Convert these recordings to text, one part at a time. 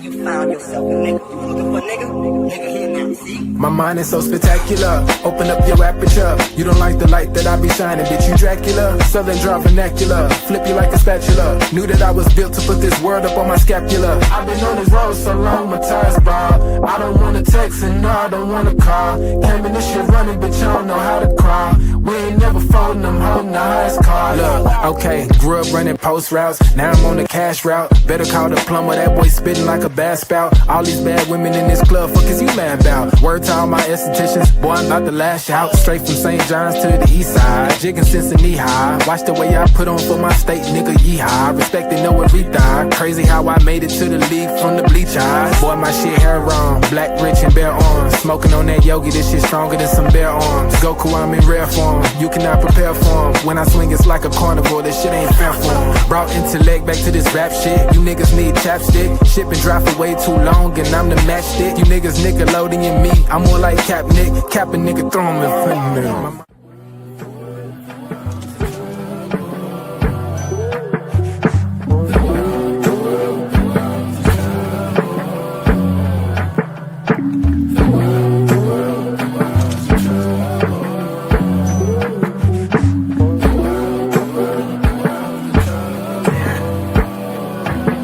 you found yourself a nigga. You looking for a nigga? Nigga here now, see? My mind is so spectacular. Open up your aperture. You don't like the light that I be shining, bitch, you Dracula. Southern draw vernacular. Flip you like a spatula. Knew that I was built to put this world up on my scapula. I've been on this road so long, my tires bald. I don't wanna text and no, I don't wanna call. Came in this shit running, bitch, I don't know how to crawl. We ain't never folding them, holding the highest car. Look, okay, grew up running post routes. Now I'm on the cash route. Better call the plumber, that boy spitting like a bass spout. All these bad women in this club, fuck is you mad about? Word to all my estheticians, boy, I'm about to lash out. Straight from St. John's to the east side. Jigging since the knee high. Watch the way I put on for my state, nigga, yeehaw. Respecting no one retard. Crazy how I made it to the league from the bleach eyes. Boy, my shit hair wrong. Black, rich, and bare arms. Smoking on that yogi, this shit stronger than some bare arms. Goku, I'm in rare form. You cannot prepare for him. When I swing, it's like a carnivore. This shit ain't fair for him. Brought intellect back to this rap shit. You niggas need chapstick. Shit been dry for way too long, and I'm the matchstick. You niggas Nickelodeon me. I'm more like Cap Nick. Cap a nigga, throw him in front of me.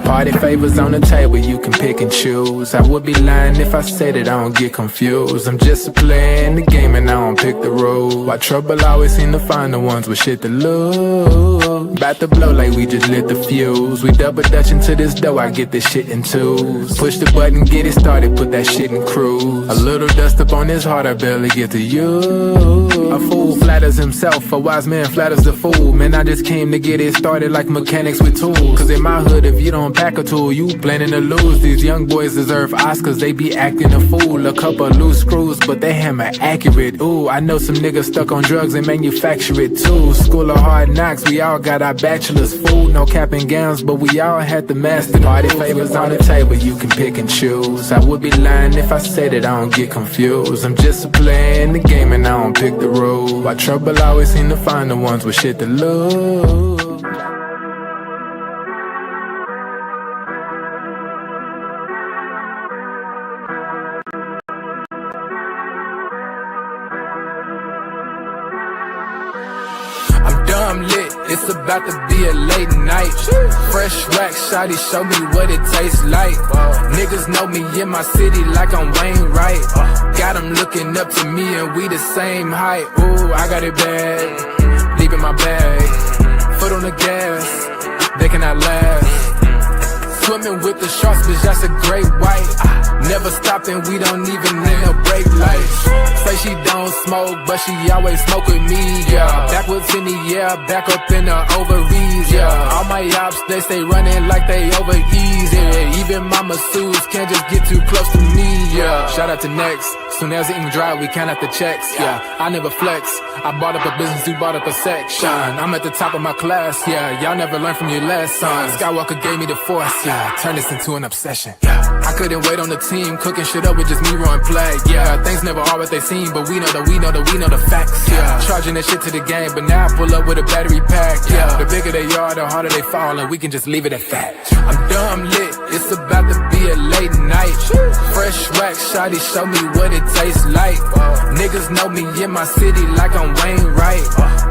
Party favors on the table, you can pick and choose. I would be lying if I said that I don't get confused. I'm just a player in the game and I don't pick the rules. Why trouble always seem to find the ones with shit to lose. About to blow like we just lit the fuse. We double dutch into this dough, I get this shit in twos. Push the button, get it started, put that shit in cruise. A little dust up on his heart, I barely get to use. A fool flatters himself, a wise man flatters the fool. Man, I just came to get it started like mechanics with tools. Cause in my hood, if you don't pack a tool, you planning to lose. These young boys deserve Oscars, they be acting a fool. A couple loose screws, but they hammer accurate. Ooh, I know some niggas stuck on drugs and manufacture it too. School of hard knocks, we all got our bachelor's. Fool, no cap and gowns, but we all had the master. Party favors on the table, you can pick and choose. I would be lying if I said that I don't get confused. I'm just a player in the game and I don't pick the rules. Why trouble always seem to find the ones with shit to lose. I'm dumb lit, it's about to be a late night. Fresh wax, shawty, show me what it tastes like. Niggas know me in my city like I'm Wayne Wright. Got them looking up to me and we the same height. Ooh, I got it bad, deep in my bag. Foot on the gas, they cannot last. Swimming with the sharks, bitch, that's a great white. Never stopping, we don't even need no brake lights. Say she don't smoke, but she always smoke with me, yeah. Backwards in the air, back up in the ovaries, yeah. All my ops, they stay running like they over easy. Even my masseurs can't just get too close to me, yeah. Shout out to Next. Soon as the ink dry, we count out the checks, yeah. I never flex. I bought up a business, you bought up a section. I'm at the top of my class, yeah. Y'all never learned from your lesson. Skywalker gave me the force, yeah. Turn this into an obsession, yeah. I couldn't wait on the team, cooking shit up with just me rowing play, yeah. Things never are what they seem, but we know the facts, yeah. Charging that shit to the game, but now I pull up with a battery pack, yeah. The bigger they are, the harder they fall, and we can just leave it at that. I'm dumb lit, it's about to be a late night. Fresh wax, shawty, show me what it tastes like. Niggas know me in my city like I'm Wayne Wright.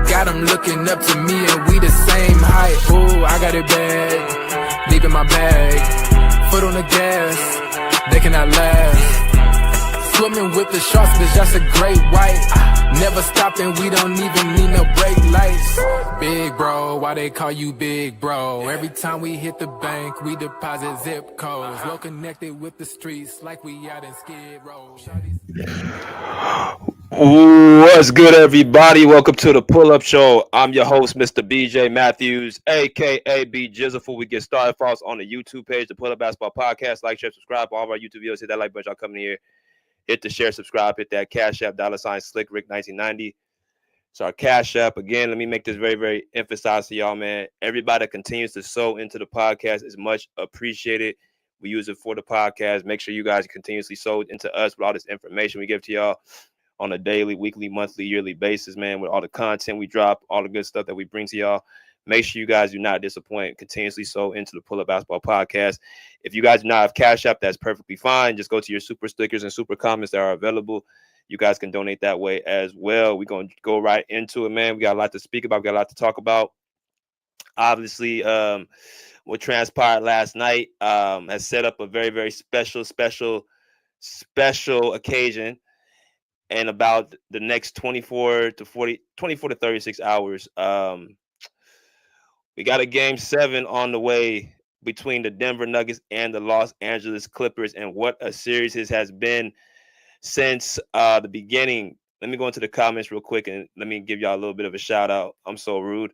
Got them looking up to me and we the same height. Ooh, I got it bad, deep in my bag. Foot on the gas, they cannot last. Swimming with the sharks, bitch, that's a great white. Never stopping, we don't even need no brake lights. Big bro, why they call you big bro? Every time we hit the bank, we deposit zip codes. Well connected with the streets like we out in Skid Row. What's good, everybody? Welcome to the Pull-Up Show. I'm your host, Mr. BJ Matthews, a.k.a. B Jizzle. Before we get started, follow us on the YouTube page, the Pull-Up Basketball Podcast. Like, share, subscribe. All of our YouTube videos, hit that like button. Y'all coming here. Hit the share, subscribe, hit that Cash App, $Slick Rick 1990. So our Cash App, again, let me make this very, very emphasized to y'all, man. Everybody that continues to sow into the podcast is much appreciated. We use it for the podcast. Make sure you guys continuously sow into us with all this information we give to y'all on a daily, weekly, monthly, yearly basis, man, with all the content we drop, all the good stuff that we bring to y'all. Make sure you guys do not disappoint. Continuously so into the Pull Up Basketball Podcast. If you guys do not have Cash App, that's perfectly fine. Just go to your super stickers and super comments that are available. You guys can donate that way as well. We're going to go right into it, man. We got a lot to speak about. We got a lot to talk about. Obviously, what transpired last night has set up a very, very special occasion in about the next 24 to 36 hours. We got a game 7 on the way between the Denver Nuggets and the Los Angeles Clippers, and what a series this has been since the beginning. Let me go into the comments real quick and let me give y'all a little bit of a shout out. I'm so rude.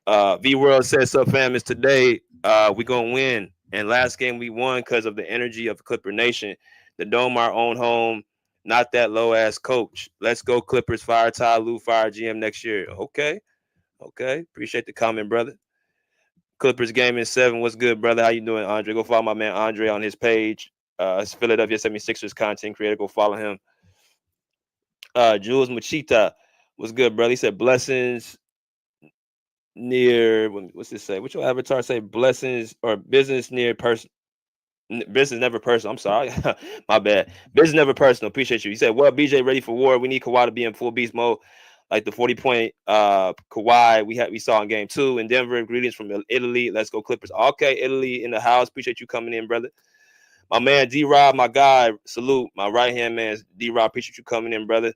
V World says, "Sup, fam? Is today we gonna win?" And last game we won because of the energy of Clipper Nation. The Dome, our own home. Not that low ass coach. Let's go Clippers. Fire Ty Lue, fire GM next year. Okay. Appreciate the comment, brother. Clippers game in 7. What's good, brother? How you doing, Andre? Go follow my man Andre on his page. It's Philadelphia 76ers content creator. Go follow him. Jules Machita. What's good, brother? He said blessings near, what's this say? What your avatar say? Blessings or business near person. Business never personal. I'm sorry. My bad. Business never personal. Appreciate you. He said, well, BJ ready for war. We need Kawhi to be in full beast mode. Like the 40-point Kawhi we saw in game 2 in Denver. Greetings from Italy. Let's go Clippers. Okay, Italy in the house. Appreciate you coming in, brother. My man D-Rob, my guy. Salute. My right-hand man D-Rob. Appreciate you coming in, brother.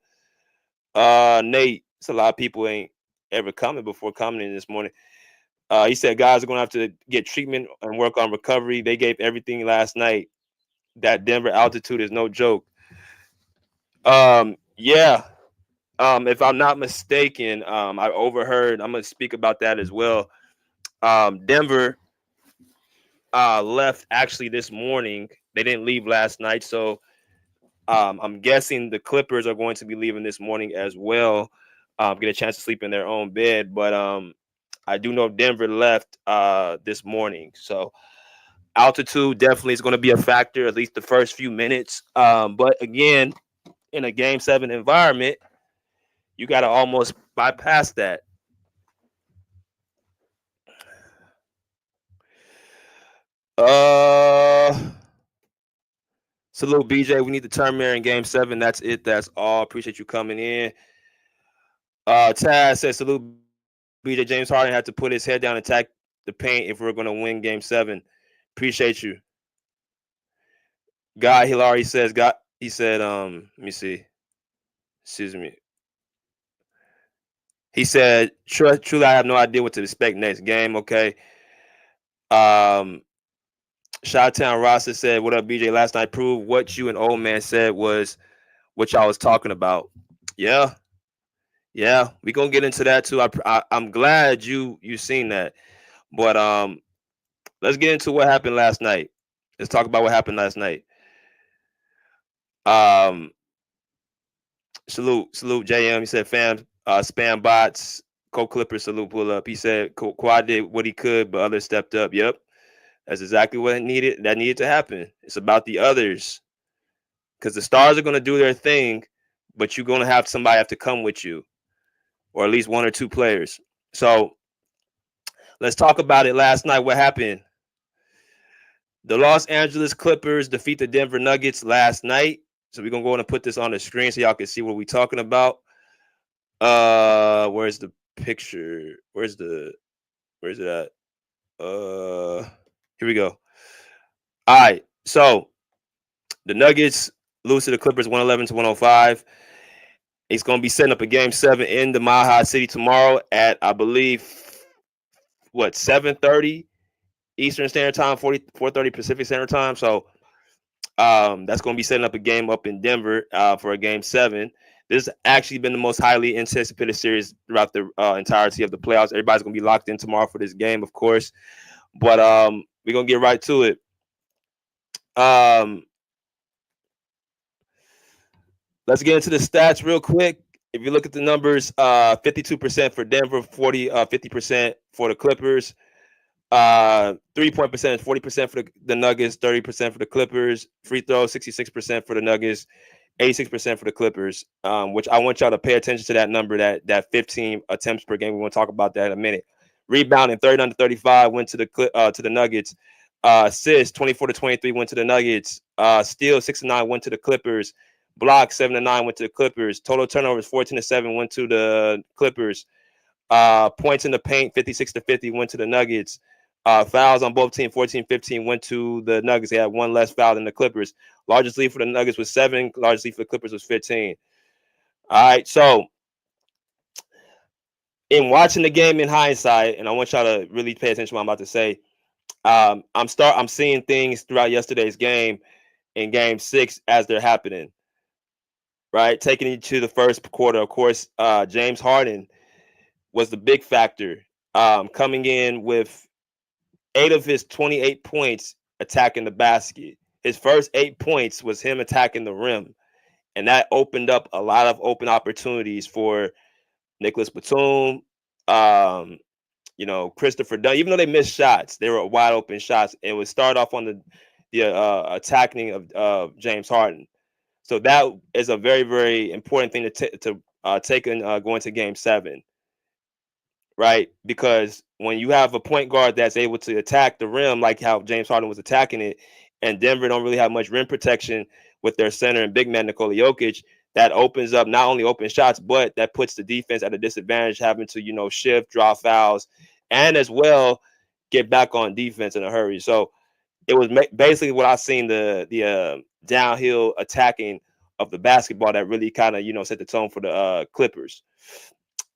Nate. It's a lot of people ain't ever coming before coming in this morning. He said guys are going to have to get treatment and work on recovery. They gave everything last night. That Denver altitude is no joke. Yeah. If I'm not mistaken, I overheard, I'm going to speak about that as well. Denver left actually this morning. They didn't leave last night. So I'm guessing the Clippers are going to be leaving this morning as well. Get a chance to sleep in their own bed. But I do know Denver left this morning. So altitude definitely is going to be a factor, at least the first few minutes. But again, in a game 7 environment, you got to almost bypass that. Salute, BJ. We need the turn mirror in game 7. That's it. That's all. Appreciate you coming in. Taz says, salute, BJ. James Harden had to put his head down and attack the paint if we're going to win game 7. Appreciate you. Guy Hilary says, he said, let me see. Excuse me. He said, truly, I have no idea what to expect next game. Okay. Chi-Town Rasta said, what up, BJ? Last night proved what you and Old Man said was what y'all was talking about. Yeah. We gonna get into that too. I'm glad you seen that. But let's get into what happened last night. Let's talk about what happened last night. Salute, JM. He said, fam, spam bots, co-clippers, salute, pull up. He said Kawhi did what he could, but others stepped up. Yep. That's exactly what needed to happen. It's about the others. Because the stars are going to do their thing, but you're going to have somebody have to come with you. Or at least 1 or 2 players. So let's talk about it last night. What happened? The Los Angeles Clippers defeat the Denver Nuggets last night. So we're going to go and put this on the screen so y'all can see what we're talking about. Where's the picture? Where's it at? Here we go. All right. So the Nuggets lose to the Clippers 111-105. It's going to be setting up a game 7 in the Mile High City tomorrow at, I believe, 7:30 Eastern Standard Time, 4:30 Pacific Standard Time. So that's going to be setting up a game up in Denver for a game 7. This has actually been the most highly anticipated series throughout the entirety of the playoffs. Everybody's going to be locked in tomorrow for this game, of course. But we're going to get right to it. Let's get into the stats real quick. If you look at the numbers, 52% for Denver, 50% for the Clippers. 3-point percentage, 40% for the Nuggets, 30% for the Clippers. Free throw, 66% for the Nuggets, 86% for the Clippers. Which I want y'all to pay attention to that number, that 15 attempts per game. We want to talk about that in a minute. Rebounding 30-35 went to the Nuggets. Assists 24-23 went to the Nuggets. Steal 6-9 went to the Clippers. Block 7-9 went to the Clippers. Total turnovers 14-7 went to the Clippers. Points in the paint 56-50 went to the Nuggets. Fouls on both teams 14-15 went to the Nuggets. They had one less foul than the Clippers. Largest lead for the Nuggets was 7. Largest lead for the Clippers was 15. All right, so in watching the game in hindsight, and I want y'all to really pay attention to what I'm about to say. I'm seeing things throughout yesterday's game in Game 6 as they're happening. Right, taking you to the first quarter. Of course, James Harden was the big factor, coming in with 8 of his 28 points attacking the basket. His first 8 points was him attacking the rim, and that opened up a lot of open opportunities for Nicholas Batum, Christopher Dunn. Even though they missed shots, they were wide open shots. It would start off on the attacking of James Harden. So that is a very, very important thing to take in going to Game 7, right? Because when you have a point guard that's able to attack the rim like how James Harden was attacking it, and Denver don't really have much rim protection with their center and big man Nikola Jokic, that opens up not only open shots, but that puts the defense at a disadvantage, having to shift, draw fouls, and as well get back on defense in a hurry. So it was basically what I seen the downhill attacking of the basketball that really kind of set the tone for the Clippers.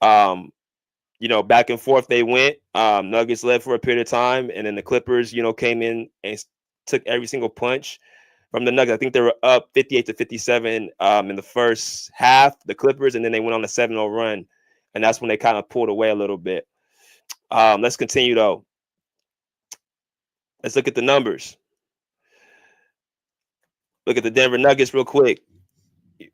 Back and forth they went. Nuggets led for a period of time, and then the Clippers came in and took every single punch from the Nuggets. I think they were up 58-57 in the first half, the Clippers, and then they went on a 7-0 run, and that's when they kind of pulled away a little bit. Let's continue though. Let's look at the numbers. Look at the Denver Nuggets real quick.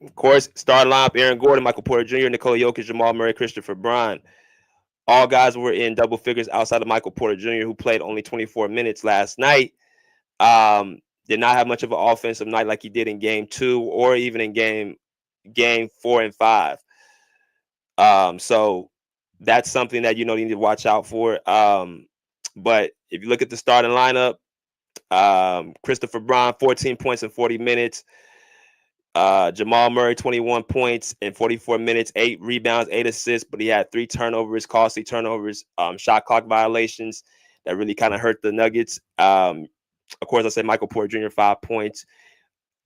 Of course, starting lineup: Aaron Gordon, Michael Porter Jr., Nikola Jokic, Jamal Murray, Christopher Bryant. All guys were in double figures outside of Michael Porter Jr., who played only 24 minutes last night. Did not have much of an offensive night like he did in Game 2 or even in Game 4 and 5. So that's something that you need to watch out for. But if you look at the starting lineup, Christopher Bryant, 14 points in 40 minutes. Jamal Murray, 21 points in 44 minutes, 8 rebounds, 8 assists, but he had 3 turnovers, costly turnovers, shot clock violations that really kind of hurt the Nuggets. Of course, I said Michael Porter Jr., 5 points.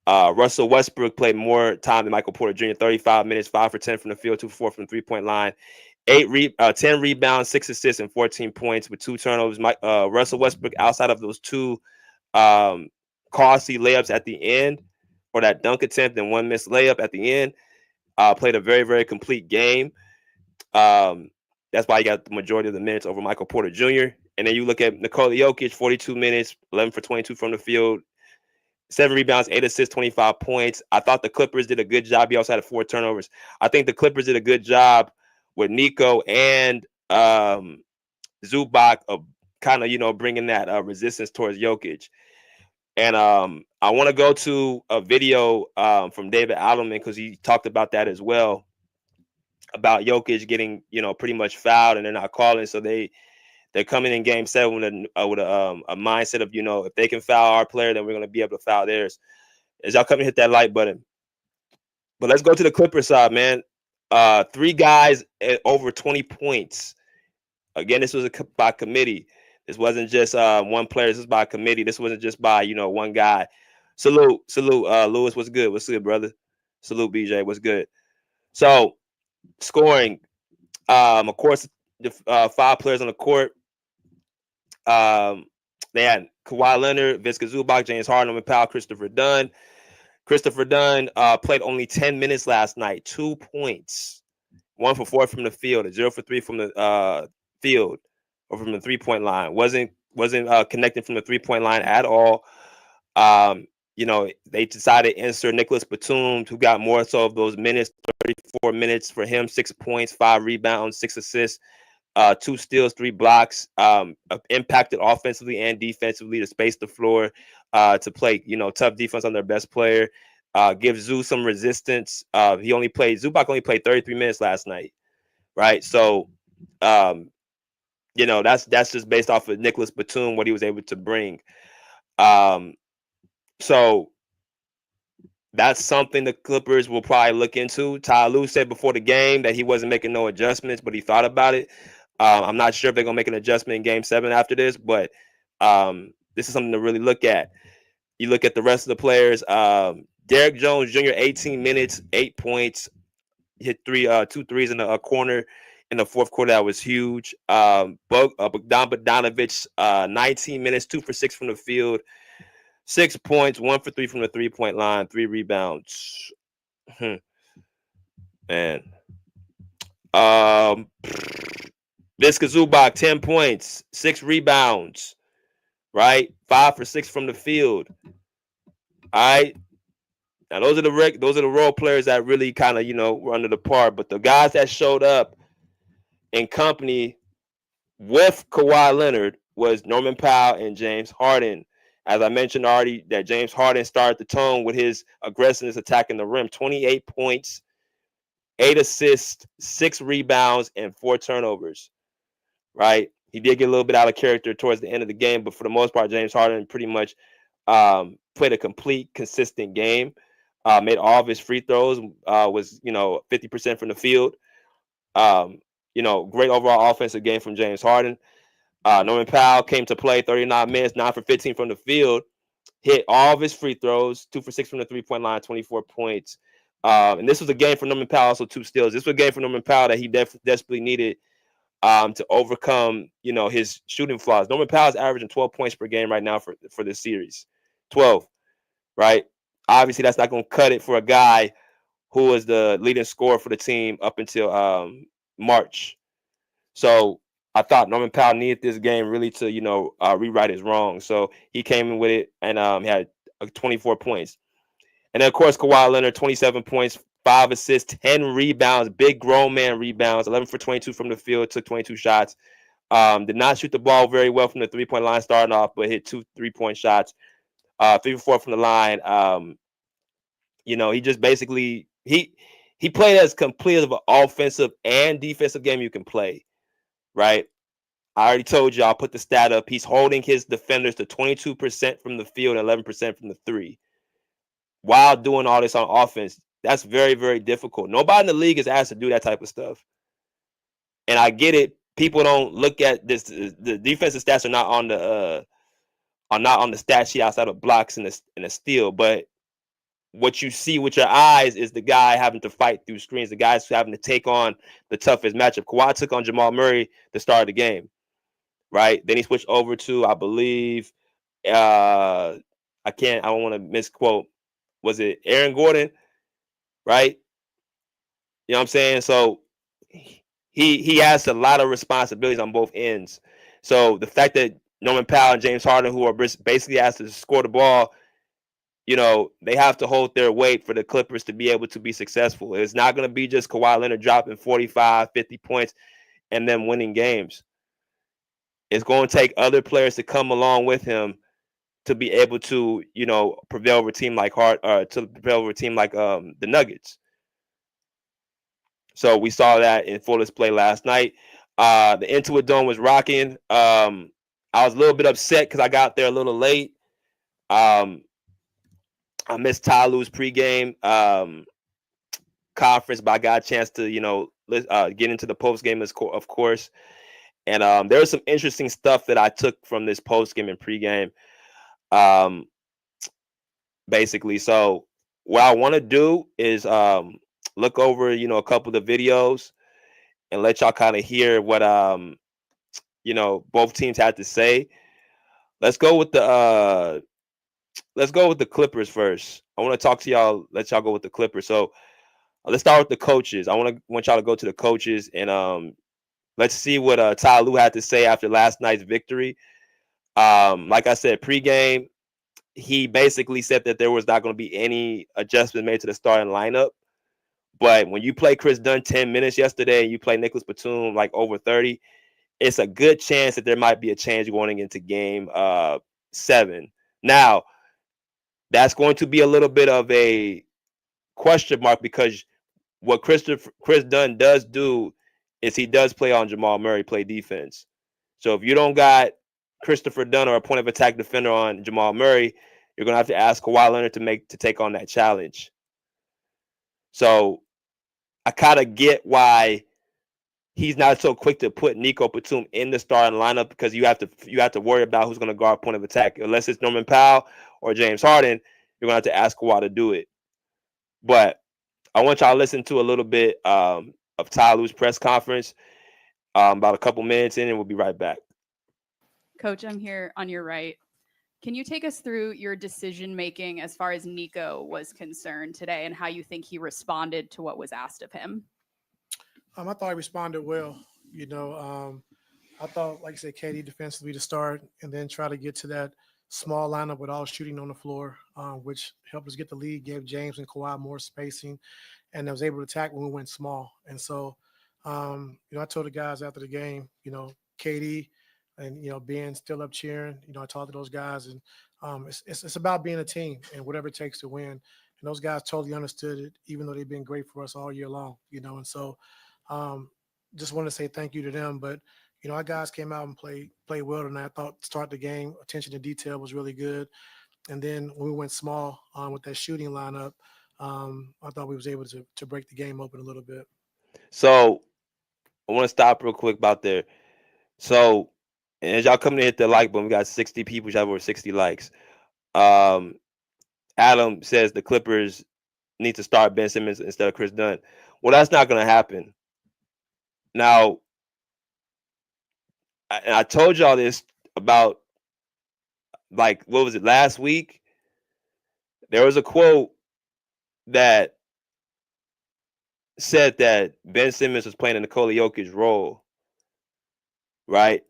Russell Westbrook played more time than Michael Porter Jr., 35 minutes, 5 for 10 from the field, 2 for 4 from the three-point line, 10 rebounds, 6 assists, and 14 points with 2 turnovers. Russell Westbrook, outside of those 2 costly layups at the end, or that dunk attempt and 1 missed layup at the end, played a very, very complete game. That's why he got the majority of the minutes over Michael Porter Jr. And then you look at Nikola Jokic, 42 minutes, 11 for 22 from the field, 7 rebounds, 8 assists, 25 points. I thought the Clippers did a good job. He also had 4 turnovers. I think the Clippers did a good job with Nico and Zubac of kind of, bringing that resistance towards Jokic. And I want to go to a video from David Adelman, because he talked about that as well, about Jokic getting, pretty much fouled and they're not calling. So they're coming in Game 7 with a mindset of, if they can foul our player, then we're going to be able to foul theirs. As y'all come and hit that like button. But let's go to the Clippers side, man. 3 guys at over 20 points. Again, this was by committee. This wasn't just one player. This was by committee. This wasn't just by, one guy. Salute. Lewis, what's good? What's good, brother? Salute, BJ. What's good? So, scoring. Of course, the 5 players on the court. They had Kawhi Leonard, Visca Zubac, James Harden, and Powell, Christopher Dunn. Christopher Dunn played only 10 minutes last night. 2 points. 1 for 4 from the field. 0 for 3 from the field. Or from the 3-point line. Wasn't connecting from the 3-point line at all. They decided to insert Nicholas Batum, who got more so of those minutes, 34 minutes for him, 6 points, 5 rebounds, 6 assists, 2 steals, 3 blocks, impacted offensively and defensively to space the floor, to play, tough defense on their best player, give Zoo some resistance. Zubac only played 33 minutes last night, right? So, that's just based off of Nicholas Batum, what he was able to bring. So that's something the Clippers will probably look into. Ty Lue said before the game that he wasn't making no adjustments, but he thought about it. I'm not sure if they're gonna make an adjustment in Game 7 after this, but this is something to really look at. You look at the rest of the players. Derek Jones Jr. 18 minutes, 8 points, hit two threes in the corner in the fourth quarter. That was huge. Bogdan Bogdanovic, 19 minutes, 2 for 6 from the field, 6 points, 1 for 3 from the 3-point line, 3 rebounds. Man. Viska Zubac, 10 points, 6 rebounds, right? 5 for 6 from the field. All right. Now those are the role players that really kind of, were under the par. But the guys that showed up in company with Kawhi Leonard was Norman Powell and James Harden. As I mentioned already, that James Harden started the tone with his aggressiveness attacking the rim. 28 points, 8 assists, 6 rebounds, and 4 turnovers. Right? He did get a little bit out of character towards the end of the game, but for the most part, James Harden pretty much played a complete, consistent game. Made all of his free throws, was 50% from the field. Great overall offensive game from James Harden. Norman Powell came to play 39 minutes, 9 for 15 from the field, hit all of his free throws, 2 for 6 from the 3-point line, 24 points. And this was a game for Norman Powell, also 2 steals. This was a game for Norman Powell that he desperately needed to overcome, his shooting flaws. Norman Powell's averaging 12 points per game right now for this series. 12, right? Obviously, that's not going to cut it for a guy who was the leading scorer for the team up until March. So I thought Norman Powell needed this game really to, rewrite his wrongs. So he came in with it and he had 24 points. And then, of course, Kawhi Leonard, 27 points, 5 assists, 10 rebounds, big grown man rebounds, 11 for 22 from the field, took 22 shots. Did not shoot the ball very well from the 3-point line starting off, but hit 2 3-point shots, 3 for 4 from the line. He just basically he played as complete of an offensive and defensive game you can play, right? I already told you, I'll put the stat up. He's holding his defenders to 22% from the field and 11% from the 3 while doing all this on offense. That's very, very difficult. Nobody in the league is asked to do that type of stuff. And I get it. People don't look at this. The defensive stats are not on the stat sheet outside of blocks and a steal. But what you see with your eyes is the guy having to fight through screens, the guys having to take on the toughest matchup. Kawhi took on Jamal Murray to start the game, right? Then he switched over to, I believe, I don't want to misquote. Was it Aaron Gordon? Right? You know what I'm saying? So he has a lot of responsibilities on both ends. So the fact that Norman Powell and James Harden, who are basically asked to score the ball, they have to hold their weight for the Clippers to be able to be successful. It's not going to be just Kawhi Leonard dropping 45, 50 points and them winning games. It's going to take other players to come along with him to be able to, prevail over a team like the Nuggets. So we saw that in full display last night. The Intuit Dome was rocking. I was a little bit upset because I got there a little late. I missed Ty Lue's pregame conference, but I got a chance to, get into the postgame, of course. And there was some interesting stuff that I took from this postgame and pregame. Basically, so what I want to do is look over, a couple of the videos and let y'all kind of hear what both teams had to say. Let's go with the Clippers first. I want to talk to y'all, let y'all go with the Clippers. So let's start with the coaches. I want y'all to go to the coaches and let's see what Ty Lue had to say after last night's victory. Like I said, pregame, he basically said that there was not going to be any adjustment made to the starting lineup. But when you play Chris Dunn 10 minutes yesterday and you play Nicholas Batum like over 30, it's a good chance that there might be a change going into game 7. Now, that's going to be a little bit of a question mark because what Chris Dunn does do is he does play on Jamal Murray, play defense. So if you don't got Christopher Dunn or a point of attack defender on Jamal Murray, you're gonna have to ask Kawhi Leonard to take on that challenge. So I kind of get why he's not so quick to put Nico Batum in the starting lineup, because you have to worry about who's going to guard point of attack. Unless it's Norman Powell or James Harden, you're going to have to ask Kawhi to do it. But I want y'all to listen to a little bit of Ty Lue's press conference about a couple minutes in, and we'll be right back. Coach, I'm here on your right. Can you take us through your decision making as far as Nico was concerned today and how you think he responded to what was asked of him? I thought he responded well. I thought, like I said, KD defensively to start and then try to get to that small lineup with all shooting on the floor, which helped us get the lead, gave James and Kawhi more spacing, and I was able to attack when we went small. And so, I told the guys after the game, KD and, Ben still up cheering. I talked to those guys, and it's about being a team and whatever it takes to win. And those guys totally understood it, even though they've been great for us all year long, and so just want to say thank you to them. But, our guys came out and played well tonight. I thought start the game, attention to detail was really good. And then when we went small with that shooting lineup, I thought we was able to break the game open a little bit. So I want to stop real quick about there. So as y'all come to hit the like button, we got 60 people. Y'all have over 60 likes. Adam says the Clippers need to start Ben Simmons instead of Chris Dunn. Well, that's not going to happen. Now, I told y'all this about, like, what was it, last week? There was a quote that said that Ben Simmons was playing a Nikola Jokic role, right?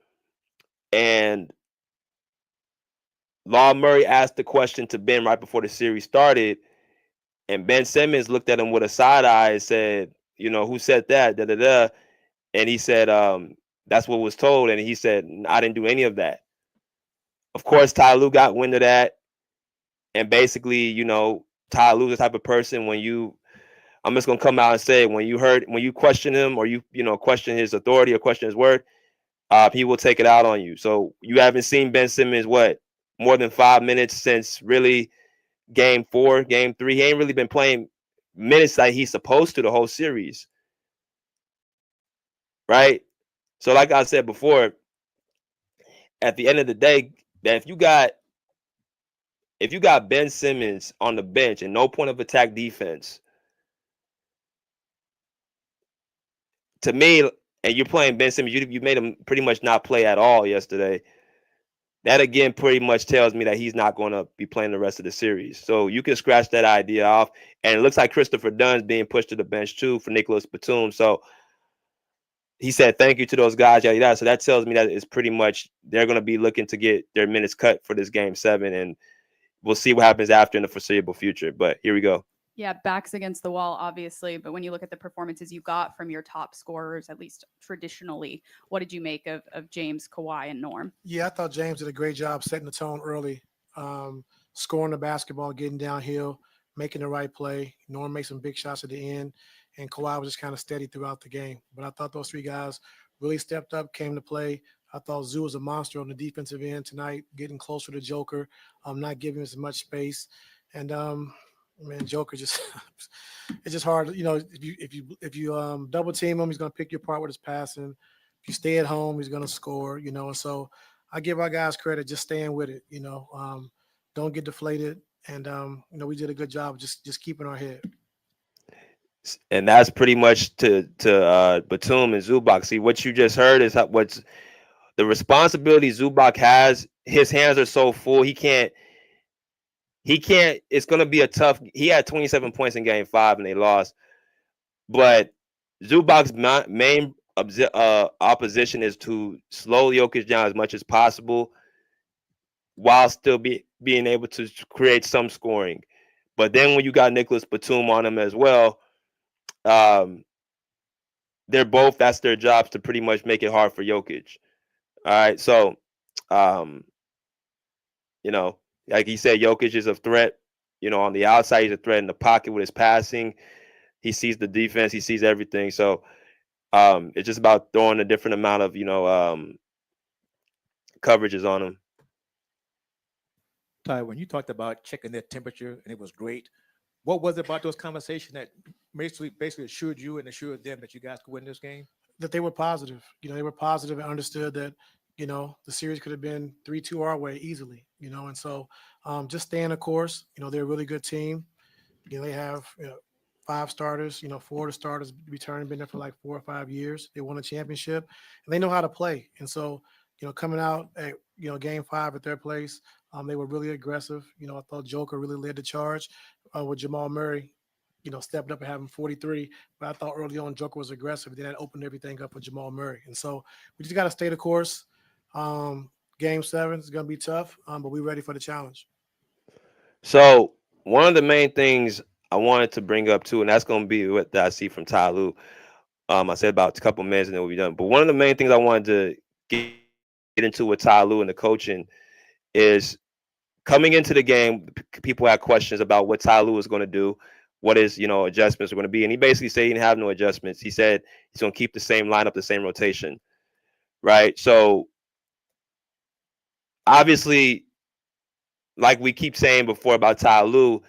And Law Murray asked the question to Ben right before the series started, and Ben Simmons looked at him with a side eye and said, who said that? Da da da. And he said, that's what was told. And he said, I didn't do any of that. Of course, Ty Lue got wind of that. And basically, Ty Lue's the type of person I'm just going to come out and say, when you question him or you question his authority or question his word, he will take it out on you. So you haven't seen Ben Simmons, more than 5 minutes since really game 4, game 3. He ain't really been playing minutes like he's supposed to the whole series. Right? So like I said before, at the end of the day, that if you got Ben Simmons on the bench and no point of attack defense, to me, and you're playing Ben Simmons, you made him pretty much not play at all yesterday. That again pretty much tells me that he's not going to be playing the rest of the series. So you can scratch that idea off. And it looks like Christopher Dunn's being pushed to the bench too for Nicholas Batum. So he said thank you to those guys. Yeah. So that tells me that it's pretty much they're going to be looking to get their minutes cut for this game 7, and we'll see what happens after in the foreseeable future. But here we go. Yeah, backs against the wall, obviously. But when you look at the performances you got from your top scorers, at least traditionally, what did you make of James, Kawhi, and Norm? Yeah, I thought James did a great job setting the tone early, scoring the basketball, getting downhill, making the right play. Norm made some big shots at the end, and Kawhi was just kind of steady throughout the game. But I thought those 3 guys really stepped up, came to play. I thought Zoo was a monster on the defensive end tonight, getting closer to Joker, not giving him as much space. And man, Joker just it's just hard. If you double team him, he's gonna pick you apart with his passing. If you stay at home, he's gonna score. And so I give our guys credit, just staying with it. Don't get deflated, and we did a good job of just keeping our head. And that's pretty much to Batum and Zubac. See, what you just heard is what's the responsibility Zubac has. His hands are so full, he can't. It's going to be a tough. He had 27 points in game 5 and they lost. But Zubac's main opposition is to slow Jokic down as much as possible while still being able to create some scoring. But then when you got Nicholas Batum on him as well, they're both, that's their jobs to pretty much make it hard for Jokic. All right. So, like he said, Jokic is a threat. On the outside, he's a threat in the pocket with his passing. He sees the defense. He sees everything. So it's just about throwing a different amount of, coverages on him. Ty, when you talked about checking their temperature and it was great, what was it about those conversations that basically assured you and assured them that you guys could win this game? That they were positive. They were positive and understood that, the series could have been 3-2 our way easily, and so just staying the course. They're a really good team. They have 5 starters, 4 of the starters returning, been there for like 4 or 5 years. They won a championship and they know how to play. And so, coming out at, game 5 at their place, they were really aggressive. I thought Joker really led the charge with Jamal Murray, stepped up and having 43. But I thought early on Joker was aggressive. Then that opened everything up for Jamal Murray. And so we just got to stay the course. Game 7 is going to be tough, but we're ready for the challenge. So one of the main things I wanted to bring up too, and that's going to be what I see from Ty Lue. I said about a couple minutes and then we'll be done. But one of the main things I wanted to get into with Ty Lue and the coaching is coming into the game. People had questions about what Ty Lue was going to do, what his adjustments are going to be, and he basically said he didn't have no adjustments. He said he's going to keep the same lineup, the same rotation, right? So obviously, like we keep saying before about Ty Lue,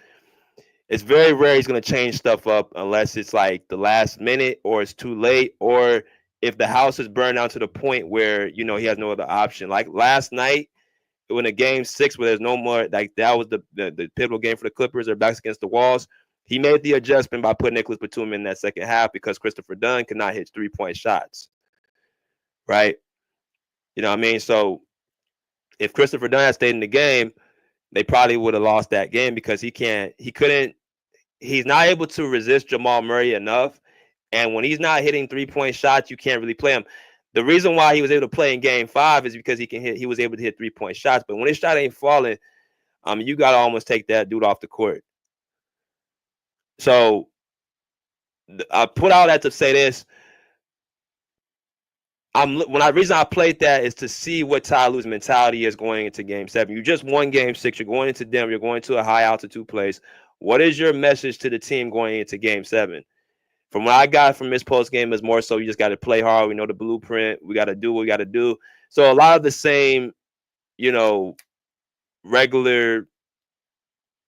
it's very rare he's going to change stuff up unless it's like the last minute or it's too late, or if the house is burned down to the point where he has no other option. Like last night, when a game 6 where there's no more, like that was the pivotal game for the Clippers, their backs against the walls. He made the adjustment by putting Nicholas Batum in that second half because Christopher Dunn could not hit 3-point shots, right? You know what I mean? So if Christopher Dunn had stayed in the game, they probably would have lost that game because he's not able to resist Jamal Murray enough. And when he's not hitting 3-point shots, you can't really play him. The reason why he was able to play in game 5 is because he was able to hit 3-point shots. But when his shot ain't falling, you got to almost take that dude off the court. So I put all that to say this. Reason I played that is to see what Ty Lue's mentality is going into game 7. You just won game 6. You're going into Denver. You're going to a high altitude place. What is your message to the team going into game 7? From what I got from this post game is more so you just got to play hard. We know the blueprint. We got to do what we got to do. So a lot of the same, regular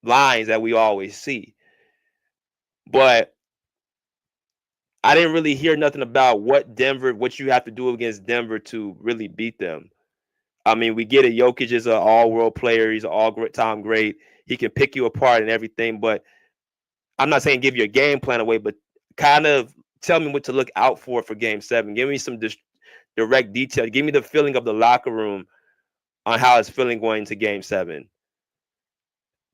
lines that we always see. But I didn't really hear nothing about what you have to do against Denver to really beat them. I mean, we get it. Jokic is an all-world player. He's an all-time great. He can pick you apart and everything. But I'm not saying give your game plan away, but kind of tell me what to look out for game 7. Give me some direct detail. Give me the feeling of the locker room on how it's feeling going into game 7.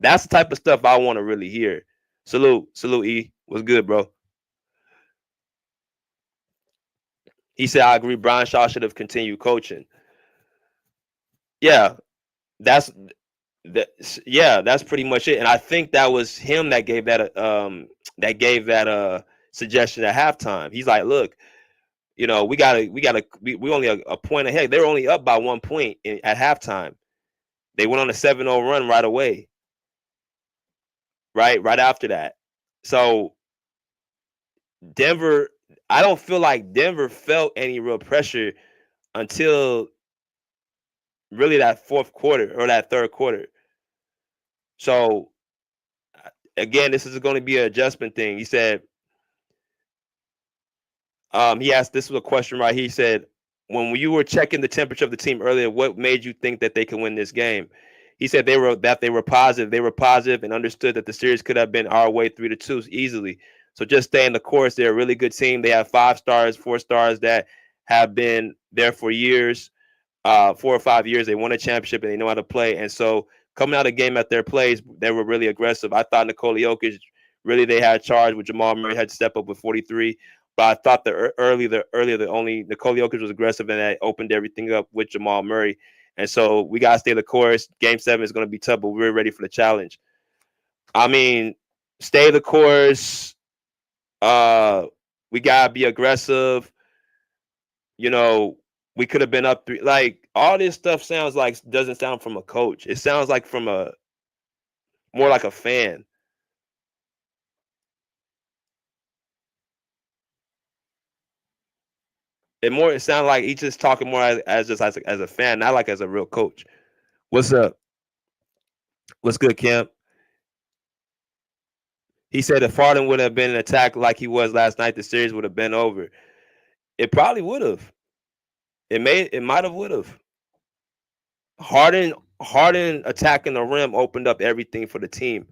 That's the type of stuff I want to really hear. Salute, E. What's good, bro? He said, I agree. Brian Shaw should have continued coaching. Yeah, that's pretty much it. And I think that was him that gave that suggestion at halftime. He's like, look, we only a point ahead. They were only up by 1 point at halftime. They went on a 7-0 run right away. Right after that. So Denver, I don't feel like Denver felt any real pressure until really that fourth quarter or that third quarter. So again, this is going to be an adjustment thing. He said, he asked, this was a question, right? He said, when you were checking the temperature of the team earlier, what made you think that they could win this game? He said they were positive. They were positive and understood that the series could have been our way 3-2 easily. So just stay in the course. They're a really good team. They have 5 stars, 4 stars that have been there for years, 4 or 5 years. They won a championship and they know how to play. And so coming out of the game at their plays, they were really aggressive. I thought Nikola Jokic, really they had charge with Jamal Murray, had to step up with 43. But I thought the only Nikola Jokic was aggressive and that opened everything up with Jamal Murray. And so we got to stay the course. Game 7 is going to be tough, but we're ready for the challenge. I mean, stay the course. We got to be aggressive. We could have been up 3. Like, all this stuff doesn't sound from a coach. It sounds like from more like a fan. It sounded like he's just talking more as a fan, not like as a real coach. What's up? What's good, Kim? He said if Harden would have been an attack like he was last night, the series would have been over. It probably would have. It might have would have. Harden attacking the rim opened up everything for the team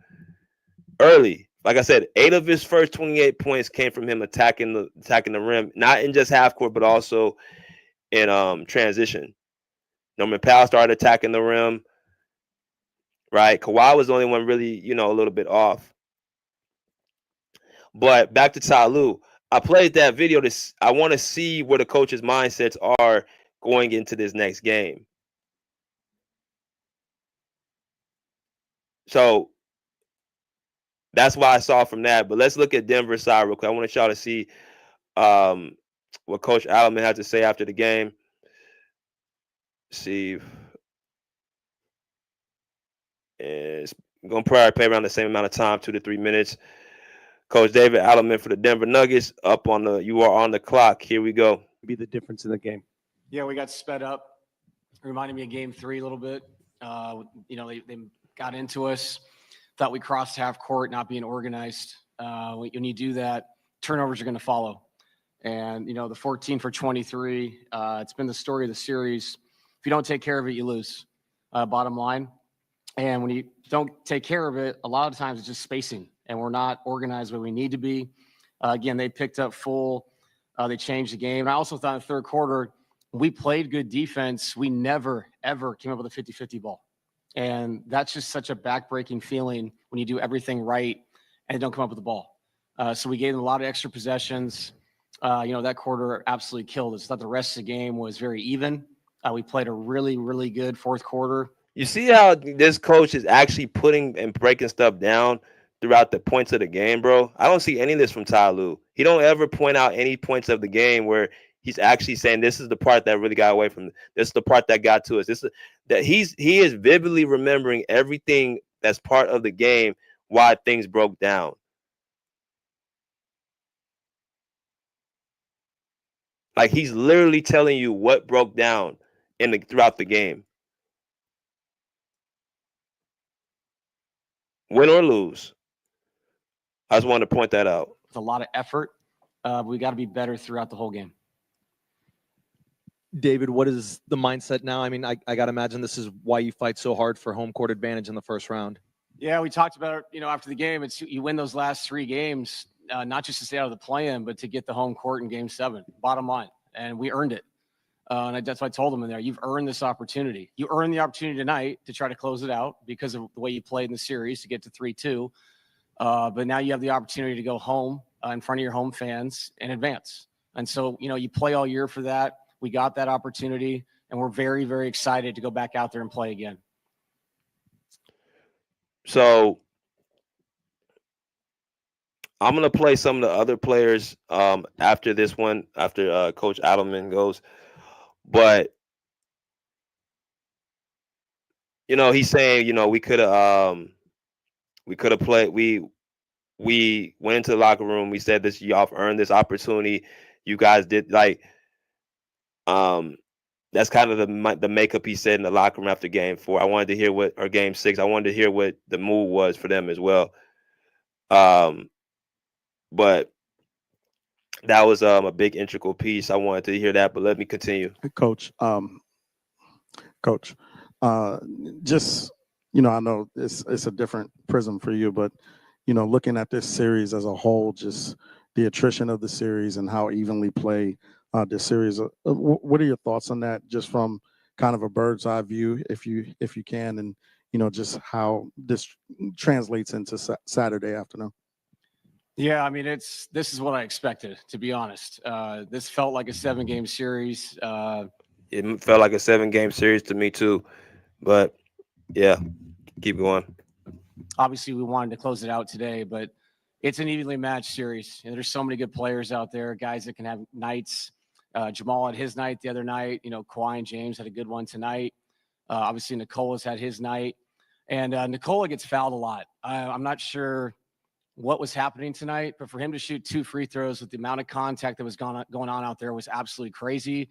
early. Like I said, 8 of his first 28 points came from him attacking the rim, not in just half court, but also in transition. Norman Powell started attacking the rim. Right, Kawhi was the only one really, a little bit off. But back to Ty Lue, I played that video. I want to see where the coach's mindsets are going into this next game. So that's why I saw from that. But let's look at Denver side real quick. I want y'all to see what Coach Adelman had to say after the game. See, it's going to probably play around the same amount of time, 2 to 3 minutes. Coach David Adelman for the Denver Nuggets. You are on the clock. Here we go. Be the difference in the game. Yeah, we got sped up. Reminded me of Game 3 a little bit. They got into us. Thought we crossed half court, not being organized. When you do that, turnovers are going to follow. And the 14 for 23. It's been the story of the series. If you don't take care of it, you lose. Bottom line. And when you don't take care of it, a lot of times it's just spacing, and we're not organized where we need to be. Again, they picked up full. They changed the game. And I also thought in the third quarter, we played good defense. We never, ever came up with a 50-50 ball. And that's just such a backbreaking feeling when you do everything right and don't come up with the ball. So we gave them a lot of extra possessions. That quarter absolutely killed us. I thought the rest of the game was very even. We played a really, really good fourth quarter. You see how this coach is actually putting and breaking stuff down throughout the points of the game, bro? I don't see any of this from Ty Lue. He don't ever point out any points of the game where he's actually saying this is the part that really got away from. This is the part that got to us. He is vividly remembering everything that's part of the game, why things broke down. Like he's literally telling you what broke down throughout the game. Win or lose. I just wanted to point that out. It's a lot of effort. We got to be better throughout the whole game. David, what is the mindset now? I mean, I got to imagine this is why you fight so hard for home court advantage in the first round. Yeah, we talked about it, after the game. It's you win those last 3 games, not just to stay out of the play-in, but to get the home court in Game 7. Bottom line, and we earned it. And that's what I told them in there. You've earned this opportunity. You earned the opportunity tonight to try to close it out because of the way you played in the series to get to 3-2. But now you have the opportunity to go home in front of your home fans and advance. And so, you play all year for that. We got that opportunity, and we're very, very excited to go back out there and play again. So I'm going to play some of the other players after this one, after Coach Adelman goes. But, he's saying, we could have played. We went into the locker room. We said this, y'all earned this opportunity. You guys did that's kind of the makeup he said in the locker room after Game 4. I wanted to hear Game 6. I wanted to hear what the move was for them as well. But that was a big integral piece. I wanted to hear that, but let me continue. Coach, just, I know it's a different prism for you, but, looking at this series as a whole, just the attrition of the series and how evenly played this series. What are your thoughts on that, just from kind of a bird's eye view, if you can, and, just how this translates into Saturday afternoon? Yeah, I mean, this is what I expected, to be honest. This felt like a 7-game series. It felt like a 7-game series to me too, but yeah, keep going. Obviously, we wanted to close it out today, but it's an evenly matched series. And there's so many good players out there, guys that can have nights. Jamal had his night the other night. Kawhi and James had a good one tonight. Obviously, Nicola's had his night. And Nicola gets fouled a lot. I'm not sure what was happening tonight, but for him to shoot 2 free throws with the amount of contact that was going on out there was absolutely crazy.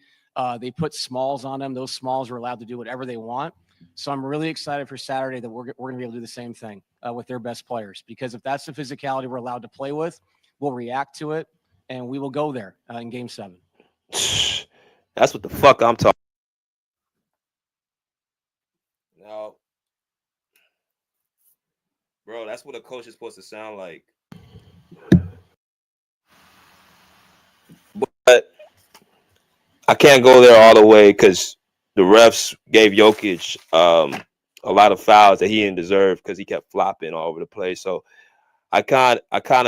They put smalls on him. Those smalls were allowed to do whatever they want. So I'm really excited for Saturday that we're going to be able to do the same thing with their best players, because if that's the physicality we're allowed to play with, we'll react to it, and we will go there in Game 7. That's what the fuck I'm talking. Now, bro, that's what a coach is supposed to sound like. But I can't go there all the way because the refs gave Jokic a lot of fouls that he didn't deserve because he kept flopping all over the place. So I kind of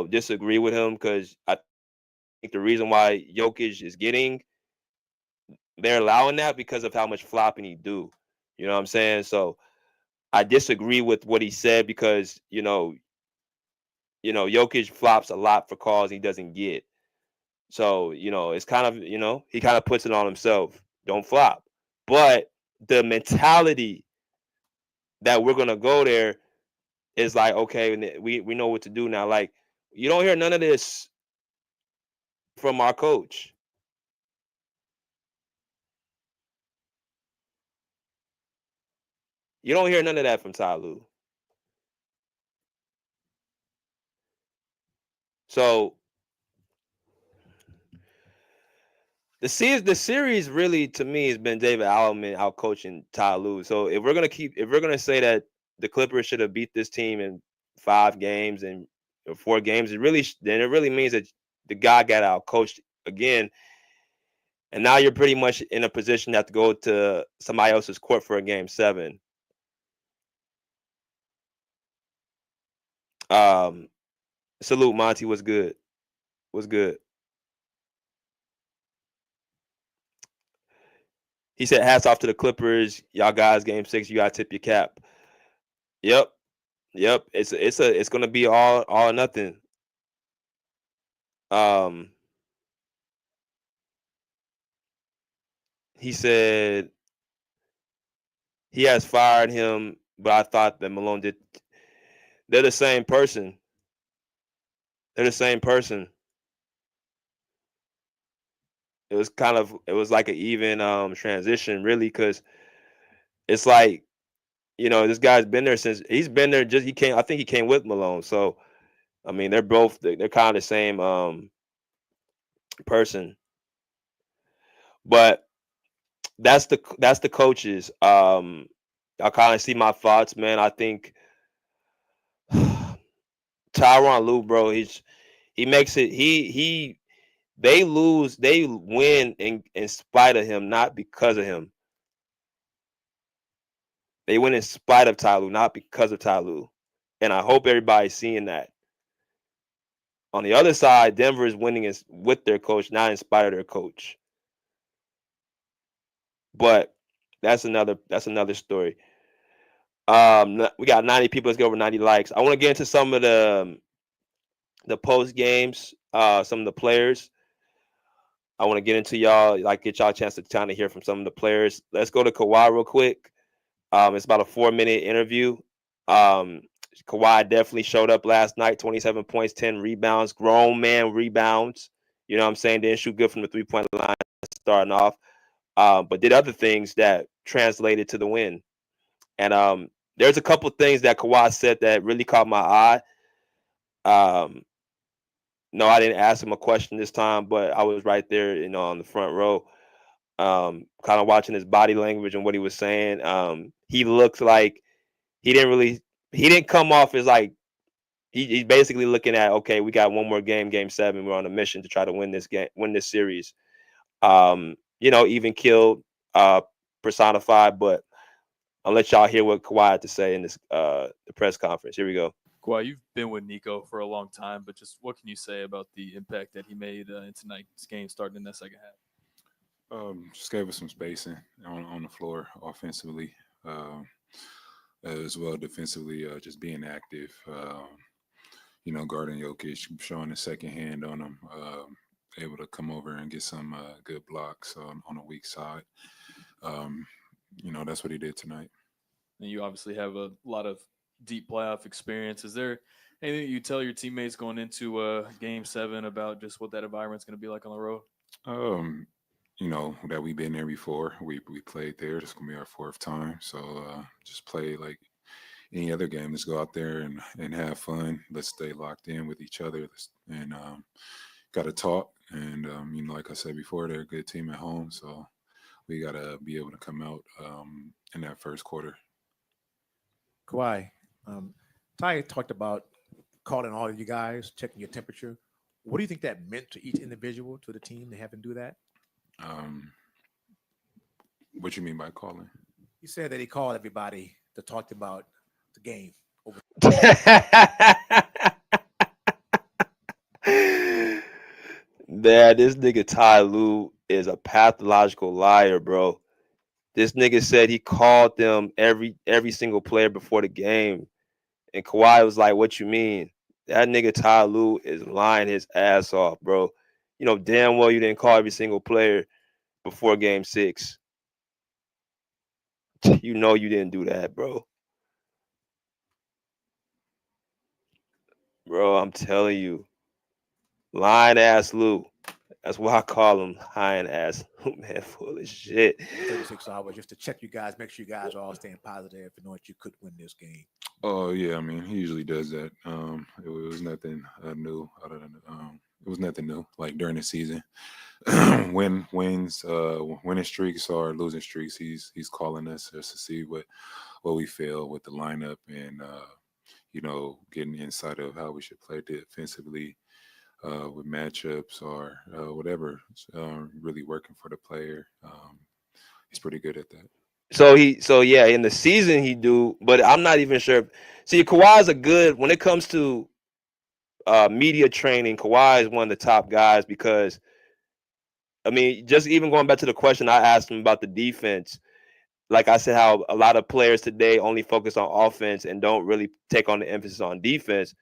disagree with him, because I think the reason why Jokic is they're allowing that because of how much flopping he do. You know what I'm saying? So I disagree with what he said, because Jokic flops a lot for calls he doesn't get. So, it's kind of, he kind of puts it on himself. Don't flop. But the mentality that we're going to go there is like, okay, we know what to do now. Like, you don't hear none of this from our coach. You don't hear none of that from Ty Lue. So the series really, to me, has been David Adelman out coaching Ty Lue. So if we're gonna say that the Clippers should have beat this team in 5 games and 4 games, then it really means that the guy got out coached again, and now you're pretty much in a position to have to go to somebody else's court for a Game 7. Salute, Monty. Was good. He said, hats off to the Clippers. Y'all guys, Game 6, you gotta tip your cap. Yep. It's gonna be all or nothing. He said he has fired him, but I thought that Malone did. They're the same person. It was like an even transition, really, because it's like, this guy's been there since he's been there. I think he came with Malone. So I mean, they're kind of the same person. But that's the coaches. I kind of see my thoughts, man. I think Tyronn Lue, bro, he makes it. They win in spite of him, not because of him. They win in spite of Ty Lue, not because of Ty Lue. And I hope everybody's seeing that. On the other side, Denver is winning with their coach, not in spite of their coach. But that's another story. We got 90 people. Let's get over 90 likes. I want to get into some of the post games, some of the players. I want to get into y'all, get y'all a chance to kind of hear from some of the players. Let's go to Kawhi real quick. It's about a 4-minute interview. Kawhi definitely showed up last night. 27 points, 10 rebounds, grown man rebounds. You know what I'm saying? Didn't shoot good from the 3-point line starting off, but did other things that translated to the win. And there's a couple things that Kawhi said that really caught my eye. No, I didn't ask him a question this time, but I was right there, on the front row, kind of watching his body language and what he was saying. He looked like he didn't come off as like he's basically looking at, okay, we got one more game, Game 7. We're on a mission to try to win this series. Even killed, personified, but I'll let y'all hear what Kawhi had to say in this the press conference. Here we go. Kawhi, you've been with Nico for a long time, but just what can you say about the impact that he made in tonight's game starting in that second half? Just gave us some spacing on the floor offensively, as well defensively, just being active, guarding Jokic, showing the second hand on him, able to come over and get some good blocks on the weak side. That's what he did tonight. and you obviously have a lot of deep playoff experience. Is there anything you tell your teammates going into Game 7 about just what that environment's going to be like on the road? You know, that we've been there before. We played there. This is gonna be our fourth time. So just play like any other game. Let's go out there and have fun. Let's stay locked in with each other. And got to talk. And you know, like I said before, they're a good team at home. So we got to be able to come out in that first quarter. Kawhi, Ty talked about calling all of you guys, checking your temperature. What do you think that meant to each individual, to the team, to have them do that? What you mean by calling? He said that he called everybody to talk about the game. Man, this nigga Ty Lue is a pathological liar, bro. This nigga said he called them every single player before the game. And Kawhi was like, what you mean? That nigga Ty Lue is lying his ass off, bro. You know damn well you didn't call every single player before Game 6. You know you didn't do that, bro. Bro, I'm telling you. Lying ass Lou. That's what I call him. Lying ass Lou, man, full of shit. 36 hours just to check you guys, make sure you guys are all staying positive and know that you could win this game. Oh yeah, I mean he usually does that. It was nothing new other than it was nothing new. Like during the season, winning streaks or losing streaks, he's calling us just to see what we feel with the lineup and you know, getting insight of how we should play defensively with matchups or whatever. Really working for the player. He's pretty good at that. So yeah, in the season he do, but I'm not even sure. See, Kawhi's a good when it comes to media training. Kawhi is one of the top guys because, I mean, just even going back to the question I asked him about the defense, like I said, how a lot of players today only focus on offense and don't really take on the emphasis on defense.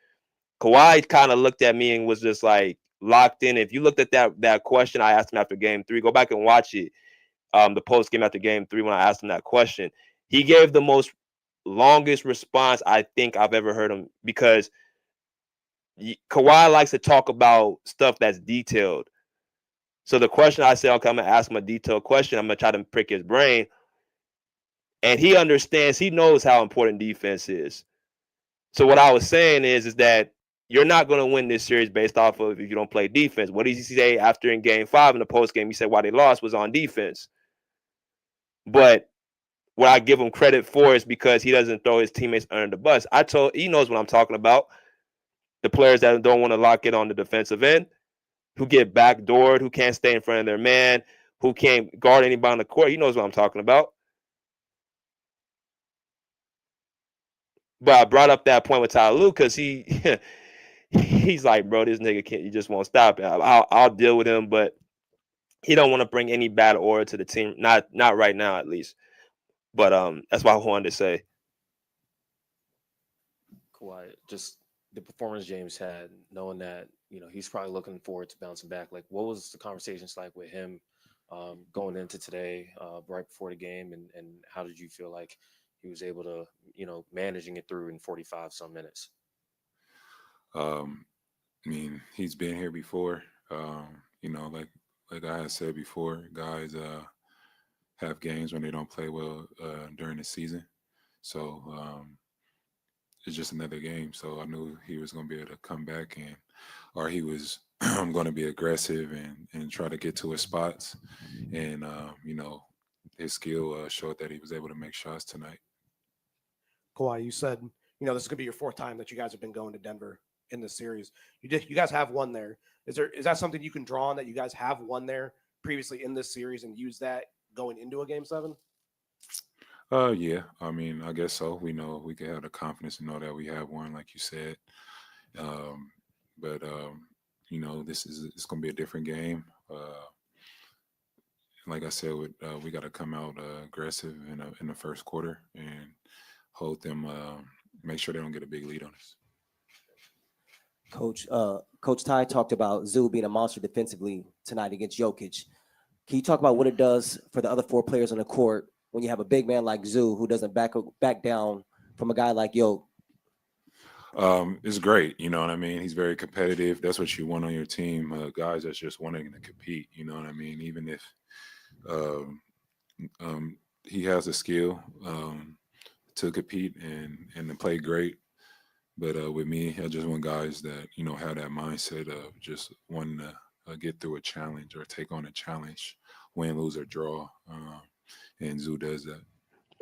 Kawhi kind of looked at me and was just like locked in. If you looked at that question I asked him after Game 3, go back and watch it. The post game after Game 3 when I asked him that question, he gave the most longest response I think I've ever heard him because Kawhi likes to talk about stuff that's detailed. So the question I said, okay, I'm gonna ask him a detailed question. I'm gonna try to prick his brain, and he understands. He knows how important defense is. So what I was saying is that you're not going to win this series based off of if you don't play defense. What did he say after in Game 5 in the post game? He said why they lost was on defense. But what I give him credit for is because he doesn't throw his teammates under the bus. He knows what I'm talking about. The players that don't want to lock it on the defensive end, who get backdoored, who can't stay in front of their man, who can't guard anybody on the court. He knows what I'm talking about. But I brought up that point with Tyler Lue because he's like, bro, this nigga can't. You just won't stop it. I'll deal with him, but he don't want to bring any bad aura to the team. Not right now, at least. But that's what I wanted to say. Kawhi, just the performance James had, knowing that he's probably looking forward to bouncing back. Like, what was the conversations like with him going into today, right before the game, and how did you feel like he was able to, managing it through in 45 some minutes? I mean, he's been here before. Like I had said before, guys have games when they don't play well during the season. So it's just another game. So I knew he was going to be able to come back or he was going to be aggressive and try to get to his spots. And, his skill showed that he was able to make shots tonight. Kawhi, you said, this is going to be your fourth time that you guys have been going to Denver in this series. You guys have won there. Is that something you can draw on, that you guys have won there previously in this series and use that going into a Game 7? Yeah. I mean, I guess so. We know we can have the confidence to know that we have one, like you said. But it's going to be a different game. Like I said, we got to come out aggressive in the first quarter and hold them, make sure they don't get a big lead on us. Coach Ty talked about Zoo being a monster defensively tonight against Jokic. Can you talk about what it does for the other four players on the court when you have a big man like Zoo who doesn't back down from a guy like Yo? It's great. You know what I mean? He's very competitive. That's what you want on your team. Guys that's just wanting to compete. You know what I mean? Even if he has a skill to compete and to play great. But with me, I just want guys that, you know, have that mindset of just wanting to get through a challenge or take on a challenge, win, lose, or draw. And Zoo does that.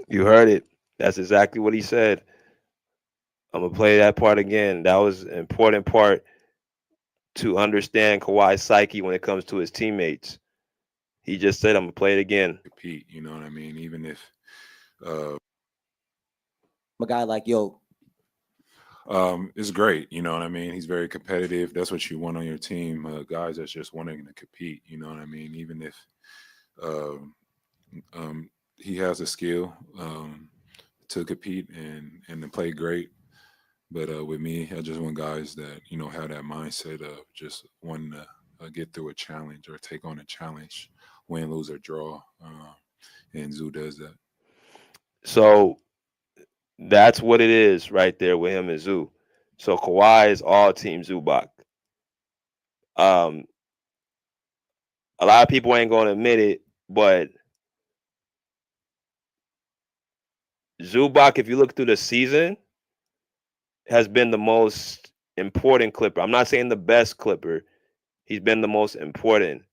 You heard it. That's exactly what he said. I'm gonna play that part again. That was an important part to understand Kawhi's psyche when it comes to his teammates. He just said, "I'm gonna play it again." Compete, you know what I mean? Even if A guy like Yo. it's great, you know what I mean? He's very competitive. That's what you want on your team. Guys that's just wanting to compete, you know what I mean? Even if he has a skill to compete and to play great. But with me, I just want guys that, you know, have that mindset of just wanting to get through a challenge or take on a challenge, win, lose, or draw. And Zoo does that. So that's what it is right there with him and Zoo. So Kawhi is all team Zubac. A lot of people ain't gonna admit it, but Zubac, if you look through the season, has been the most important Clipper. I'm not saying the best Clipper. He's been the most important.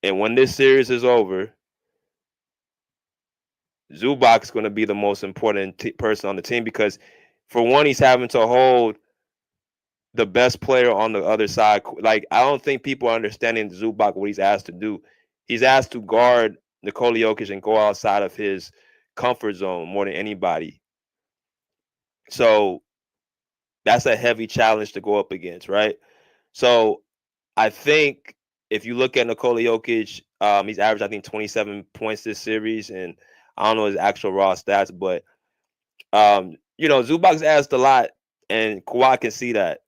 And when this series is over, Zubac is going to be the most important person on the team because, for one, he's having to hold the best player on the other side. Like, I don't think people are understanding Zubac, what he's asked to do. He's asked to guard Nikola Jokic and go outside of his comfort zone more than anybody. So that's a heavy challenge to go up against, right? So I think if you look at Nikola Jokic, he's averaged, I think, 27 points this series, and I don't know his actual raw stats, but you know, Zubac's asked a lot, and Kawhi can see that.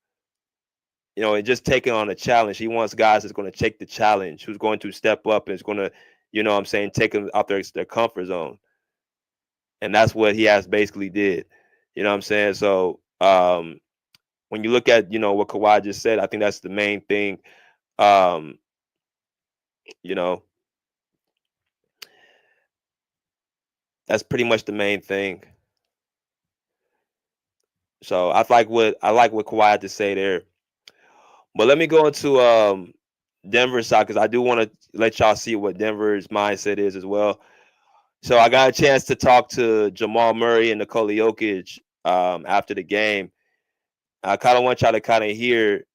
You know, and just taking on a challenge. He wants guys that's going to take the challenge, who's going to step up and is going to, you know what I'm saying, take them out their comfort zone. And that's what he has basically did. You know what I'm saying? So when you look at, you know, what Kawhi just said, I think that's the main thing. You know, that's pretty much the main thing. So I like what Kawhi had to say there. But let me go into Denver's side because I do want to let y'all see what Denver's mindset is as well. So I got a chance to talk to Jamal Murray and Nikola Jokic after the game. I kind of want y'all to kind of hear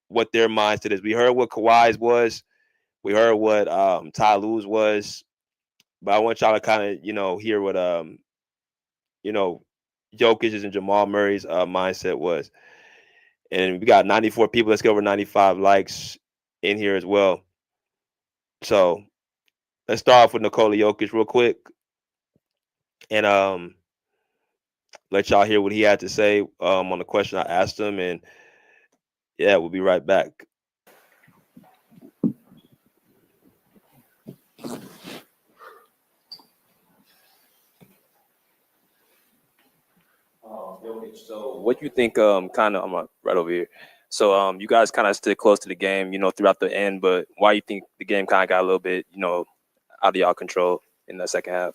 what their mindset is. We heard what Kawhi's was. We heard what Ty Lue's was. But I want y'all to kind of, you know, hear what you know, Jokic's and Jamal Murray's mindset was. And we got 94 people. Let's get over 95 likes in here as well. So let's start off with Nikola Jokic real quick. And let y'all hear what he had to say on the question I asked him. And yeah, we'll be right back. So what you think kind of, I'm right over here. So you guys kind of stood close to the game, you know, throughout the end, but why you think the game kind of got a little bit, you know, out of y'all control in the second half?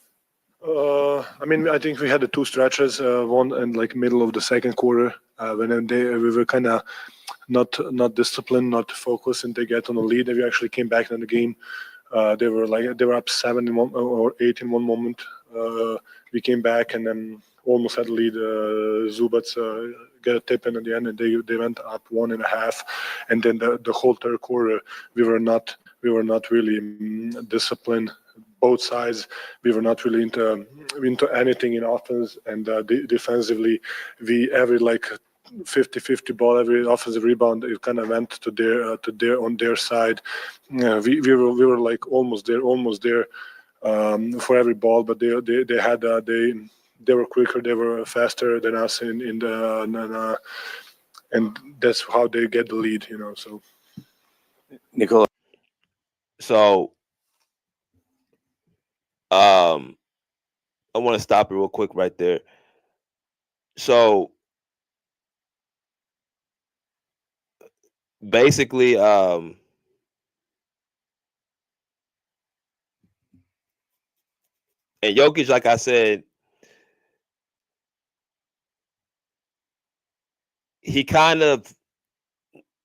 I mean, I think we had the two stretches, one in like middle of the second quarter, when we were kind of not disciplined, not focused, and they get on the lead. And we actually came back in the game. They were up 7 in one, or 8 in one moment. We came back and then almost had the lead. Zubats get a tip in at the end, and they went up 1.5. And then the whole third quarter, we were not really disciplined. Both sides, we were not really into anything in offense, and defensively, every like 50-50 ball, every offensive rebound, it kind of went to their on their side. We were like almost there for every ball, but they were quicker, they were faster than us and that's how they get the lead, you know. So Nicola. So I want to stop it real quick right there. So basically, and Jokic, like I said, he kind of,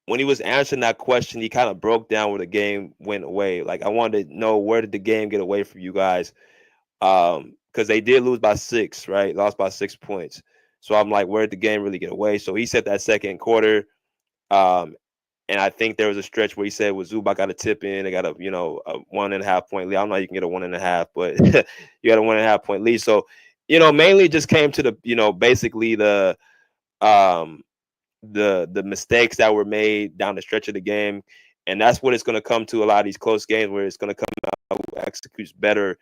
when he was answering that question, he kind of broke down where the game went away. Like, I wanted to know, where did the game get away from you guys? Because they did lose by 6, right? Lost by 6 points. So I'm like, where did the game really get away? So he said that second quarter. And I think there was a stretch where he said, "Well, Zubac got a tip in. They got a 1.5 point lead. I don't know how you can get a 1.5, but you got a 1.5 point lead." So, mainly it just came to the, basically the mistakes that were made down the stretch of the game, and that's what it's going to come to. A lot of these close games where it's going to come out who executes better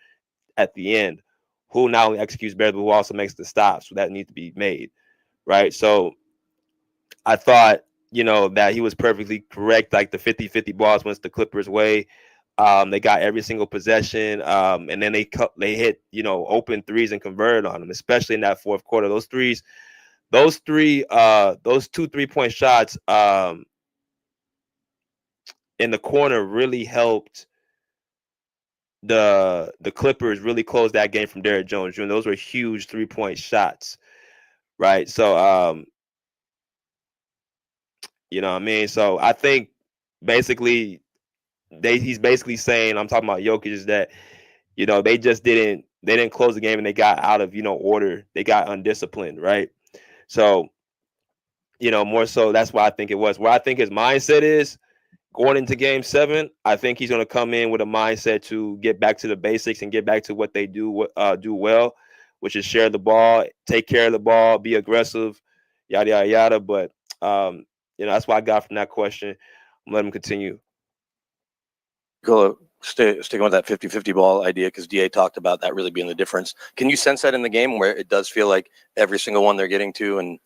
at the end, who not only executes better but who also makes the stops. So that needs to be made, right? So I thought, that he was perfectly correct. Like, the 50-50 balls went the Clippers' way. They got every single possession, and then they hit, open threes and converted on them, especially in that fourth quarter. Those 2 3-point shots in the corner really helped the Clippers really close that game from Derrick Jones Jr. Those were huge 3-point shots, right? So, you know what I mean? So I think basically he's basically saying, I'm talking about Jokic, is that, they just didn't close the game, and they got out of, order. They got undisciplined, right? So, more so that's why I think it was. Where I think his mindset is going into game 7, I think he's going to come in with a mindset to get back to the basics and get back to what they do well, which is share the ball, take care of the ball, be aggressive, yada, yada, yada. But, that's what I got from that question. I'm let him continue. Go sticking with that 50-50 ball idea, because DA talked about that really being the difference. Can you sense that in the game where it does feel like every single one they're getting to? And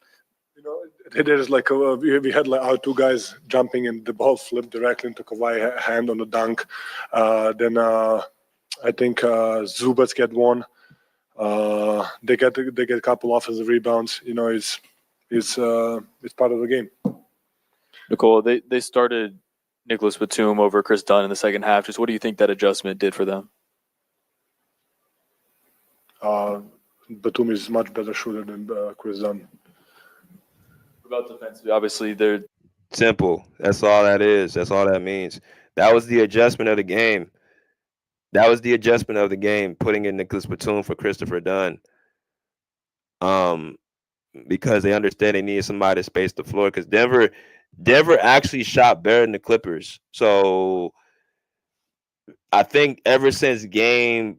There's like we had like our 2 guys jumping, and the ball flipped directly into Kawhi's hand on the dunk. Then I think Zubats get one. They get a couple offensive rebounds. It's part of the game. Nicole, they started Nicholas Batum over Chris Dunn in the second half. Just what do you think that adjustment did for them? Batum is much better shooter than Chris Dunn. About defensively, obviously they're simple. That's all that is. That's all that means. That was the adjustment of the game. Putting in Nicholas Batum for Christopher Dunn. Because they understand they needed somebody to space the floor, because Denver actually shot better than the Clippers. So I think ever since game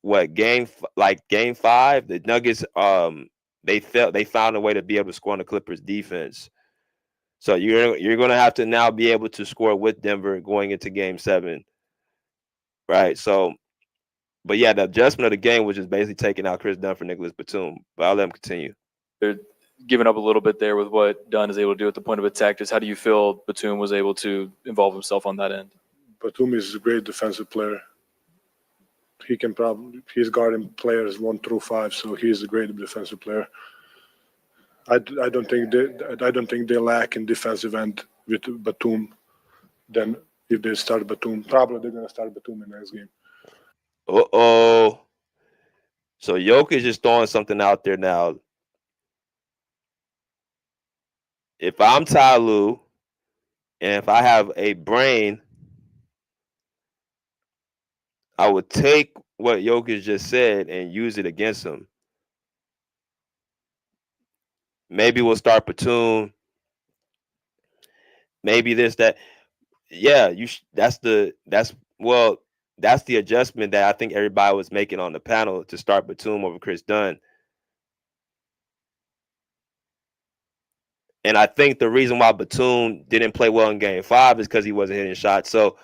5, the Nuggets they found a way to be able to score on the Clippers defense. So you're going to have to now be able to score with Denver going into game 7. Right? So, but yeah, the adjustment of the game was just basically taking out Chris Dunn for Nicholas Batum. But I'll let him continue. They're giving up a little bit there with what Dunn is able to do at the point of attack. Just how do you feel Batum was able to involve himself on that end? Batum is a great defensive player. He's guarding players 1 through 5, so he's a great defensive player. I don't think they lack in defensive end with Batum. Then if they start Batum, probably they're gonna start Batum in the next game. So Jokic is throwing something out there now. If I'm Ty Lue, and if I have a brain, I would take what Jokic just said and use it against him. Maybe we'll start Batum. Maybe this, that. Yeah, that's the adjustment that I think everybody was making on the panel, to start Batum over Chris Dunn. And I think the reason why Batum didn't play well in game 5 is because he wasn't hitting shots. So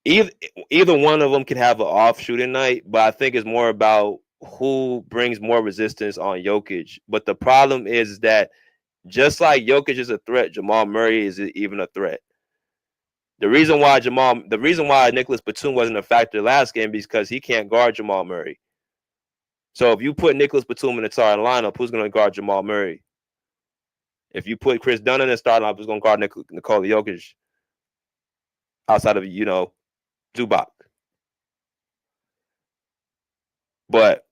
either one of them can have an off shooting night, but I think it's more about who brings more resistance on Jokic. But the problem is that just like Jokic is a threat, Jamal Murray is even a threat. The reason why Nicholas Batum wasn't a factor last game is because he can't guard Jamal Murray. So if you put Nicholas Batum in the starting lineup, who's going to guard Jamal Murray? If you put Chris Dunn in the starting lineup, who's going to guard Nikola Jokic outside of, Zubac? But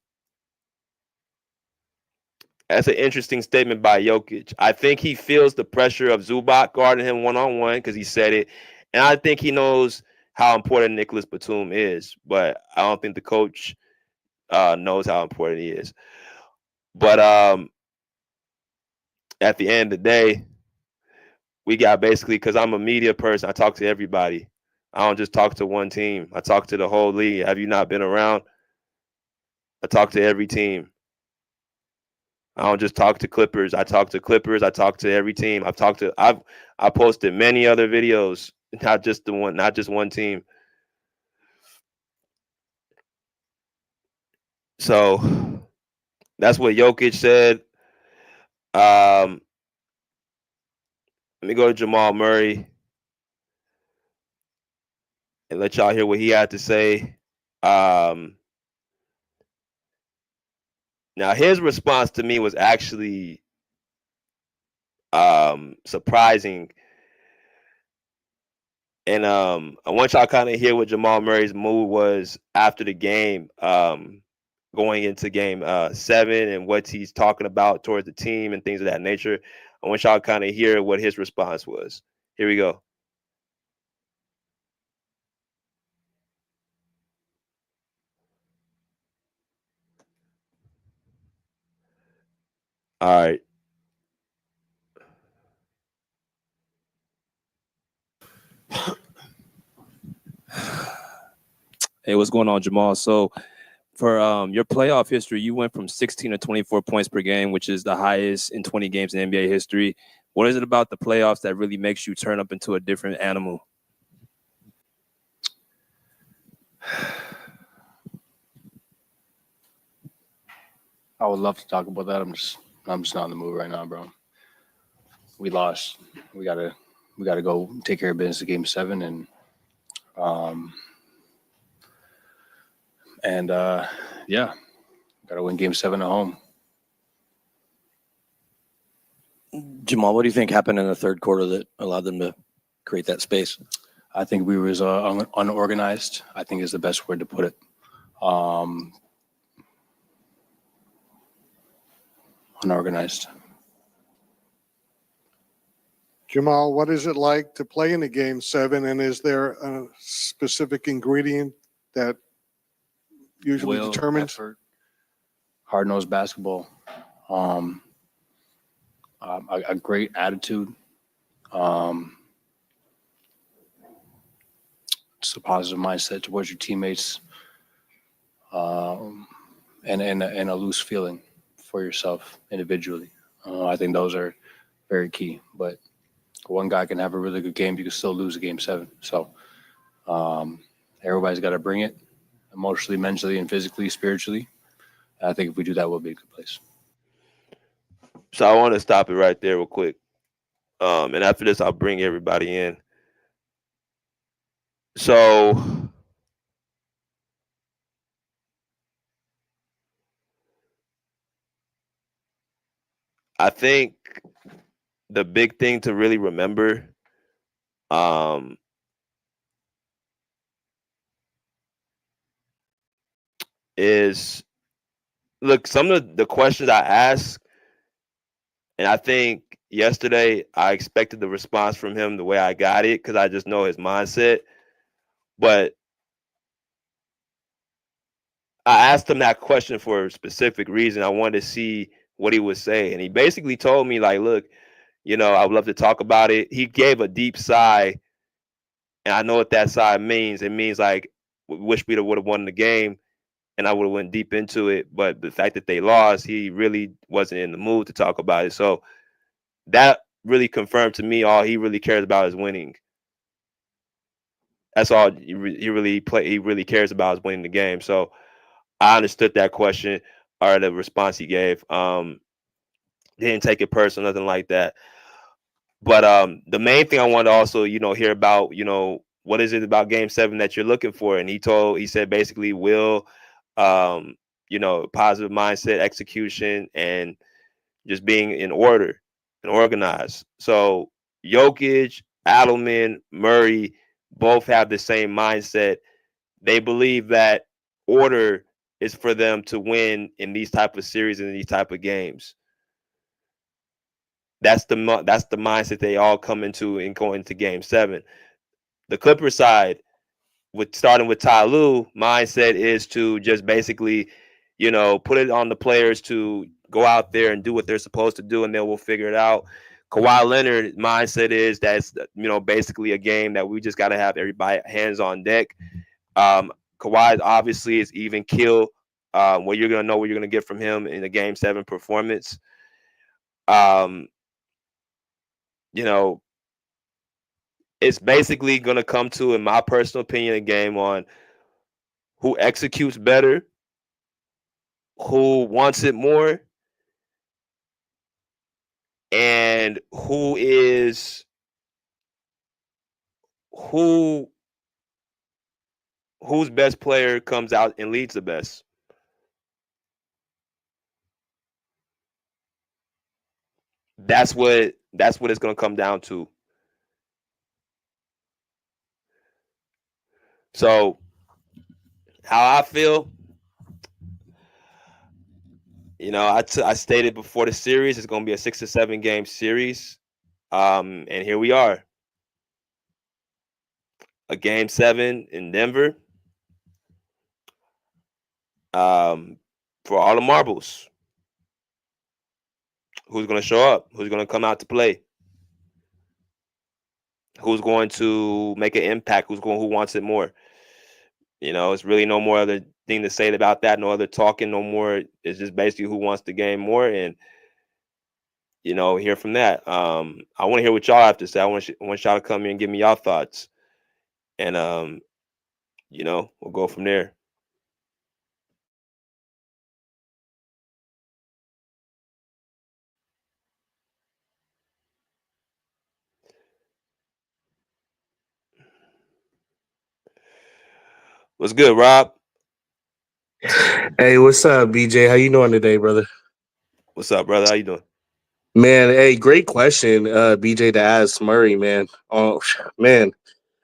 that's an interesting statement by Jokic. I think he feels the pressure of Zubac guarding him one-on-one because he said it. And I think he knows how important Nicholas Batum is. But I don't think the coach knows how important he is. But at the end of the day, we got basically, because I'm a media person, I talk to everybody. I don't just talk to one team. I talk to the whole league. Have you not been around? I talk to every team. I don't just talk to Clippers. I talk to Clippers. I talk to every team. I posted many other videos, not just one team. So that's what Jokic said. Let me go to Jamal Murray and let y'all hear what he had to say. Now, his response to me was actually surprising. And I want y'all kind of hear what Jamal Murray's mood was after the game, going into game 7 and what he's talking about towards the team and things of that nature. I want y'all kind of hear what his response was. Here we go. All right. Hey, what's going on, Jamal? So for your playoff history, you went from 16 to 24 points per game, which is the highest in 20 games in NBA history. What is it about the playoffs that really makes you turn up into a different animal? I would love to talk about that. I'm just not in the mood right now, bro. We lost. We gotta go take care of business at game 7 and yeah, gotta win game 7 at home. Jamal, what do you think happened in the third quarter that allowed them to create that space? I think we was unorganized, I think is the best word to put it. Unorganized. Jamal, what is it like to play in a game 7? And is there a specific ingredient that usually determines? Hard-nosed basketball. A great attitude. Just a positive mindset towards your teammates, and a loose feeling for yourself individually. I think those are very key. But one guy can have a really good game, you can still lose a game 7. So everybody's got to bring it emotionally, mentally, and physically, spiritually. I think if we do that, we'll be in a good place. So I want to stop it right there real quick. And after this, I'll bring everybody in. So I think the big thing to really remember is, look, some of the questions I asked, and I think yesterday I expected the response from him the way I got it because I just know his mindset. But I asked him that question for a specific reason. I wanted to see what he would say. And he basically told me, like, look, I would love to talk about it. He gave a deep sigh. And I know what that sigh means. It means, like, wish we would have won the game and I would have went deep into it. But the fact that they lost, he really wasn't in the mood to talk about it. So that really confirmed to me all he really cares about is winning. That's all he really cares about is winning the game. So I understood that question or the response he gave. Didn't take it personal, nothing like that. But the main thing I wanted to also, hear about, what is it about Game 7 that you're looking for? And he said basically will, positive mindset, execution, and just being in order and organized. So Jokic, Adelman, Murray both have the same mindset. They believe that order is for them to win in these type of series and these type of games. That's the mindset they all come into and going into Game 7. The Clippers side, starting with Ty Lue, mindset is to just basically, put it on the players to go out there and do what they're supposed to do, and then we'll figure it out. Kawhi Leonard mindset is that's basically a game that we just got to have everybody hands on deck. Kawhi obviously is even kill. What you're gonna know what you're gonna get from him in the Game 7 performance. It's basically gonna come to, in my personal opinion, a game on who executes better, who wants it more, and whose best player comes out and leads the best. That's what it's going to come down to. So how I feel, I stated before the series it's going to be a 6 to 7 game series, and here we are, a Game 7 in Denver. For all the marbles, who's going to show up? Who's going to come out to play? Who's going to make an impact? Who wants it more? It's really no more other thing to say about that. No other talking, no more. It's just basically who wants the game more, and hear from that. I want to hear what y'all have to say. I want y'all to come here and give me y'all thoughts, and we'll go from there. What's good, Rob? Hey, what's up, BJ? How you doing today, brother? What's up, brother? How you doing? Man, hey, great question, BJ, to ask Murray, man. Oh, man,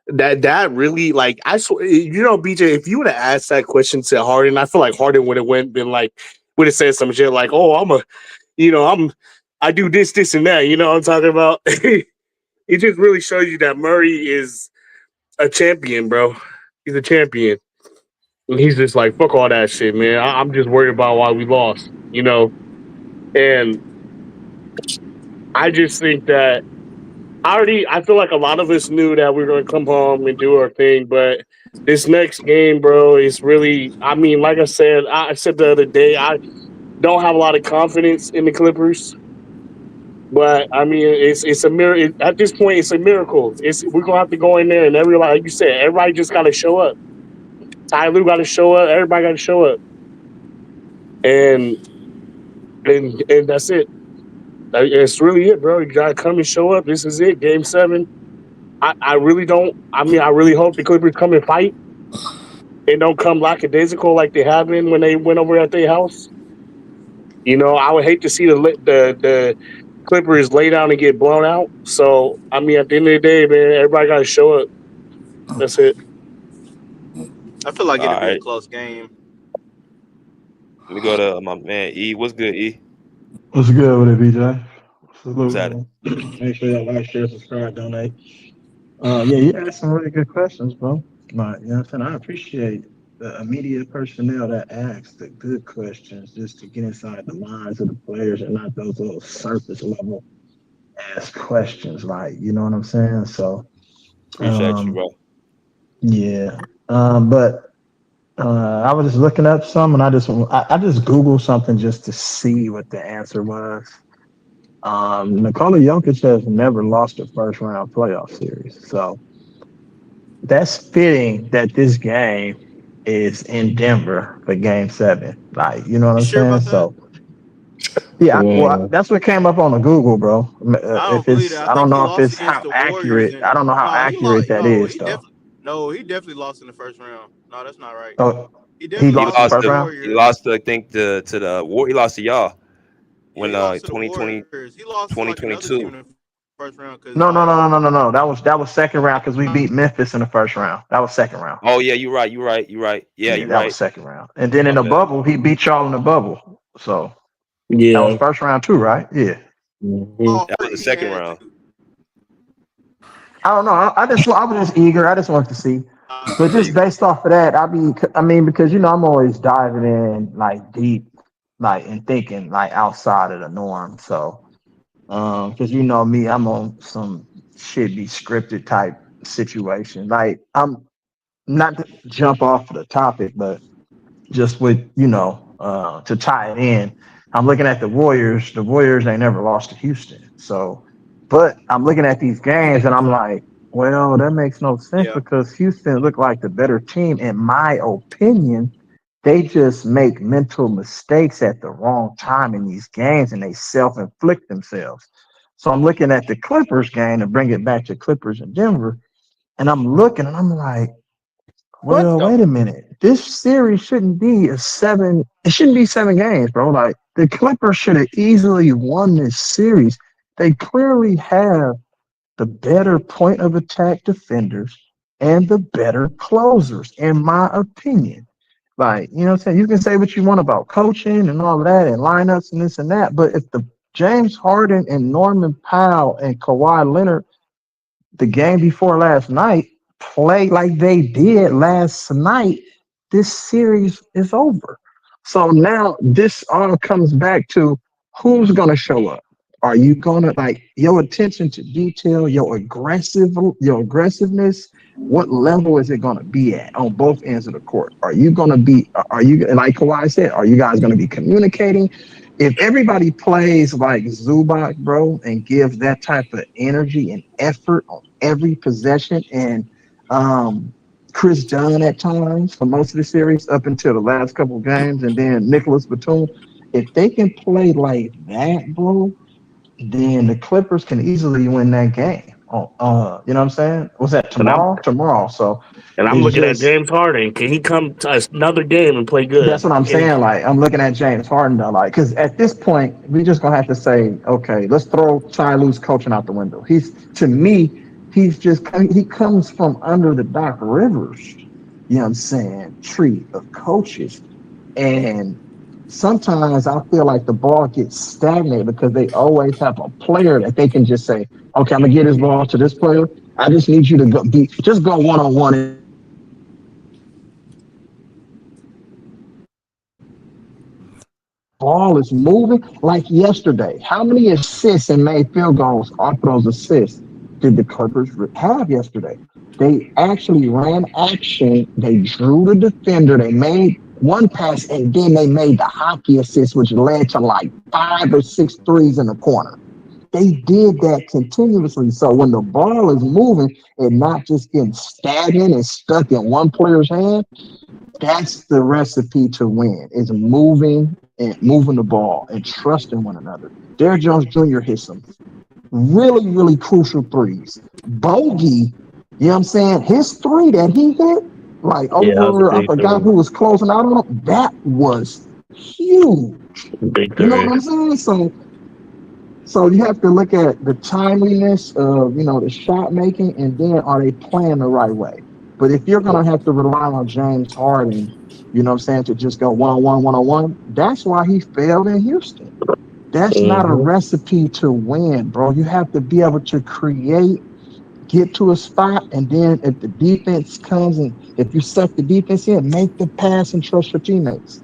that really, like, I swear, BJ, if you would have asked that question to Harden, I feel like Harden would have said some shit like, "Oh, I do this, and that." You know what I'm talking about? It just really shows you that Murray is a champion, bro. He's a champion. And he's just like, fuck all that shit, man. I'm just worried about why we lost, And I just think that I feel like a lot of us knew that we were going to come home and do our thing. But this next game, bro, is really, like I said the other day, I don't have a lot of confidence in the Clippers. But, it's a miracle. At this point, it's a miracle. We're going to have to go in there and like you said, everybody just got to show up. Ty Lue got to show up. Everybody got to show up. And that's it. It's really it, bro. You got to come and show up. This is it. Game 7. I really don't. I really hope the Clippers come and fight and don't come lackadaisical like they have been when they went over at their house. I would hate to see the Clippers lay down and get blown out. So, at the end of the day, man, everybody got to show up. That's it. I feel like it'll be a close game. Let me go to my man E. What's good, E? What's good with it, BJ? What's at it? Make sure y'all like, share, subscribe, donate. You asked some really good questions, bro. But, you know what I'm saying? I appreciate the immediate personnel that asks the good questions just to get inside the minds of the players and not those little surface level ask questions, like, you know what I'm saying? So, appreciate you, bro. Yeah. But I was just looking up some, and I just Googled something just to see what the answer was. Nikola Jokic has never lost a first round playoff series, so that's fitting that this game is in Denver for Game 7. Like, you know what I'm saying? So Yeah, well, that's what came up on the Google, bro. I don't If believe it's, that. I I don't think he know if lost it's against how the Warriors, accurate. and I don't know how no, he lost. accurate that No, is, he though. definitely. No, he definitely lost in the first round. No, that's not right. Oh, He he definitely lost lost the to the first round. He Warriors. lost to, I think, to the war. He lost to y'all Yeah, when he lost to the 2020, Warriors. He lost to like another team 2022. in the first round because No. That was second round because we beat Memphis in the first round. That was second round. Oh yeah, you're right. You're right. You're right. Yeah, Yeah, you're that was right. second round. And then in My the bad. bubble, he beat y'all in the bubble. So that was Yeah. first round too, right? Yeah. Mhm. That was the second round. I don't know. I was just eager. I just wanted to see. But Yeah, just based off of that, I mean, because I'm always diving in like deep, like and thinking like outside of the norm. So, because me, I'm on some should be scripted type situation. Like I'm not to jump off of the topic, but just with to tie it in, I'm looking at the Warriors. The Warriors ain't never lost to Houston. So, but I'm looking at these games and I'm like, well, that makes no sense yeah. because Houston looked like the better team in my opinion. They just make mental mistakes at the wrong time in these games and they self-inflict themselves. So I'm looking at the Clippers game to bring it back to Clippers in Denver, and I'm looking and I'm like, well, wait a minute. This series shouldn't be a seven. It shouldn't be 7 games, bro. Like the Clippers should have easily won this series. They clearly have the better point of attack defenders and the better closers, in my opinion. Like, what I'm saying? You can say what you want about coaching and all of that and lineups and this and that, but if the James Harden and Norman Powell and Kawhi Leonard the game before last night play like they did last night, this series is over. So now this all comes back to who's going to show up. Are you going to like your attention to detail, your aggressiveness? What level is it going to be at on both ends of the court? Are you going to be? Are you like Kawhi said? Are you guys going to be communicating? If everybody plays like Zubac, bro, and gives that type of energy and effort on every possession, and Chris Dunn at times for most of the series up until the last couple of games, and then Nicholas Batum, if they can play like that, bro, then the Clippers can easily win that game. Oh, you know what I'm saying? Was that And I'm tomorrow? Tomorrow. So it's looking at just James Harden. Can he come to another game and play that's good? what I'm Can saying. he? Like I'm looking at James Harden though, like because at this point we just gonna have to say, okay, let's throw Ty Lue's coaching out the window. To me, he comes from under the Doc Rivers, what I'm saying, tree of coaches, and sometimes I feel like the ball gets stagnated because they always have a player that they can just say, okay, I'm gonna get this ball to this player. I just need you to go one on one. Ball is moving like yesterday. How many assists and made field goals off those assists did the Clippers have yesterday? They actually ran action. They drew the defender. They made one pass and then they made the hockey assist, which led to like 5 or 6 threes in the corner. They did that continuously. So when the ball is moving and not just getting stagnant and stuck in one player's hand, that's the recipe to win is moving the ball and trusting one another. Derrick Jones Jr. hit some really, really crucial threes. Bogey, you know what I'm saying? His three that he hit, like Yeah, that was a over, I big forgot three. who was closing out on him. That was huge. Big You know what three. I'm saying? So you have to look at the timeliness of the shot making, and then are they playing the right way? But if you're gonna have to rely on James Harden, what I'm saying, to just go one on one, that's why he failed in Houston. That's not a Mm-hmm. recipe to win, bro. You have to be able to create, get to a spot, and then if the defense comes and if you suck the defense in, make the pass and trust your teammates.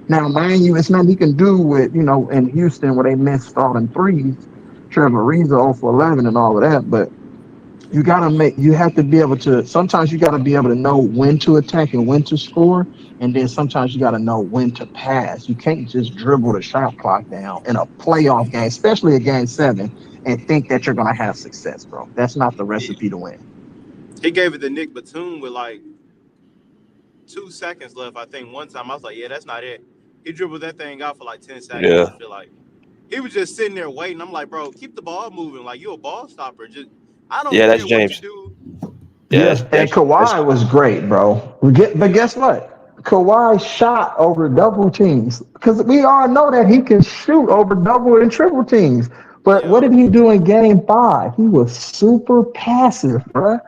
Now, mind you, it's nothing you can do with, in Houston where they missed all them threes, Trevor Ariza 0 for 11 and all of that. But you have to be able to, sometimes you got to be able to know when to attack and when to score. And then sometimes you got to know when to pass. You can't just dribble the shot clock down in a playoff game, especially a game 7, and think that you're going to have success, bro. That's not the recipe to win. He gave it to Nick Batum with like 2 seconds left. I think one time I was like, yeah, that's not it. He dribbled that thing out for like 10 seconds. Yeah. I feel like. he was just sitting there waiting. I'm like, bro, keep the ball moving. Like, you a ball stopper. Just I don't Yeah, care that's what you James. do. Yeah, Yes, and Kawhi was great, bro. But guess what? Kawhi shot over double teams because we all know that he can shoot over double and triple teams. But what did he do in Game 5? He was super passive, bro,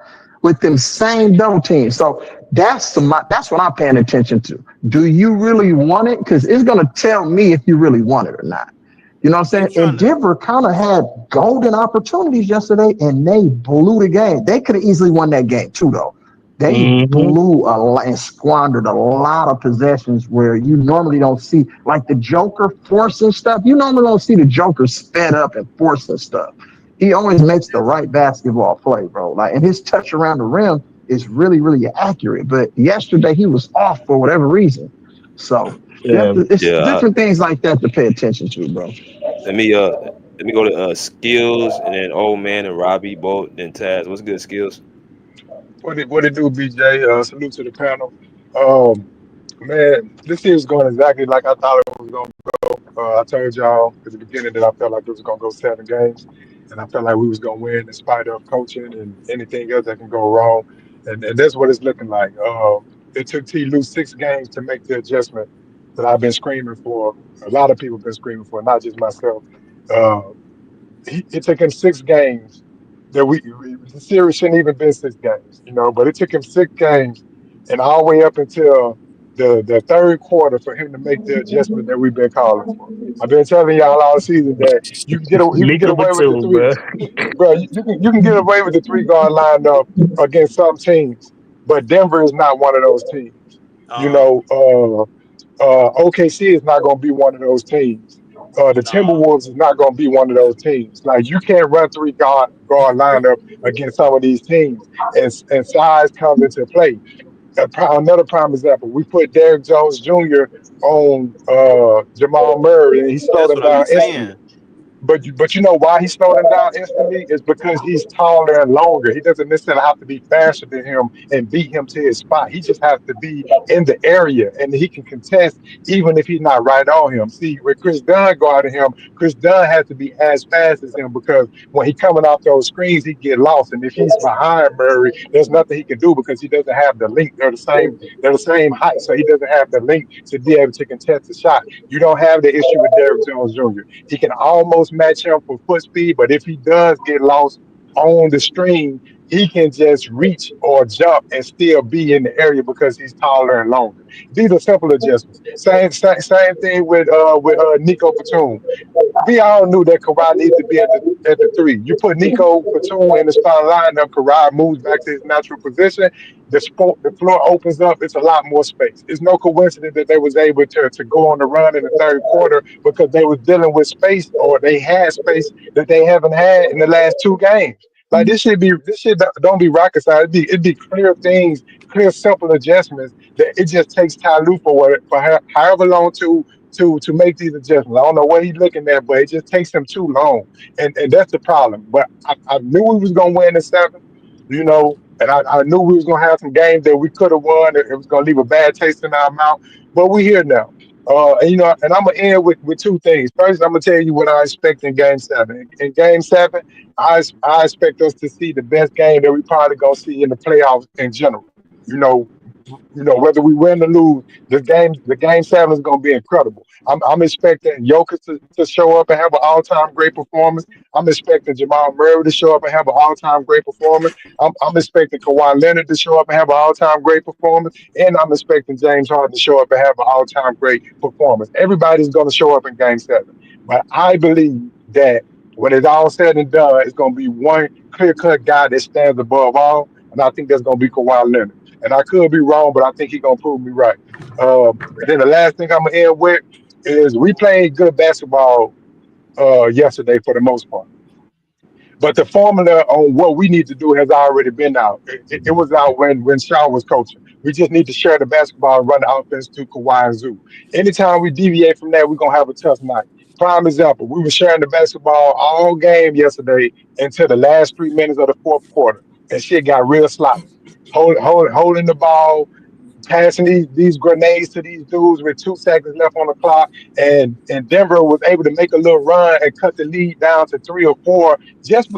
with them same double teams. So that's what I'm paying attention to. Do you really want it? Because it's gonna tell me if you really want it or not. You know what I'm saying? And Denver kind of had golden opportunities yesterday, and they blew the game. They could have easily won that game too, though. They blew a lot and squandered a lot of possessions where you normally don't see, like the Joker forcing stuff. You normally don't see the Joker sped up and forcing stuff. He always makes the right basketball play, bro. Like, and his touch around the rim is really, really accurate. But yesterday he was off for whatever reason. So it's different things like that to pay attention to, bro. Let me go to Skills and then Old Man and Robbie both, then Taz. What's good, Skills? What it do, BJ? Salute to the panel. Man, this year's going exactly like I thought it was going to go. I told y'all at the beginning that I felt like it was going to go 7 games, and I felt like we was going to win in spite of coaching and anything else that can go wrong. And that's what it's looking like. It took T. Lue 6 games to make the adjustment that I've been screaming for. A lot of people have been screaming for, not just myself. Uh, it took him 6 games that the series shouldn't even been 6 games, but it took him 6 games and all the way up until the third quarter for him to make the adjustment that we've been calling for. I've been telling y'all all season that you can get Nico away with the Batum, three, bro. bro. You can get away with the 3 guard lineup against some teams, but Denver is not one of those teams. OKC is not going to be one of those teams. The Timberwolves is not going to be one of those teams. Like, you can't run 3 guard lineup against some of these teams, and size comes into play. Another prime example: we put Derrick Jones Jr. on Jamal Murray, and he slowed That's him what I be down instantly. saying. But you know why he slowed him down instantly? Is because he's taller and longer. He doesn't necessarily have to be faster than him and beat him to his spot. He just has to be in the area, and he can contest even if he's not right on him. See, when Chris Dunn guarded him, Chris Dunn has to be as fast as him because when he coming off those screens, he get lost. And if he's behind Murray, there's nothing he can do because he doesn't have the length. They're the same height, so he doesn't have the length to be able to contest the shot. You don't have the issue with Derrick Jones Jr. He can almost match him for foot speed, but if he does get lost on the string, he can just reach or jump and still be in the area because he's taller and longer. These are simple adjustments. Same thing with Nico Batum. We all knew that Kawhi needs to be at the 3. You put Nico Batum in the starting lineup, Kawhi moves back to his natural position. The floor opens up. It's a lot more space. It's no coincidence that they was able to go on the run in the third quarter because they was dealing with space, or they had space that they haven't had in the last 2 games. Like, this shit don't be rocket science. It'd be clear things, clear simple adjustments that it just takes Ty Lue for however long to make these adjustments. I don't know what he's looking at, but it just takes him too long, and that's the problem. But I knew we was gonna win the 7, and I knew we was gonna have some games that we could have won. It was gonna leave a bad taste in our mouth, but we're here now. And I'm gonna end with 2 things. First, I'm gonna tell you what I expect in Game 7. In Game 7, I expect us to see the best game that we probably gonna see in the playoffs in general. You know, whether we win or lose, the game 7 is going to be incredible. I'm expecting Jokic to show up and have an all-time great performance. I'm expecting Jamal Murray to show up and have an all-time great performance. I'm expecting Kawhi Leonard to show up and have an all-time great performance, and I'm expecting James Harden to show up and have an all-time great performance. Everybody's going to show up in Game 7, but I believe that when it's all said and done, it's going to be one clear-cut guy that stands above all, and I think that's going to be Kawhi Leonard. And I could be wrong, but I think he's gonna prove me right. And then the last thing I'm gonna end with is we played good basketball yesterday for the most part. But the formula on what we need to do has already been out. It was out when Shaw was coaching. We just need to share the basketball and run the offense to Kawhi and Zoo. Anytime we deviate from that, we're gonna have a tough night. Prime example: we were sharing the basketball all game yesterday until the last 3 minutes of the fourth quarter, and shit got real sloppy. Holding the ball, passing these grenades to these dudes with 2 seconds left on the clock, and Denver was able to make a little run and cut the lead down to 3 or 4,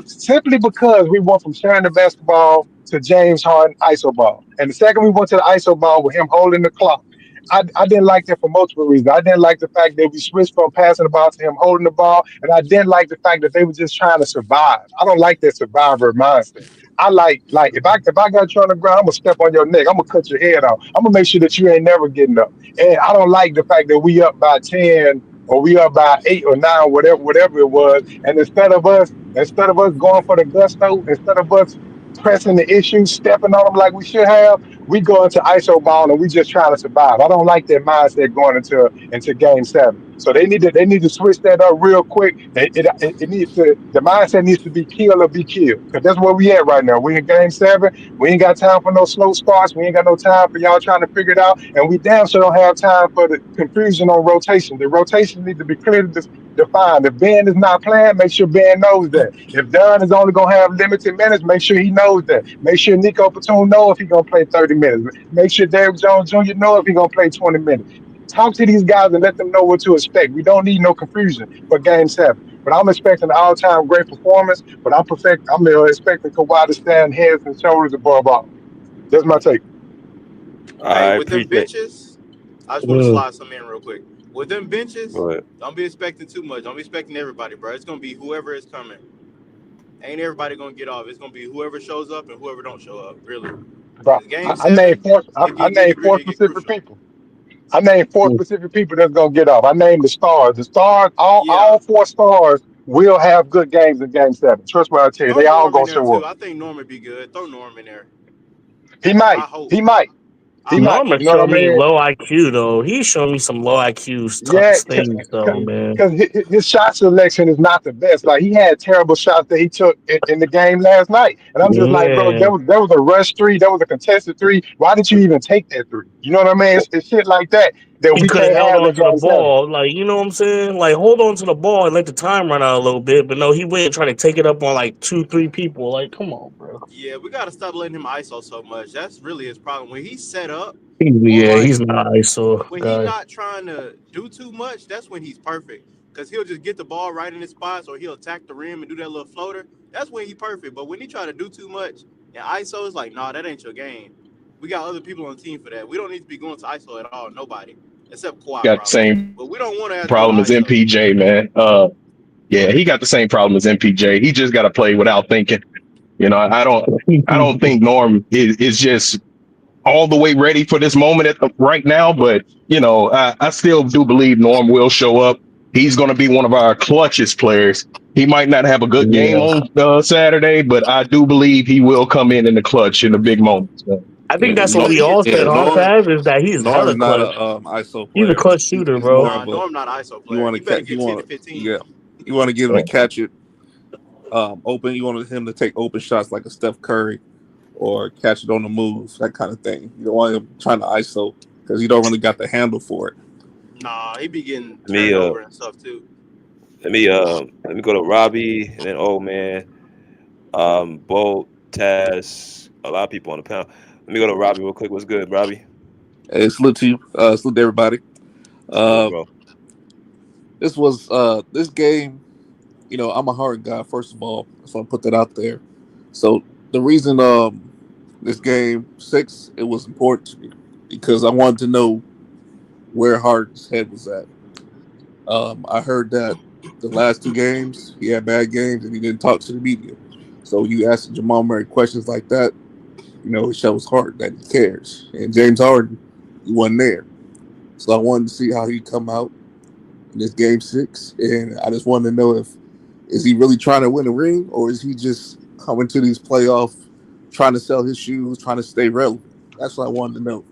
simply because we went from sharing the basketball to James Harden ISO ball. And the second we went to the ISO ball with him holding the clock, I didn't like that for multiple reasons. I didn't like the fact that we switched from passing the ball to him holding the ball, and I didn't like the fact that they were just trying to survive. I don't like that survivor mindset. I like if I got you on the ground, I'm gonna step on your neck. I'm gonna cut your head off. I'm gonna make sure that you ain't never getting up. And I don't like the fact that we up by 10 or we up by 8 or 9, whatever it was. And instead of us going for the gusto, instead of us pressing the issue, stepping on them like we should have, we go into ISO ball and we just trying to survive. I don't like that mindset going into game 7. So they need to switch that up real quick. It needs to the mindset needs to be kill or be killed, because that's where we at right now. We in game 7. We ain't got time for no slow starts. We ain't got no time for y'all trying to figure it out, and we damn sure don't have time for the confusion on rotation. The rotation needs to be clearly defined. If Ben is not playing, make sure Ben knows that. If Dunn is only gonna have limited minutes, make sure he knows that. Make sure Nico Batum know if he's gonna play 30 minutes. Make sure Derrick Jones Jr. know if he's gonna play 20 minutes. Talk to these guys and let them know what to expect. We don't need no confusion for game 7. But I'm expecting an all-time great performance, but I'm expecting Kawhi to stand heads and shoulders above all. That's my take. I With them appreciate. benches, I just want to slide some in real quick. With them benches, Go ahead. don't be expecting too much. Don't be expecting everybody, bro. It's gonna be whoever is coming. Ain't everybody gonna get off. It's gonna be whoever shows up and whoever don't show up. Really. Bro, Game I named 7, four. I it get named four specific people. I named 4 specific people that's gonna get off. I named the stars. The stars, all 4 stars will have good games in game 7. Trust me, I tell you, Throw they all Norm in gonna there show too. up. I think Norm would be good. Throw Norm in there. He might. I hope. He might. He might. Norman You know what showed I me mean? low IQ though. He's showing me some low IQ Yeah, things though, man. because his shot selection is not the best. Like, he had terrible shots that he took in the game last night, and I'm just like, bro, Yeah. that was a rush 3, that was a contested 3. Why did you even take that 3? You know what I mean? It's shit like that He we could have can't held have on in to the game 7. ball, like you know what I'm saying. Like hold on to the ball and let the time run out a little bit. But no, he went trying to take it up on like 2-3 people. Like, come on, bro. Yeah, we gotta stop letting him ISO so much. That's really his problem. When he's set up, Yeah, he's not an ISO when he's guy. not trying to do too much, that's when he's perfect. Because he'll just get the ball right in his spots, or he'll attack the rim and do that little floater. That's when he's perfect. But when he try to do too much, and ISO is like, nah, that ain't your game. We got other people on the team for that. We don't need to be going to ISO at all. Nobody. Except Kawhi, Got the probably. same But we don't want to have to go problem to as ISO. MPJ, man. Yeah, he got the same problem as MPJ. He just got to play without thinking. You know, I don't think Norm is just all the way ready for this moment right now. But you know, I still do believe Norm will show up. He's going to be one of our clutchest players. He might not have a good game on Saturday, but I do believe he will come in the clutch in the big moments. Man. I think that's what we all said, huh, Fab? Is that he's hella Norm's not clutch. a ISO He's a player. clutch shooter, He's bro. more Nah, of a Norm not ISO you player. want He to better catch. get 10 to 15. Yeah, you want to get him to catch it open. You want him to take open shots like a Steph Curry, or catch it on the move, that kind of thing. You don't want him trying to ISO because he don't really got the handle for it. Nah, he be getting Let me turned over and stuff too. let me go to Robbie and then old man. Bolt, Taz, a lot of people on the panel. Let me go to Robbie real quick. What's good, Robbie? Hey, salute to you. Salute to everybody. Bro. This was this game. You know, I'm a Harden guy. First of all, so I put that out there. So the reason this game 6 it was important to me because I wanted to know where Harden's head was at. I heard that the last 2 games he had bad games and he didn't talk to the media. So you ask Jamal Murray questions like that, you know, it shows Harden that he cares. And James Harden, he wasn't there. So I wanted to see how he'd come out in this game 6. And I just wanted to know is he really trying to win a ring, or is he just coming to these playoffs trying to sell his shoes, trying to stay relevant? That's what I wanted to know.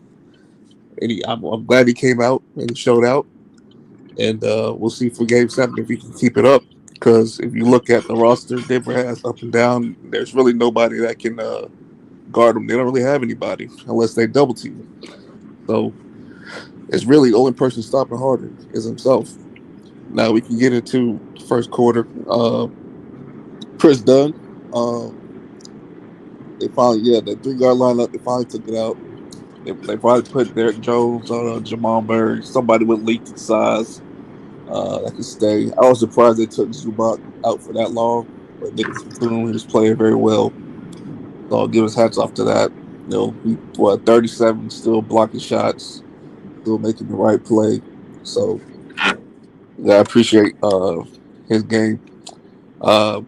And I'm glad he came out and showed out. And we'll see for game 7 if he can keep it up. Because if you look at the roster Denver has up and down, there's really nobody that can guard them. They don't really have anybody unless they double team him. So it's really the only person stopping Harden is himself. Now we can get into the first quarter. Chris Dunn, they finally, the 3-guard lineup, they finally took it out. They probably put Derek Jones on Jamal Murray, somebody with length and size that could stay. I was surprised they took Zubac out for that long, but Nicholas Batum, he was playing very well. So I'll give his hats off to that. He 37, still blocking shots, still making the right play. So yeah, I appreciate his game. Uh,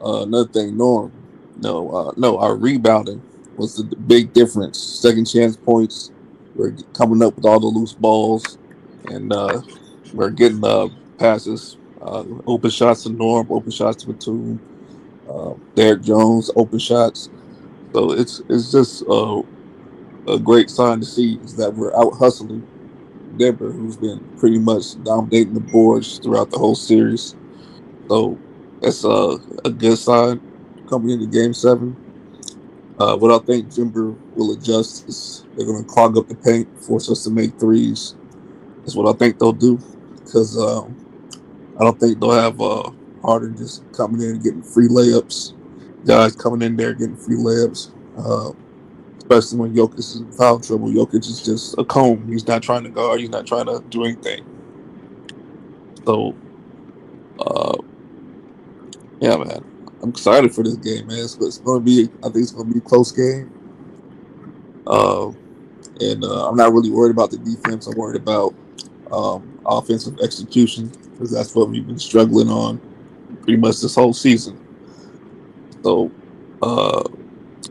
Another thing, Norm. No, our rebounding was the big difference. Second chance points. We're coming up with all the loose balls, and we're getting passes, open shots to Norm, open shots to Batum, Derek Jones, open shots. So it's just a great sign to see is that we're out hustling Denver, who's been pretty much dominating the boards throughout the whole series. So that's a good sign coming into Game 7. What I think Denver will adjust is they're going to clog up the paint, force us to make threes. That's what I think they'll do because I don't think they'll have Harden just coming in and getting free layups. Guys coming in there getting free layups, especially when Jokic is in foul trouble. Jokic is just a cone. He's not trying to guard. He's not trying to do anything. So, yeah, man, I'm excited for this game, man. It's going to be. I think it's going to be a close game. And I'm not really worried about the defense. I'm worried about offensive execution because that's what we've been struggling on pretty much this whole season. So,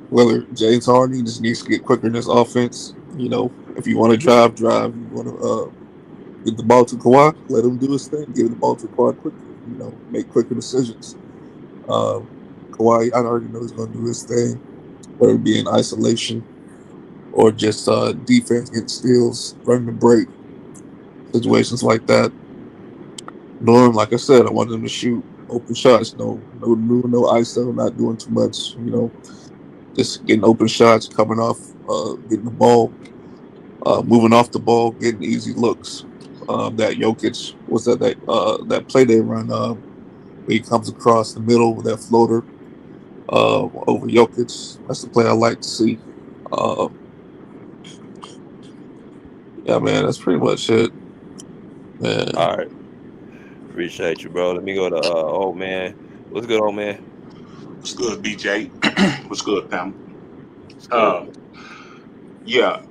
whether James Harden just needs to get quicker in this offense, if you want to drive, you want to get the ball to Kawhi, let him do his thing, give the ball to Kawhi quicker, make quicker decisions. Kawhi, I already know he's going to do his thing, whether it be in isolation or just defense, getting steals, running the break, situations like that. Norm, like I said, I wanted him to shoot open shots, no ISO, not doing too much, just getting open shots, coming off, getting the ball, moving off the ball, getting easy looks. That Jokic was that play they run where he comes across the middle with that floater over Jokic. That's the play I like to see. Yeah, man, that's pretty much it. Man. All right. Appreciate you, bro. Let me go to old man. What's good, old man? What's good, BJ? What's good, Pam? Good. Yeah,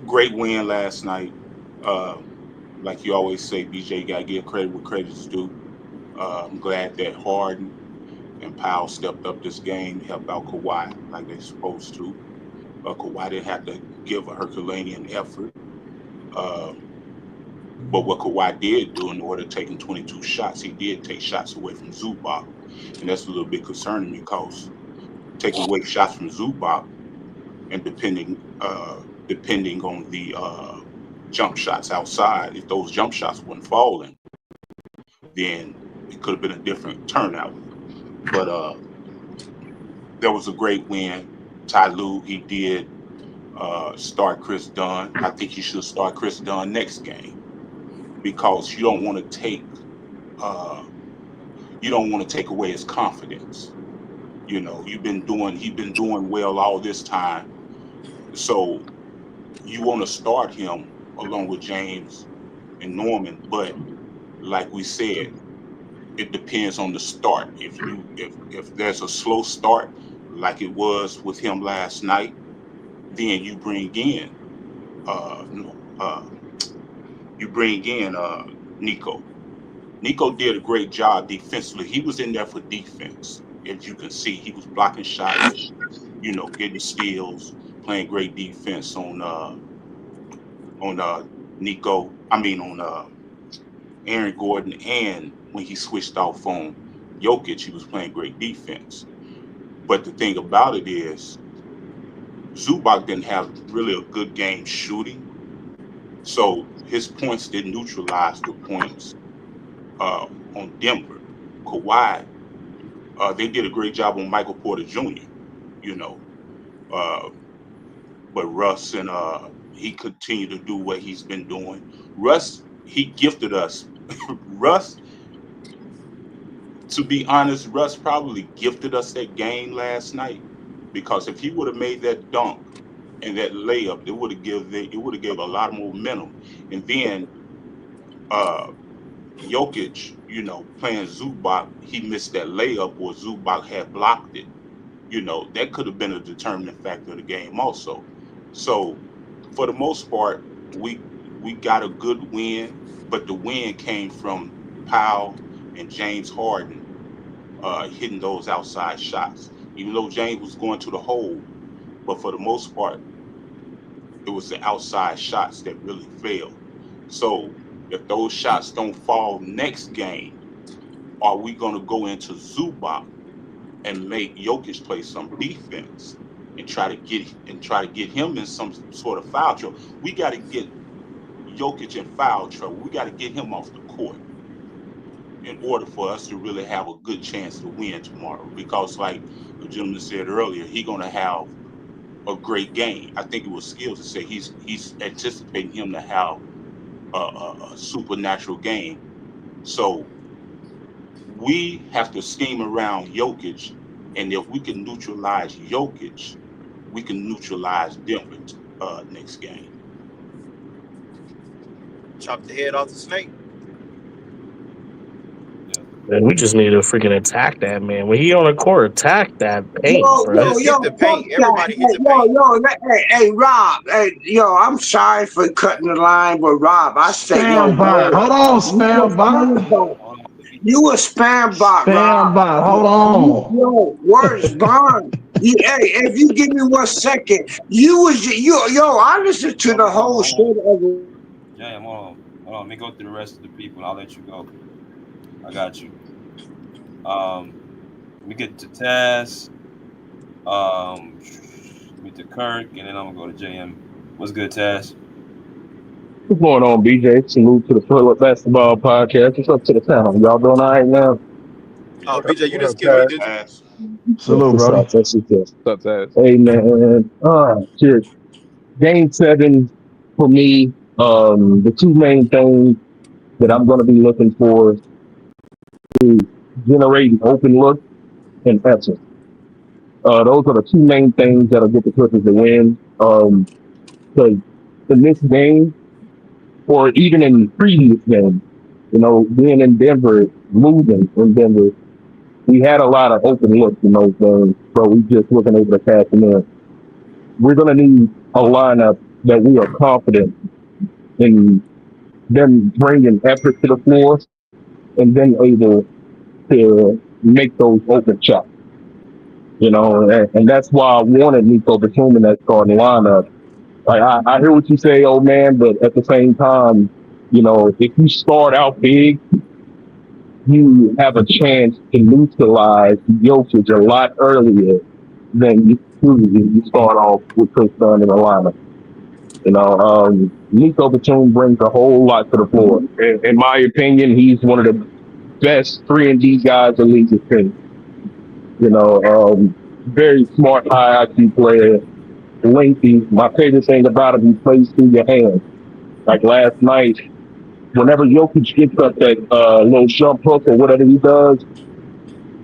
great win last night. Like you always say, BJ, got to give credit where credit's due. I'm glad that Harden and Powell stepped up this game, helped out Kawhi like they're supposed to. Kawhi didn't have to give a Herculean effort. But what Kawhi did do in order to take 22 shots, he did take shots away from Zubac. And that's a little bit concerning because taking away shots from Zubac and depending on the jump shots outside, if those jump shots weren't falling, then it could have been a different turnout. But there was a great win. Ty Lue, he did start Chris Dunn. I think he should start Chris Dunn next game because you don't want to take away his confidence. He's been doing well all this time. So you want to start him along with James and Norman, but like we said, it depends on the start. If there's a slow start, like it was with him last night, then you bring in Nico. Nico did a great job defensively. He was in there for defense. As you can see, he was blocking shots, getting steals, playing great defense on Nico. On Aaron Gordon, and when he switched off on Jokic, he was playing great defense. But the thing about it is, Zubac didn't have really a good game shooting, so his points didn't neutralize the points on Denver. Kawhi, they did a great job on Michael Porter Jr. But Russ and he continued to do what he's been doing. Russ, he gifted us. Russ, to be honest, Russ probably gifted us that game last night because if he would have made that dunk and that layup, it would have gave a lot of momentum. And then Jokic, playing Zubac, he missed that layup or Zubac had blocked it. That could have been a determining factor of the game also. So for the most part, we got a good win, but the win came from Powell and James Harden hitting those outside shots. Even though James was going to the hole, but for the most part, it was the outside shots that really failed. So if those shots don't fall next game, are we going to go into Zubac and make Jokic play some defense and try to get him in some sort of foul trouble? We got to get Jokic in foul trouble. We got to get him off the court in order for us to really have a good chance to win tomorrow. Because like the gentleman said earlier, he's going to have a great game. I think it was Skills to say he's anticipating him to have a supernatural game. So we have to scheme around Jokic, and if we can neutralize Jokic, we can neutralize Denver next game. Chop the head off the snake. Man, we just need to freaking attack that man. When he on the court, attack that paint, bro. Just hit the paint. Everybody hit the paint. Hey, Rob. Hey, I'm sorry for cutting the line, but Rob, I say, Spam bot. Hold on, spam bot. You a spam bot, Spam Rob. bot. Hold on. Yo, word's bond. Hey, if you give me 1 second, I listened to the whole shit of it. Jay, hold on. Let me go through the rest of the people and I'll let you go. I got you. Let me get to Taz. Let me to Kirk, and then I'm gonna go to JM. What's good, Taz? What's going on, BJ? Salute to the Pull-Up Basketball Podcast. What's up to the town? Y'all doing all right now? Oh, BJ, you just killed me, did you? Salute, bro. What's up, Taz? Hey, man. Shit. Game 7 for me. The two main things that I'm going to be looking for is generating open look and effort. Those are the two main things that'll get the Clippers to win. Because in this game, or even in previous games, being in Denver, losing in Denver, we had a lot of open looks in those games, but we just wasn't able to cash them in. We're going to need a lineup that we are confident in them bringing effort to the floor and then able to make those open shots. And that's why I wanted Nico Batum in that starting lineup. Like I hear what you say, old man, but at the same time, if you start out big, you have a chance to neutralize Jokic a lot earlier than you do if you start off with Chris Dunn in the lineup. Nico Batum brings a whole lot to the floor. In my opinion, he's one of the best 3-and-D guys the league has seen. Very smart, high IQ player, lengthy. My favorite thing about him, he plays through your hands. Like last night, whenever Jokic gets up that little jump hook or whatever he does,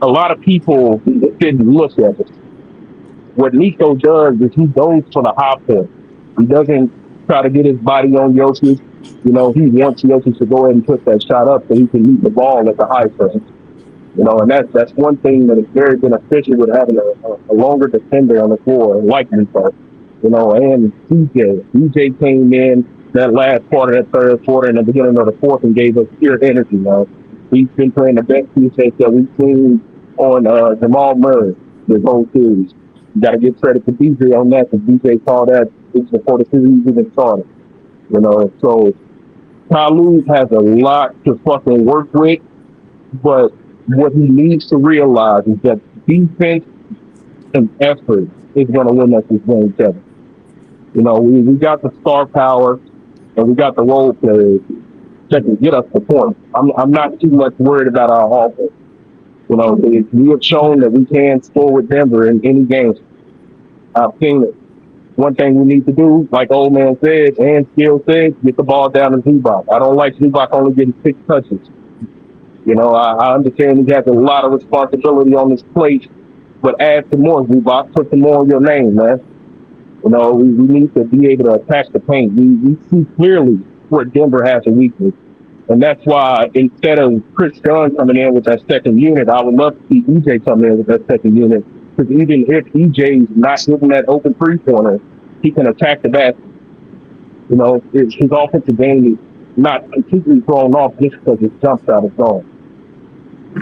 a lot of people didn't look at it. What Nico does is he goes for the high point. He doesn't try to get his body on Jokic. He wants Jokic to go ahead and put that shot up so he can meet the ball at the high point. And that's one thing that is very beneficial with having a longer defender on the floor like Nico. And DJ came in that last part of that third quarter and the beginning of the fourth and gave us pure energy. He's been playing the best defense that we've seen on Jamal Murray this whole series. You got to give credit to DJ on that, because DJ called that before the series even started. So Tyloo has a lot to fucking work with, but what he needs to realize is that defense and effort is going to win us this game 7. We got the star power and we got the role players that can get us the point. I'm not too much worried about our offense. We have shown that we can score with Denver in any game. I've seen it. One thing we need to do, like old man said and Skill said, get the ball down to Zubac. I don't like Zubac only getting 6 touches. I understand he has a lot of responsibility on his plate, but add some more, Zubac. Put some more on your name, man. You know, we need to be able to attack the paint. We see clearly where Denver has a weakness. And that's why instead of Chris Dunn coming in with that second unit, I would love to see EJ come in with that second unit. Because even if EJ's not getting that open three-pointer, he can attack the basket. You know, his offensive game is not completely thrown off just because his jump shot is gone.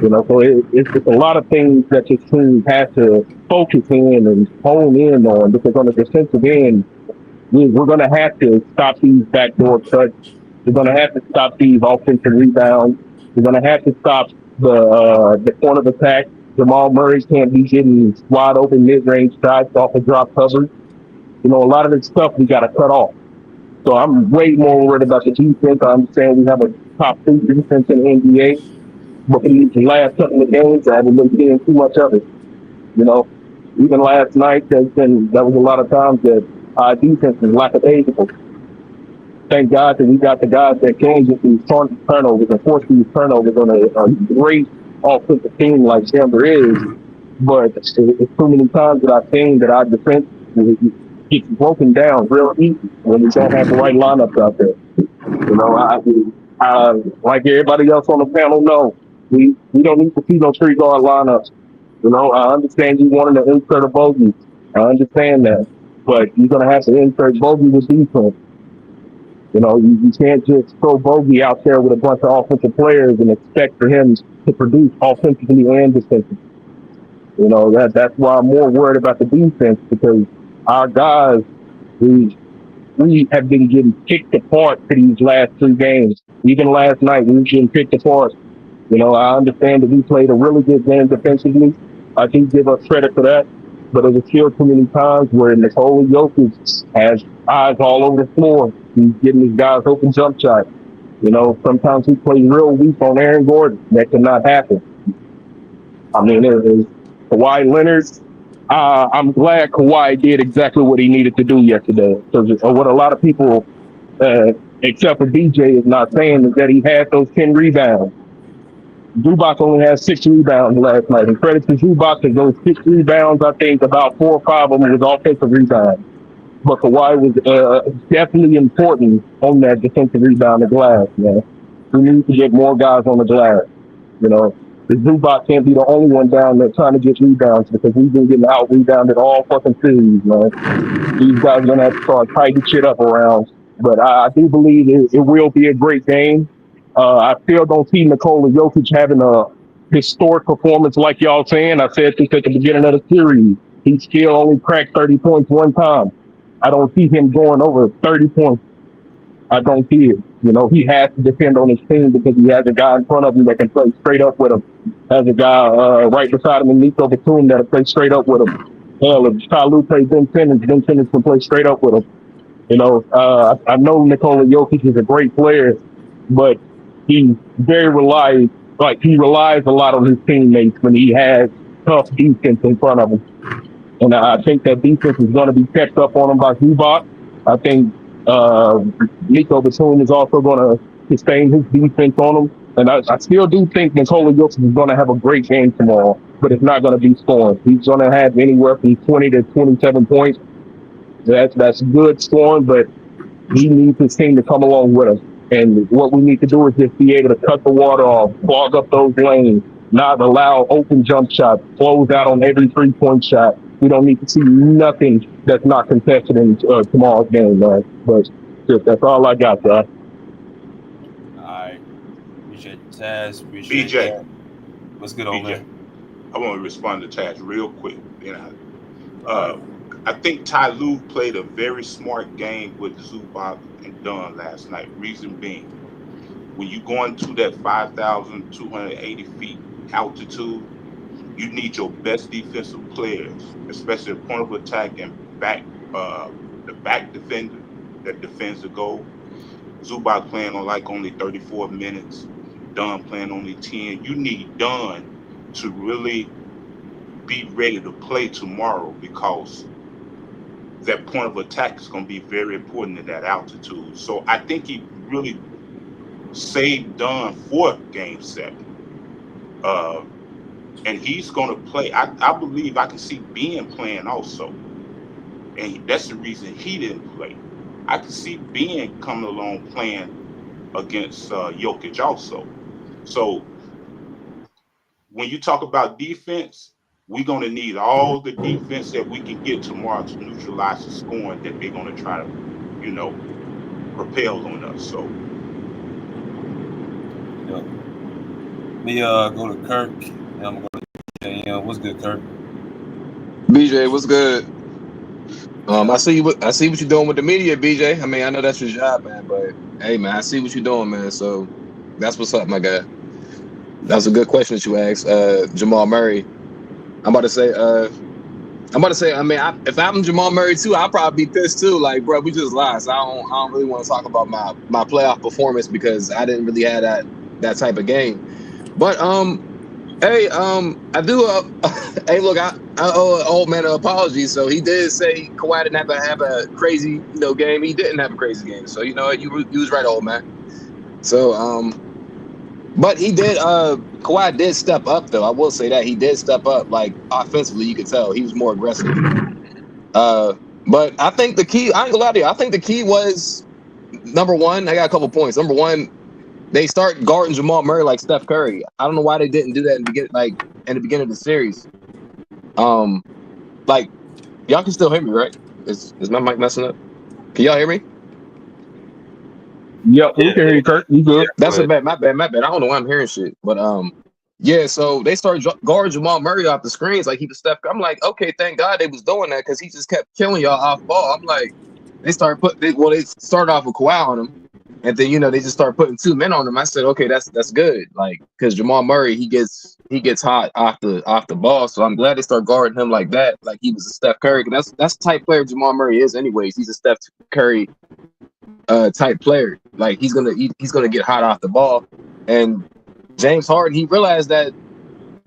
You know, so it's a lot of things that this team has to focus in and hone in on, because on the defensive end, we're going to have to stop these backdoor cuts. We're going to have to stop these offensive rebounds. We're going to have to stop the point of attack. Jamal Murray can't be getting wide open mid-range shots off of drop covers. You know, a lot of this stuff we got to cut off. So I'm way more worried about the defense. I understand we have a top 2 defense in the NBA, but for these last couple of games, I haven't been seeing too much of it. You know, even last night, there was a lot of times that our defense is lackadaisical. Thank God that we got the guys that can get these turnovers and force these turnovers on a great offensive team like Denver is. But it's too many times that I've seen that our defense gets broken down real easy when we don't have the right lineups out there. You know, I like everybody else on the panel know, we don't need to see those 3-guard lineups. You know, I understand you wanted to insert a bogey. I understand that. But you're going to have to insert bogey with defense. You know, you can't just throw bogey out there with a bunch of offensive players and expect for him to produce offensively and defensively. You know, that's why I'm more worried about the defense, because our guys, we have been getting picked apart for these last 3 games. Even last night, we were getting picked apart. You know, I understand that we played a really good game defensively. I do give us credit for that. But there's still too many times where Nikola Jokic has eyes all over the floor. He's getting these guys open jump shots. You know, sometimes he plays real weak on Aaron Gordon. That cannot happen. I mean, Kawhi Leonard, I'm glad Kawhi did exactly what he needed to do yesterday. Because what a lot of people, except for DJ, is not saying is that he had those 10 rebounds. Zubac only had 6 rebounds last night. And credit to Zubac, because those 6 rebounds, I think about 4 or 5 of them was offensive rebounds. But Kawhi was definitely important on that defensive rebound of glass, man. We need to get more guys on the glass. You know, the Zubac can't be the only one down there trying to get rebounds, because we've been getting out rebounded all fucking series, man. These guys are going to have to start tightening shit up around. But I do believe it will be a great game. I still don't see Nikola Jokic having a historic performance like y'all saying. I said this at the beginning of the series. He still only cracked 30 points one time. I don't see him going over 30 points. I don't see it. You know, he has to depend on his team, because he has a guy in front of him that can play straight up with him. Has a guy right beside him, Nico Batum, that'll play straight up with him. Hell, if Shalu plays Ben Simmons can play straight up with him. You know, I know Nikola Jokic is a great player, but he relies a lot on his teammates when he has tough defense in front of him. And I think that defense is going to be kept up on him by Zubac. I think Nico Batum is also going to sustain his defense on him. And I still do think Nikola Jokic is going to have a great game tomorrow, but it's not going to be scoring. He's going to have anywhere from 20 to 27 points. That's good scoring, but he needs his team to come along with us. And what we need to do is just be able to cut the water off, clog up those lanes, not allow open jump shots, close out on every 3-point shot. We don't need to see nothing that's not contested in tomorrow's game, man. But that's all I got, guys. All right. Appreciate the Taz. Appreciate BJ. that. What's good, old man? I want to respond to Taz real quick. You know, I think Ty Lue played a very smart game with Zubac and Dunn last night. Reason being, when you go into that 5,280 feet altitude, you need your best defensive players, especially the point of attack and the back defender that defends the goal. Zubac playing on like only 34 minutes, Dunn playing only 10. You need Dunn to really be ready to play tomorrow, because that point of attack is going to be very important in that altitude. So I think he really saved Dunn for Game 7. and he's going to play. I believe I can see Ben playing also, and that's the reason he didn't play. I can see Ben coming along playing against Jokic also. So when you talk about defense, we're going to need all the defense that we can get tomorrow to neutralize the scoring that they're going to try to, propel on us. So. Let me go to Kirk, and I'm going to go to BJ. What's good, Kirk? BJ, what's good? I see what you're doing with the media, BJ. I mean, I know that's your job, man, but hey, man, I see what you're doing, man. So that's what's up, my guy. That was a good question that you asked, Jamal Murray. I'm about to say, I mean, if I'm Jamal Murray too, I'll probably be pissed too. Like, bro, we just lost. I don't really want to talk about my playoff performance because I didn't really have that type of game. But hey, I do. Hey, look, I owe an old man an apology. So he did say Kawhi didn't have a crazy game. He didn't have a crazy game. So you was right, old man. So but he did. Kawhi did step up, though. I will say that he did step up. Like offensively, you could tell he was more aggressive. But I think the key. I ain't gonna lie to you. I think the key was number one. I got a couple points. Number one, they start guarding Jamal Murray like Steph Curry. I don't know why they didn't do that in the beginning of the series. Like y'all can still hear me, right? Is my mic messing up? Can y'all hear me? Yep, we can hear you, Kurt. You good? That's a bad. My bad. I don't know why I'm hearing shit. But yeah. So they started guarding Jamal Murray off the screens like he was Steph. I'm like, okay, thank God they was doing that because he just kept killing y'all off ball. I'm like, they started they started off with Kawhi on him, and then they just started putting two men on him. I said, okay, that's good. Like because Jamal Murray he gets hot off the ball. So I'm glad they started guarding him like that, like he was a Steph Curry. That's the type player Jamal Murray is, anyways. He's a Steph Curry type player. Like he's gonna get hot off the ball. And James Harden, he realized that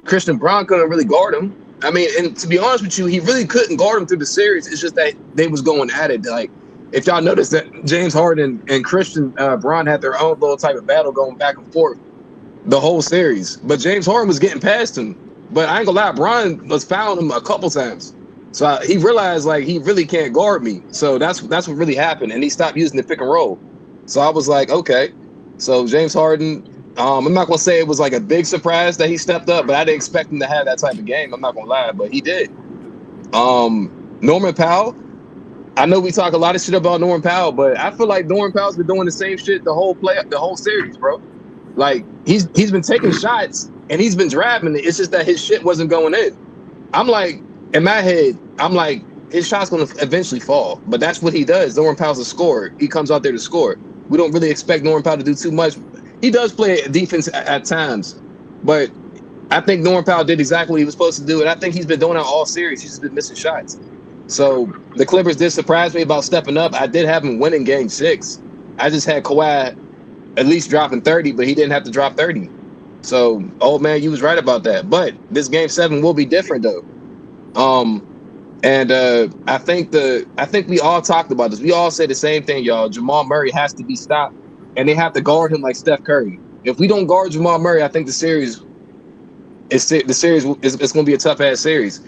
Christian Braun couldn't really guard him. I mean, and to be honest with you, he really couldn't guard him through the series. It's just that they was going at it. Like if y'all noticed that James Harden and Christian Braun had their own little type of battle going back and forth the whole series. But James Harden was getting past him. But I ain't gonna lie, Braun was fouling him a couple times. So he realized like he really can't guard me. So that's what really happened, and he stopped using the pick and roll. So I was like, okay. So James Harden, I'm not gonna say it was like a big surprise that he stepped up, but I didn't expect him to have that type of game. I'm not gonna lie, but he did. Norman Powell, I know we talk a lot of shit about Norman Powell, but I feel like Norman Powell's been doing the same shit the whole series, bro. Like he's been taking shots and he's been driving it. It's just that his shit wasn't going in. I'm like, in my head, I'm like, his shot's going to eventually fall. But that's what he does. Norman Powell's a scorer. He comes out there to score. We don't really expect Norman Powell to do too much. He does play defense at times. But I think Norman Powell did exactly what he was supposed to do. And I think he's been doing that all series. He's just been missing shots. So the Clippers did surprise me about stepping up. I did have him winning game 6. I just had Kawhi at least dropping 30, but he didn't have to drop 30. So, old man, you was right about that. But this game 7 will be different, though. And I think we all talked about this. We all said the same thing, y'all. Jamal Murray has to be stopped, and they have to guard him like Steph Curry. If we don't guard Jamal Murray, I think the series is going to be a tough ass series.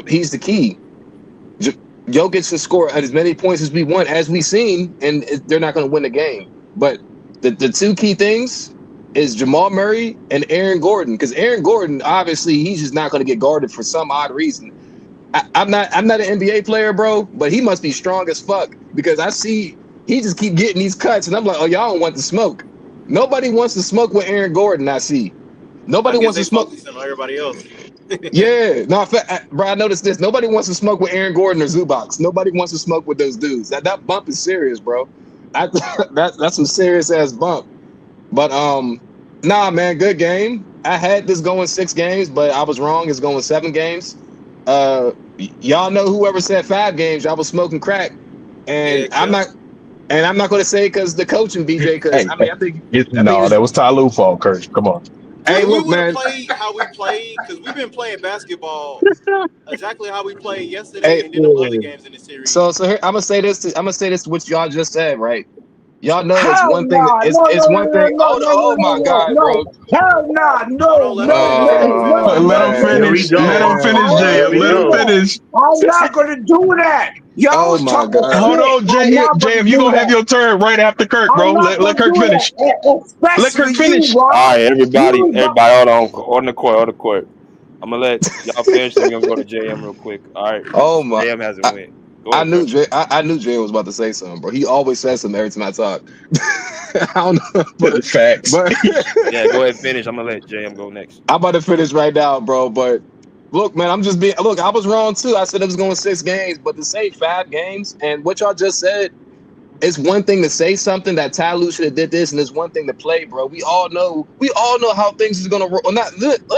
He's the key. Jokic can score as many points as we want, as we've seen, and they're not going to win the game. But the two key things is Jamal Murray and Aaron Gordon, because Aaron Gordon, obviously, he's just not going to get guarded for some odd reason. I'm not an NBA player, bro, but he must be strong as fuck, because I see he just keep getting these cuts, and I'm like, oh, y'all don't want to smoke. Nobody wants to smoke with Aaron Gordon. I see. Nobody wants to smoke. On everybody else. Yeah, no, bro, I noticed this. Nobody wants to smoke with Aaron Gordon or Zubac. Nobody wants to smoke with those dudes. That bump is serious, bro. That's some serious ass bump. But nah, man, good game. I had this going 6 games, but I was wrong. It's going 7 games. Y'all know whoever said 5 games, y'all was smoking crack, and I'm not going to say because the coaching, BJ. Because I think that was Ty Lue's fault, Kurt. Come on. Hey, look, man. Played how we played, because we've been playing basketball exactly how we played yesterday and then the other games in the series. So here, I'm gonna say this to what y'all just said, right? Y'all know it's Hell one thing. no, It's one thing. Oh my God, bro. Hell no, Hold on, let him finish. Let him finish. Let him Man, here we finish. Let go. him finish, Here JM. we Let him go. finish. I'm not gonna do that. Y'all Oh was my talking God. Hold shit. on, I'm JM. not gonna JM, you do gonna have that. your turn right after Kirk, I'm bro. not Let gonna Kirk do finish. that. Let Kirk Especially you, finish. bro. All right, everybody, You, bro. hold on the court. I'm gonna let y'all finish, then we're gonna go to JM real quick. All right, Oh my. JM hasn't went. Go I ahead, knew Kirk. I knew Jay was about to say something, bro. He always says something every time I talk. I don't know, Facts. but Yeah, go ahead, finish. I'm gonna let JM go next. I'm about to finish right now, bro. But look, man, I'm just being. Look, I was wrong too. I said it was going 6 games, but to say 5 games and what y'all just said, it's one thing to say something that Ty Lue should have did this, and it's one thing to play, bro. We all know how things is gonna roll. Well, not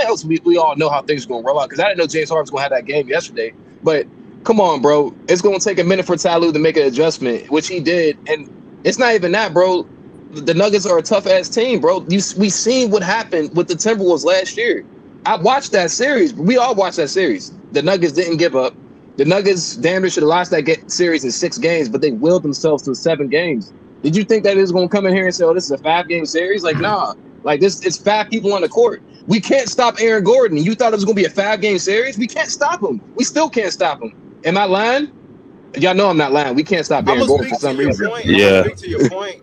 else. We all know how things are gonna roll out because I didn't know James Harden was gonna have that game yesterday. But come on, bro, it's gonna take a minute for Ty Lue to make an adjustment, which he did, and it's not even that, bro. The Nuggets are a tough ass team, bro. We seen what happened with the Timberwolves last year. I watched that series. We all watched that series. The Nuggets didn't give up. The Nuggets damn near should have lost that series in 6 games, but they willed themselves to 7 games. Did you think that it was going to come in here and say, "Oh, this is a 5-game series"? Like, nah. Like this, it's 5 people on the court. We can't stop Aaron Gordon. You thought it was going to be a 5-game series? We can't stop him. We still can't stop him. Am I lying? Y'all know I'm not lying. We can't stop I'm Aaron gonna Gordon for speak to some your reason. point. I'm gonna speak to your point.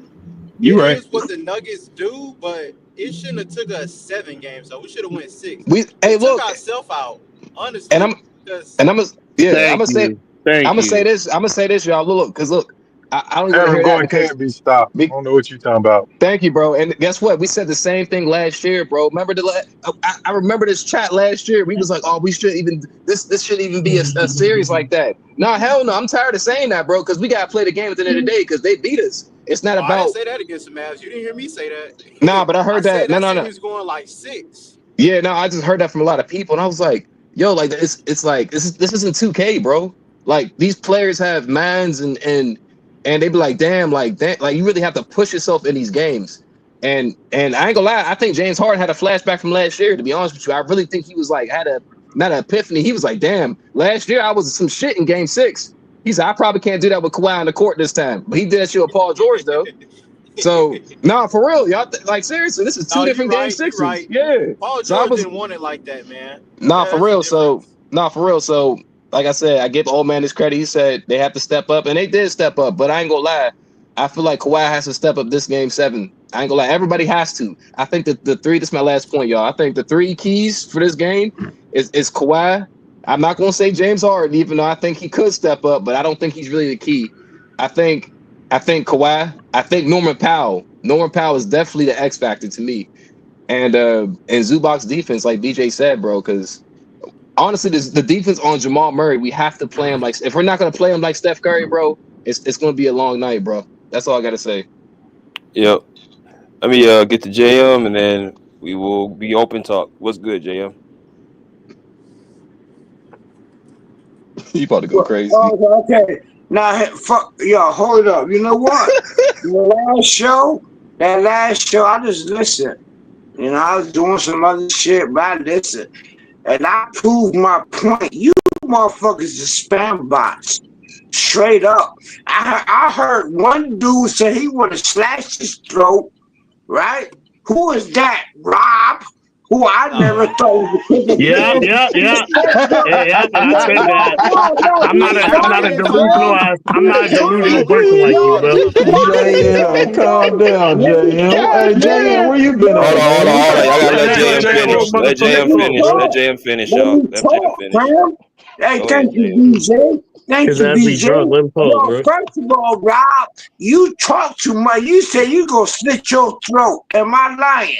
You It right. is what the Nuggets do, but it shouldn't have took us 7 games. So we should have went 6. We We took look, ourselves out, and honestly. Because I'm Thank gonna you. Thank say you. this. I'm gonna say this, y'all. Look, because look, I don't want to Aaron hear that Gordon because can't be stopped. I don't know what you're talking about. thank you, bro. And guess what? We said the same thing last year, bro. Remember I remember this chat last year. We was like, oh, we should even this shouldn't even be a series like that. No, hell no. I'm tired of saying that, bro, because we gotta play the game at the end of the day because they beat us. It's not I didn't about say that against the Mavs. You didn't hear me say that. nah, but I I heard said that. No. that series going like 6. Yeah, no, I just heard that from a lot of people, and I was like, yo, like it's like this isn't 2K, bro. Like these players have minds and they be like, damn, like you really have to push yourself in these games. And I ain't gonna lie, I think James Harden had a flashback from last year, to be honest with you. I really think he was like had a not an epiphany. He was like, damn, last year I was some shit in game 6. He said, I probably can't do that with Kawhi on the court this time. But he did that shit with Paul George though. So nah, for real, y'all like seriously, this is 2 No, you different game right. You 6s. right. Yeah. Paul So I George was didn't want it like that, man. nah, for That's the real. difference. So, like I said, I give old man his credit. He said they have to step up, and they did step up. But I ain't gonna lie, I feel like Kawhi has to step up this game 7. I ain't gonna lie, everybody has to. I think that the 3. This is my last point, y'all. I think the 3 keys for this game is Kawhi. I'm not gonna say James Harden, even though I think he could step up, but I don't think he's really the key. I think Kawhi. I think Norman Powell. Norman Powell is definitely the X factor to me. And Zubac's defense, like BJ said, bro, because honestly, the defense on Jamal Murray, we have to play him like if we're not gonna play him like Steph Curry, bro, it's gonna be a long night, bro. That's all I gotta say. Yep. Let me get to JM, and then we will be open talk. What's good, JM? You about to go crazy. Okay. Now, fuck, yo, hold up. You know what? That last show, I just listened. You know, I was doing some other shit, but I listened. And I proved my point. You motherfuckers are spam bots. Straight up. I heard one dude say he would have slashed his throat, right? Who is that? Rob? Who I never thought was a Yeah. I said that. I'm not a delusional ass. I'm not a delusional person like you, bro. JM, calm down, JM. Hey, JM, where you been Hold at, on. man? I gotta let Hey, JM finish. Let JM finish. Let JM finish, y'all. Let JM finish. Hey, Go ahead, thank you, JM. BJ. Thank His you, ass be BJ. drunk. Let him talk, Yo, bro. first of all, Rob, you talk too much. You say you gonna slit your throat. Am I lying?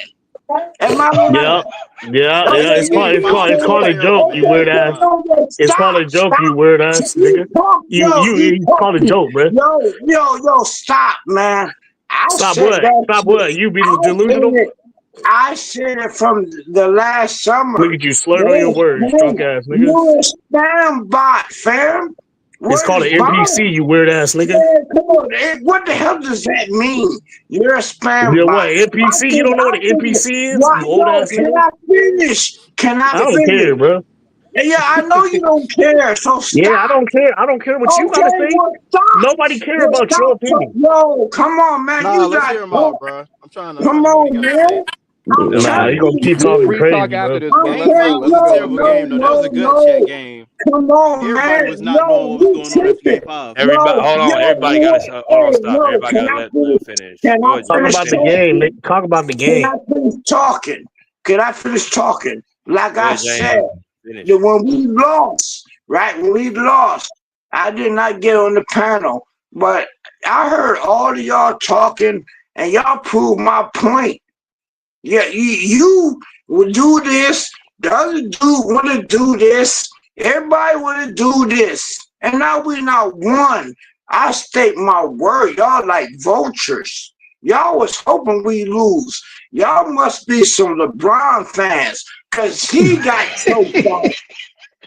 Am I lying? Yeah. This It's nigga ain't called a volunteering, joke, you weird ass. It's called a joke, you weird ass nigga. You called a joke, bro. Yo, stop, man. I Stop said what? that Stop shit. what? You be delusional? I said it from the last summer. Look at you, slurred on your words, drunk ass nigga. You're a spam bot, fam. It's What called is an NPC, you weird ass nigga. Man, come on. What the hell does that mean? You're a spam You know bot. what, NPC? You don't know what an NPC is? You old Yo, ass can nigga? I finish? Can I I don't care, finish? bro. Yeah, I know you don't care, so stop. Yeah, I don't care. I don't care what you gotta Okay, say. well, stop. Nobody care Well, about your stop. opinion. Yo, come on, man. Nah, You let's got hear him out, bro. I'm trying to Come hear what he on, got to say. man. I'm Nah, you telling gonna keep talking you. Free talk crazy, after bro. this, bro. I'm Game Let's telling go. five you, was Let's a go. terrible Let's go. game, though. That was a gut check game. Come on, Everybody man. was not knowing what was You going on after game tripping. five. Everybody, hold on. Everybody got to hold on. Hey, Stop. no, Everybody can got to I let finish? finish. Can Go I ahead, Talk Jay. finish about the Finish. game. talking? Talk about the Can game. I finish talking? Can I finish talking? Like Go I ahead, said, James. Finish. that when we lost, right? When we lost, I did not get on the panel, but I heard all of y'all talking, and y'all proved my point. Yeah, you would do this. The other dude want to do this. Everybody want to do this, and now we not one. I state my word. Y'all like vultures. Y'all was hoping we lose. Y'all must be some LeBron fans, cause he got choked out.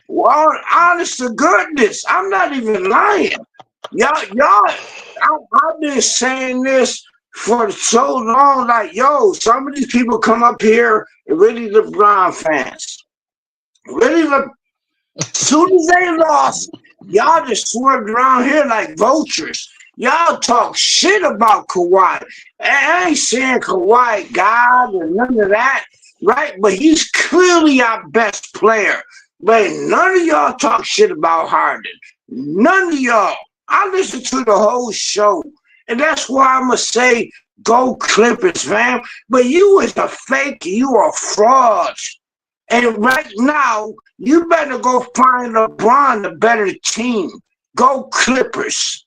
Well, honest to goodness, I'm not even lying. I've been saying this for so long. Like, yo, some of these people come up here and really LeBron fans. Really, soon as they lost, y'all just swerved around here like vultures. Y'all talk shit about Kawhi. I ain't saying Kawhi God or none of that, right? But he's clearly our best player. But none of y'all talk shit about Harden. None of y'all. I listened to the whole show. And that's why I'm going to say, go Clippers, fam. But you is a fake. You are fraud. And right now, you better go find LeBron a better team. Go Clippers.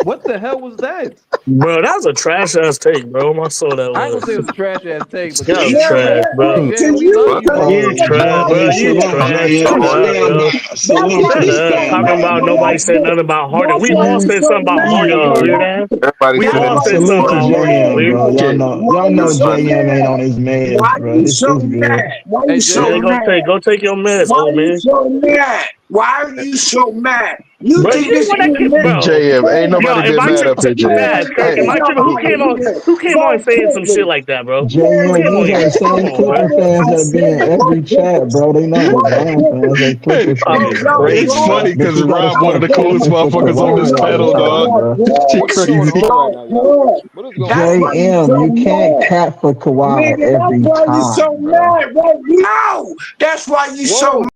What the hell was that? Bro, that was a trash ass take, bro. My soul that I ain't gonna say it was. was a trash ass take, but That was yeah, trash, bro. BJ, we love you, bro. You trash, bro. You trash. Shut up, yo. Shut up. Talking about nobody said nothing about Harden. We all said something about Harden, you weird ass. Everybody We said all about said something Salute to about LeBron. Harden, you JM, weird. bro. Y'all know JM ain't on his meds, Why bro. you It's so good. mad? Why Hey, you so Yeah, JM. mad? go take your meds, Why old are you man. so mad? Why are you so mad? You Bro, think you this wanna is get man? bro. JM, ain't Yo, nobody if been I mad tri- up here, JM. Bad Kirk, am Hey, I tripping? Who came on saying some shit like that, bro? Who JM, came these on are the here? Come same on, bro. Clipper fans I that be in said every go chat, Clippers. bro. They not Go LeBron fans, they Clippers. Clipper This Oh, fucking fans, y'all bro. it's crazy. funny wrong. But because you gotta Rob one of start the coolest clipping for motherfuckers on this Kawhi all the panel, time, dog. bro. Shit What is going crazy. on right now, y'all? Y'all What is going That's on? why you JM, so you can't mad. cap for Kawhi Nigga, that's every why you time, so bro. mad right now. That's why you so Whoa!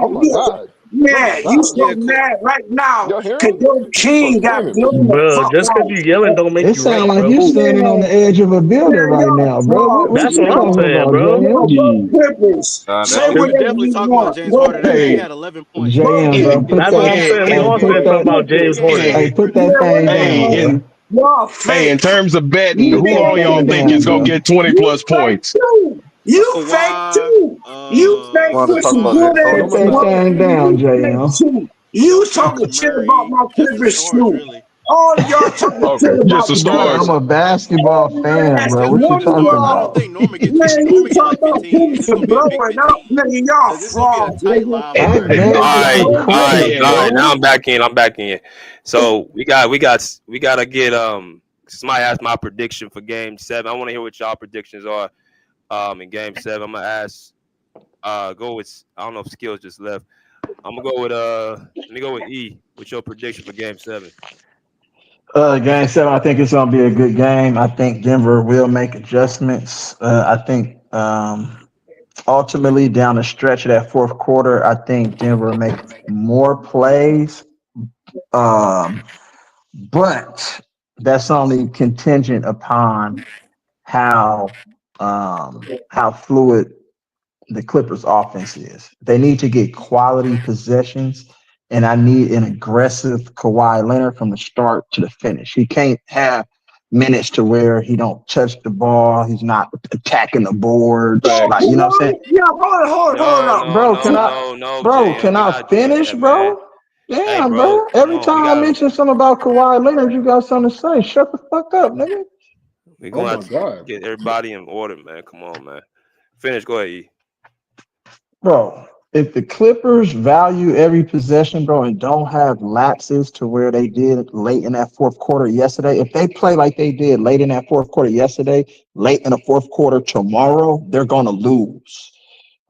Oh mad. my God! Oh my You God! so Yeah, mad right now Y'all hear because him? your You king supposed to got hear him. blown the Bro, fuck just because out. you yelling don't make It you sounds right, like bro. you standing on Man, the edge of a building man, right y'all now, bro. What That's you what I'm talking saying, about, bro. JM? Go Clippers. Say we were whatever definitely you talking about want. James Go Harden. That man Hey, had 11 points, bro. Go JM, bro, Clippers. That's what I'm saying. We all said put something that, about James Harden. hey, put that Yeah, thing hey, down, whatever. bro. in Y'all hey, in fake. terms of betting, You Put who that all fake y'all thing think down, is too. gonna bro. get 20 You plus fake points? too. You fake Kawhi, too. You fake Want to with talk some about good Minnesota ass Put real that quick? work. thing down, You fake JM. too. You Jokic talking and shit about Murray, my just the Clippers stars, too. really. All of y'all talking Okay, shit just about the the Bro, I'm stars. Clippers. a basketball fan, Yes, bro. Just What you more none the of talking stars. I y'all. don't about? think Norman get 20. Man, you Norman get talking like about 15, and Clippers it's gonna be a big blowing up, 15 nigga. Y'all because it's gonna be a frauds, tight nigga. live I wire. mad Hey, All for right, the Go all right, Clippers, all Clippers. right. Now bro. I'm back in. I'm back in. So we gotta get somebody asked my prediction for game 7. I want to hear what y'all predictions are in game 7. I'm gonna ask go with I don't know if Skills just left. I'm gonna go with let me go with E with your prediction for game 7. Game 7, I think it's gonna be a good game. I think Denver will make adjustments. I think ultimately down the stretch of that fourth quarter, I think Denver make more plays. Um, but that's only contingent upon how fluid the Clippers offense is. They need to get quality possessions, and I need an aggressive Kawhi Leonard from the start to the finish. He can't have minutes to where he don't touch the ball, he's not attacking the boards. Like, you know what I'm saying? Yeah, hold No, up. no, Bro, no, no, no, can JM. We're I not doing finish, that, man. bro? Hey, Damn, bro, bro. come Every on. time I mention something about Kawhi Leonard, you got something to say. Shut the fuck up, nigga. We're Oh gonna my have to God! get everybody in order, man. Come on, man. Finish. Go ahead, E. Bro, if the Clippers value every possession, bro, and don't have lapses to where they did late in that fourth quarter yesterday, if they play like they did late in that fourth quarter yesterday, late in the fourth quarter tomorrow, they're going to lose.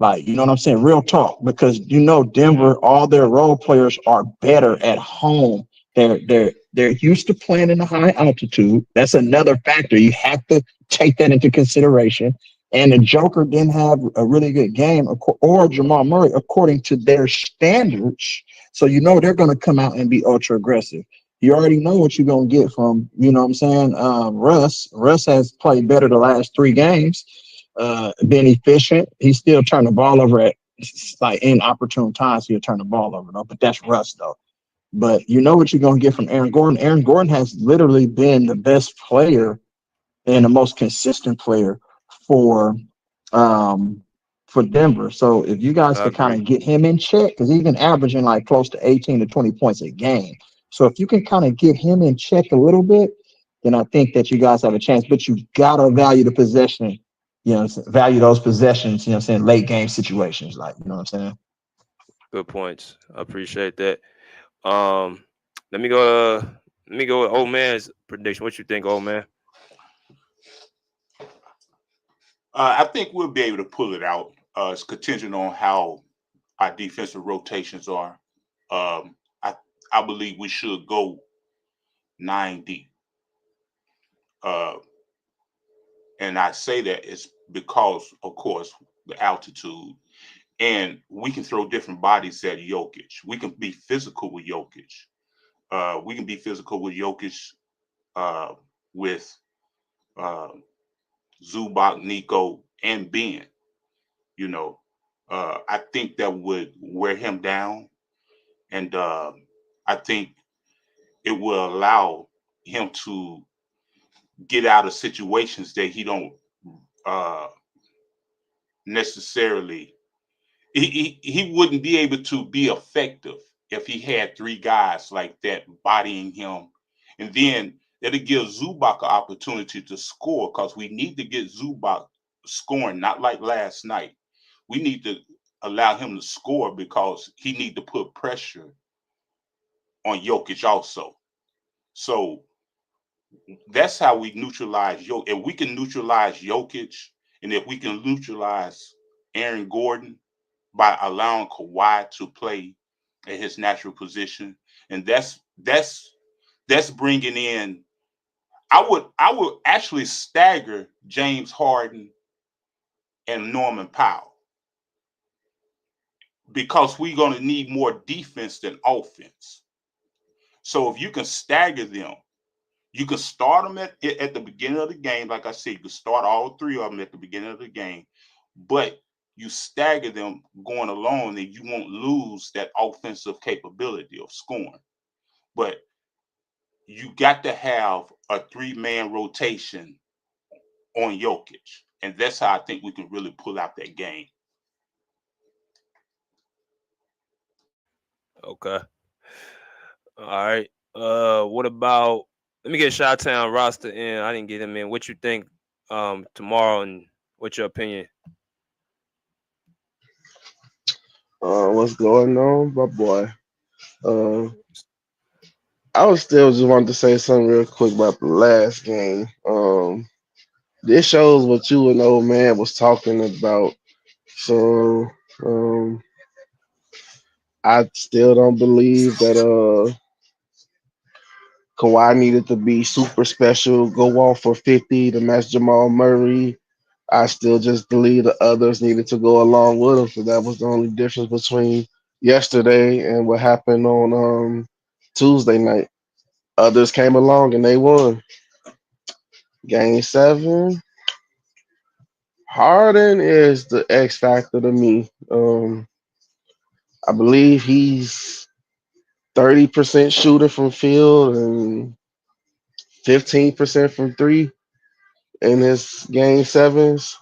Like, you know what I'm saying? Real talk, because you know Denver, all their role players are better at home. They're used to playing in a high altitude. That's another factor. You have to take that into consideration. And the Joker didn't have a really good game, or Jamal Murray, according to their standards. So you know they're going to come out and be ultra aggressive. You already know what you're going to get from, you know what I'm saying, Russ. Russ has played better the last 3 games, been efficient. He's still turning the ball over at like inopportune times. He'll turn the ball over, though. But that's Russ, though. But you know what you're going to get from Aaron Gordon. Aaron Gordon has literally been the best player and the most consistent player for um for Denver. So if you guys I could kind agree. of get him in check, because he's been averaging like close to 18 to 20 points a game. So if you can kind of get him in check a little bit, then I think that you guys have a chance. But you gotta value the possession, value those possessions, you know what I'm saying, late game situations, like, you know what I'm saying? Good points. I appreciate that. Um, let me go. Let me go with old man's prediction. What you think, old man? I think we'll be able to pull it out. It's contingent on how our defensive rotations are. Um, I I believe we should go 9 deep. Uh, and I say that it's because, of course, the altitude, and we can throw different bodies at Jokic. We can be physical with Jokic. We can be physical with Jokic, uh, with uh, Zubac, Nico, and Ben. You know, I think that would wear him down, and I think it will allow him to get out of situations that he don't uh, necessarily. He wouldn't be able to be effective if he had 3 guys like that bodying him, and then it'll give Zubac an opportunity to score because we need to get Zubac scoring, not like last night. We need to allow him to score because he need to put pressure on Jokic also. So that's how we neutralize Jokic. If we can neutralize Jokic, and if we can neutralize Aaron Gordon by allowing Kawhi to play at his natural position, and that's bringing in. I would actually stagger James Harden and Norman Powell because we're going to need more defense than offense. So if you can stagger them, you can start them at the beginning of the game. Like I said, you can start all 3 of them at the beginning of the game, but you stagger them going along and you won't lose that offensive capability of scoring. But you got to have a 3-man rotation on Jokic. And that's how I think we can really pull out that game. Okay. All right. What about? Let me get Chi-Town roster in. I didn't get him in. What you think tomorrow, and what's your opinion? What's going on, my boy? Uh, I was still just wanted to say something real quick about the last game. This shows what you and old man was talking about. So I still don't believe that Kawhi needed to be super special, go off for 50 to match Jamal Murray. I still just believe the others needed to go along with him. So that was the only difference between yesterday and what happened on Tuesday night. Others came along and they won. Game 7. Harden is the X factor to me. I believe he's 30% shooter from field and 15% from 3 in his game 7s.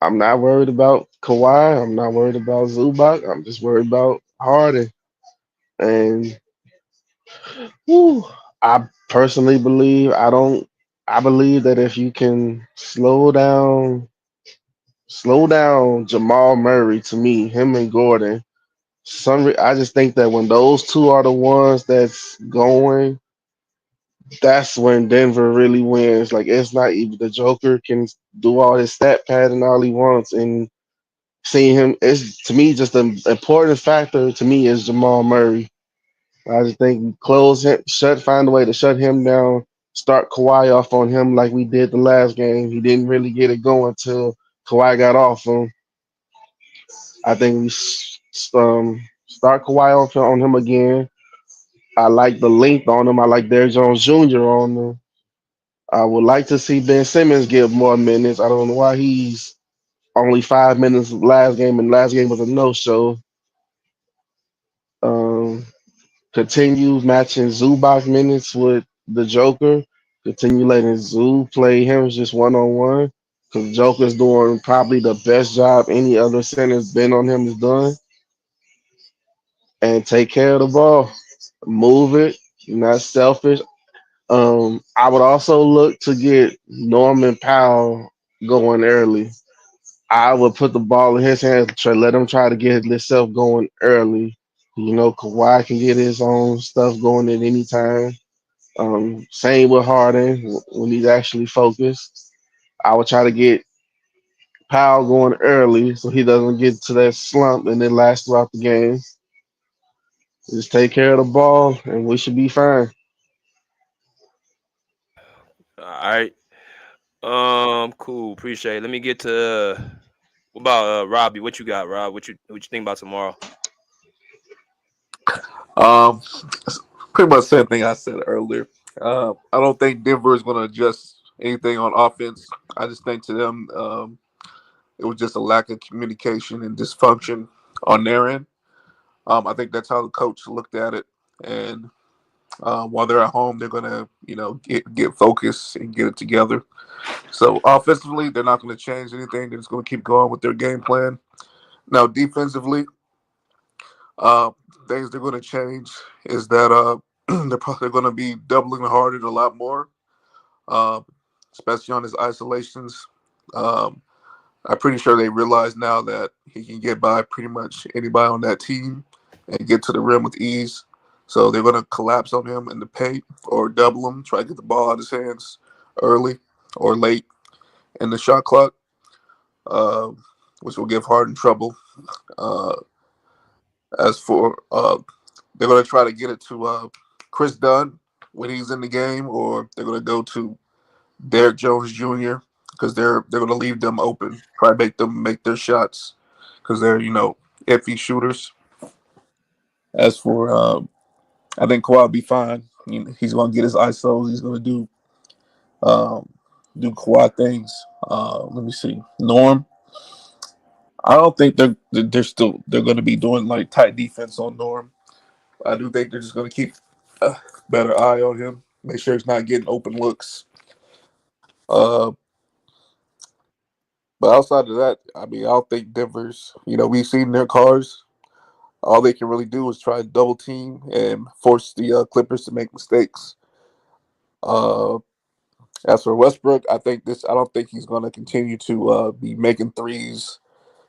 I'm not worried about Kawhi. I'm not worried about Zubac. I'm just worried about Harden. And whew, I personally believe I believe that if you can slow down Jamal Murray, to me, him and Gordon. I just think that when those 2 are the ones that's going, that's when Denver really wins. Like, it's not even the Joker can do all his stat pad and all he wants, and seeing him is to me just an important factor to me is Jamal Murray. I just think close him, find a way to shut him down, start Kawhi off on him like we did the last game. He didn't really get it going till Kawhi got off him. I think we start Kawhi off on him again. I like the length on him. I like Derrick Jones Jr. on him. I would like to see Ben Simmons get more minutes. I don't know why he's only 5 minutes last game, and last game was a no-show. Um, Continue matching Zubac minutes with the Joker. Continue letting Zoo play him just one-on-one. Because Joker's doing probably the best job any other center's been on him has done. And take care of the ball. Move it. Not selfish. I would also look to get Norman Powell going early. I would put the ball in his hands, let him try to get himself going early. Kawhi can get his own stuff going at any time. Same with Harden when he's actually focused. I would try to get Powell going early so he doesn't get to that slump and then last throughout the game. Just take care of the ball and we should be fine. All right. Cool. Appreciate it. Let me get to what about Robbie? What you got, Rob? What you think about tomorrow? Um, Pretty much the same thing I said earlier. I don't think Denver is going to adjust anything on offense. I just think to them, it was just a lack of communication and dysfunction on their end. I think that's how the coach looked at it. And while they're at home, they're going to, get focused and get it together. So offensively, they're not going to change anything. They're just going to keep going with their game plan. Now, defensively, things they're going to change is that they're probably going to be doubling Harden a lot more, uh, especially on his isolations. Um, I'm pretty sure they realize now that he can get by pretty much anybody on that team and get to the rim with ease. So they're going to collapse on him in the paint or double him, try to get the ball out of his hands early or late in the shot clock, uh, which will give Harden trouble. Uh, as for they're going to try to get it to Chris Dunn when he's in the game, or they're going to go to Derrick Jones Jr. because they're going to leave them open, try to make them make their shots because they're iffy shooters. As for I think Kawhi will be fine. He's going to get his ISOs. He's going to do Kawhi things. Let me see. Norm. I don't think they're going to be doing like tight defense on Norm. I do think they're just going to keep a better eye on him, make sure he's not getting open looks. Uh, but outside of that, I mean, I don't think Denver's. We've seen their cars. All they can really do is try to double team and force the Clippers to make mistakes. Uh, as for Westbrook, I don't think he's going to continue to be making threes,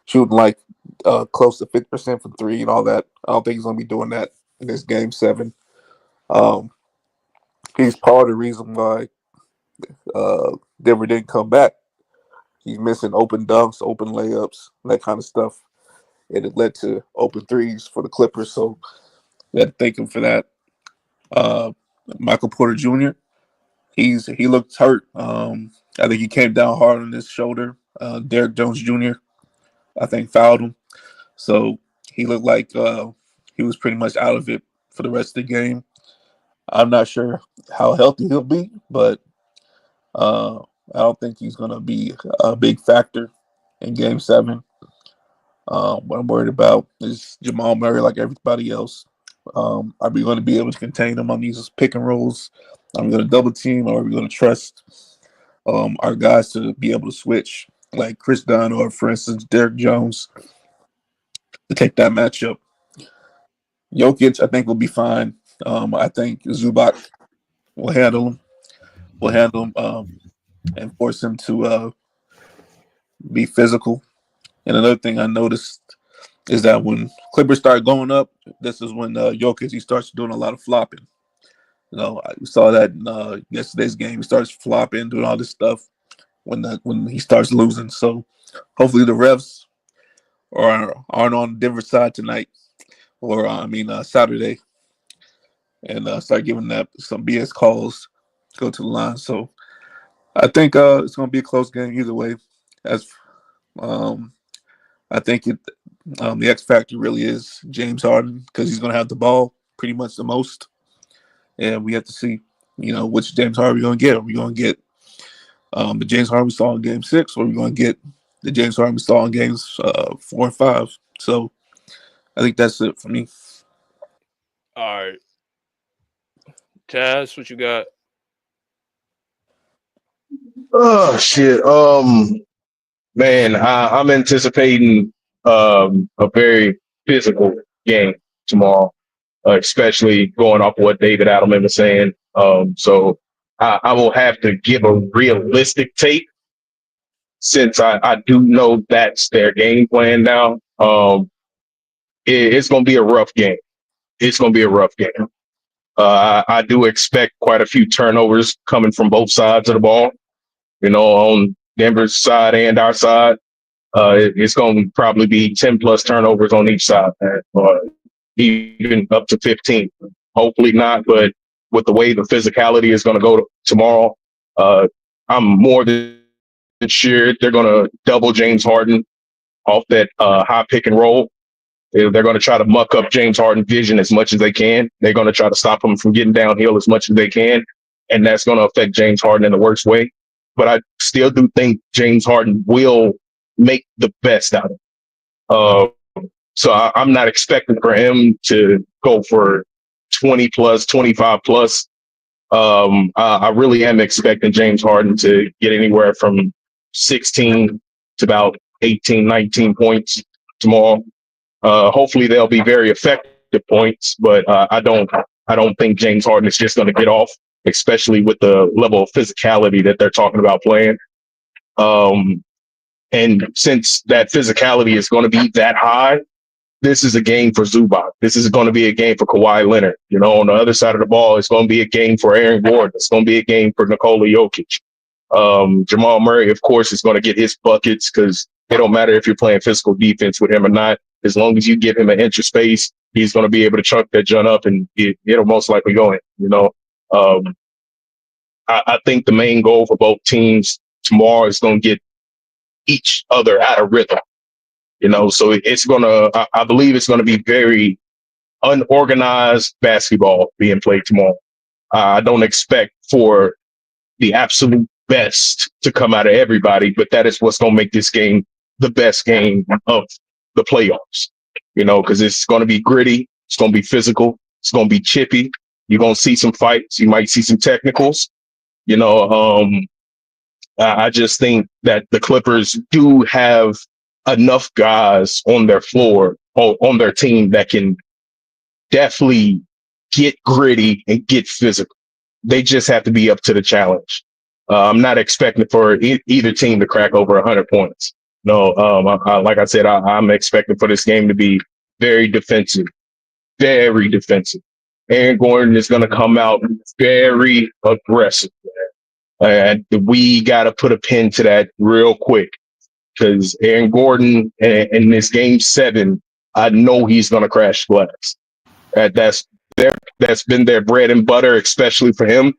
shooting like close to 50% from three and all that. I don't think he's going to be doing that in this game 7. He's part of the reason why Denver didn't come back. He's missing open dunks, open layups, that kind of stuff. And it led to open threes for the Clippers. So you had to thank him for that. Michael Porter Jr., he looked hurt. I think he came down hard on his shoulder. Derrick Jones Jr., I think, fouled him. So he looked like he was pretty much out of it for the rest of the game. I'm not sure how healthy he'll be, but I don't think he's going to be a big factor in Game 7. What I'm worried about is Jamal Murray, like everybody else. Are we going to be able to contain him on these pick and rolls? Are we going to double team, or are we going to trust our guys to be able to switch, like Chris Dunn or, for instance, Derrick Jones, to take that matchup? Jokic, I think, will be fine. I think Zubac will handle him. And force him to be physical. And another thing I noticed is that when Clippers start going up, this is when Jokic, he starts doing a lot of flopping. We saw that in yesterday's game. He starts flopping, doing all this stuff when he starts losing. So hopefully the refs or aren't on Denver side tonight, or Saturday, and start giving that some BS calls, go to the line. So I think it's going to be a close game either way. As I think the X factor really is James Harden because he's going to have the ball pretty much the most, and we have to see, which James Harden we're going to get. Are we going to get the James Harden we saw in Game 6, or are we going to get the James Harden we saw in Games 4 and 5? So I think that's it for me. All right, Taz, what you got? Oh shit. Man, I'm anticipating a very physical game tomorrow, especially going off what David Adelman was saying. So I will have to give a realistic take since I do know that's their game plan now. It's going to be a rough game. It's going to be a rough game. I do expect quite a few turnovers coming from both sides of the ball, on Denver's side and our side. It's going to probably be 10 plus turnovers on each side, even up to 15. Hopefully not, but with the way the physicality is going to go tomorrow, I'm more than sure they're going to double James Harden off that high pick and roll. They're going to try to muck up James Harden's vision as much as they can. They're going to try to stop him from getting downhill as much as they can, and that's going to affect James Harden in the worst way. But I still do think James Harden will make the best out of it. So I'm not expecting for him to go for 20 plus, 25 plus. I really am expecting James Harden to get anywhere from 16 to about 18, 19 points tomorrow. Hopefully they'll be very effective points, but I don't think James Harden is just going to get off, especially with the level of physicality that they're talking about playing. And since that physicality is going to be that high, this is a game for Zubac. This is going to be a game for Kawhi Leonard. On the other side of the ball, it's going to be a game for Aaron Gordon. It's going to be a game for Nikola Jokic. Jamal Murray, of course, is going to get his buckets because it don't matter if you're playing physical defense with him or not. As long as you give him an inch of space, he's going to be able to chuck that jump up and it'll most likely go in. I think the main goal for both teams tomorrow is going to get each other out of rhythm. So it's going to, I believe it's going to be very unorganized basketball being played tomorrow. I don't expect for the absolute best to come out of everybody, but that is what's going to make this game the best game of the playoffs, because it's going to be gritty. It's going to be physical. It's going to be chippy. You're going to see some fights. You might see some technicals. I just think that the Clippers do have enough guys on their floor, on their team, that can definitely get gritty and get physical. They just have to be up to the challenge. I'm not expecting for either team to crack over 100 points. No, like I said, I'm expecting for this game to be very defensive. Aaron Gordon is going to come out very aggressive. And we got to put a pin to that real quick, because Aaron Gordon in this game 7, I know he's going to crash glass. That's been their bread and butter, especially for him,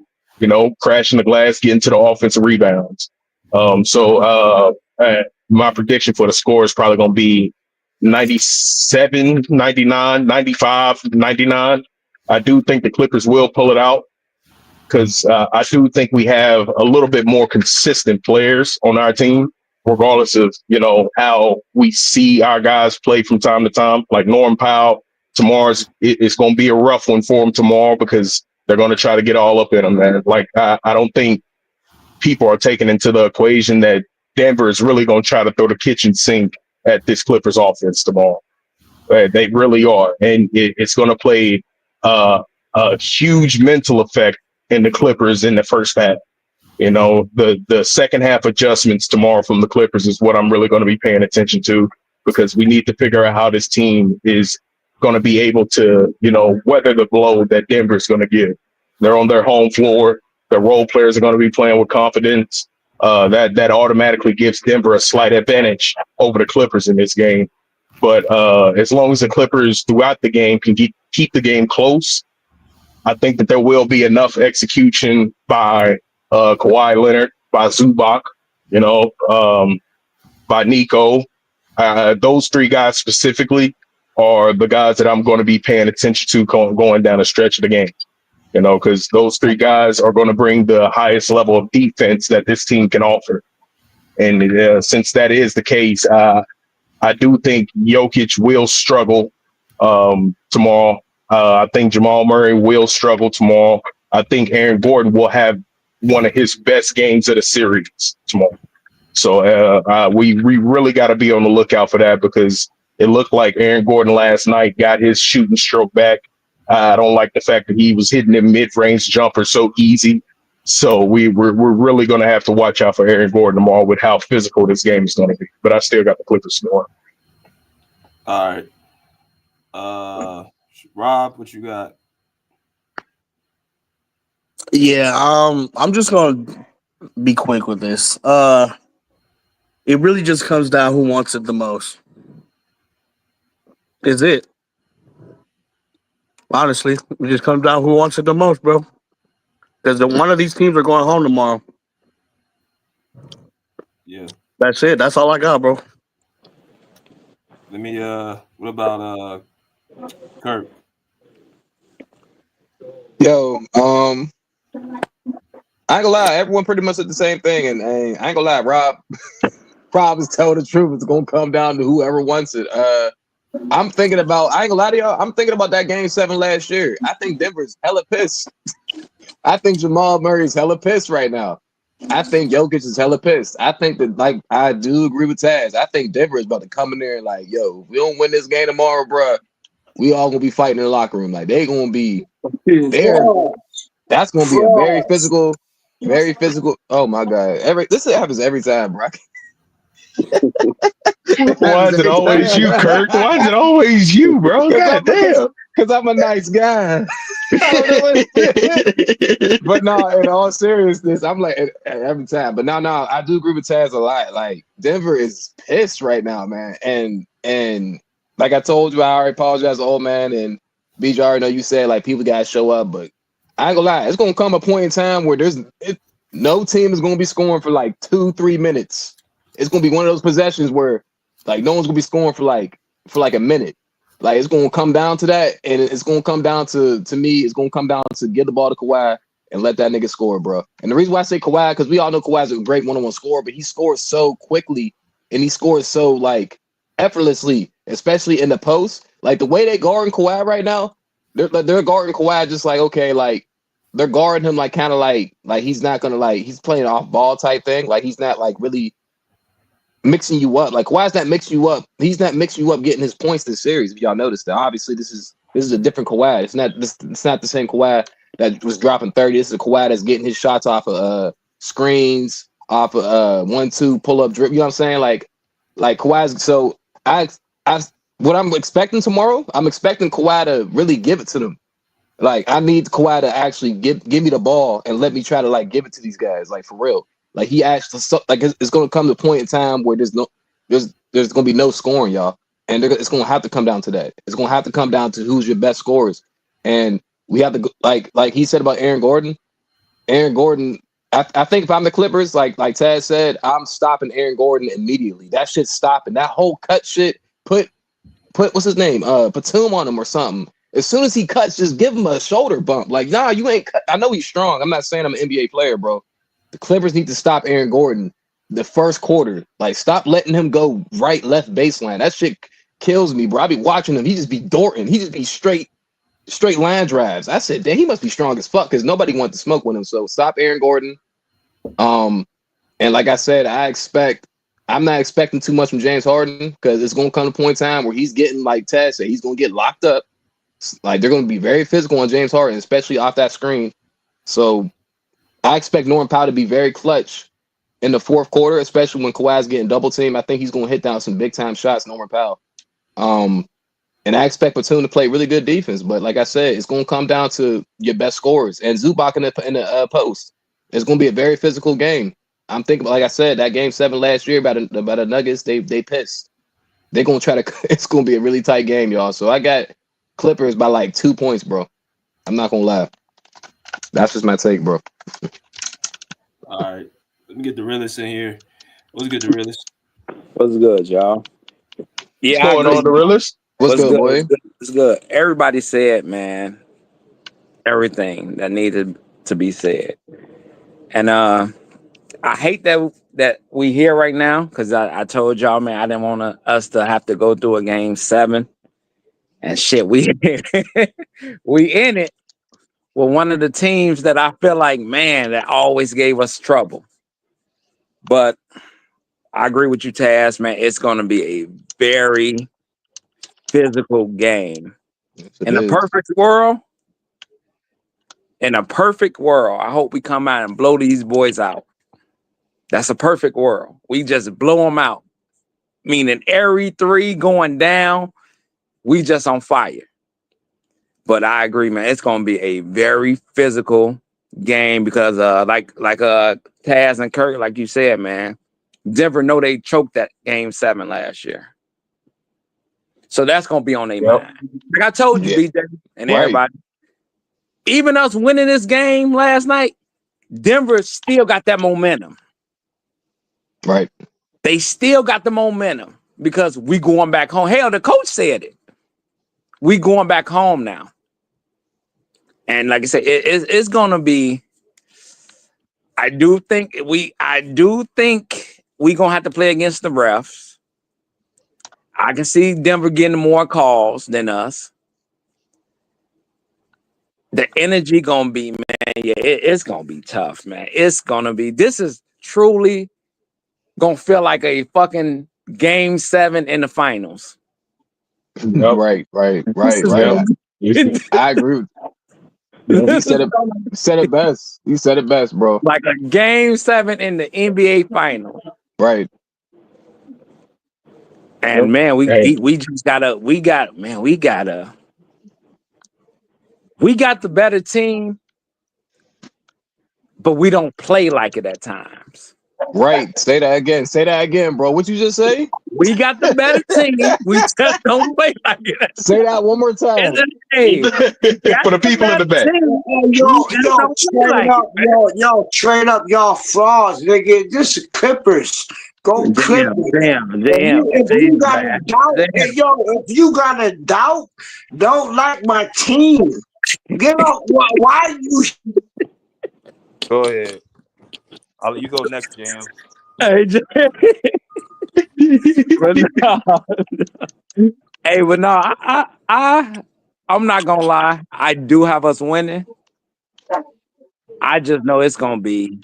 crashing the glass, getting to the offensive rebounds. So my prediction for the score is probably going to be 97, 99, 95, 99. I do think the Clippers will pull it out, because I do think we have a little bit more consistent players on our team, regardless of, how we see our guys play from time to time. Like Norm Powell, it's going to be a rough one for him tomorrow, because they're going to try to get all up in him, man. Like, I don't think people are taking into the equation that Denver is really going to try to throw the kitchen sink at this Clippers offense tomorrow. They really are. And it's going to play a huge mental effect in the Clippers in the first half. The second half adjustments tomorrow from the Clippers is what I'm really going to be paying attention to, because we need to figure out how this team is going to be able to, weather the blow that Denver is going to give. They're on their home floor. Their role players are going to be playing with confidence. That automatically gives Denver a slight advantage over the Clippers in this game. But as long as the Clippers throughout the game can keep the game close, I think that there will be enough execution by Kawhi Leonard, by Zubac, by Nico. Those three guys specifically are the guys that I'm going to be paying attention to going down the stretch of the game. Because those three guys are going to bring the highest level of defense that this team can offer. And since that is the case, I do think Jokic will struggle tomorrow. I think Jamal Murray will struggle tomorrow. I think Aaron Gordon will have one of his best games of the series tomorrow. So we really got to be on the lookout for that, because it looked like Aaron Gordon last night got his shooting stroke back. I don't like the fact that he was hitting them mid-range jumpers so easy. So we're really going to have to watch out for Aaron Gordon tomorrow with how physical this game is going to be. But I still got the Clippers scoring. All right. Rob, what you got? Yeah, I'm just gonna be quick with this. It really just comes down who wants it the most. Is it? Honestly, it just comes down who wants it the most, bro. Because one of these teams are going home tomorrow. Yeah. That's it. That's all I got, bro. Let me. What about Kirk? Yo, I ain't gonna lie, everyone pretty much said the same thing, and I ain't gonna lie, Rob is telling the truth. It's gonna come down to whoever wants it. I ain't gonna lie to y'all, I'm thinking about that game 7 last year. I think Denver's hella pissed. I think Jamal Murray's hella pissed right now. I think Jokic is hella pissed. I think that, like, I do agree with Taz. I think Denver is about to come in there and like, yo, if we don't win this game tomorrow, bro, we all gonna be fighting in the locker room. Like, they gonna be there. That's gonna be a very physical. Oh my god! This happens every time, bro. Why is it always you, Kirk? Why is it always you, bro? God damn. Because I'm a nice guy. But no, in all seriousness, I'm like every time. But no, I do agree with Taz a lot. Like, Denver is pissed right now, man. And like I told you, I already apologize to old man and BJ. I already know you said like people gotta show up, but I ain't gonna lie, it's gonna come a point in time where no team is gonna be scoring for like 2-3 minutes. It's gonna be one of those possessions where like no one's gonna be scoring for like a minute. Like, it's gonna come down to that, and it's gonna come down to me. It's gonna come down to get the ball to Kawhi and let that nigga score, bro. And the reason why I say Kawhi, because we all know Kawhi's a great one-on-one scorer, but he scores so quickly and he scores so like effortlessly, especially in the post. Like, the way they guarding Kawhi right now, they're guarding Kawhi just like, okay, like they're guarding him like kind of like he's not gonna like he's playing off ball type thing. Like, he's not like really mixing you up. Like, why is that mixing you up? He's not mixing you up getting his points this series. If y'all noticed that, obviously this is a different Kawhi. It's not the same Kawhi that was dropping 30. This is a Kawhi that's getting his shots off of screens, off of 1-2 pull up drip. You know what I'm saying? Like Kawhi's. So I what I'm expecting tomorrow, I'm expecting Kawhi to really give it to them. Like, I need Kawhi to actually give me the ball and let me try to like give it to these guys, like, for real. Like, he actually, like, it's going to come to a point in time where there's going to be no scoring, y'all, and it's going to have to come down to that. It's going to have to come down to who's your best scorers, and we have to like he said about Aaron Gordon. Aaron Gordon, I think if I'm the Clippers, like Taz said, I'm stopping Aaron Gordon immediately. That shit's stopping. That whole cut shit. Put what's his name? Batum on him or something. As soon as he cuts, just give him a shoulder bump. Like, nah, you ain't. I know he's strong. I'm not saying I'm an NBA player, bro. The Clippers need to stop Aaron Gordon the first quarter. Like, stop letting him go right, left baseline. That shit kills me, bro. I be watching him. He just be dorting. He just be straight line drives. I said, damn, he must be strong as fuck because nobody wants to smoke with him. So stop Aaron Gordon. And like I said, I'm not expecting too much from James Harden because it's going to come to a point in time where he's getting, like Ted said, he's going to get locked up. Like, they're going to be very physical on James Harden, especially off that screen. So I expect Norman Powell to be very clutch in the fourth quarter, especially when Kawhi's getting double teamed. I think he's going to hit down some big time shots, Norman Powell. And I expect Batum to play really good defense. But like I said, it's going to come down to your best scorers and Zubac in the post. It's going to be a very physical game. I'm thinking, like I said, that game 7 last year about the Nuggets, they pissed. they're gonna try to. It's gonna be a really tight game, y'all. So I got Clippers by like 2 points, bro. I'm not gonna lie. That's just my take, bro. All right, let me get the realist in here. What's good, the realist? What's good, y'all? What's Yeah, I going agree. on, the realist? What's good, boy? What's good? What's good? Everybody said, man, everything that needed to be said. And I hate that we here right now because I told y'all, man, I didn't want us to have to go through a game 7 and shit. We we in it with one of the teams that I feel like, man, that always gave us trouble. But I agree with you, Taz, man. It's going to be a very physical game. In a perfect world, I hope we come out and blow these boys out. That's a perfect world. We just blow them out. Meaning every 3 going down, we just on fire. But I agree, man. It's going to be a very physical game because like Taz and Kirk, like you said, man, Denver know they choked that game 7 last year. So that's going to be on their mind. Like I told you, BJ, and everybody, even us winning this game last night, Denver still got that momentum. Right. They still got the momentum because we going back home. Hell, the coach said it. We going back home now. And like I said, it's going to be, I do think we going to have to play against the refs. I can see Denver getting more calls than us. The energy gonna be, man. Yeah, it's gonna be tough, man. It's gonna be. This is truly gonna feel like a fucking game 7 in the finals. Right. I agree. He said it best. He said it best, bro. Like a game 7 in the NBA finals. Right. And man, we just gotta. We got the better team, but we don't play like it at times. Right. Say that again, bro. What you just say? We got the better team. We just don't play like it. Say that one more time. For the people in the back. Straight up, y'all frauds, nigga. This is Clippers. Go Clippers. If you got a doubt, don't like my team. Get up. Why you? Go ahead. You go next, Jam. Hey, hey, but no, I'm not gonna lie. I do have us winning. I just know it's gonna be,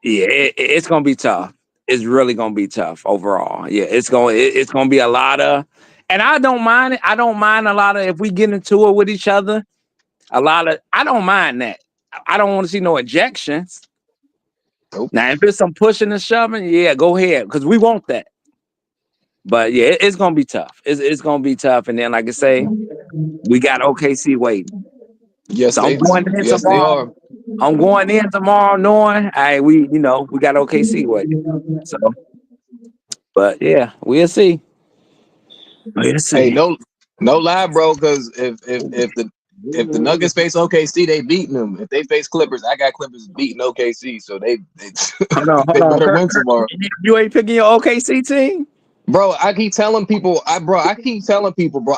it's gonna be tough. It's really gonna be tough overall. Yeah, it's gonna be a lot of, and I don't mind it. I don't mind a lot of if we get into it with each other. I don't mind that. I don't want to see no ejections. Nope. Now, if it's some pushing and shoving, yeah, go ahead, because we want that. But yeah, it's gonna be tough. It's gonna be tough. And then, like I say, we got OKC waiting. Yes, so I'm going in yes, tomorrow. They are. I'm going in tomorrow knowing we got OKC waiting. So, but yeah, we'll see. We'll see. Hey, no lie, bro. Because if the Nuggets face OKC, they beating them. If they face Clippers, I got Clippers beating OKC. So they better win tomorrow. You ain't picking your OKC team? Bro, I keep telling people, bro,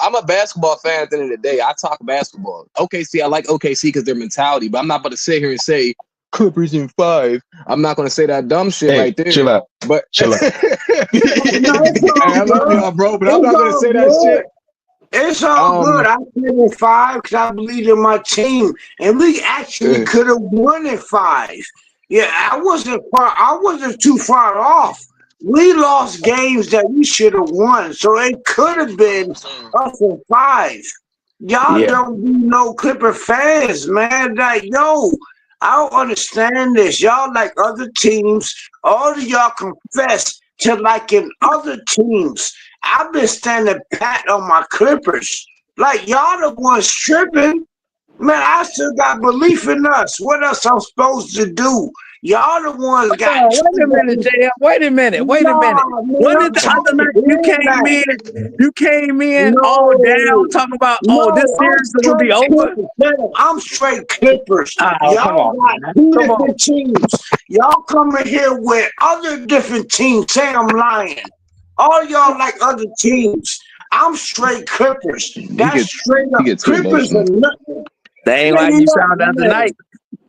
I'm a basketball fan at the end of the day. I talk basketball. OKC, I like OKC because their mentality, but I'm not about to sit here and say Clippers in 5. I'm not going to say that dumb shit right there. Chill out. But chill out. I love y'all, bro, but I'm not going to say that shit. It's all good. I'm in 5 because I believe in my team, and we actually could have won in 5. Yeah, I wasn't too far off. We lost games that we should have won, so it could have been us in 5. Y'all don't be no Clipper fans, man. Like, yo, I don't understand this. Y'all like other teams. All of y'all confess to liking other teams. I've been standing pat on my Clippers. Like, y'all the ones tripping. Man, I still got belief in us. What else I'm supposed to do? Y'all the ones Hold got on, wait a minute, JM. Wait a minute. Wait a minute. Nah, man, When I'm did the other trying to night hear that. you came in all down No, talking about, oh, this no, I'm series is gonna be straight over? Clippers. Man, I'm straight Clippers. Oh, come Y'all on, got man. two Come on. different teams. Y'all coming here with other different teams. Say I'm lying. All y'all like other teams. I'm straight Clippers. That's straight He up. gets too Clippers are emotional. nothing. That ain't Man, like you sound the other night.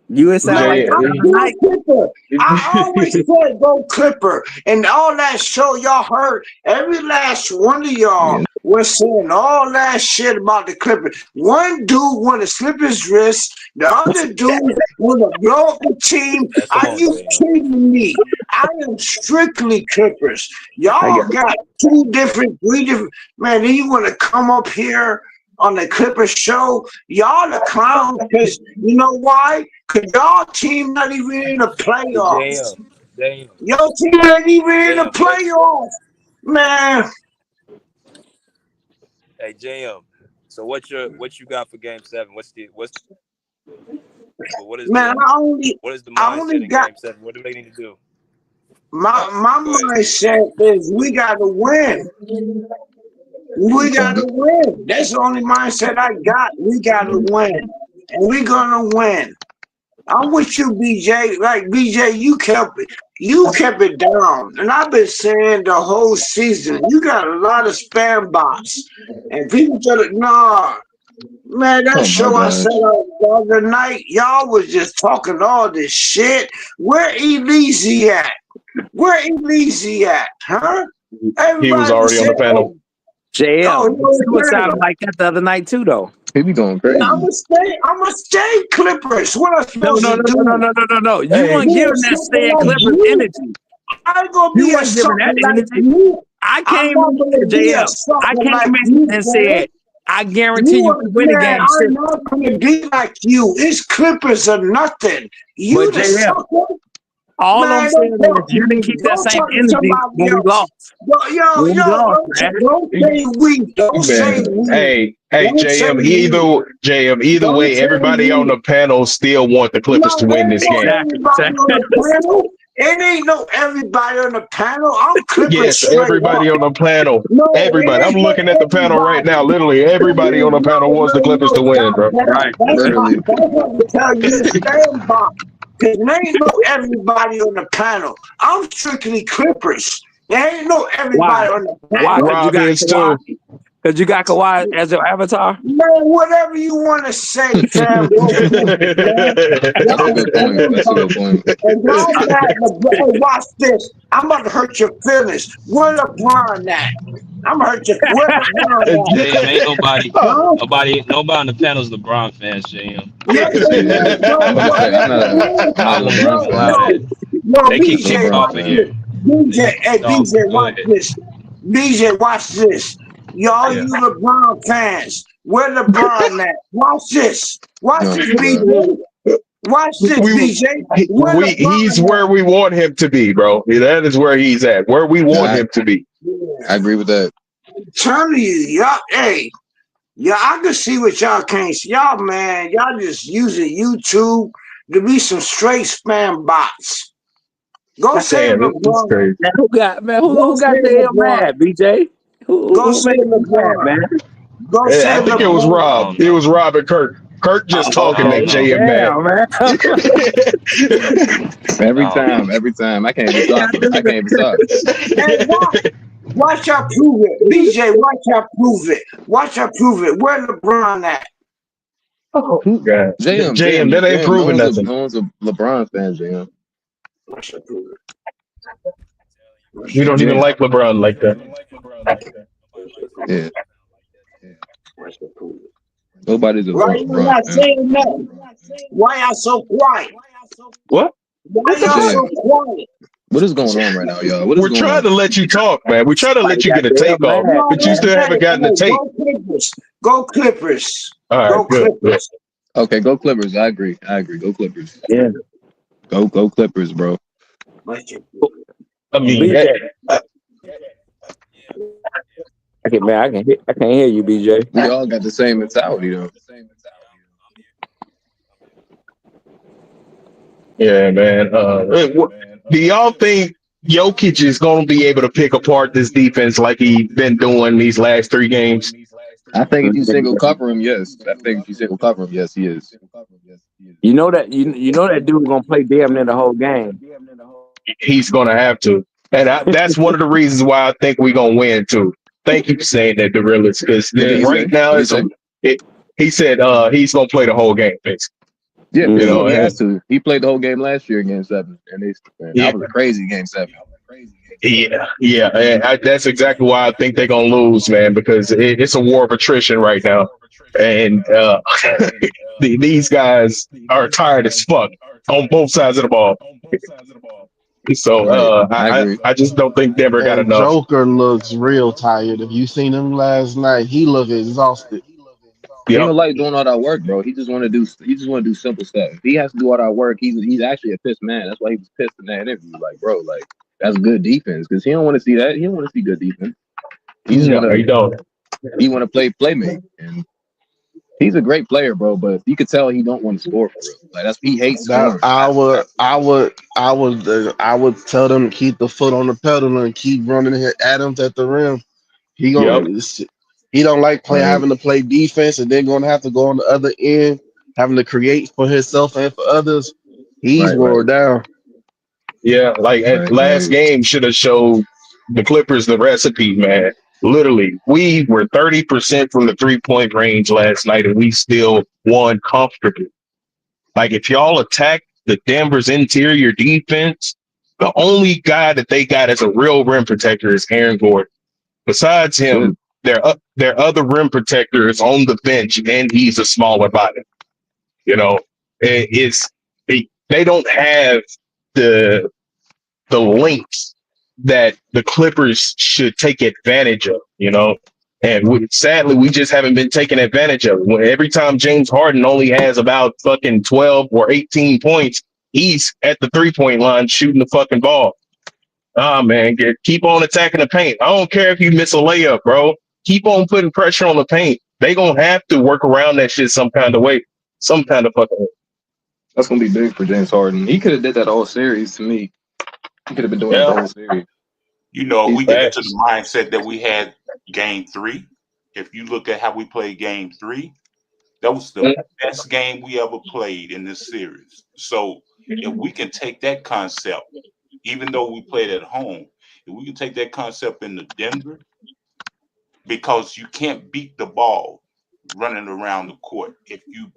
You ain't sound like Man, that I'm the other still night. Clipper. I always said go Clipper. And all that show y'all heard, every last one of y'all was saying all that shit about the Clippers. One dude want to slip his wrist, the other dude want to blow up the team. Are you kidding me? I am strictly Clippers. Y'all got three different, man, then you want to come up here on the Clippers show, y'all the clowns, because you know why? Because y'all team not even in the playoffs. Damn. Your team ain't even in the Damn. playoffs. Man, Hey, JM. So what you got for Game 7? What is man, the I only mindset in got Game 7? What do they need to do? my Go ahead. mindset is we gotta win. We gotta win. That's the only mindset I got. We gotta win. And we gonna win. I'm with you, BJ. Like BJ, you kept it down, and I've been saying the whole season. You got a lot of spam bots, and people tell it, nah, man. That Oh my show I said gosh. the other night, y'all was just talking all this shit. Where Elise at? Where Elise at? Huh? He was Everybody already on said, the panel. oh, JM, he you was was sounding like that the other night too, though. He be going I'm crazy. gonna stay. I'm gonna stay Clippers. What I'm No, supposed no, to no, do? no, no, no, no, no. You Hey, weren't Be a giving that sucker staying like Clippers you. energy. I ain't gonna You be a weren't giving sucker that like energy. you. I I'm came not in gonna here, be a JM. I sucker came like in you, and man. said, I guarantee You you are, can win a man, Game I'm 6. not gonna be like you. It's Clippers or nothing. You But the JM, sucker. all I'm Man, don't saying talk is to you didn't me. keep that Don't same talk to energy somebody when we else. lost. Yo, When we lost, man. don't say we. Don't say man. we. Hey, Don't say JM. we. Either Don't way, say everybody on we. the panel still want the Clippers to No, win ain't this no game. everybody on the panel. It ain't no everybody on the panel. I'm clipping Yes, straight everybody up. on the panel. No, Everybody. it I'm ain't no looking at the panel right now. everybody. Literally, everybody on the panel wants the Clippers to win, Stop bro. that. Right. Literally. That's what I'm telling you. Stand by. Because there ain't no everybody on the panel. I'm strictly Clippers. There ain't no Why? everybody on the Why? panel. Because you Rob got is Kawhi. too. Because you got Kawhi as your avatar. Man, whatever you want to say, fam, go Clippers, man. That's a Y'all good point. That's a good everybody. point. And y'all got LeBron. Hey, watch this. I'm about to hurt your feelings. Where LeBron at? I'm gonna hurt your. Where LeBron at? JM, ain't nobody Huh? on the panel's LeBron fans, JM. Yes, it is. I'm about to say Yes, it I'm not I'm a a LeBron is. fan. LeBron fan. Yo, They Not keep a getting BJ, LeBron off watch in fan. this. here. They BJ, keep hey, getting off. BJ, Go watch ahead. this. BJ, watch this. Y'all, Yeah. you LeBron fans, where LeBron at? Watch this. Watch Oh this, my god. BJ. Watch this, BJ. Where He's LeBron where at? we want him to be, bro. That is where he's at. Where we want Nah, him to be. I agree with that. Telling you, y'all, hey, yeah, I can see what y'all can't see. Y'all, man, y'all just using YouTube to be some straight spam bots. Go save Damn, it's LeBron. crazy. Man, Go who got save the hell LeBron. mad, BJ? Go Who save made you mad, LeBron. man? Go I save think it was LeBron. I Rob. don't It know. was Rob and Kirk. Kirk just I talking don't that know. JM mad. Damn, man. Every I don't know. time, every time. I can't even talk. I can't even talk. Hey, watch y'all prove it. BJ, watch y'all prove it. Watch y'all prove it. Where LeBron at? Oh, God. JM, that ain't JM. proving nothing. No one's a LeBron fan, JM. Watch y'all prove it. Watch We y'all don't prove even Yeah, like LeBron like that. yeah. it. Watch y'all prove it. Nobody's a Why you LeBron not fan. saying nothing? Why y'all so quiet? What? Why y'all so JM, quiet? what is going on right now, y'all? What is We're going trying on? to let you talk, man. We try to Somebody let you got get a the hell take off, mad, No, but you man. still haven't gotten a take. go Clippers. Go Clippers. All right, Go good. Clippers. Okay, go Clippers. I agree. Go Clippers. Yeah. Go Clippers, bro. Watch y'all prove it. I mean, BJ. I can't hear you, BJ. We all got the same mentality, though. Yeah, man. Do y'all think Jokic is going to be able to pick apart this defense like he's been doing these last 3 games? I think if you single cover him, yes. I think if you single cover him, yes, he is. You know that dude gonna play damn near the whole game. He's going to have to. And that's one of the reasons why I think we're going to win, too. Thank you for saying that, Derillas, because What did he right say? now, What did he say? he said he's going to play the whole game, basically. Yeah, You because know, he has and to. He played the whole game last year in Game 7, and yeah, that was a crazy Game 7. yeah. And that's exactly why I think they're going to lose, man, because it's a war of attrition right now. And these guys are tired as fuck on both sides of the ball. So Right, I agree. I just don't think Denver got And enough. Joker looks real tired. If you seen him last night, he looked exhausted. He Yep. don't like doing all that work, bro. He just want to do. He just want to do simple stuff. If he has to do all that work, he's actually a pissed man. That's why he was pissed in that interview. Like, bro, like that's good defense because he don't want to see that. He don't want to see good defense. He just No, want he don't. to playmate, and he's a great player, bro. But you could tell he don't want to score for real. Like he hates That scoring. I would tell them to keep the foot on the pedal and keep running at Adams at the rim. He Yep. don't like Right. having to play defense and then going to have to go on the other end, having to create for himself and for others. He's Right. wore down. Yeah, like last game should have showed the Clippers the recipe, man. Literally, we were 30% from the 3-point range last night, and we still won comfortably. Like, if y'all attack the Denver's interior defense, the only guy that they got as a real rim protector is Aaron Gordon. Besides him, their other rim protector is on the bench, and he's a smaller body. You know, they don't have the length that the Clippers should take advantage of, you know. And sadly, we just haven't been taking advantage of it. Every time James Harden only has about fucking 12 or 18 points, he's at the 3-point line shooting the fucking ball. Man, keep on attacking the paint. I don't care if you miss a layup, bro. Keep on putting pressure on the paint. They gonna have to work around that shit some kind of way, some kind of fucking way. That's gonna be big for James Harden. He could have did that all series to me. He could have been doing that the whole series. You know, He's we get fast. into the mindset that we had Game 3. If you look at how we played Game 3, that was the best game we ever played in this series. So if we can take that concept, even though we played at home, if we can take that concept into Denver, because you can't beat the ball running around the court if you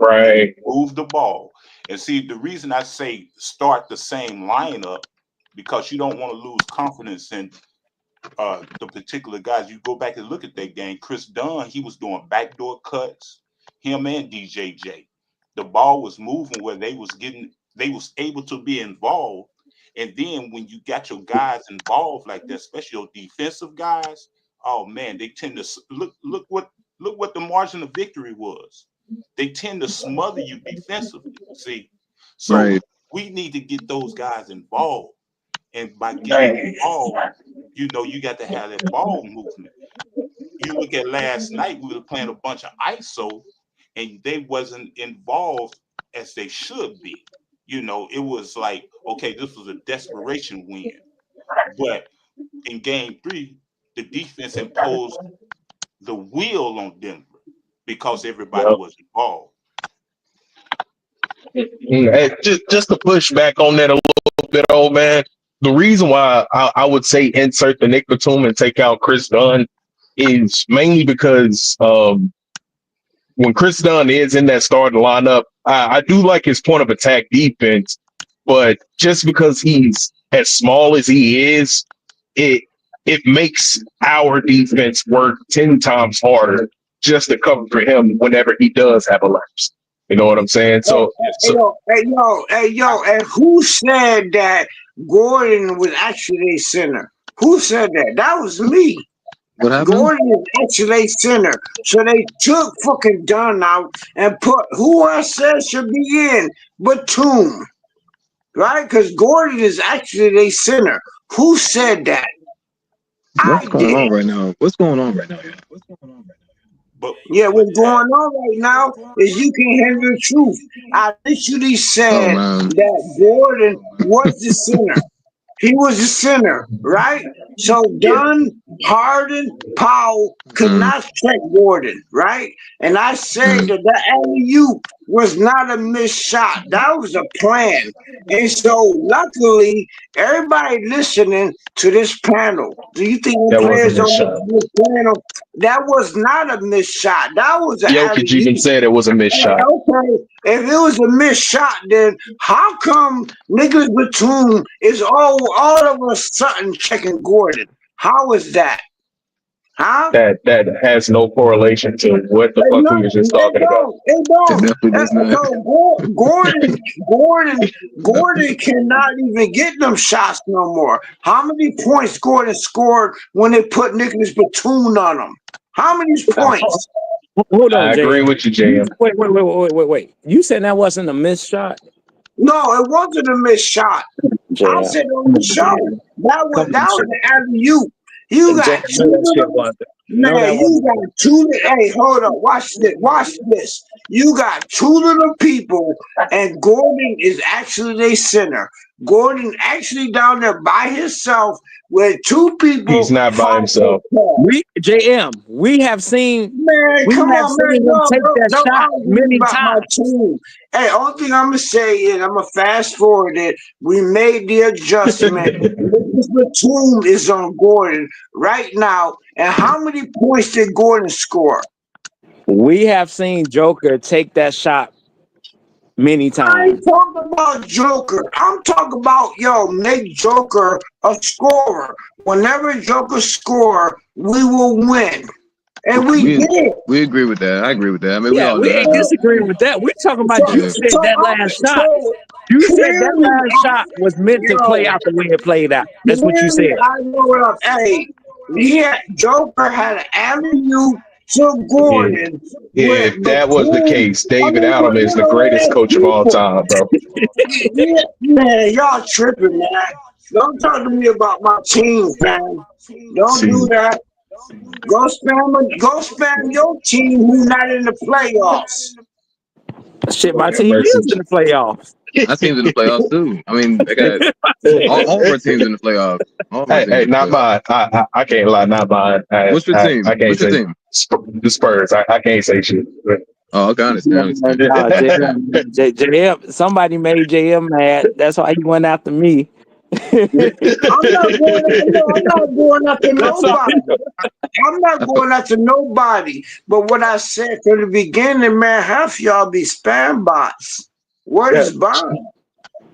move the ball. And see, the reason I say start the same lineup, because you don't want to lose confidence in the particular guys. You go back and look at that game. Chris Dunn, he was doing backdoor cuts, him and DJJ. The ball was moving where they was able to be involved. And then when you got your guys involved like that, especially your defensive guys, oh man, they tend to look what the margin of victory was. They tend to smother you defensively. See, so we need to get those guys involved. And by getting involved, you know, you got to have that ball movement. You look at last night, we were playing a bunch of ISO, and they wasn't involved as they should be. You know, it was like, okay, this was a desperation win. But in Game 3, the defense imposed the will on Denver because everybody was involved. And just to push back on that a little bit, old man. The reason why I would say insert the Nick Batum and take out Chris Dunn is mainly because when Chris Dunn is in that starting lineup, I do like his point of attack defense, but just because he's as small as he is, it makes our defense work 10 times harder just to cover for him whenever he does have a lapse. You know what I'm saying? So, Hey, yo, and who said that Gordon was actually a center? Who said that? That was me. What happened? Gordon is actually a center. So they took fucking Dunn out and put who I said should be in Batum. Right? Because Gordon is actually a center. Who said that? What's going on right now? What's going on right now? Yeah, what's going on right now is you can handle the truth. I literally Oh said man. that Gordon was the center. He was the center, right? So Yeah. Dunn, Harden, Powell could not check Gordon, right? And I said that the alley-oop was not a missed shot. That was a plan. And so luckily, everybody listening to this panel, do you think the That was a players missed don't shot. listen to this panel? That was not a missed shot. That was an Jokic even alley-oop. said it was a missed shot. Okay, if it was a missed shot, then how come niggas Batum is all of a sudden checking Gordon? How is that? Huh? That has no correlation to what the fuck we No, were just it talking about. don't. It It don't. definitely does not. So Gordon cannot even get them shots no more. How many points Gordon scored when they put Nicholas Batum on him? How many points? Hold on, I agree JM. with you, JM. Wait. You said that wasn't a missed shot? No, it wasn't a missed shot. I JM. said on the show Come that on, was shit. an alley-oop. You got JM, two no, that shit little wasn't. No, man. that You wasn't. got two. Hey, hold up. Watch this. Watch this. You got two little people, and Gordon is actually their center. Gordon actually down there by himself with two people. He's not by himself. We have seen Man, come on, man. him take that Don't shot argue many about my times. team. Hey, only thing I'm gonna say is I'm gonna fast forward it. We made the adjustment. Lucas Batum is on Gordon right now. And how many points did Gordon score? We have seen Joker take that shot many I times. ain't talking about Joker. I'm talking about make Joker a scorer. Whenever Joker score, we will win. And we did. We agree with that. I agree with that. I mean, we Yeah, all we know ain't that. disagreeing with that. We're talking about you said So, that last shot. You said that clearly, last shot was meant to play out the way it played out. That's what you clearly, said. I know what I'm. Hey, Joker had an avenue to Yeah. Gordon with If that was the Batum. case, I David mean, with Adelman is the little greatest ass coach of all people. time, bro. Yeah, man, y'all tripping, man. Don't talk to me about my team, man. Don't See, do that. Go spam your team who's not in the playoffs. Shit, my Lord have team mercy. is in the playoffs. Our team's in the playoffs too. I mean, they got all of our teams in the playoffs. All of our teams Hey, in the not playoffs. mine. I can't lie, not mine. What's your team? I can't What's your say team? the Spurs. I can't say shit. Oh, okay, I understand. JM, somebody made JM mad. That's why he went after me. I'm not going after That's all. nobody. I'm not going after nobody. But what I said from the beginning, man, half y'all be spam bots. Word Yeah. is bond.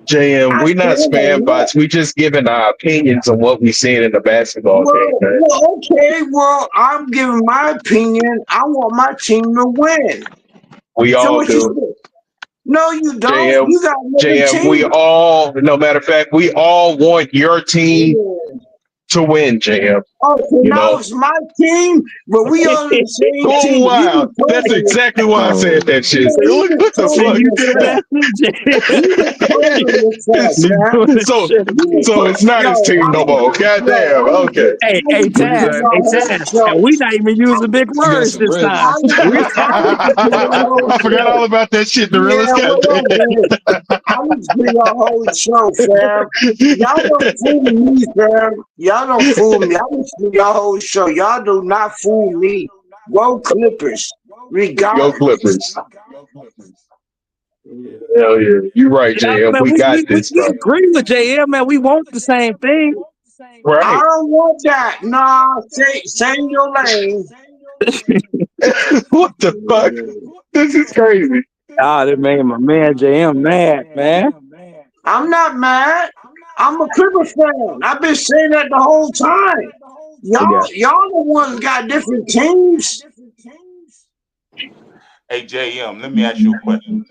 JM, I we not said that. spam bots. We just giving our opinions on what we seen in the basketball game, man. Well, okay. Well, I'm giving my opinion. I want my team to win. We So all what you do. say? No, you don't. JM, You got another JM, we team. all, no matter of fact, we all want your team to win, JM. Oh, so You now know? it's my team, but we all in the same Oh, team. wow. That's exactly why I said that shit. Look, what the So fuck? you doing that So it's not his team no more. Goddamn. Okay. Hey, Taz. And we not even using big You got words some this bread. time. I forgot all about that shit, the Yeah, realest. what up, man? I'm just doing your whole show, fam. Y'all don't fool me, fam. Y'all don't fool me. I'm just doing your whole show. Y'all do not fool me. Go Clippers, Go regardless. Clippers. Hell yeah. You're right, Yeah, JM. man, We got this, we bro. agree with JM, man. We want the same thing. I Right. don't want that. Nah, stay in your lane. What the fuck? This is crazy. Ah, that made my man JM mad, man. I'm not mad. I'm a Clipper fan. I've been saying that the whole time. Yeah. Y'all the ones got different teams. Hey JM, let me ask you a question.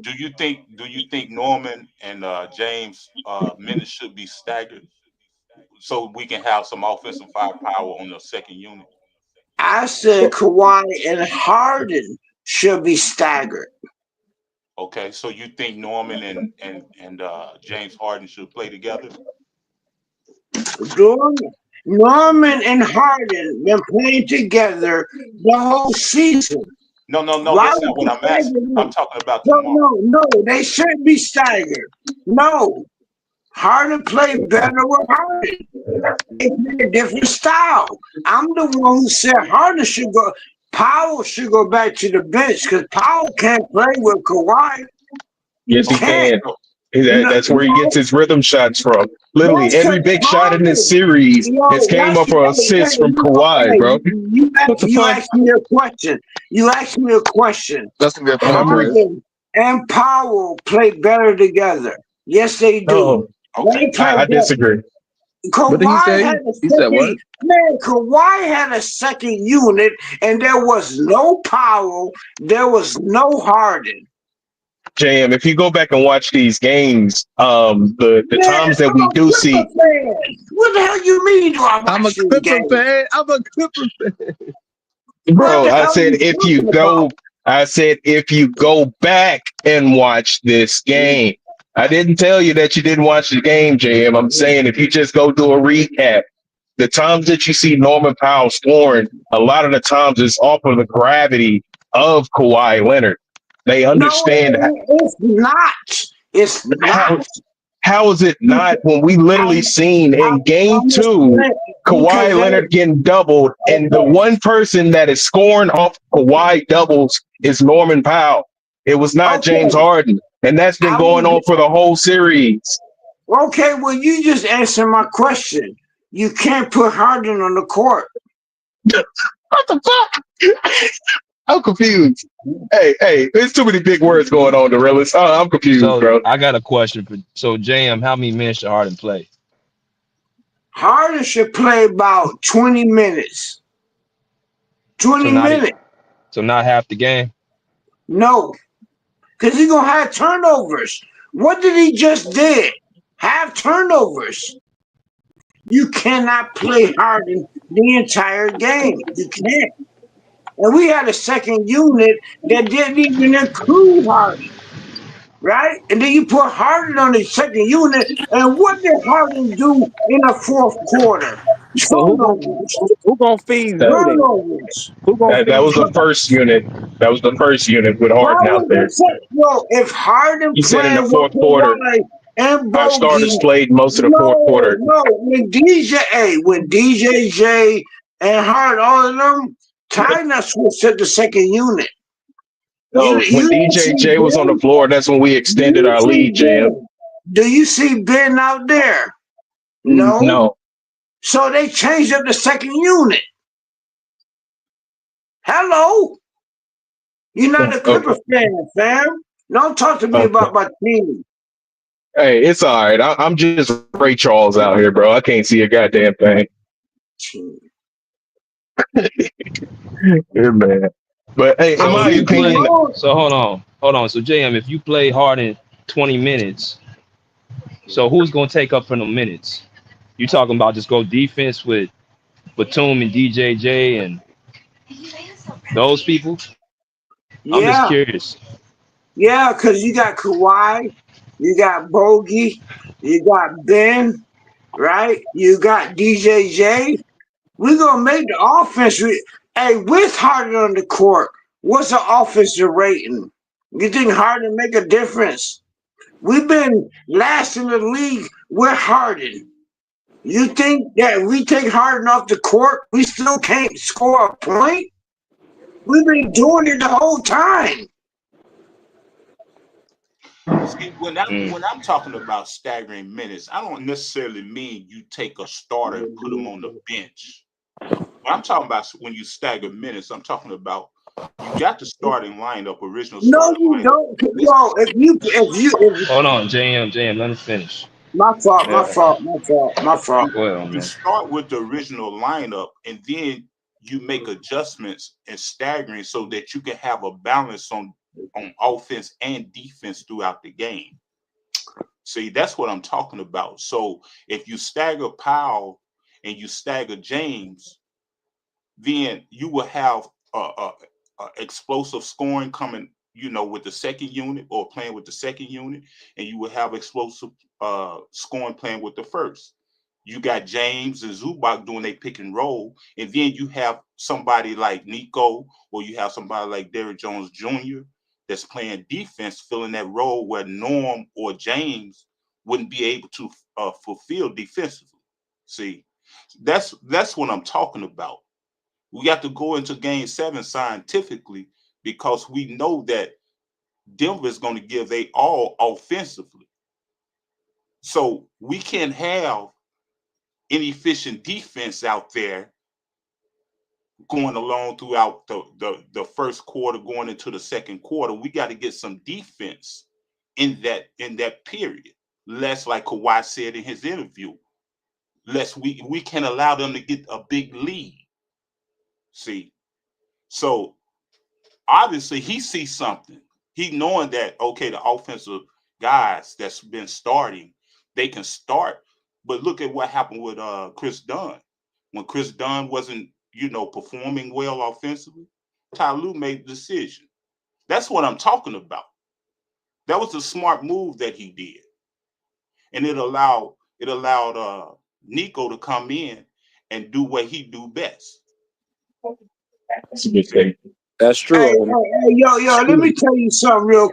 Do you think Norman and James minutes should be staggered so we can have some offensive firepower on the second unit? I said Kawhi and Harden should be staggered. Okay, so you think Norman and James Harden should play together? Doing Norman and Harden been playing together the whole season. No, Why that's not would what you I'm stagger asking. I'm them? talking about No, tomorrow. they shouldn't be staggered. No, Harden played better with Harden. They play a different style. I'm the one who said Harden should go. Powell should go back to the bench because Powell can't play with Kawhi. Yes, he Can't. can. That's where he gets his rhythm shots from. Literally, That's every because big shot in this Harden. series has Yo, came that's up for assists from Kawhi, bro. What the you fuck? asked me a question. You asked me a question. That's a good And I'm point, re- Chris. Harden and Powell play better together. Yes, they do. No, They play I better. disagree. What did he Kawhi say? had a He said what? second. Man, Kawhi had a second unit, and there was no Powell. There was no Harden. JM, if you go back and watch these games, the Man, times that I'm we a do see, Clipper fan. What the hell you mean? Do I I'm a watch these Clipper games? fan. I'm a Clipper fan. What bro, the hell are you talking about? I said if you go back and watch this game. I didn't tell you that you didn't watch the game, JM. I'm saying if you just go do a recap, the times that you see Norman Powell scoring, a lot of the times it's off of the gravity of Kawhi Leonard. They No, understand it's not. It's how not. how is it not when we literally seen in game two Because Kawhi Leonard getting doubled, and the one person that is scoring off Kawhi doubles is Norman Powell. It was not James Harden, and that's been going on for the whole series. Okay, well, you just answered my question. You can't put Harden on the court. What the fuck? I'm confused. Hey, there's too many big words going on, Dorillis. I'm confused, So bro. I got a question for JM. How many minutes should Harden play? Harden should play about 20 minutes. 20 minutes. So not half the game. No, because he's going to have turnovers. What did he just did? Have turnovers. You cannot play Harden the entire game. You can't. And we had a second unit that didn't even include Harden, right? And then you put Harden on the second unit, and what did Harden do in the fourth quarter? So Turnovers. who gonna feed Zooted? Turnovers. Who gonna That feed was the Zooted? first unit. That was the first unit with Why Harden out would there. you say, yo, if Harden You said in the playing with fourth quarter, Kawhi and our Bogey, starters played most of the fourth quarter. when DJJ and Harden, all of them, Tyner switched to the second unit. No, when didn't see DJJ was on the Ben? floor, that's when we extended our lead, Jam. Do you see Ben out there? No. No. So they changed up the second unit. Hello. You're not a Clipper fan, fam. Don't talk to me about my team. Hey, it's all right. I'm just Ray Charles out here, bro. I can't see a goddamn thing. Yeah, man. But hey, in my opinion, So hold on. So JM, if you play Harden 20 minutes, so who's gonna take up for the minutes? You talking about just go defense with Batum and DJJ and those people? I'm just Yeah. curious. Yeah, because you got Kawhi, you got Bogey, you got Ben, right? You got DJJ. We're going to make the offense. Hey, with Harden on the court, what's the offensive rating? You think Harden make a difference? We've been last in the league with Harden. You think that if we take Harden off the court, we still can't score a point? We've been doing it the whole time. See, when I'm talking about staggering minutes, I don't necessarily mean you take a starter and put them on the bench. When I'm talking about when you stagger minutes, I'm talking about you got the starting lineup, original starting lineup. No, you don't. Yo, if Hold on, JM, let me finish. my fault. You start with the original lineup, and then you make adjustments and staggering so that you can have a balance on offense and defense throughout the game. See, that's what I'm talking about. So if you stagger Powell and you stagger James, then you will have explosive scoring coming, with the second unit or playing with the second unit, and you will have explosive scoring playing with the first. You got James and Zubac doing a pick and roll, and then you have somebody like Nico, or you have somebody like Derrick Jones Jr. that's playing defense, filling that role where Norm or James wouldn't be able to fulfill defensively. See, that's what I'm talking about. We got to go into Game 7 scientifically because we know that Denver is going to give they all offensively. So we can't have inefficient defense out there going along throughout the first quarter, going into the second quarter. We got to get some defense in that period. Less, like Kawhi said in his interview, less we can allow them to get a big lead. See, so obviously he sees something. He knowing that, okay, the offensive guys that's been starting, they can start. But look at what happened with Chris Dunn. When Chris Dunn wasn't, performing well offensively, Ty Lue made the decision. That's what I'm talking about. That was a smart move that he did. And it allowed Nico to come in and do what he do best. That's a good thing. That's true. Hey, yo, let me tell you something real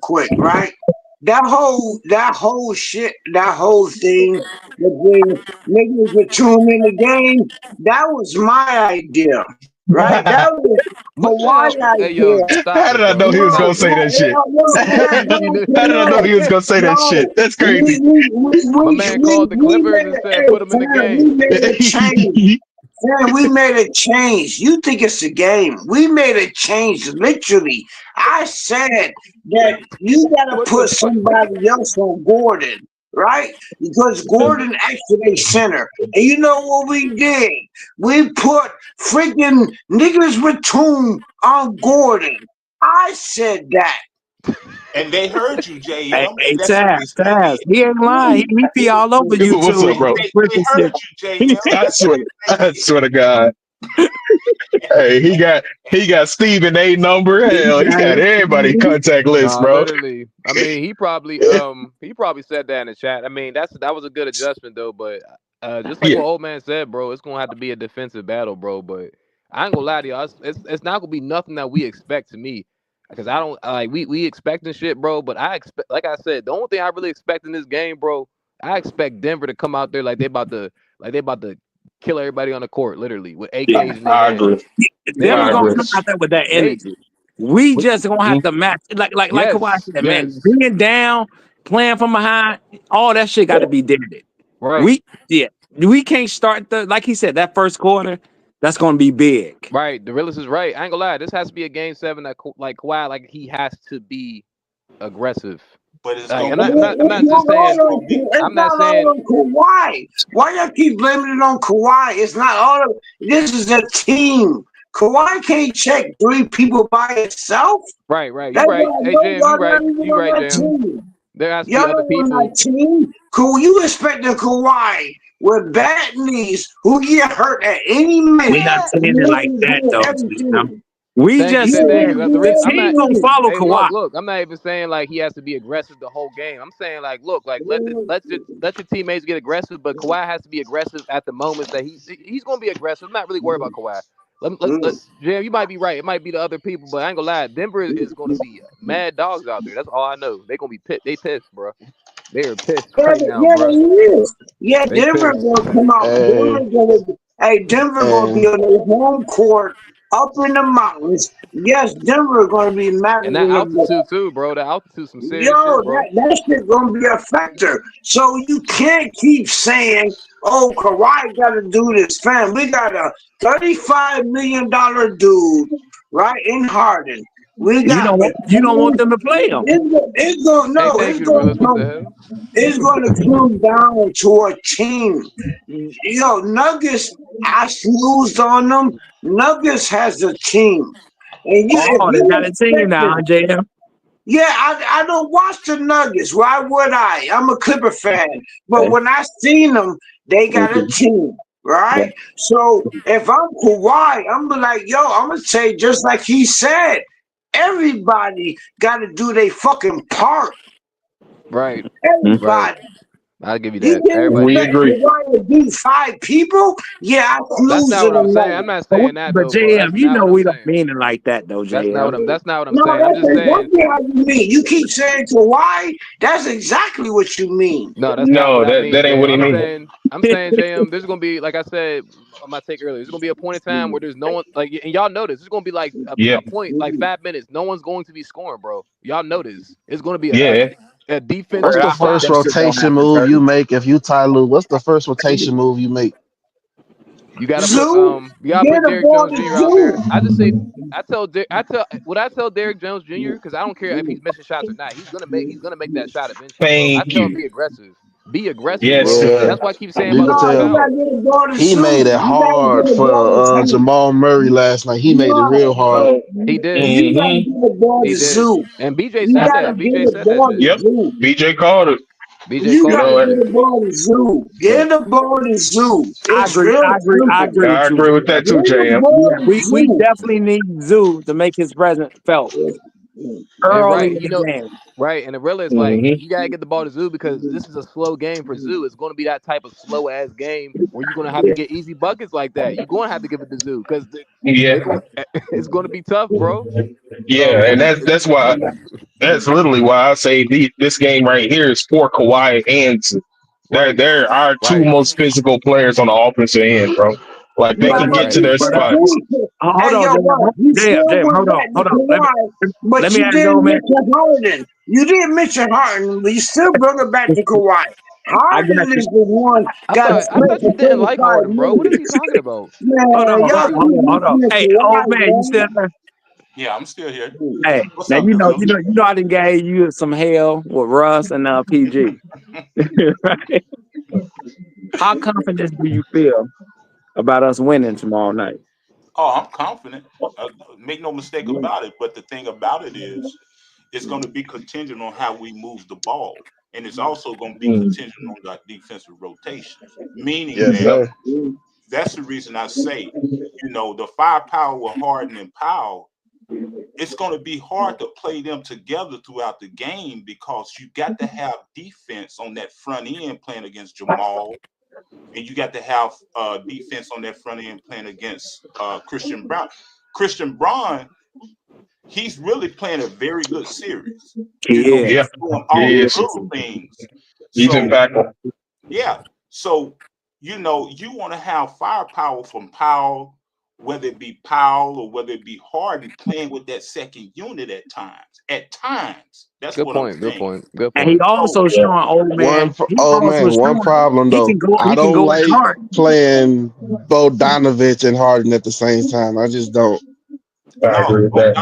quick. Right? That whole shit, that whole thing that niggas were tuned in the game, that was my idea. Right? That was Kawhi Hey, yo, idea. stop How it, did I know bro. he was gonna Stop say it. that shit? How did I know he was gonna say that shit? That's We, crazy. My man called the Clippers and said put him in the we game. made a change. Man, we made a change. You think it's a game. We made a change, literally. I said that you got to put somebody else on Gordon, right? Because Gordon actually center. And you know what we did? We put freaking niggas Batum on Gordon. I said that. And they heard you, Hey, JM, hey, and that's the reason they Taz, did. he ain't lying. He be all over What's YouTube. up, bro? They heard you, JM. I swear to God. Hey, he got Stephen A number. Hell, he got everybody contact list, Nah, bro. literally. I mean, he probably said that in the chat. I mean, that was a good adjustment though. But just like Yeah. what old man said, bro, it's gonna have to be a defensive battle, bro. But I ain't gonna lie to y'all. It's not gonna be nothing that we expect to me, because I don't like we expecting shit, bro. But I expect, like I said, the only thing I really expect in this game, bro, I expect Denver to come out there like they about to kill everybody on the court, literally with AKs in their I hands. agree. Denver's I gonna agree. come out there with that They energy. We just gonna have to match, like Kawhi said, man. yes, Being down, playing from behind, all that shit got to be dead. right. We can't start like he said, that first quarter. That's gonna be big. Right, the realist is right. I ain't gonna lie. This has to be a game 7 that like Kawhi, like he has to be aggressive. But it's Like, gonna I'm not just saying. I'm not It's not saying. all on Kawhi. Why y'all keep blaming it on Kawhi? It's not all of this is a team. Kawhi can't check 3 people by itself. Right. You That's right. why I Hey, know Jam, y'all not even you on right, that Jam. team. There has to Y'all be other not on people. that team. Cool, you expecting Kawhi with bad knees who get hurt at any minute. We're not saying it like that though. Everything. We Thank just you. said Thank you. The the I'm not. team gonna follow Hey, Kawhi. look. I'm not even saying like he has to be aggressive the whole game. I'm saying like, look, like let your teammates get aggressive, but Kawhi has to be aggressive at the moments that he's gonna be aggressive. I'm not really worried about Kawhi. Jam, you might be right. It might be the other people, but I ain't gonna lie. Denver is gonna be mad dogs out there. That's all I know. They gonna be pissed. They pissed, bro. They are pissed right now, bro. They is. Yeah, They Denver pissed. gonna come out. Denver gonna be on their home court up in the mountains. Yes, Denver gonna be mad And a that little bit. altitude too, bro. The altitude, some serious Yo, shit, bro. that shit gonna be a factor. So you can't keep saying, "Oh, Kawhi got to do this." Fam, we got a $35 million dude, right, in Harden. We You got don't want them to play him. It's gonna Hey, no. thank It's you, gonna realist. What the come. hell? It's gonna come down to a team. Yo, Nuggets, I snoozed on them. Nuggets has a team, and if Oh, they you got a team expect now, it, JM. yeah, I don't watch the Nuggets. Why would I? I'm a Clipper fan. But when I seen them, they got a team, right? So if I'm Kawhi, I'm be like, yo, I'm gonna say just like he said, everybody got to do their fucking part. Right. Everybody. I'll give you You that. didn't Everybody. We expect agree. Kawhi to beat 5 people? Yeah, I'm That's not losing what I'm them saying. I'm now. not saying that But though, bro. That's JM, you not know what I'm we don't saying. mean it like that though, JM. That's not what I'm No, saying. I'm that's just saying. exactly how you mean. You keep saying Kawhi, that's exactly what you mean. No, that's not No, what I that mean, ain't what JM. he mean. I'm saying, JM, there's gonna be, like I said on my take earlier, there's gonna be a point in time where there's no one like, and y'all know this. It's gonna be like Yeah, a point, like 5 minutes. No one's going to be scoring, bro. Y'all know this. It's gonna be yeah. a What's the defensive first stop. That shit don't rotation happen, move you Curry. make if you tie Lue? What's the first rotation move you make? You gotta put Zoo, get a Derrick ball Jones to Jr. out there. Zoo. I just say I tell Derrick Jones Jr. because I don't care if he's missing shots or not. He's gonna make that shot eventually, bro. I Thank tell him you. be aggressive. Be aggressive, Yes, bro. sir. Yeah, That's why I keep saying you about could the No, you tell gotta timeout. get a ball to he Zoo. made it You gotta hard get a ball to for Tank. Jamal Murray last night. He made it real No, hard. He did. you gotta Mm-hmm. get the ball He to did. Zoo. And BJ You said gotta that. get BJ the said that ball shit. to Yep. Zoo. BJ Carter. BJ You You called gotta that know get it. shit. the ball to Zoo. Get the ball to Zoo. I It's agree. real I simple. agree I with you. agree with Yeah, that too, Get the JM. ball yeah. to We Zoo. definitely need Zoo to make his presence felt And early right, in you the know, game. right. And the real is like Mm-hmm. you gotta get the ball to Zoo because this is a slow game for Zoo. It's gonna be that type of slow ass game where you're gonna have to get easy buckets like that. You're gonna have to give it to Zoo because Yeah. they're going it's gonna be tough, bro. Yeah, So and that's why that's literally why I say this game right here is for Kawhi and Z. right, They're our two right, most physical players on the offensive end, bro. Like they Yeah, can right, but get to right. you their But still spots. hold hey, on, yo, JM. what? You still JM, went back to hold on. Kawhi, Let but me you ask you, didn't man. mention Harden. You didn't mention Harden, but you still brought it back to Kawhi. I got Harden you. is the one I got to play thought for you didn't like 35 Harden, bro. What is minutes. he talking about? Man, y'all keep Hold on. mentioning Hey, Kawhi, old man, you man. still there? Yeah, I'm still here. Hey, What's now up, Giselle? I done gave you some hell with Russ and PG. Right? How confident do you feel about us winning tomorrow night? Oh, I'm confident. Make no mistake about it. But the thing about it is, it's going to be contingent on how we move the ball, and it's also going to be Mm. contingent on our defensive rotations. Meaning Yes, that Yep. sir. that's the reason I say, the firepower with Harden and Powell. It's going to be hard to play them together throughout the game because you got to have defense on that front end playing against Jamal, and you got to have defense on that front end playing against Christian Brown. Christian Brown, he's really playing a very good series. Yeah, He's Yeah. doing He all the is. little things. He's So impactful. yeah, so you want to have firepower from Powell, whether it be Powell or whether it be Harden playing with that second unit at times. At times, that's Good what I'm point. Good saying. point. Good and he point. So also Yeah. showing old man. He Oh also man, one showing problem he can though. go. I He can don't go at like heart. playing Bogdanovich and Harden at the same time. I just don't. I no, agree with that.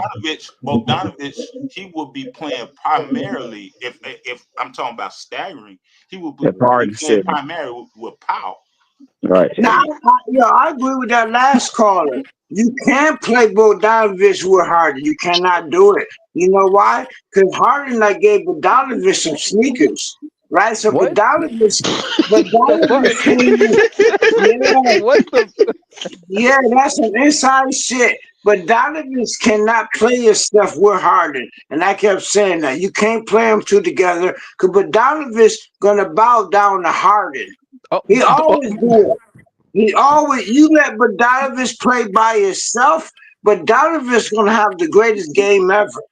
Bogdanovich, he would be playing primarily if I'm talking about staggering, he would If be Harden playing sitting primarily with Powell. right. Now, I agree with that last caller. You can't play Bogdanovich with Harden. You cannot do it. You know why? Because Harden gave Bogdanovich some sneakers, right? So What the fuck? Bogdanovich came, yeah, What the? yeah, that's some inside shit. But Donovan cannot play his stuff with Harden. And I kept saying that. You can't play them two together. But Donovan's going to bow down to Harden. Oh, He always do it. You let Bogdanovich play by himself, but Donovan's going to have the greatest game ever.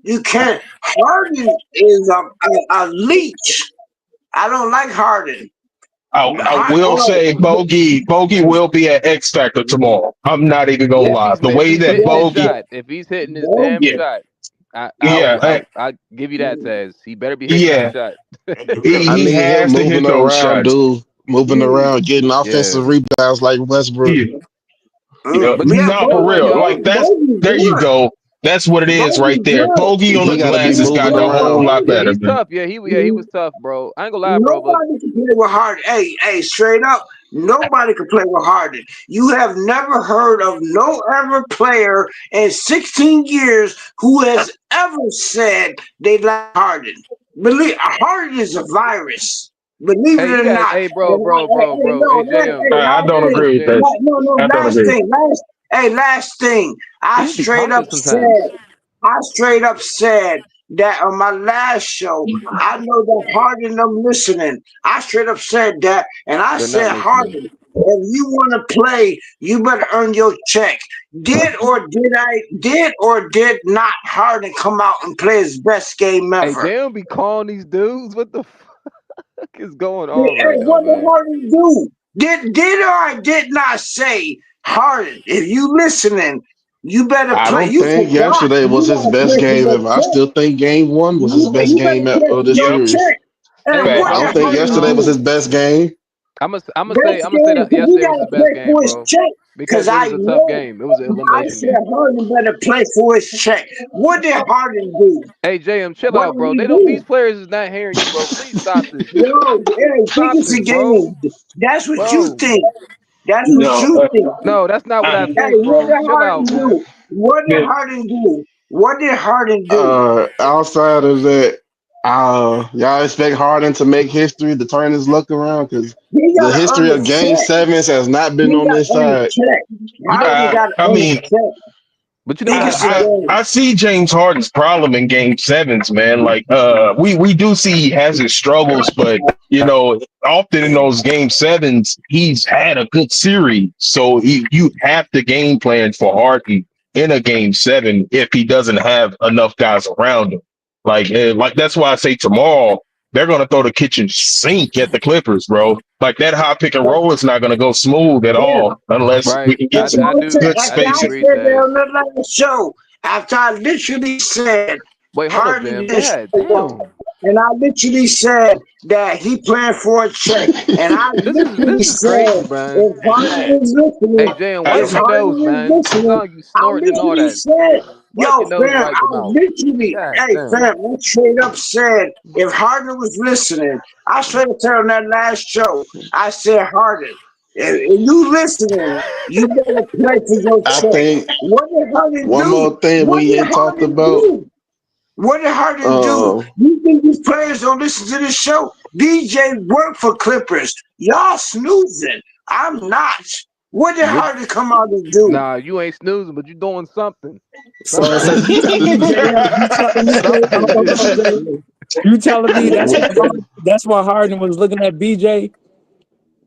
You can't. Harden is a leech. I don't like Harden. I will say Bogey will be an X factor tomorrow. I'm not even gonna lie. The if way he's that hitting his Bogey, shot, if he's hitting his damn yeah, shot, yeah, I'll give you that, Taz. He better be hitting that yeah, shot. I he need him has to hit moving those around, shots. dude. Moving around, getting Yeah. offensive rebounds like Westbrook. Yeah, yeah. But No, for real. y'all, Like there you go. That's what it is right there. Bogey on He the got to be glass has moving gotten a whole around. lot yeah, better, he's man. tough. He was tough, bro. I ain't gonna lie, bro. But Nobody can play with Harden. Hey, straight up, nobody can play with Harden. You have never heard of no ever player in 16 years who has ever said they like Harden. Believe Harden is a virus. Believe it hey, you or got not. hey, JM, I Last don't thing. agree with that. I don't Last agree. thing. Last thing. I he can be straight up cautious sometimes. said. I straight up said that on my last show, I know that Harden them listening. I straight up said that, and I They're not said, listening. Harden, if you want to play, you better earn your check. Did or did not Harden come out and play his best game Hey, ever? they don't be calling these dudes. What the fuck is going Hey, on right now, what did man? Harden do? Did or I did not say, Harden, if you listening, you better I play. don't You think forgot. yesterday was You his gotta best play for game your ever. I check. still think game one was his best You better game play of for the your series. check. And I what did don't think Harden yesterday was do? his best game. I'm Best gonna say game, that because he yesterday was gotta his best play game, for his bro, check. because Because it I was a tough know game. It was an I elimination said game. Harden better play for his check. What did Harden do? Hey, JM, chill What out, did bro. he They don't. These do? players is not hearing you, bro. Please stop this. Yo, hey, think Stop it's a this, bro. game. That's what you Bro. think. That's what No, you think. No, that's not what I Hey, think, what bro. did Chill Harden out, man. do? What did Harden do? What did Harden do? Outside of that, y'all expect Harden to make history to turn his luck around because He the gotta earn history a of Game check. Sevens has not been He on gotta this earn a side. check. You know, Harden gotta I earn a mean, check. but you know Think what? it's a I, game. I see James Harden's problem in game sevens, man. Like we do see he has his struggles, but often in those game sevens, he's had a good series. So you have to game plan for Harden in a game seven if he doesn't have enough guys around him. Like that's why I say tomorrow they're gonna throw the kitchen sink at the Clippers, bro. Like that high pick and roll is not gonna go smooth at Yeah. all unless we Right. can get I some do. good I After do I spacing. agree, said that Taz. on the last show, after I literally said Wait, hold up, Harden Bam. didn't show God up, damn. and I literally said that he playing for a check, and I literally This is crazy, said man. if Harden is Hey, listening, JM, if wipe your Harden nose, is man. I listening, saw you I snorting and all literally that. said, Wipe yo, your nose and fam, wipe I your mouth. literally, God hey, damn. fam, I straight up said, if Harden was listening, I straight up said on that last show, I said, Harden, if you listening, you better play for your I check. think What did Harden one do? more thing What we did ain't talked Harden about. do? What did Harden do? Um, You think these players don't listen to this show? BJ worked for Clippers. Y'all snoozing. I'm not. What did What? Harden come out and do? Nah, you ain't snoozing, but you doing something. So Something. you telling me, JM, you telling me, Something. hold on, JM. You telling me that's why Harden was looking at BJ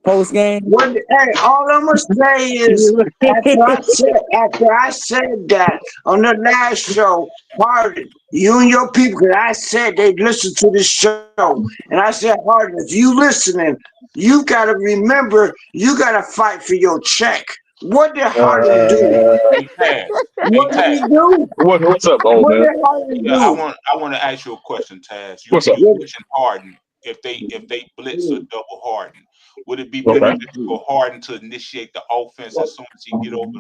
post game? What? Hey, all I'm gonna say is after I said that on the last show, Harden, you and your people, because I said they'd listen to this show, and I said, Harden, if you listening, you gotta remember you gotta fight for your check. What did Harden do? Hey, Taz. Hey, What did Taz. he do? What's up, old What man? did Harden Yeah, do? I want to ask you a question, Taz. You What's up? you mentioned Harden. If they blitz or double Harden, would it be Okay. beneficial for Harden to initiate the offense as soon as he get over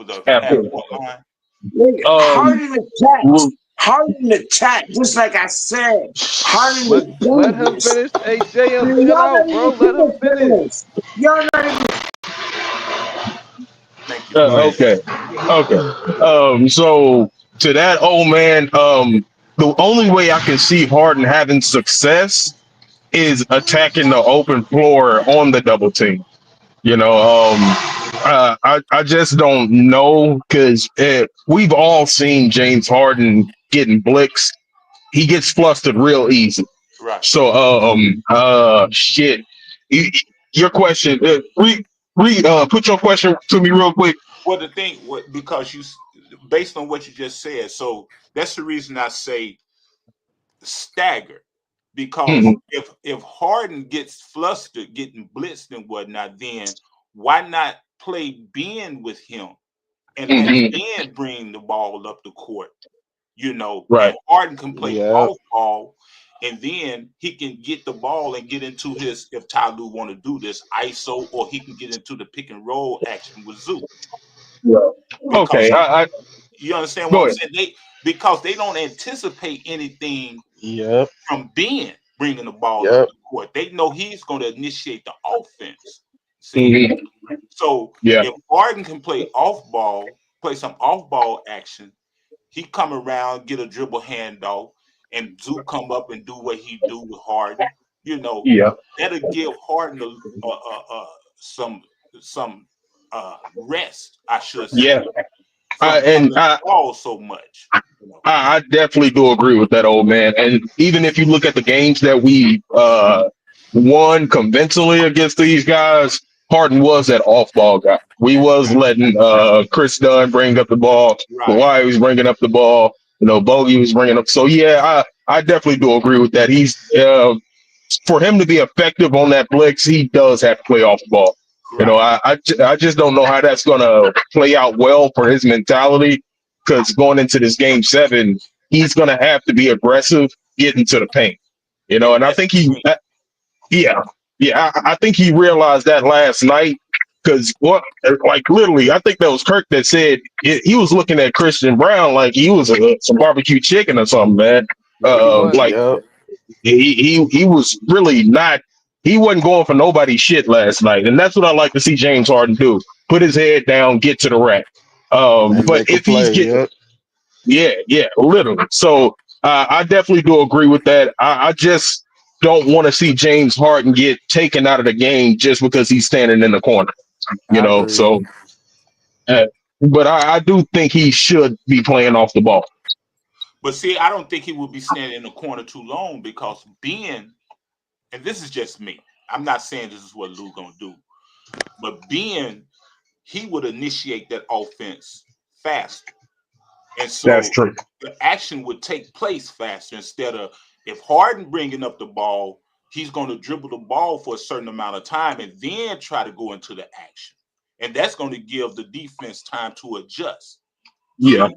the half Absolutely. court line? Harden attacked. Well, Harden attacked, just like I said. Harden Let is let him dangerous. finish. Hey, JM, Man, chill y'all out, not bro. even Let him finish. finish. Y'all not even. Thank you. Go ahead. okay. So to that old man, the only way I can see Harden having success is attacking the open floor on the double team. I just don't know because we've all seen James Harden getting blitzed. He gets flustered real easy. Right. So, shit. You- Your question, put your question to me real quick. Well, the thing, because based on what you just said, so that's the reason I say stagger. Because Mhm. if Harden gets flustered, getting blitzed and whatnot, then why not play Ben with him and let Mhm. Ben bring the ball up the court? Right. And Harden can play yeah. off ball, and then he can get the ball and get into his, if Tyloo want to do this, ISO, or he can get into the pick and roll action with Zoo. Yeah. Because Okay. I you understand what go I'm ahead. saying? Because they don't anticipate anything Yep. from Ben bringing the ball up Yep. the court. They know he's going to initiate the offense. See, Mhm. so Yeah. if Harden can play off ball, play some off ball action, he come around, get a dribble handoff, and Zoo come up and do what he do with Harden. Yeah. That'll give Harden some rest, I should say. Yeah. from And the ball so much. I definitely do agree with that, old man. And even if you look at the games that we won convincingly against these guys, Harden was that off-ball guy. We was letting Chris Dunn bring up the ball. Right. Kawhi was bringing up the ball. Bogey was bringing up. So yeah, I definitely do agree with that. He's for him to be effective on that blitz, he does have to play off the ball. I just don't know how that's going to play out well for his mentality, because going into this game 7, he's going to have to be aggressive, getting to the paint. And I think I think he realized that last night, because literally, I think that was Kirk that said he was looking at Christian Brown like he was some barbecue chicken or something, man. Like he was really not. He wasn't going for nobody's shit last night, and that's what I like to see James Harden do: put his head down, get to the rack. But if he's getting, literally. So I definitely do agree with that. I just don't want to see James Harden get taken out of the game just because he's standing in the corner. So. But I do think he should be playing off the ball. But see, I don't think he would be standing in the corner too long, because Ben, and this is just me, I'm not saying this is what Lou gonna do, but Ben, he would initiate that offense faster. And so that's true. The action would take place faster, instead of, if Harden bringing up the ball, he's going to dribble the ball for a certain amount of time and then try to go into the action. And that's going to give the defense time to adjust. Yeah.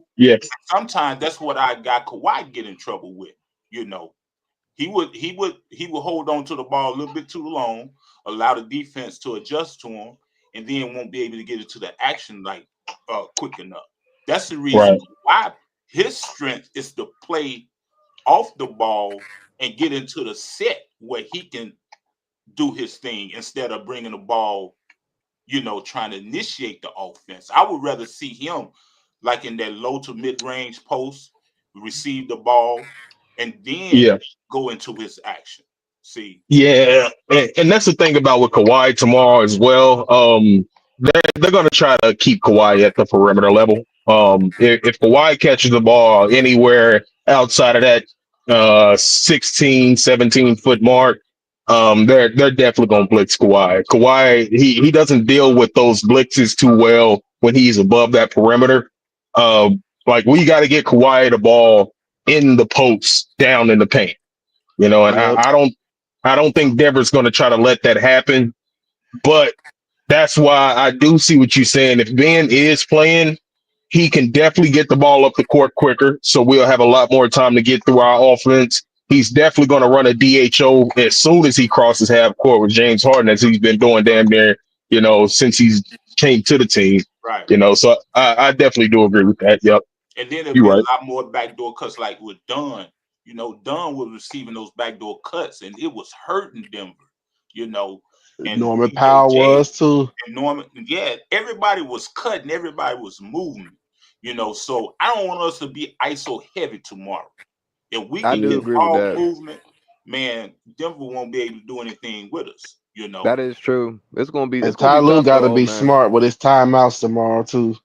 Sometimes that's what I got Kawhi get in trouble with. He would hold on to the ball a little bit too long, allow the defense to adjust to him, and then won't be able to get into the action quick enough. That's the reason why his strength is to play off the ball and get into the set where he can do his thing, instead of bringing the ball, trying to initiate the offense. I would rather see him like in that low to mid-range post, receive the ball, and then go into his action. See? Yeah, and that's the thing about with Kawhi tomorrow as well. They're going to try to keep Kawhi at the perimeter level. If Kawhi catches the ball anywhere outside of that 16, 17-foot mark, they're definitely going to blitz Kawhi. Kawhi, he doesn't deal with those blitzes too well when he's above that perimeter. We got to get Kawhi the ball in the post, down in the paint. And I don't think Denver's going to try to let that happen. But that's why I do see what you're saying. If Ben is playing, he can definitely get the ball up the court quicker, so we'll have a lot more time to get through our offense. He's definitely going to run a DHO as soon as he crosses half court with James Harden, as he's been doing damn near, since he's came to the team. Right. So I definitely do agree with that. Yep. And then there'll be a lot more backdoor cuts, like with Dunn. Dunn was receiving those backdoor cuts, and it was hurting Denver. And Norman Powell was too. And Norman, everybody was cutting, everybody was moving. So I don't want us to be ISO heavy tomorrow. If we can get ball movement, man, Denver won't be able to do anything with us. That is true. It's gonna be. And Ty Lue got to be smart with his timeouts tomorrow too.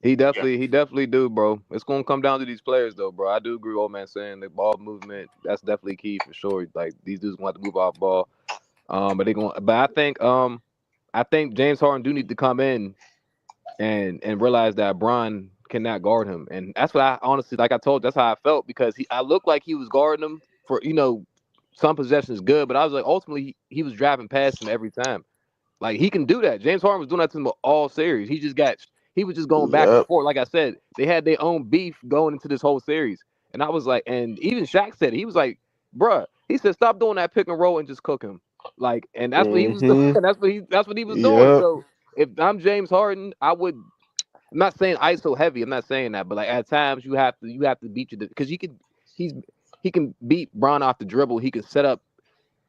He definitely do, bro. It's gonna come down to these players, though, bro. I do agree with old man saying the ball movement. That's definitely key for sure. Like, these dudes gonna have to move off ball. But I think James Harden do need to come in and realize that Bron cannot guard him, and that's what I honestly, like I told, that's how I felt, because I looked like he was guarding him for some possessions good, but I was like, ultimately he was driving past him every time. Like, he can do that. James Harden was doing that to him all series. He was just going back and forth. Like I said, they had their own beef going into this whole series. And I was like, and even Shaq said it. He was like, bruh, he said, stop doing that pick and roll and just cook him. Like, and that's what he was doing. That's what he was doing. So if I'm James Harden, I'm not saying ISO heavy. I'm not saying that, but like, at times you have to beat you, because he can beat Bron off the dribble. He can set up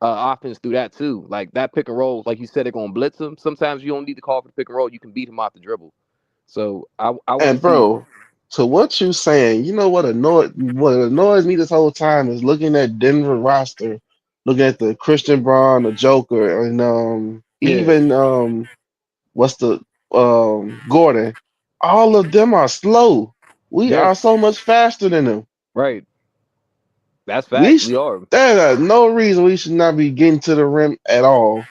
offense through that too. Like, that pick and roll, like you said, they're gonna blitz him. Sometimes you don't need to call for the pick and roll. You can beat him off the dribble. So to what you saying, what annoys me this whole time is looking at Denver roster, looking at the Christian Braun, the Joker, and even what's the Gordon. all of them are slow. We Yes, are so much faster than them. right. That's We facts. We are. there's no reason we should not be getting to the rim at all.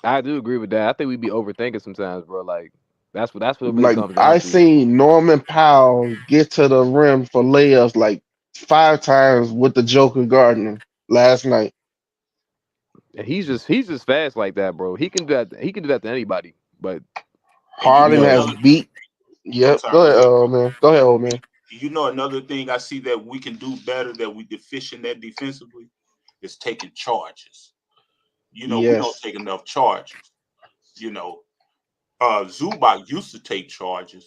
I do agree with that. I think we be overthinking sometimes, bro. Like that's what it really Like comes down I to. seen Norman Powell get to the rim for layups like 5 times with the Joker Gardner last night. And he's just fast like that, bro. He can do that. He can do that to anybody. But And you you Harden know know, has another. beat. I'm Yep. sorry. Go Go ahead, ahead. man. Go ahead, old man. You know another thing I see that we can do better that we deficient at defensively is taking charges. You know we don't Yes. take enough charges. You know, Zubac used to take charges,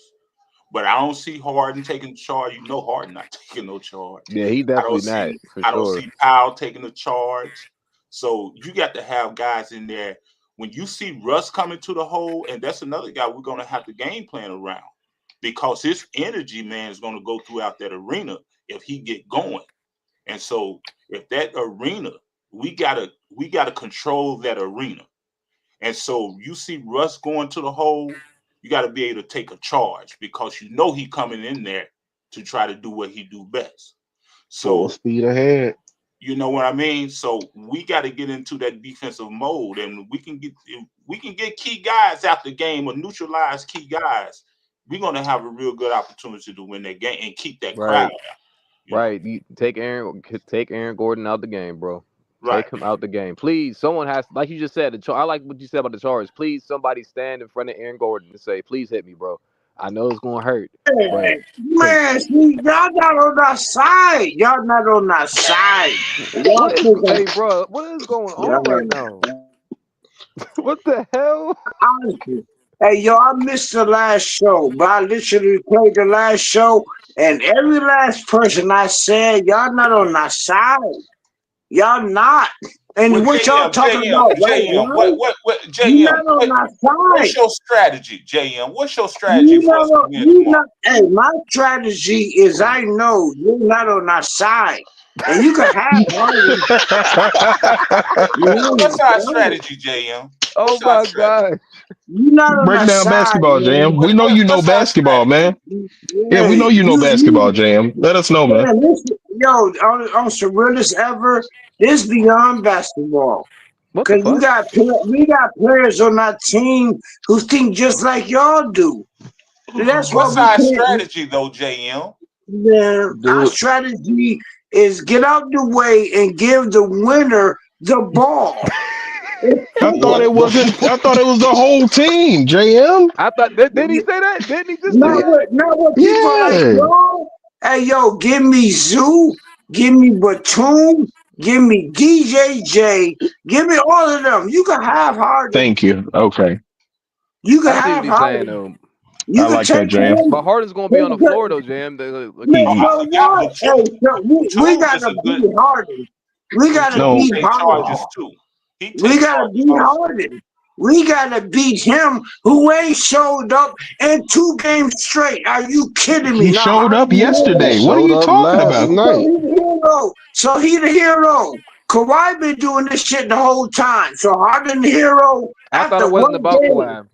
but I don't see Harden taking charge. You know, Harden not taking no charge. yeah, he I don't definitely not see. for I don't sure. see Powell taking the charge. So you got to have guys in there. When you see Russ coming to the hole, and that's another guy we're going to have to game plan around because his energy, man, is going to go throughout that arena if he get going. And so if that arena, we gotta control that arena. And so you see Russ going to the hole, you got to be able to take a charge because you know he coming in there to try to do what he do best. Full So speed ahead. you know what I mean? So we got to get into that defensive mode, and we can get key guys out the game or neutralize key guys. We're gonna have a real good opportunity to win that game and keep that crowd Right, out. You know, right. You take Aaron Gordon out the game, bro. right? Take him out the game, please. Someone has, like you just said. I like what you said about the charge. Please, somebody stand in front of Aaron Gordon and say, "Please hit me, bro. I know it's gonna hurt, but take." Man, see, y'all not on that side. Y'all not on that side. Y'all What is, think hey, bro? What is going on right now? What the hell? honestly. Hey, yo, I missed the last show, but I literally played the last show, and every last person I said, y'all not on that side. Y'all not. Well, And what y'all JM, talking JM, about right JM, now? what, You JM, not on that what's side. your strategy, JM? What's your strategy You for us not to on, win you tomorrow? not, hey, my strategy is I know you're not on our side. And you can have Harden. What's our You strategy, JM? Oh What's our my strategy? god! not on Break our down side, basketball, man. JM. We know you know What's our basketball, strategy? man. Yeah, Yeah, we know you know basketball, you JM. Let us know, man. man, yo, on some realest ever, this beyond basketball. What the Cause fuck? we got players on our team who think just like y'all do. That's why What's we our can't. strategy, though, JM? Man, our Dude, strategy is get out the way and give the winner the ball. It's I thought simple. it wasn't. I thought it was the whole team, JM. I thought didn't he say that? Didn't he just say Not that? what people like, Yeah. yo. Hey, yo, give me Zoo, give me Batum, give me DJJ, give me all of them. You can have Harden. Thank you. Okay, You can I see what have he's saying Harden. though. You I can like that, take JM. But him. Harden's gonna be on the floor though, Jam. The Man, Oh, key. I so forgot what? Hey, so we Batum is gotta a good. beat Harden. We gotta Batum No, beat take Harden. charges too. He We take gotta charges beat also. Harden. We gotta beat him who ain't showed up in 2 games straight. Are you kidding me? he Now showed up Harden the He yesterday. hero. What are showed you up talking last about? So night. he the hero. So he the hero. Kawhi been doing this shit the whole time. So Harden the hero I thought after it wasn't one about game. Kawhi.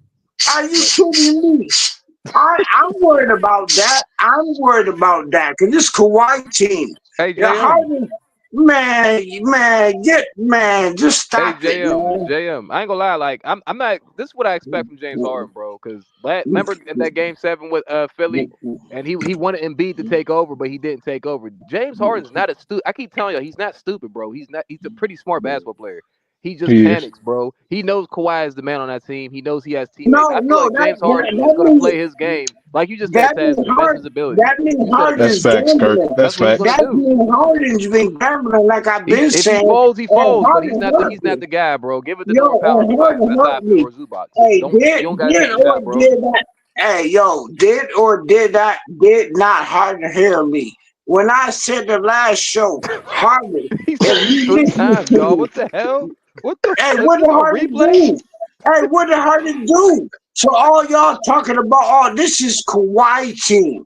Are you kidding me? I'm worried about that. I'm worried about that because this Kawhi team, Hey yeah, JM. Harden, man, just Hey stop it, man. JM. I ain't gonna lie, like I'm not. This is what I expect from James Harden, bro. Because remember in that game 7 with Philly, and he wanted Embiid to take over, but he didn't take over. James Harden's not a stupid. I keep telling you, he's not stupid, bro. He's not. He's a pretty smart basketball player. He just He is. panics, bro. He knows Kawhi is the man on that team. He knows he has teammates. I No, feel no, like James Harden is gonna play his game, like you just said, Taz, to the best of his ability. that means He's gonna. That's Harden's facts, Kirk. gambling. That's That's what he's gonna facts. That do. means Harden's been gambling, like I've He been if he saying, folds, he and folds, but he's Harden not the hurt he's not me. the guy, bro. Give it to Yo, Norman Powell and sometimes. Harden That's how I hurt feel, me. or Zubac. Hey, You don't gotta take a shot, bro. did that did not Harden hear me when I said the last show? Harden, He if said it you 3 times, listen to y'all. me, What the hell? What the hey, is what this did on Harden replay? do? Hey, what did Harden do? So all y'all talking about, oh, this is Kawhi team.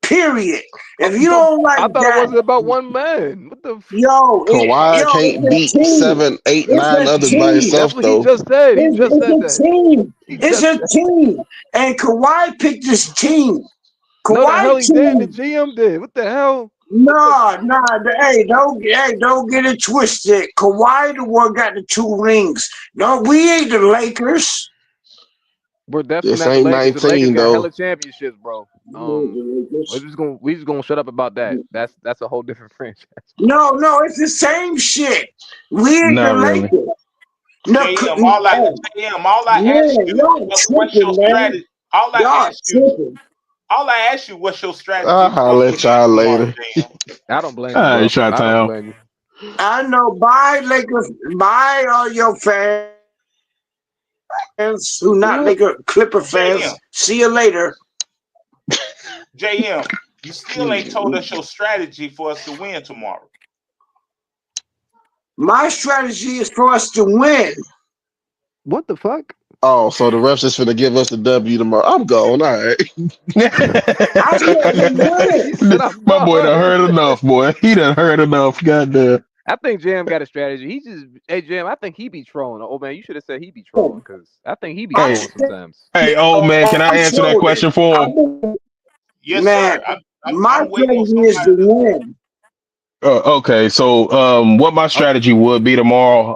Period. If you don't like I thought it that, wasn't about one man. What the? Kawhi can't it's a beat team. 7, 8, It's 9 a others by team. That's himself, what he though. just said. He just It's said a that. team. He It's just a team. And Kawhi picked this team. no, the hell Kawhi he did. The team. GM did. What the hell? Nah. Hey, don't get it twisted. Kawhi the one got the 2 rings. No, we ain't the Lakers. We're definitely This not the ain't Lakers. The Lakers 19, got though. hella championships, bro. We just gonna shut up about that. That's a whole different franchise. No, it's the same shit. We ain't the Not really. Lakers. No, JM, all I ask man, you, y'all what's your tripping, man. strategy? All Y'all tripping. I ask you, what's your strategy I'll for let y'all later. I don't blame All you, right, bro. Shot I don't Town. blame you. I know. Bye, Lakers. Bye, all your fans who not Laker Clipper fans. JM, See you later. JM, you still ain't told us your strategy for us to win tomorrow. My strategy is for us to win. What the fuck? Oh, so the refs is finna give us the W tomorrow. I'm going. All right. I said to win. Said I'm My boy done gone. heard enough, boy. He done heard enough. Goddamn. I think Jam got a strategy. Hey Jam, I think he be trolling. Oh man, you should have said he be trolling because I think he be Hey, trolling sometimes. hey, old man, can I I'm answer that trolling. question for him? Yes, Man, sir. my I'm waiting on strategy is to somebody to. win. Okay, so what my strategy would be tomorrow?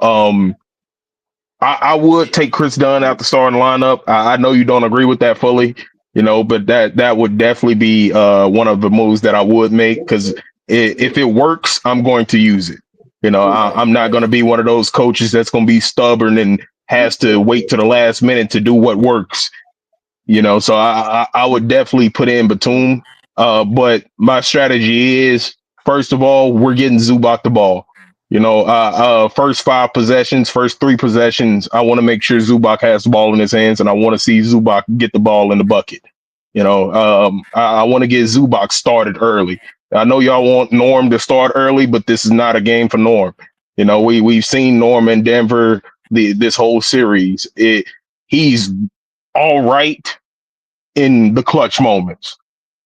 I would take Chris Dunn out the starting lineup. I know you don't agree with that fully, but that would definitely be one of the moves that I would make because if it works, I'm going to use it. I'm not going to be one of those coaches that's going to be stubborn and has to wait to the last minute to do what works. So I would definitely put in Batum. But my strategy is, first of all, we're getting Zubac the ball. First 5 possessions, first 3 possessions, I want to make sure Zubac has the ball in his hands, and I want to see Zubac get the ball in the bucket. I want to get Zubac started early. I know y'all want Norm to start early, but this is not a game for Norm. We've seen Norm in Denver this whole series. He's all right in the clutch moments,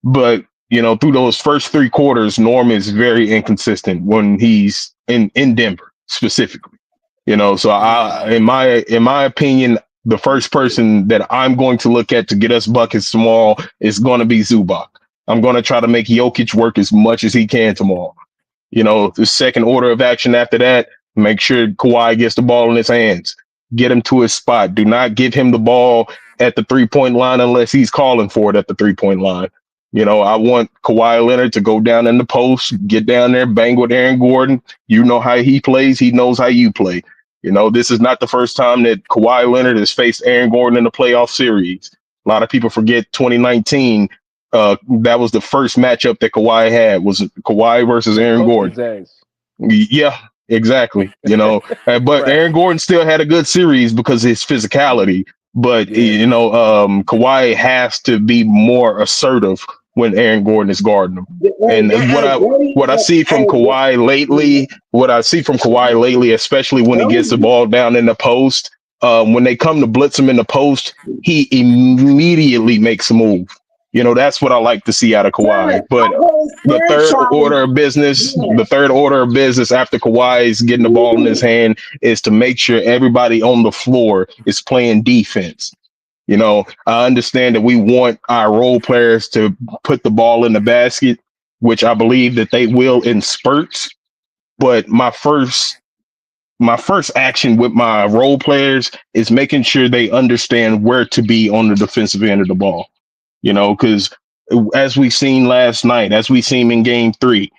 but through those first 3 quarters, Norm is very inconsistent when he's in Denver specifically. So in my opinion, the first person that I'm going to look at to get us buckets tomorrow is going to be Zubac. I'm going to try to make Jokic work as much as he can tomorrow. The second order of action after that, make sure Kawhi gets the ball in his hands. Get him to his spot. Do not give him the ball at the 3-point line unless he's calling for it at the 3-point line. I want Kawhi Leonard to go down in the post, get down there, bang with Aaron Gordon. You know how he plays. He knows how you play. This is not the first time that Kawhi Leonard has faced Aaron Gordon in the playoff series. A lot of people forget 2019. That was the first matchup that Kawhi had, was Kawhi versus Aaron Cooked Gordon. his ass. Yeah, exactly. But Right. Aaron Gordon still had a good series because of his physicality. But Yeah. Kawhi has to be more assertive when Aaron Gordon is guarding him. And what I see from Kawhi lately, especially when he gets the ball down in the post, when they come to blitz him in the post, he immediately makes a move. That's what I like to see out of Kawhi. But the third order of business after Kawhi is getting the ball in his hand is to make sure everybody on the floor is playing defense. I understand that we want our role players to put the ball in the basket, which I believe that they will in spurts. But my first action with my role players is making sure they understand where to be on the defensive end of the ball. Because as we seen last night, as we seen in game 3,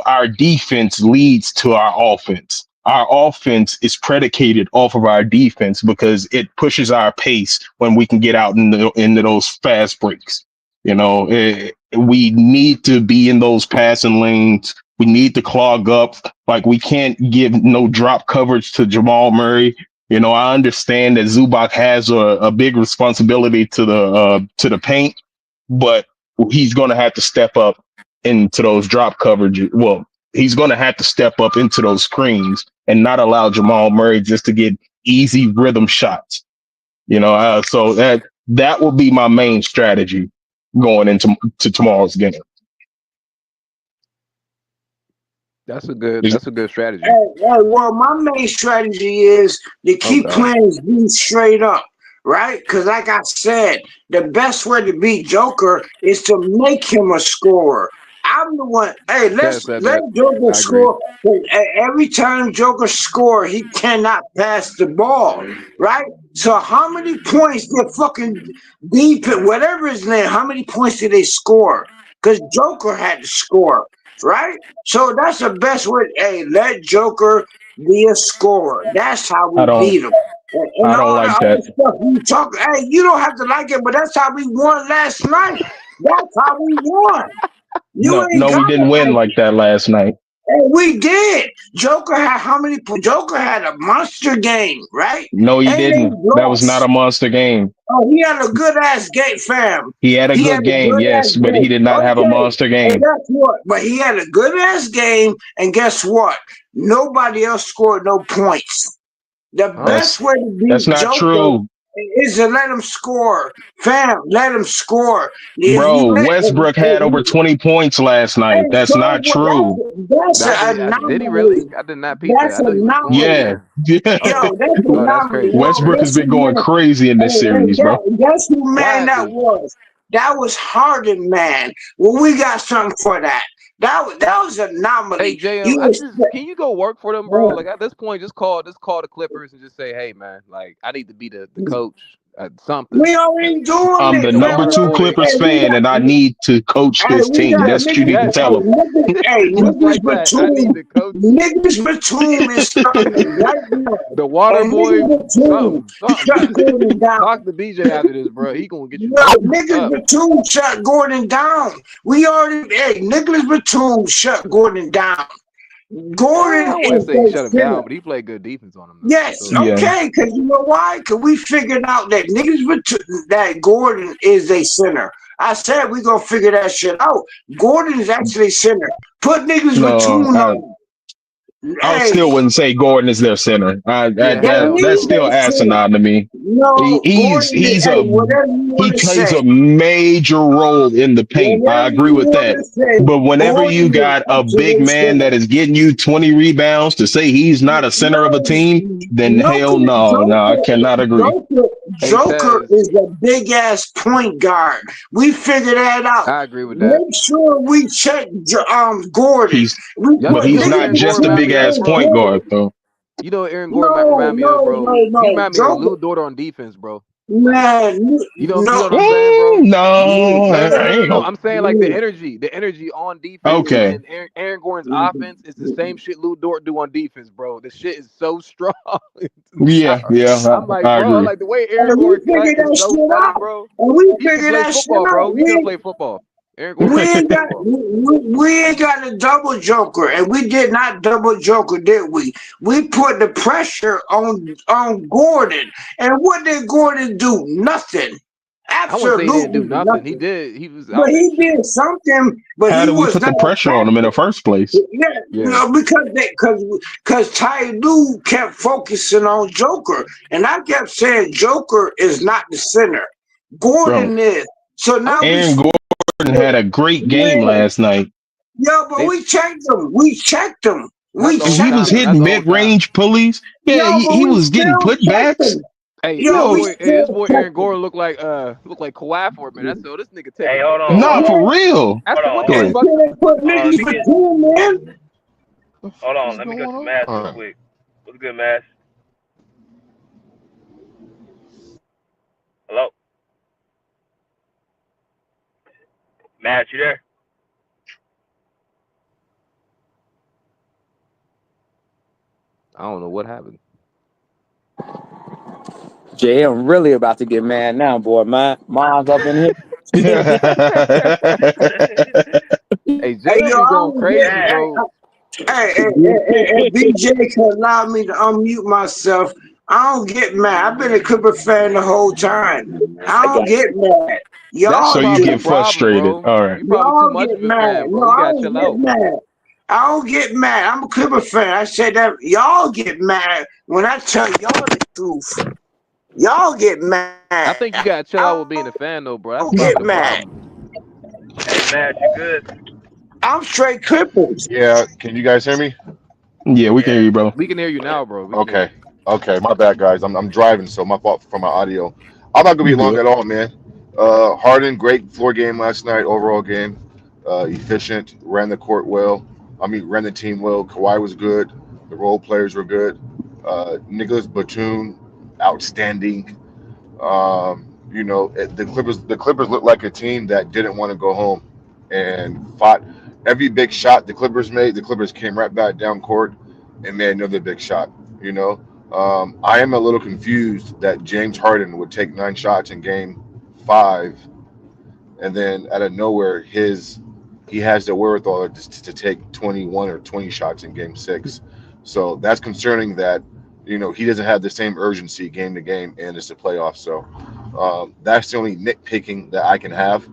our defense leads to our offense. Our offense is predicated off of our defense because it pushes our pace when we can get out into those fast breaks. We need to be in those passing lanes. We need to clog up. Like, we can't give no drop coverage to Jamal Murray. I understand that Zubac has a big responsibility to the paint, but he's going to have to step up into those drop coverage. Well, he's going to have to step up into those screens and not allow Jamal Murray just to get easy rhythm shots. So that will be my main strategy going into tomorrow's game. That's a good strategy. Well, my main strategy is to Oh keep God. playing Z straight up, right? Because like I said, the best way to beat Joker is to make him a scorer. I'm the one. Hey, Ted let said that. Joker I agree. score. 'Cause every time Joker score, he cannot pass the ball, right? So how many points did fucking deep whatever his name? How many points did they score? Because Joker had to score, right? So that's the best way. Hey, let Joker be a scorer. That's how I we don't. beat him. And I don't all the like other that. stuff you talk. Hey, you don't have to like it, but that's how we won last night. That's how we won. You No, ain't no, we gotta didn't win like like it. that last night. And we did. Joker had how many? Joker had a monster game, right? No, he And they didn't. That was not lost. a monster game. Oh, he had a good ass game, fam. He had a He had good a game, good ass yes, but he game. did not have a Okay. monster And game. guess what? But he had a good ass game, and guess what? Nobody else scored no points. The That's best way to that's beat not Joker true, is to let him score. Fam, let him score. If bro. you let Westbrook had over 20 points last night. and That's so not true. that's an Did he really? anomaly. I did not peep that. That's I knew an he was scoring, anomaly. Yeah, man. yeah. Yo, that's an Oh, that's anomaly. crazy. Now, Westbrook has been going crazy in this series, bro. guess who What man that happened? was? That was Harden, man. Well, we got something for that. That was an Hey anomaly. JM, You expect, can you go work for them, bro? Like at this point, just call the Clippers and just say, hey man, like I need to be the coach at something. we already doing I'm the it, The man. number water We two boy. already, Clippers hey, fan, and I need to coach this we team. got That's what you need to Yes, tell him. just niggas like that. I need the coach. Niggas Batum is starting right now. The water And boy, niggas Batum something. shut Gordon down. Talk to BJ after this, bro. He gonna get you No, booted niggas up. Batum shut Gordon down. We already, hey, Nicholas Batum shut Gordon down. I Gordon wouldn't is say he the shut him center. down, but he played good defense on him though, for Yes, sure. Yeah, okay, because you know why? Because we figured out that that Gordon is a center. I said we gonna figure that shit out. Gordon is actually center. Put niggas no, Batum on. I Hey, still wouldn't say Gordon is their center. Yeah, hell That's he's no. still their center. asinine to me. No, Gordon, hey, whatever you He want to plays say. a major role in the paint. I Whatever agree you with want that. to say, But whenever you Gordon is got a big actually man center. that is getting you 20 rebounds to say he's not a center of a No, team, then no, hell no, no, I cannot agree. Hey Joker Taz, is a big ass point guard. We figured that out. I agree with that. Make sure we check Gordon. He's We but Y'all put know he's what not Aaron niggas just Gordon a remind big me of, ass between point bro? guard though. You know what Aaron Gordon might No, remind me of, no, bro? no, He no. remind me of Joker, Lou Dort on defense, bro. man, You know no. what I'm saying, bro? No, I ain't No, gonna. I'm saying like the energy on defense, and Okay, then Aaron Gordon's offense is the same shit Lou Dort do on defense, bro. The shit is so strong. It's yeah, insane. yeah, I'm like, I bro, agree. like the way Aaron And we Gordon cut figured is that so shit nutty, out. bro. And we He can figured play that shit football, bro. out. He can play football. Aaron Gordon We can play ain't got football. we ain't got a double joker, and we did not double joker, did we? We put the pressure on Gordon, and what did Gordon do? Nothing, I wouldn't say he didn't do absolutely nothing. He nothing. did. He was But out there he shooting. did something, but How he did we was put not the pressure on him in the effective. first place? Yeah, Yeah. because Ty Lue kept focusing on Joker, and I kept saying Joker is not the center. Bro, Gordon is. So now we Aaron Gordon had a great game yeah. last night. Yeah, but They we checked them. We checked them. That's We the whole He checked was time though. them. That's hitting the whole time. mid-range pulleys. Yeah, Yo, but he we was getting still checked putbacks. them. Hey, Yo, we this still boy Aaron checked them. Gordon looked like Kawhi for a minute. That's so this nigga Hey, taking hold no on, days hold Nah, off. on, for real. That's hold the what on, Go the ahead. fuck. Until they put hold on. niggas Let me get, between, man. hold on. What's Let me going go to on? Mass All real right. quick. What's good, Mass? Hello, Mass, you there? I don't know what happened. Jay, I'm really about to get mad now, boy. Mine's up in here. Hey, Hey, yo, JM be I going don't get. crazy, bro. Hey, BJ can allow me to unmute myself. I don't get mad. I've been a Clipper fan the whole time. I I don't got get mad. That's So Y'all you probably the get do. problem, frustrated. bro. All right. You probably too Y'all much get of a mad. fan, bro. No, You I gotta don't chill get out. mad. I don't get mad. I'm a Clipper fan. I said that y'all get mad when I tell y'all the truth. Y'all get mad. I think you gotta chill out I with being a fan, though, bro. That's don't get probably the mad. problem. Hey, Mass, you good? I'm straight Clippers. Yeah, can you guys hear me? Yeah, we can hear you, bro. We can hear you now, bro. We can hear you. Okay. Okay, my bad, guys. I'm driving, so my fault for my audio. I'm not gonna be You long good? at all, man. Harden, great floor game last night, overall game. Efficient, ran the court well. I mean, ran the team well. Kawhi was good. The role players were good. Nicholas Batum, outstanding. The Clippers looked like a team that didn't want to go home and fought every big shot the Clippers made. The Clippers came right back down court and made another big shot. I am a little confused that James Harden would take 9 shots in Game 5, and then out of nowhere, he has the wherewithal to take 21 or 20 shots in Game 6. So that's concerning that he doesn't have the same urgency game to game, and it's the playoffs. So that's the only nitpicking that I can have.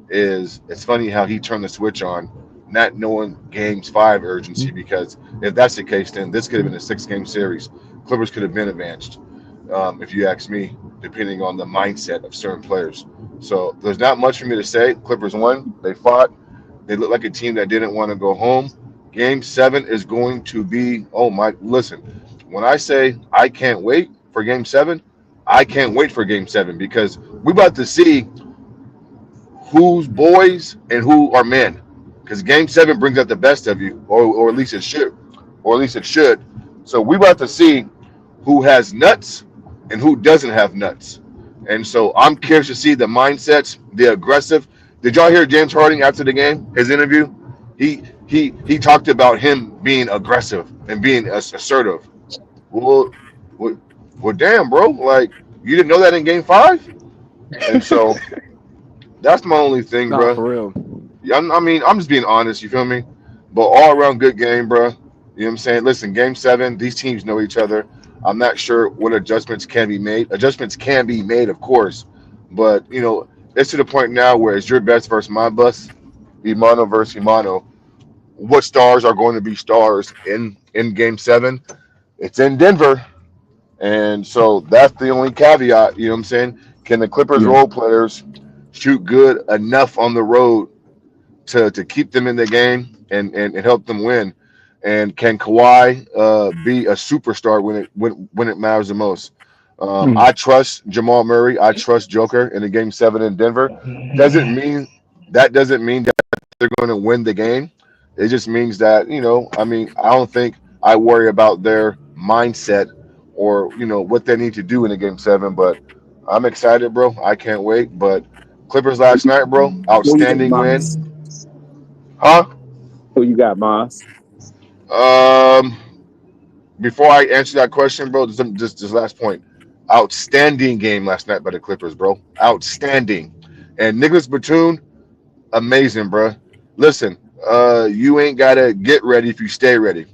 It's funny how he turned the switch on, not knowing Games 5 urgency, because if that's the case, then this could have been a 6-game series. Clippers could have been advanced, if you ask me, depending on the mindset of certain players. So there's not much for me to say. Clippers won. They fought. They look like a team that didn't want to go home. Game 7 is going to be, listen, when I say I can't wait for Game 7, I can't wait for Game 7, because we're about to see who's boys and who are men. Because Game 7 brings out the best of you, or at least it should. So we're about to see who has nuts and who doesn't have nuts. And so I'm curious to see the mindsets, the aggressive. Did y'all hear James Harden after the game, his interview? He talked about him being aggressive and being assertive. Well, damn, bro. Like, you didn't know that in Game 5? And so that's my only thing, Nah, bro. for real. I'm just being honest, you feel me? But all around good game, bro. You know what I'm saying? Listen, Game 7, these teams know each other. I'm not sure what adjustments can be made. Adjustments can be made, of course. But, it's to the point now where it's your best versus my best, Imano versus Imano. What stars are going to be stars in Game 7? It's in Denver. And so that's the only caveat, you know what I'm saying? Can the Clippers role players shoot good enough on the road to keep them in the game and help them win? And can Kawhi be a superstar when it matters the most? I trust Jamal Murray. I trust Joker in the Game 7 in Denver. Doesn't mean that they're going to win the game. It just means that, I don't think I worry about their mindset or, what they need to do in the Game 7. But I'm excited, bro. I can't wait. But Clippers last night, bro, outstanding win. Huh? Who you got, Mars? Before I answer that question, bro, just this last point. Outstanding game last night by the Clippers, bro. Outstanding. And Nicholas Batum, amazing, bro. Listen, you ain't gotta get ready if you stay ready.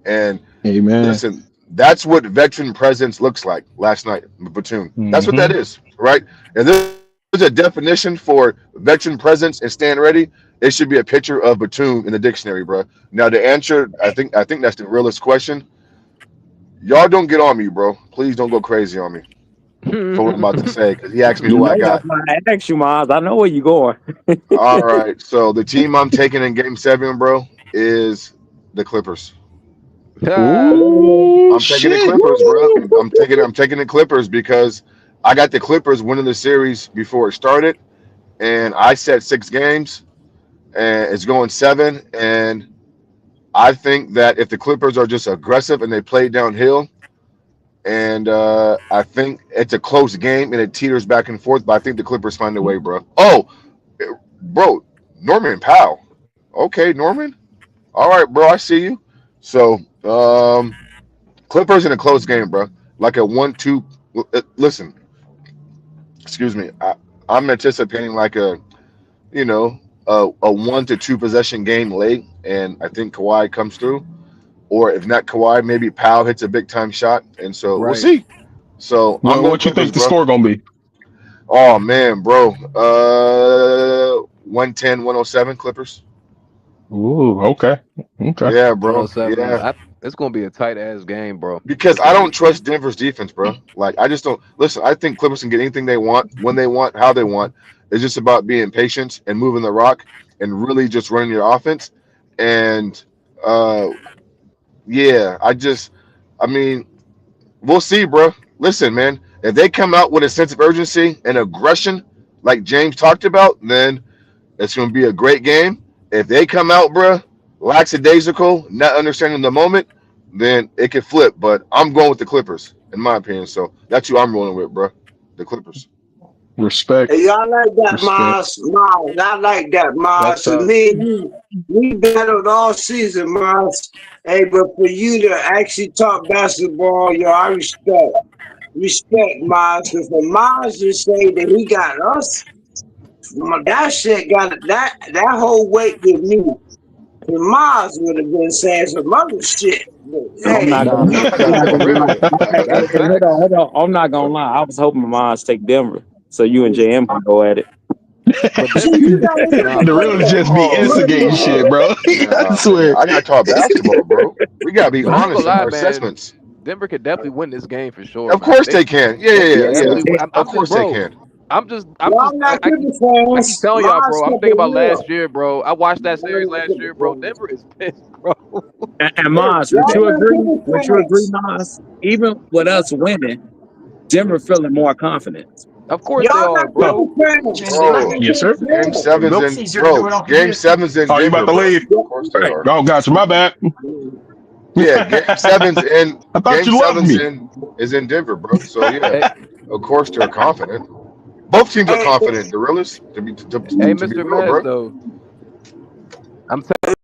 And listen, that's what veteran presence looks like last night, Batum. That's what that is, right? And there's a definition for veteran presence and staying ready. It should be a picture of Batum in the dictionary, bro. Now, the answer, I think that's the realest question. Y'all don't get on me, bro. Please don't go crazy on me for what I'm about to say, because he asked me who I got. That's why I asked you, Mars. I know where you're going. All right. So the team I'm taking in Game 7, bro, is the Clippers. I'm taking the Clippers, bro. I'm taking the Clippers because I got the Clippers winning the series before it started, and I said 6 games, and it's going 7. And I think that if the Clippers are just aggressive and they play downhill, and I think it's a close game and it teeters back and forth, but I think the Clippers find a way, bro. Oh, bro, Norman Powell. Okay, Norman. All right, bro, I see you. So, Clippers in a close game, bro. Like a 1-2. Listen, excuse me. I'm anticipating like a 1 to 2 possession game late, and I think Kawhi comes through. Or if not Kawhi, maybe Powell hits a big time shot, and so we'll see. So I'm what you think the score gonna be? Oh man, bro. 110-107 Clippers. Ooh, okay. Yeah, bro. Yeah. It's gonna be a tight ass game, bro. Because I don't trust Denver's defense, bro. Like, I just don't. Listen, I think Clippers can get anything they want, when they want, how they want. It's just about being patient and moving the rock and really just running your offense. And yeah, I mean, we'll see, bro. Listen, man, if they come out with a sense of urgency and aggression, like James talked about, then it's going to be a great game. If they come out, bro, lackadaisical, not understanding the moment, then it could flip. But I'm going with the Clippers, in my opinion. So that's who I'm rolling with, bro. The Clippers. Respect. Hey, y'all like that, Respect. Miles? I like that, Miles. That's To me, we battled all season, Miles. Hey, but for you to actually talk basketball, yo, I respect Miles. Because for Miles to say that he got us, that shit got that whole weight with me. And Miles would have been saying some other shit. But, I'm hey, not Nah, gonna. Denver I'm got not us gonna lie. riveted. That's Hold facts. on, hold on. I'm not gonna lie. I was hoping my moms take Denver, so you and JM can go at it. But so Denver, you got nah, The bro. real just be instigating shit, bro. I Nah, man. swear. I got to talk basketball, bro. We got to be But I ain't honest gonna in lie, our man. assessments. Denver could definitely win this game for sure, Of man. course they can. Yeah, yeah, They could yeah, Yeah, yeah. definitely. Of I'm just, course they bro. can. y'all not Clipper I keep fans. telling y'all, Miles bro. I'm kept thinking it about real. last year, bro. I watched that Y'all series not last Clipper year, bro. fans. Denver is pissed, bro. and Mons, would Y'all you not agree? Clipper Would you agree, fans. Mons? Even with us winning, Denver feeling more confident. Of course they Y'all are, not Oh, bro. Clipper fans. Bro, I'm a yes, sir. Clipper game fan. sevens in game sevens in Oh, you about Denver, to bro. leave? Of course they are. Oh, gotcha. My bad. Yeah, game sevens in I thought game you loved sevens me. in is in Denver, bro. So yeah, Hey, of course they're confident. Both teams are Hey, confident. The realest hey, to be Mr. real, Mez, bro. though. I'm telling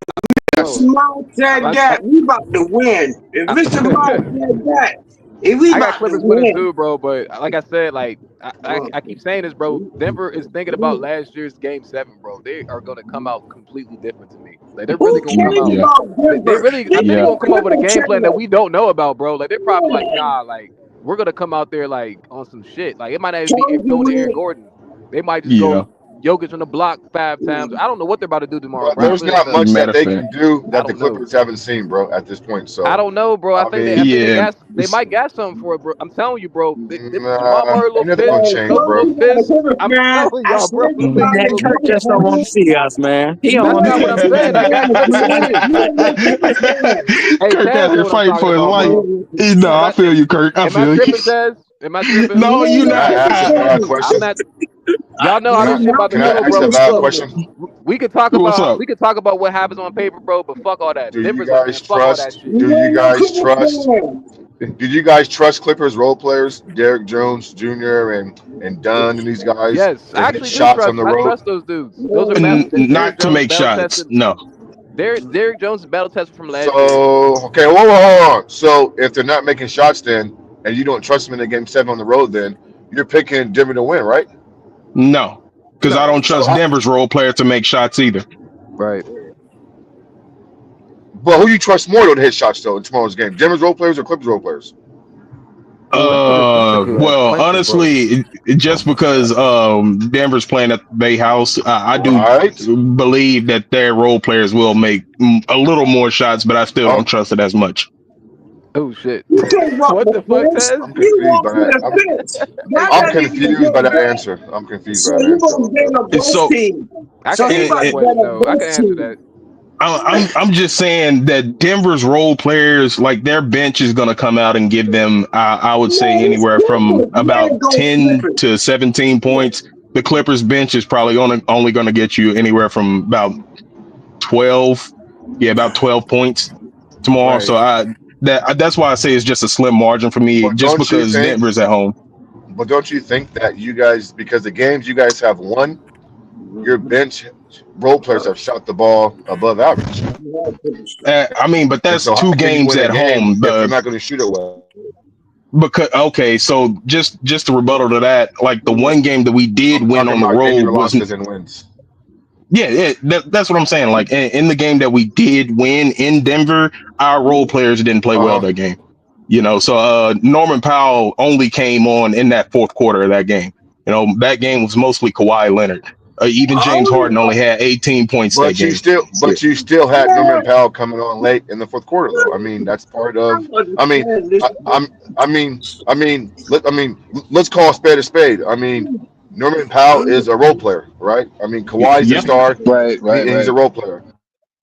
Mr. you, Yes. Miles said bro. that, we about to win. If Mr. Miles said that, if we I got about to Clippers winning win. too, bro. But like I said, like I keep saying this, bro. Denver is thinking about last year's Game 7, bro. They are gonna come out completely different to me. Like they're really Who gonna come cares out. Yeah. about They Denver? really, They I think they're Yeah. the gonna come up with a Clipper game plan that trash. we don't know about, bro. Like they're probably like, nah, like we're gonna come out there like on some shit. Like it might not even be Told you going to Aaron we Gordon. They might just Yeah. go Jokic on the block 5 times. I don't know what they're about to do tomorrow, But bro. I there's really don't not know. much that Matter of they fact. can do I that the don't know. Clippers haven't seen, bro, at this point. I So don't know, bro. I I mean, think they Yeah. got they It's- might got something for it, bro. I'm telling you, bro. Jamal nah, Murray a little ain't nothing pissed. gonna Hey, change, Coach a told little bro. you about the pissed. Clipper I'm fans. telling I y'all, said bro. you They about a Man, little the Kirk Clipper pissed. just don't want fans. to see us, man. He don't That's want to not see what You I'm us ain't saying. win. I no got fans, Clippers man. winning. You ain't no Clipper fans. Hey, Kirk Taz out know here what I'm fighting talking for his about, life. bro. No, I feel you, Kirk. I Am I feel you. tripping, Taz? Am I tripping? No, You you ain't Can no I not. Clipper ask a valid I'm question? not. Y'all know I Can know I shit about the can I Clippers, ask bro. a valid Look, question? we could talk What's about up? what happens on paper, bro. But fuck all that. Do you Denver's up, guys man. Fuck all that trust? shit. You Do you ain't no guys Clipper trust? fans. Did you guys trust Clippers role players, Derek Jones Jr. and Dunn and these guys Yes, to I hit actually do shots on trust the them. I road? trust those dudes. Those are battle. Derrick Not to Jones make battle shots. tested. No. Derrick Jones is battle tested from last year. So okay, hold on. So if they're not making shots, then and you don't trust them in the game 7 on the road, then you're picking Denver to win, right? No. Because I No. don't So, trust Denver's role player to make shots either. Right. but who you trust more though to hit shots though in tomorrow's game? Denver's role players or Clippers role players? Oh, that's a good Well, question, bro. honestly, just because Denver's playing at Bay House, I do Right. believe that their role players will make a little more shots, but I still don't trust it as much. Oh shit. You can't walk What the the fuck, fence. Taz? I'm You confused walk by with that. a fence. Hey, That I'm Taz, doesn't even confused go by that back. answer. I'm confused So by that you answer. gonna get a both So, team. I So can he answer and, that about to and get question a though. I can both answer team. that. I'm just saying that Denver's role players, like their bench, is going to come out and give them, I would say, Man, it's anywhere from Clippers. about Man, go 10 Clippers. to 17 points. The Clippers bench is probably only going to get you anywhere from about 12, yeah, about 12 points tomorrow. Right. So that's why I say it's just a slim margin for me, But just don't you because think? Denver's at home. But don't you think that you guys, because the games you guys have won, your bench role players have shot the ball above average, I mean, but and that's so how two can you games win a at game home. if you're not going to shoot it well? Because okay, so just to rebuttal to that, like the one game that we did I'm win talking on the about in road your was losses and wins. yeah, that's what I'm saying. Like in the game that we did win in Denver, our role players didn't play well that game. You know, so Norman Powell only came on in that fourth quarter of that game. You know, that game was mostly Kawhi Leonard. Even James Harden only had 18 points that game. But you still had Norman Powell coming on late in the fourth quarter, though. I mean, that's part of. I mean, let's call a spade a spade. I mean, Norman Powell is a role player, right? I mean, Kawhi's a Yeah. star. Right, He's a right. role player.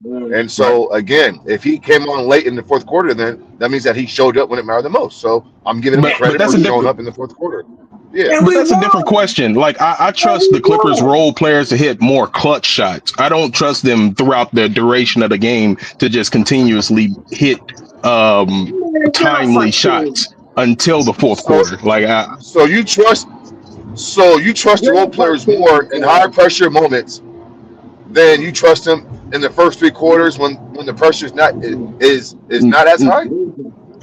And so again, if he came on late in the fourth quarter, then that means that he showed up when it mattered the most. So I'm giving him But credit that's for a showing different. up in the fourth quarter. Yeah. But that's a different question. Like I trust the Clippers role players to hit more clutch shots. I don't trust them throughout the duration of the game to just continuously hit timely shots until the fourth So quarter. Like so you trust the role players more in high pressure moments than you trust them in the first three quarters when the pressure is not as high.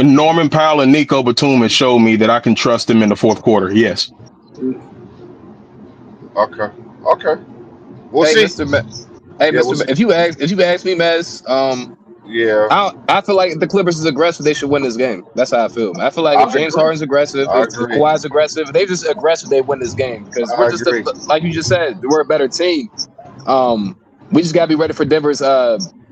Norman Powell and Nico Batum has showed me that I can trust them in the fourth quarter. Yes. Okay. Okay. We'll Hey, see. Mr. Hey, Yeah, Mr. we'll see. If you ask me, Mez, Yeah. I feel like if the Clippers is aggressive, they should win this game. That's how I feel. I feel like if I James agree. Harden's aggressive, I if agree. Kawhi's aggressive, if they just aggressive, they win this game because we're I just agree. like you just said, we're a better team. We just gotta be ready for Denver's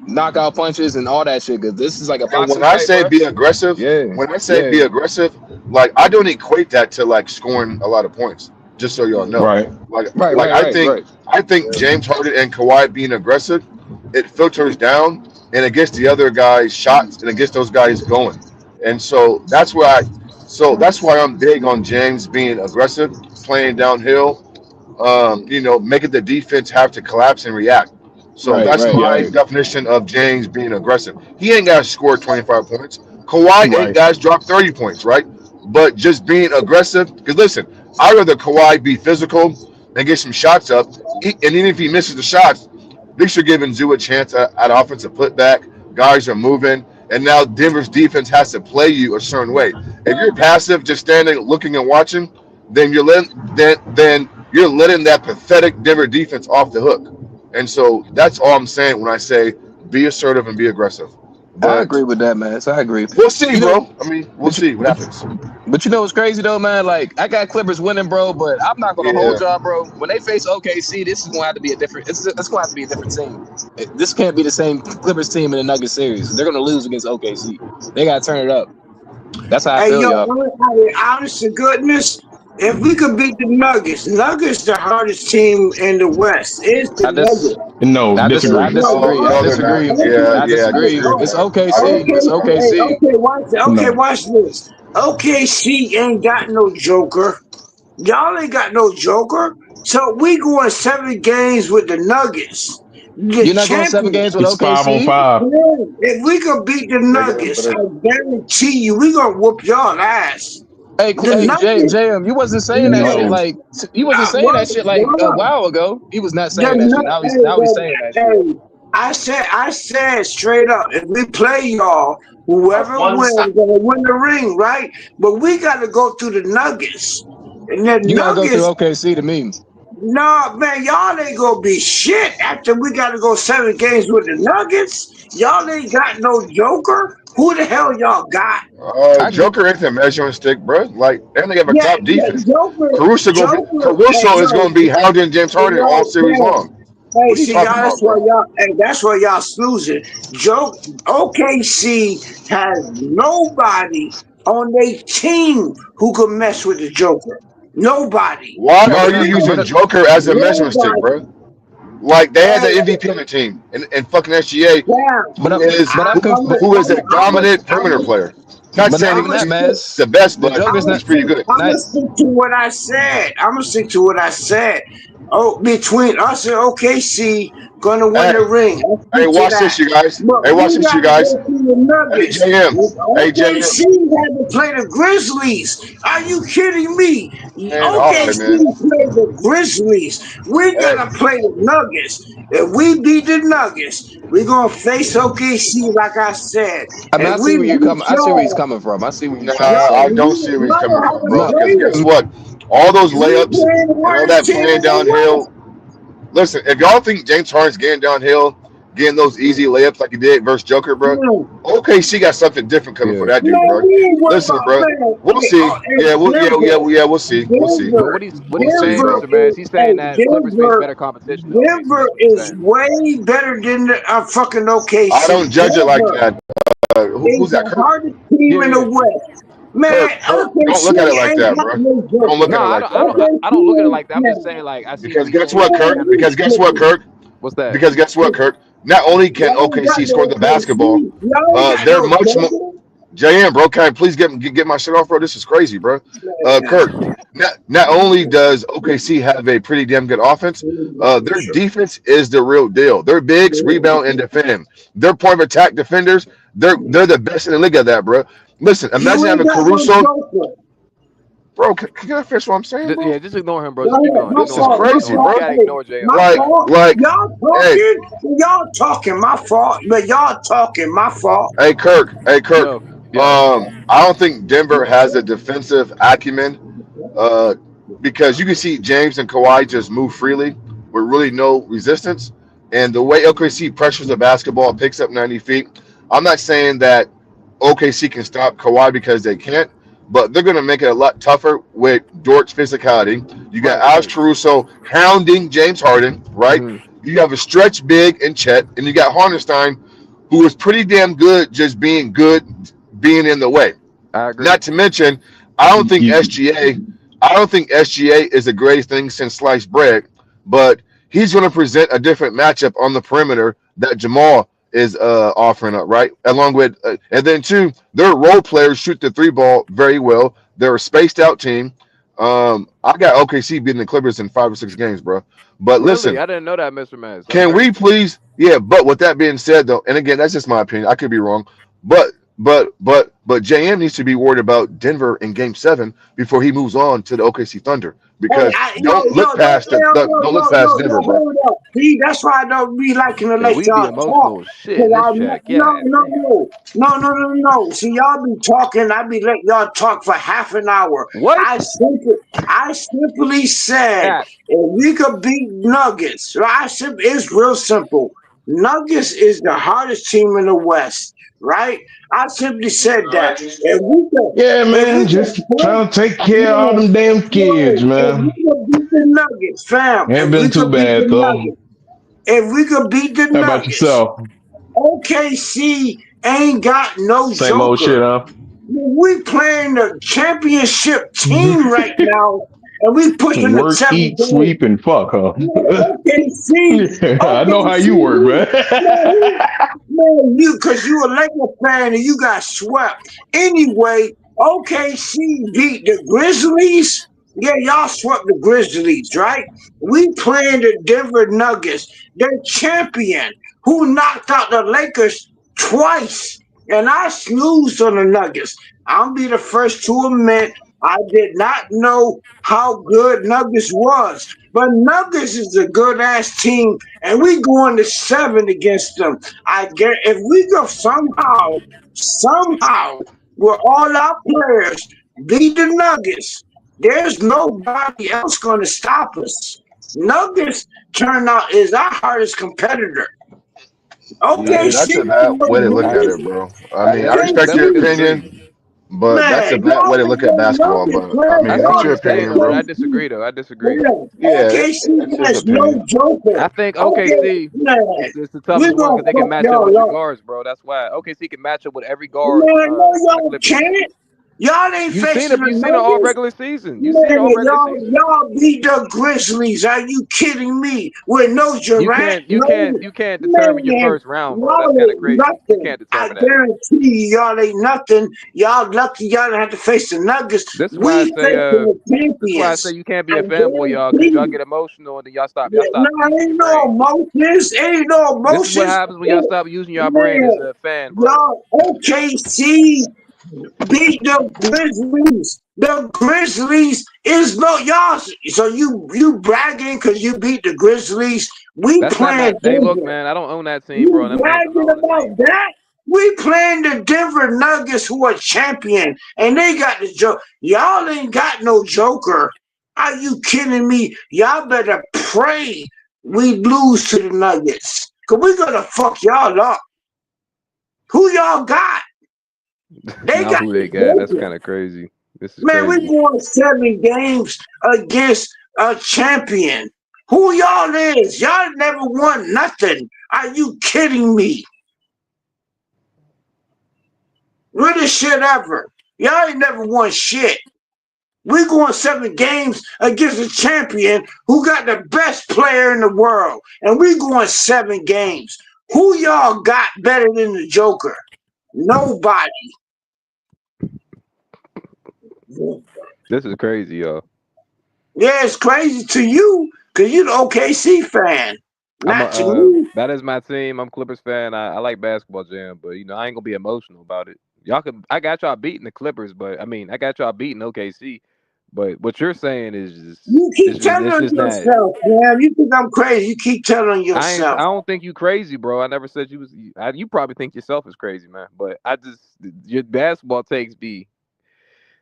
knockout punches and all that shit. Because this is like a And boxing when I fight, say bro. be aggressive, Yeah, when I say be yeah. aggressive, like I don't equate that to like scoring a lot of points. Just so y'all know, Right. like I think James Harden and Kawhi being aggressive, it filters down and it gets the other guys shots and it gets those guys going. And so that's why I'm big on James being aggressive, playing downhill, making the defense have to collapse and react. So Right, that's right, my right. definition of James being aggressive. He ain't got to score 25 points. Kawhi ain't got to drop 30 points, right? But just being aggressive. Because listen, I'd rather Kawhi be physical and get some shots up. And even if he misses the shots, at least you're giving Zoo a chance at offensive putback. Guys are moving. And now Denver's defense has to play you a certain way. If you're passive, just standing, looking, and watching, then you're letting that pathetic Denver defense off the hook. And so that's all I'm saying when I say be assertive and be aggressive. I But agree with that, man. So I agree. we'll see, You know, bro. I mean, we'll see what happens. But you know what's crazy though, man? Like I got Clippers winning, bro. But I'm not gonna hold y'all, bro. When they face OKC, this is gonna have to be a different. It's gonna have to be a different team. This can't be the same Clippers team in the Nuggets series. They're gonna lose against OKC. They gotta turn it up. That's how I Hey, feel, yo, y'all. honest to goodness, if we could beat the Nuggets the hardest team in the West. It's the I just Nuggets. No, I disagree. disagree. I No, they're not. disagree. Yeah, I yeah, I disagree. disagree with It's that. OKC. It's OKC. Watch this. OKC ain't got no Joker. Y'all ain't got no Joker. So we going 7 games with the Nuggets. The You're not going 7 champions. games with It's 5-on-5. Yeah, if we could beat the Nuggets, I guarantee you we gonna whoop y'all ass. Hey, The Nuggets. JM, you wasn't saying that shit No. like you wasn't saying that shit like a while ago. He was not saying that shit. Now he's saying that shit. I said straight up, if we play y'all, whoever wins gonna win the ring, right? But we gotta go through the Nuggets. And the You gotta go through Nuggets, OKC to me. no, man, y'all ain't gonna be shit after we gotta go 7 games with the Nuggets. Y'all ain't got no Joker. Who the hell y'all got? Joker ain't the measuring stick, bro. Like, and they have a top defense. Joker, Caruso is going to be hounding James Harden all series long. Hey, What are you see, y'all, talking about, bro? that's why y'all snoozing. OKC has nobody on their team who can mess with the Joker. Nobody. Why are you using Joker as a measuring stick, Nobody. bro? Like, they had the MVP on the team, and fucking SGA, who is a dominant perimeter player. Not But saying not even that, man. he's the best, but Joker's he's pretty good. I'm gonna stick to what I said. Oh, between us and OKC, gonna win the ring. Hey, watch this, you guys. Hey, watch this, you guys. Hey, JM. Hey, JM. OKC had to play the Grizzlies. Are you kidding me? Man, all right, OKC man. played the Grizzlies. We gotta play the Nuggets. If we beat the Nuggets, we're gonna face OKC, like I said. I mean, I see where you're coming. I see where he's coming from. I see where you're coming from. I don't see where he's coming from, bro. Because guess what? All those layups and all that playing downhill. Listen, if y'all think James Harden's getting downhill, getting those easy layups like he did versus Joker, bro, OKC got something different coming for that dude, bro. Listen, bro, we'll see. We'll see. We'll see. But what he's saying, Mr. Bass, he's saying that Clippers face better competition. Than Denver is way better than the fucking OKC. I don't judge it like that. Who's that? The hardest team in the West. Man, Don't look at it like that, bro. Don't look at it like that. I don't look at it like that. I'm just saying, like, I see. Because guess what, Kirk? What's that? Because guess what, Kirk? Not only can Y'all ain't got OKC score no the basketball, OKC. Y'all ain't got they're no much more. Joker. JM, bro, can I please get my shit off, bro? This is crazy, bro. Man. Kirk, not only does OKC have a pretty damn good offense, their defense is the real deal. Their bigs rebound and defend. Their point of attack defenders, they're the best in the league at that, bro. Listen, You imagine ain't having got no Caruso, Joker. bro. Can I finish what I'm saying, bro? Yeah, just ignore him, bro. Go Just keep ahead. going. My This Ignore is him. fault. My Ignore crazy, him. You fault. bro. gotta Hey, ignore JM. my Like, fault. like, Y'all hey, talking. My fault. But y'all talking. My fault. hey, Kirk. Yo, yo. I don't think Denver has a defensive acumen, uh, because you can see James and Kawhi just move freely with really no resistance. And the way OKC pressures the basketball, picks up 90 feet. I'm not saying that OKC can stop Kawhi because they can't, but they're going to make it a lot tougher with Dort's physicality. You got Alex Right. Caruso hounding James Harden, right? Mm-hmm. You have a stretch big in Chet, and you got Hardenstein, who is pretty damn good just being good, being in the way. I agree. Not to mention, I don't think SGA is the greatest thing since sliced bread, but he's going to present a different matchup on the perimeter that Jamal is offering up, right? Along with, and then two, their role players shoot the three ball very well. They're a spaced out team. I got OKC beating the Clippers in 5 or 6 games, bro. But Really? listen, I didn't know that, Mr. Mass. can Okay. we please? Yeah, but with that being said, though, and again, that's just my opinion. I could be wrong, but JM needs to be worried about Denver in Game 7 before he moves on to the OKC Thunder, Hey, because don't look past don't look past Denver, bro. hold up. See, that's why I don't be liking to Yeah, let we be y'all talk. emotional as shit Cause in this I chat. no, Yeah. no, no, no, no, no, no. See, y'all be talking. I be letting y'all talk for half an hour. What? I simply said Cat. if we could beat Nuggets, right? It's real simple. Nuggets is the hardest team in the West, right? I simply said that. Yeah, If man, we just could, trying to take care of all no, them damn kids, no, if we man. could beat the Nuggets, fam, Ain't been too bad though. if we could beat the How about Nuggets, yourself? OKC ain't got no Same old Joker. shit, huh? We playing the championship team right now, and we pushing the Work, 7 eat, games. sleep, and fuck, huh? OKC, Yeah, I know how you work, man. man, because you a Lakers fan and you got swept. Anyway, OKC beat the Grizzlies. Yeah, y'all swept the Grizzlies, right? We playing the Denver Nuggets, the champion, who knocked out the Lakers twice. And I snoozed on the Nuggets. I'll be the first to admit I did not know how good Nuggets was. But Nuggets is a good ass team, and we going to 7 against them. I get if we go somehow, with all our players beat the Nuggets, there's nobody else going to stop us. Nuggets turn out is our hardest competitor. Yeah, OKC that's a ain't bad no way to look at Nuggets. it, bro. I mean, I respect your Definitely OKC, disagree. opinion, but that's a man, bad way to y'all ain't look at no basketball. Nuggets, But I man. I mean, see that's what your you're saying, opinion, though, but bro. I disagree, though. I disagree. Yeah, OKC that's his has no opinion. Joker. I think Okay, OKC man, is the we toughest one gonna because they can fuck match up with y'all your up. guards, bro. That's why OKC can match up with every guard Man, no, on the y'all Clippers. can't. Y'all ain't You seen facing it. the You seen it all Nuggets. regular season. You seen it all Man, regular season. y'all beat the Grizzlies. Are you kidding me? With no You Durant, can't. You can't. no You can't determine your man. first round, bro. That's Y'all kind of ain't crazy. You nothing. can't I determine that. guarantee you, y'all ain't nothing. Y'all lucky y'all don't have to face the Nuggets. This is why I We say. facing the This is why I say champions. you can't be I a fanboy, y'all, because y'all guarantee. get emotional and then y'all stop. Y'all Yeah, stop no, using your ain't no brain. emotions. Ain't no This is what emotions. happens when y'all stop using your brain as Man, a fan, bro. y'all OKC beat the Grizzlies. The Grizzlies is no y'all. So you bragging because you beat the Grizzlies. We That's not my. playing Hey, look, Denver. man. I don't own that team, bro. You Them ain't the bragging Hall of about Fame, bro. that? We playing the Denver Nuggets, who are champion, and they got the joke. Y'all ain't got no Joker. Are you kidding me? Y'all better pray we lose to the Nuggets, cause we gonna fuck y'all up. Who y'all got? They Not got who the they got. That's Joker. kind of crazy. This is Man, we crazy. going 7 games against a champion. Who y'all is? Y'all never won nothing. Are you kidding me? Really shit ever. Y'all ain't never won shit. We going 7 games against a champion who got the best player in the world, and we going 7 games. Who y'all got better than the Joker? Nobody. This is crazy, y'all. Yeah, it's crazy to you because you're the OKC fan, I'm not to me. that is my team. I'm Clippers fan. I like basketball, Jam, but I ain't gonna be emotional about it. I got y'all beating the Clippers, but I mean, I got y'all beating OKC. But what you're saying is You keep telling it's on just not. yourself, man. You think I'm crazy? You keep telling I yourself. don't think you crazy, bro. I never said you was. You probably think yourself is crazy, man. But your basketball takes be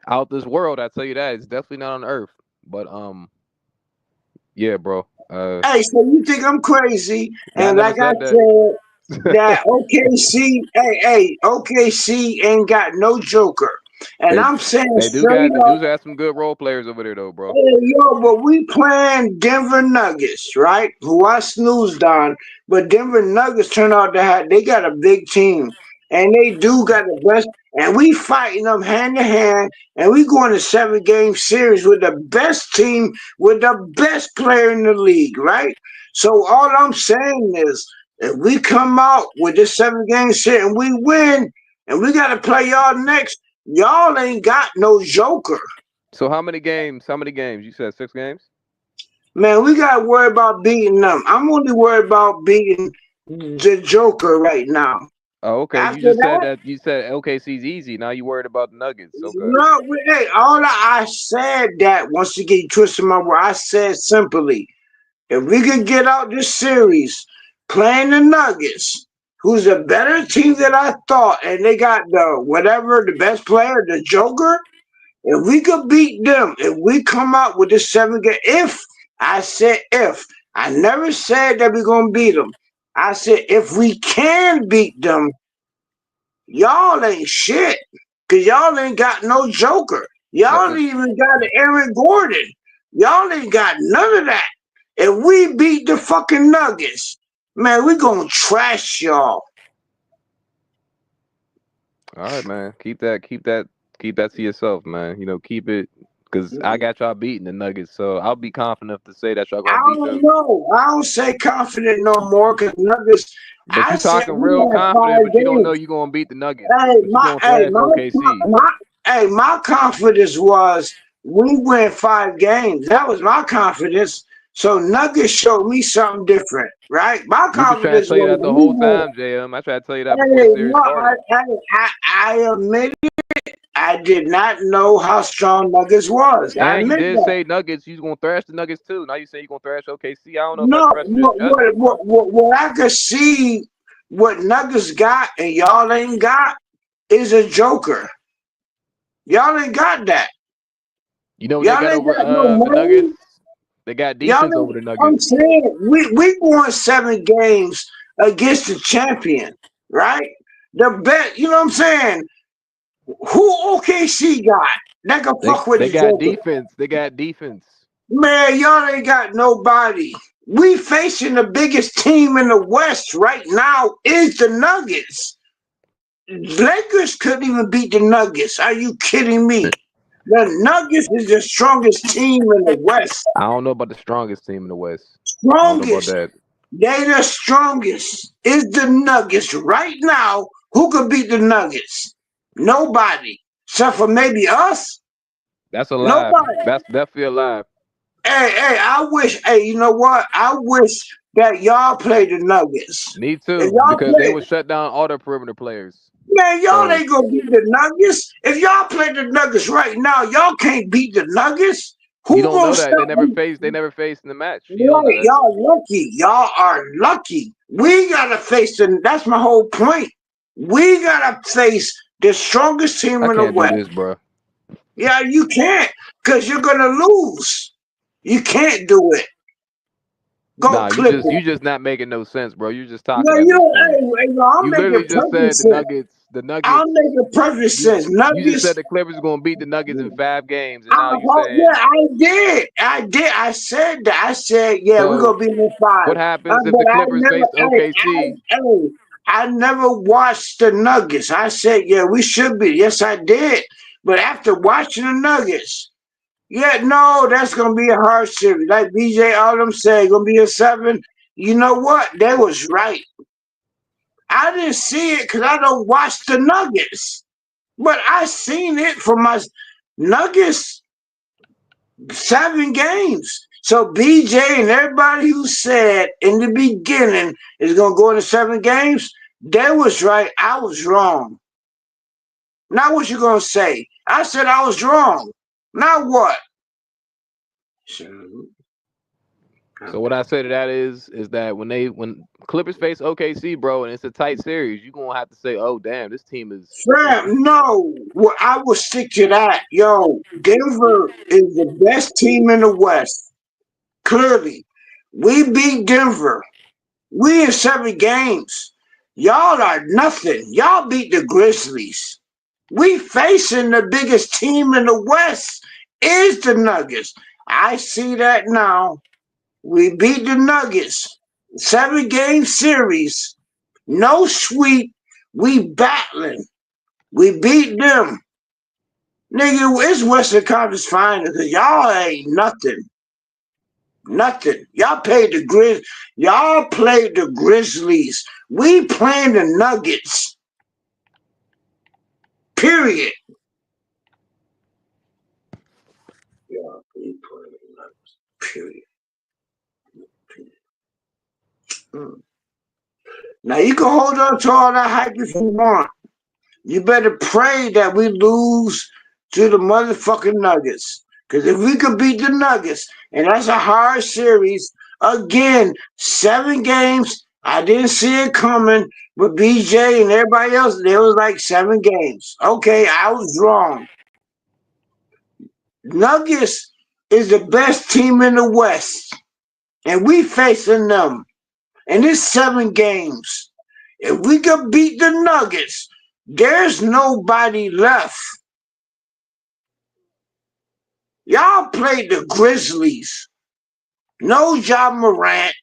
out this world. I tell you that it's definitely not on Earth. But yeah, bro. Hey, so you think I'm crazy? I And never like I said that. said, that OKC, OKC ain't got no Joker. And They I'm saying they do straight got up, some good role players over there though, bro. hey, yo, but we playing Denver Nuggets, right? Who I snoozed on, but Denver Nuggets turn out to have they got a big team, and they do got the best. And we fighting them hand to hand, and we going to 7-game series with the best team, with the best player in the league, right? So all I'm saying is, if we come out with this 7-game series and we win, and we got to play y'all next, y'all ain't got no Joker. So how many games? How many games? You said 6 games? Man, we got to worry about beating them. I'm only worried about beating the Joker right now. Oh, okay. You After just said that, that you said OKC's easy. Now you worried about the Nuggets. Okay. no, hey, I said that once you get twisted my word, I said simply, if we could get out this series playing the Nuggets, who's a better team than I thought, and they got the best player, the Joker. If we could beat them, if we come out with this 7-game, I said if, I never said that we're gonna beat them. I said if we can beat them, y'all ain't shit, cause y'all ain't got no Joker. Y'all ain't even got an Aaron Gordon. Y'all ain't got none of that. If we beat the fucking Nuggets, man, we gonna trash y'all. All right, man. Keep that to yourself, man. Keep it because I got y'all beating the Nuggets, so I'll be confident to say that y'all I gonna beat don't them. know. I don't say confident no more because Nuggets. But I you said talking we real had confident, 5 but you don't know games. you gonna beat the Nuggets. Hey, But you gonna thrash OKC. my confidence was we win 5 games. That was my confidence. So Nuggets showed me something different, right? My We've been trying to confidence tell you was that the we whole win. time, JM. I tried to tell you that before the Hey, series no, started. I admit it. I did not know how strong Nuggets was. I And you admit did that. say Nuggets, you was gonna thrash the Nuggets too. Now you say you're gonna thrash OKC. I don't know if I No, trust your judgment, bro. what I could see, what Nuggets got and y'all ain't got is a Joker. Y'all ain't got that. You know what they Y'all got ain't over got no the Nuggets? money. They got Y'all defense over ain't, the I'm Nuggets. saying we won 7 games against the champion, right? The bet, you know what I'm saying? Who OKC got that can fuck with They the got Joker? defense. They got defense. Man, y'all ain't got nobody. We facing the biggest team in the West right now is the Nuggets. Lakers couldn't even beat the Nuggets. Are you kidding me? The Nuggets is the strongest team in the West. I don't know about the strongest team in the West. I don't know about Strongest. that. They the strongest is the Nuggets right now. Who could beat the Nuggets? Nobody. Except for maybe us. That's alive. Nobody. That's definitely alive. Hey, I wish, you know what? I wish that y'all play the Nuggets. Me If too, y'all because they play, would shut down all the perimeter players. man, y'all So ain't gonna beat the Nuggets. If y'all play the Nuggets right now, y'all can't beat the Nuggets. you Who don't gonna know that. stop me? They never faced in the match. You don't know Right, that. y'all lucky. Y'all are lucky. We gotta face them. That's my whole point. We gotta face the strongest team I in the can't do West. this, bro. Yeah, you can't, because you're gonna lose. You can't do it. Go Nah, Clippers. you just not making no sense, bro. You're just No, talking at this point. I'll You make literally it just perfect said the sense. Nuggets. The I'll Nuggets. make it perfect sense. You just said Nuggets. the Clippers are gonna beat the Nuggets in 5 games, and now you saying Yeah, I did. I said that. I said, yeah, we're so. gonna be in 5. What happens if But the I Clippers never, face OKC? I never watched the Nuggets. I said, yeah, we should be. Yes, I did. But after watching the Nuggets, Yeah, no, that's gonna be a hard series. Like BJ Autumn said, gonna be a 7. You know what? They was right. I didn't see it because I don't watch the Nuggets, but I seen it for my Nuggets 7 games. So BJ and everybody who said in the beginning is gonna go into 7 games, they was right. I was wrong. Now what you gonna say? I said I was wrong. Now what? So what I say to that is that when Clippers face OKC, bro, and it's a tight series, you're gonna have to say, oh damn, this team is Fam, no. Well, I will stick to that. Yo, Denver is the best team in the West. Clearly. We beat Denver. We in 7 games. Y'all are nothing. Y'all beat the Grizzlies. We facing the biggest team in the West is the Nuggets. I see that now. We beat the Nuggets. 7-game series. No sweep. We battling. We beat them. Nigga, it's Western Conference Finals because y'all ain't nothing. Nothing. Y'all played the Y'all played the Grizzlies. We playing the Nuggets. Period. Y'all we playing the Nuggets. Period. Now you can hold on to all that hype if you want. You better pray that we lose to the motherfucking Nuggets. Because if we could beat the Nuggets, and that's a hard series, again, 7 games, I didn't see it coming, but BJ and everybody else, there was like 7 games. Okay, I was wrong. Nuggets is the best team in the West, and we facing them. And it's 7 games. If we could beat the Nuggets, there's nobody left. Y'all played the Grizzlies. No Ja Morant.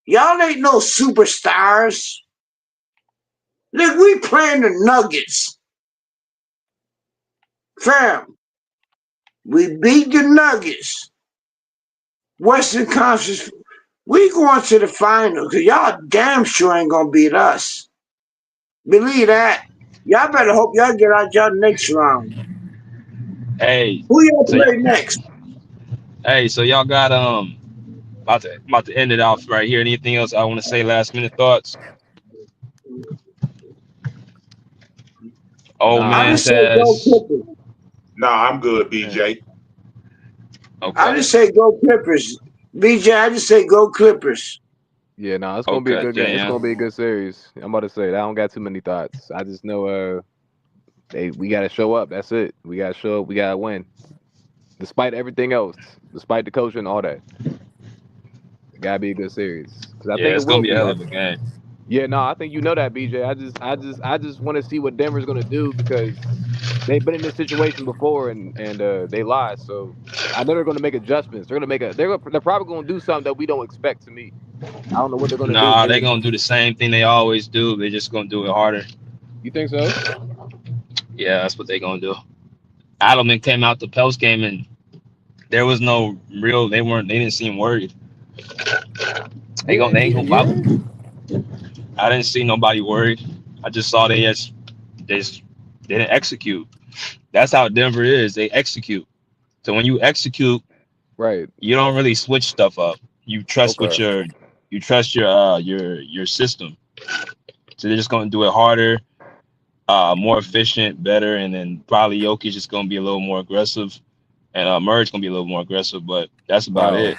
Y'all ain't no superstars. Look, we playing the Nuggets. Fam, we beat the Nuggets. Western Conference, we going to the finals because y'all damn sure ain't going to beat us. Believe that. Y'all better hope y'all get out y'all next round. Hey, Who y'all so play next? so y'all got about to end it off right here. Anything else I want to say? Last minute thoughts. Old nah, I man man. just say go says, Clippers. Nah, I'm good, BJ. I okay, just say go Clippers. BJ, I just say go Clippers. Yeah, no, it's gonna be a okay, good game. It's gonna be a good series. I'm about to say I don't got too many thoughts. I just know we gotta show up. That's it. We gotta show up, we gotta win. Despite everything else, despite the coach and all that. It gotta be a good series. Cause I yeah, think it it's will gonna be a be. hell of a game. Yeah, no, I think you know that, BJ. I just want to see what Denver's gonna do because they've been in this situation before and they lost. So I know they're gonna make adjustments. They're probably gonna do something that we don't expect to me. I don't know what they're gonna do, Nah, but they gonna do the same thing they always do. They just gonna do it harder. you think so? Yeah, that's what they gonna do. Adelman came out the post game and there was no real. They didn't seem worried. They ain't gonna bother. Yeah. I didn't see nobody worried. I just saw they didn't execute. That's how Denver is. They execute. So when you execute, Right. you don't really switch stuff up. You trust Okay. your system. So they're just gonna do it harder, more efficient, better, and then probably Jokic is gonna be a little more aggressive, and Murray's gonna be a little more aggressive. But that's about Oh, it.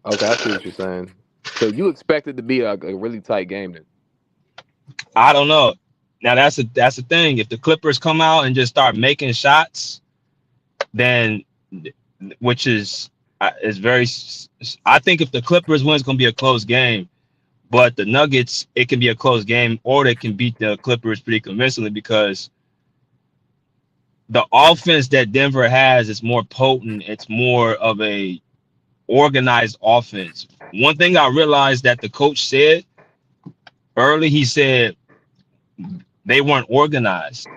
okay. I see what you're saying. So you expect it to be a really tight game then? I don't know. Now that's the thing. If the Clippers come out and just start making shots, then which is very. I think if the Clippers win, it's gonna be a close game. But the Nuggets, it can be a close game, or they can beat the Clippers pretty convincingly because the offense that Denver has is more potent. It's more of a organized offense. One thing I realized that the coach said early, he said they weren't organized.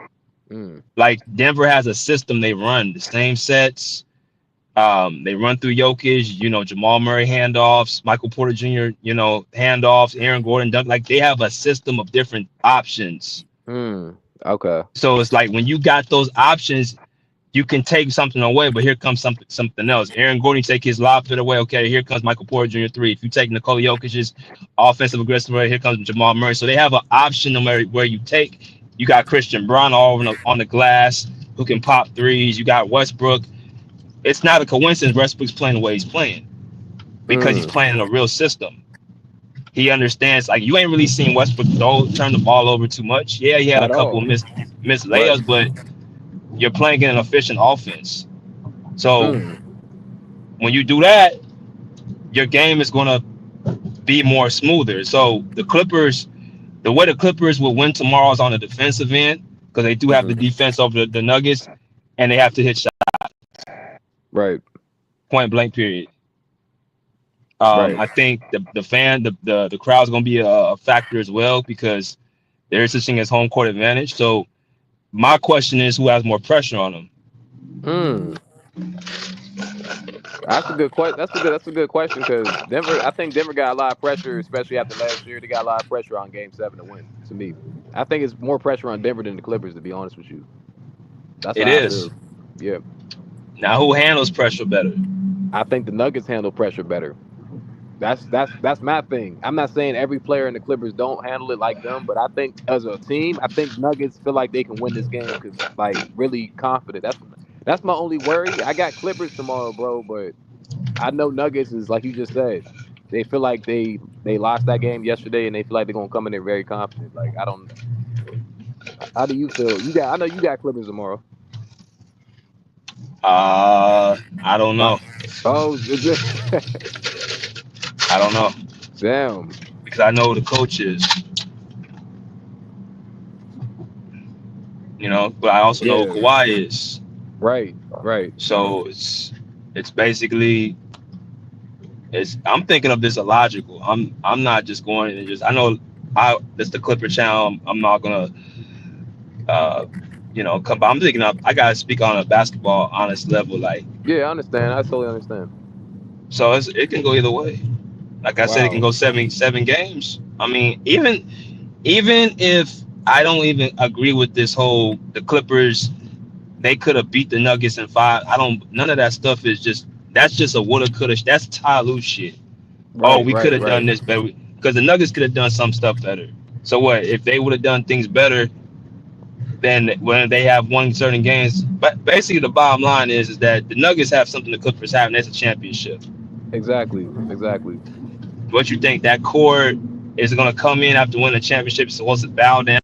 Mm. Like Denver has a system they run, the same sets, They run through Jokic, Jamal Murray handoffs, Michael Porter Jr., handoffs, Aaron Gordon dunk. Like they have a system of different options. Okay. So it's like when you got those options, you can take something away, but here comes something else. Aaron Gordon take his lob fit away. Okay, here comes Michael Porter Jr. 3. If you take Nikola Jokic's offensive aggressive rate, here comes Jamal Murray. So they have an option no matter where you take. You got Christian Brown all on the glass who can pop threes. You got Westbrook. It's not a coincidence Westbrook's playing the way he's playing because he's playing in a real system. He understands, like, you ain't really seen Westbrook turn the ball over too much. Yeah, he had a At couple all. of missed Right. layups, but you're playing in an efficient offense. So when you do that, your game is going to be more smoother. So the way the Clippers will win tomorrow is on the defensive end because they do have the defense over the Nuggets, and they have to hit shots. Right. Point blank. Period. Right. I think the crowd's going to be a factor as well because there is such thing as home court advantage. So my question is, who has more pressure on them? That's a good question. That's a good question because I think Denver got a lot of pressure, especially after last year. They got a lot of pressure on Game 7 to win. To me, I think it's more pressure on Denver than the Clippers. To be honest with you, that's It how I is. feel. Yeah. Now, who handles pressure better? I think the Nuggets handle pressure better. That's my thing. I'm not saying every player in the Clippers don't handle it like them, but I think as a team, I think Nuggets feel like they can win this game because like really confident. That's my only worry. I got Clippers tomorrow, bro, but I know Nuggets is like you just said. They feel like they lost that game yesterday, and they feel like they're gonna come in there very confident. Like I don't. How do you feel? I know you got Clippers tomorrow. I don't know. Oh, is it? I don't know. Damn. Because I know who the coach is. But I also know who Yeah. Kawhi is. Right. So it's basically I'm thinking of this illogical. I'm not just going and I know it's the Clipper channel. I'm not gonna come. But I'm thinking I gotta speak on a basketball honest level, like. Yeah, I understand. I totally understand. So it can go either way. Like I said, it can Wow. go seven games. I mean, even if I don't even agree with the Clippers, they could have beat the Nuggets in 5. None of that stuff is that's just a woulda, coulda. That's Ty Lue shit. Oh, we could have done this better because the Nuggets could have done some stuff better. So what if they would have done things better? Then when they have won certain games, but basically the bottom line is that the Nuggets have something the Clippers have, and that's a championship. Exactly. What you think that core is going to come in after winning a championship? So what's it bow down?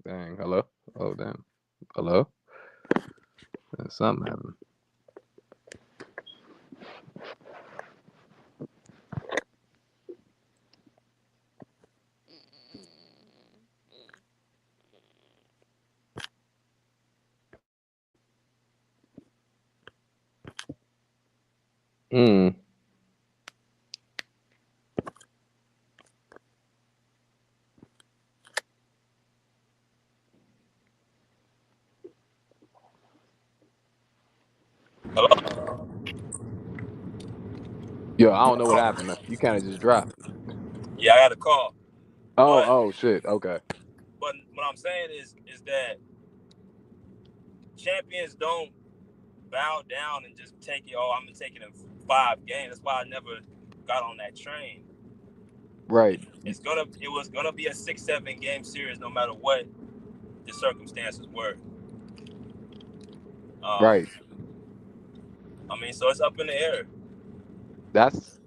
Dang. Hello. Oh damn. Hello. Something happened. Yo, I don't know what happened. You kind of just dropped. Yeah, I got a call. Oh shit. Okay. But what I'm saying is that champions don't bow down and just take it. Oh, I'm gonna take it in 5 games. That's why I never got on that train. Right. It was gonna be a 6-7 game series, no matter what the circumstances were. Right. I mean, so it's up in the air. That's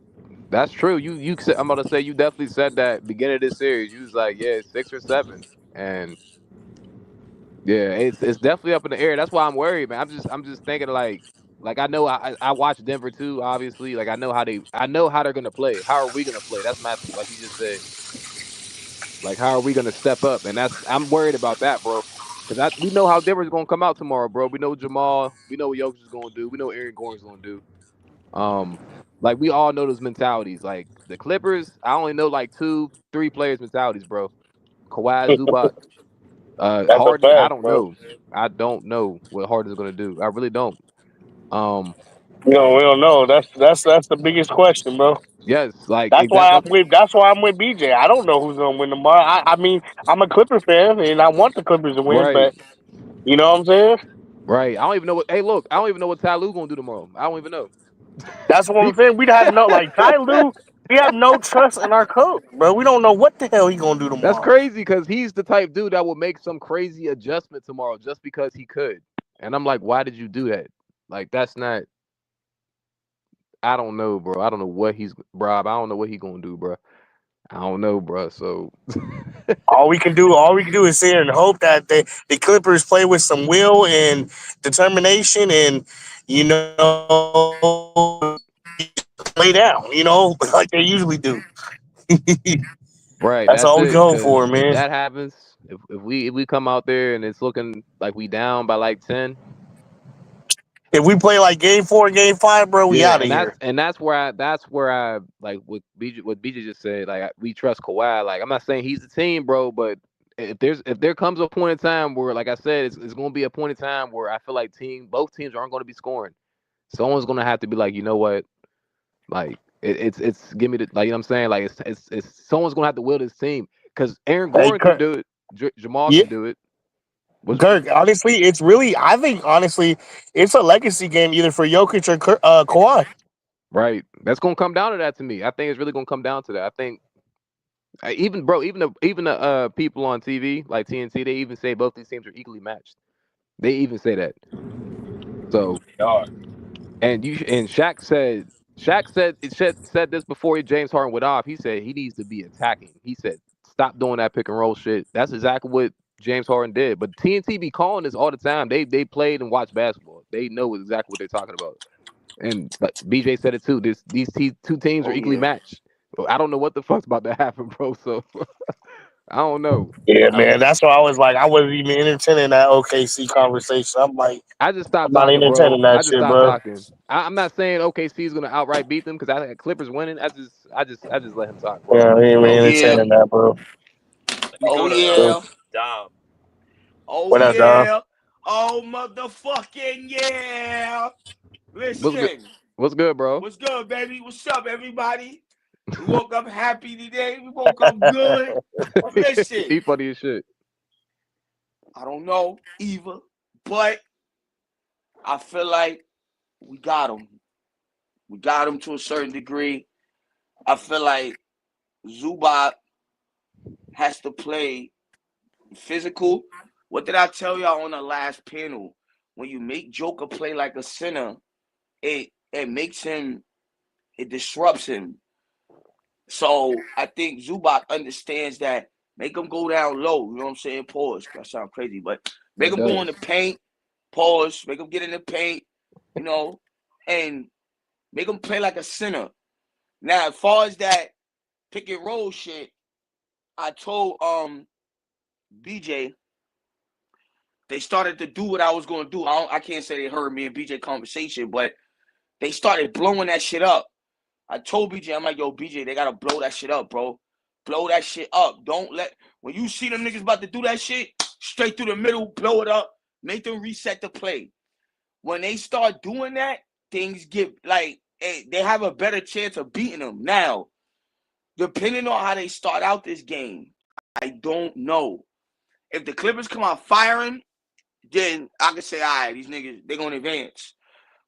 true. You said, I'm about to say you definitely said that beginning of this series. You was like, yeah, 6 or 7, and yeah, it's definitely up in the air. That's why I'm worried, man. I'm just thinking like I know I watch Denver too. Obviously, like I know how they're gonna play. How are we gonna play? That's my thing. Like you just said, like how are we gonna step up? And I'm worried about that, bro. Because we know how Denver's gonna come out tomorrow, bro. We know Jamal. We know what Jokic is gonna do. We know what Aaron Gordon's gonna do. Like we all know those mentalities. Like the Clippers, I only know like 2-3 players' mentalities, bro. Kawhi, Zubac, That's a Harden. I fact, don't bro. know. I don't know what Harden's gonna do. I really don't. Um, We don't know. That's the biggest question, bro. yes, like That's why exactly. I'm with BJ. I don't know who's gonna win tomorrow. I mean, I'm a Clipper fan and I want the Clippers to win, Right, but you know what I'm saying? right. I don't even know what. Hey, look, I don't even know what Ty Lue gonna do tomorrow. I don't even know. That's what I'm saying. We have no like Ty Lue. We have no trust in our coach, bro. We don't know what the hell he gonna do That's tomorrow. crazy because he's the type dude that will make some crazy adjustment tomorrow just because he could. And I'm like, why did you do that? Like, that's not. I don't know, bro. I don't know what Rob. I don't know what he's gonna do, bro. I don't know, bro. So All we can do is sit here and hope that the Clippers play with some will and determination, and you know, lay down, like they usually do. right, That's that's all we can it. hope Because for, if man. that happens, if we come out there and it's looking like we down by like 10, If we play like Game 4 and Game 5, bro, we yeah, out of here. that's where I like what BJ just said. Like we trust Kawhi. Like I'm not saying he's the team, bro, but if there comes a point in time where, like I said, it's going to be a point in time where I feel like both teams aren't going to be scoring. Someone's going to have to be like, you know what, like it's give me the, like, you know what I'm saying, like it's someone's going to have to will this team because Aaron Hey, Gordon can Kirk. do it, Jamal Yeah, can do it. What's Kirk. Honestly, I think honestly, it's a legacy game either for Jokic or Kawhi. right? That's going to come down to that to me. I think it's really going to come down to that. I think. Even the people on TV like TNT, they even say both these teams are equally matched. They even say that. So and Shaq said this before James Harden went off. He said he needs to be attacking. He said stop doing that pick and roll shit. That's exactly what James Harden did. But TNT be calling this all the time. They played and watched basketball. They know exactly what they're talking about. And but BJ said it too. These two teams are Oh equally yeah. matched. I don't know what the fuck's about to happen, bro. So I don't know. Yeah, man. That's why I was like, I wasn't even entertaining that OKC conversation. I'm like, I just I'm stopped not talking, bro. entertaining I that just shit, stopped bro. talking. I'm not saying OKC is gonna outright beat them because I think Clippers winning. I just let him talk, bro. Yeah, we ain't Oh even yeah. entertaining that, bro. Let me Oh go to yeah. Dom. Oh What up, dog? yeah. Oh motherfucking yeah. What's good? Listen. What's good, bro? What's good, baby? What's up, everybody? We woke up happy today. We woke up good. Listen. He funny as shit. I don't know either, but I feel like we got him. We got him to a certain degree. I feel like Zubac has to play physical. What did I tell y'all on the last panel? When you make Joker play like a center, it makes him, it disrupts him. So I think Zubac understands that. Make him go down low. You know what I'm saying? Pause. That sounds crazy, but make It him go in does. the paint. Pause. Make him get in the paint. You know, and make him play like a center. Now, as far as that pick and roll shit, I told BJ they started to do what I was going to do. I can't say they heard me and BJ conversation, but they started blowing that shit up. I told BJ, I'm like, yo, BJ, they gotta blow that shit up, bro. Blow that shit up. Don't let, when you see them niggas about to do that shit, straight through the middle, blow it up, make them reset the play. When they start doing that, things get like, they have a better chance of beating them. Now, depending on how they start out this game, I don't know. If the Clippers come out firing, then I can say, all right, these niggas, they're going to advance.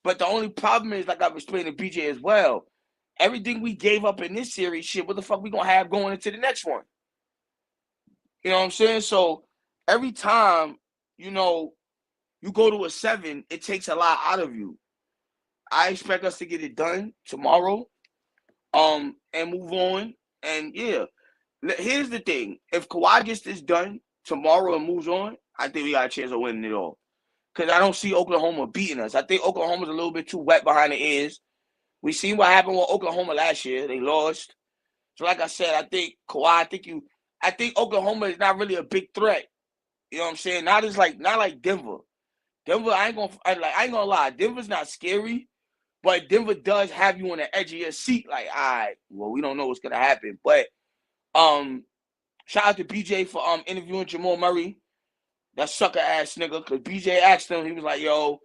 But the only problem is, like I've explained to BJ as well, everything we gave up in this series, shit, what the fuck we going to have going into the next one? You know what I'm saying? So every time, you know, you go to a 7, it takes a lot out of you. I expect us to get it done tomorrow, and move on. And yeah, here's the thing. If Kawhi gets this done tomorrow and moves on, I think we got a chance of winning it all. Because I don't see Oklahoma beating us. I think Oklahoma's a little bit too wet behind the ears. We seen what happened with Oklahoma last year. They lost. So like I said, I think Kawhi, I think Oklahoma is not really a big threat. You know what I'm saying? Not like Denver. Denver, I ain't gonna lie. Denver's not scary, But Denver does have you on the edge of your seat, like, all right, well, we don't know what's gonna happen. But shout out to BJ for interviewing Jamal Murray, that sucker ass nigga, because BJ asked him, he was like, yo,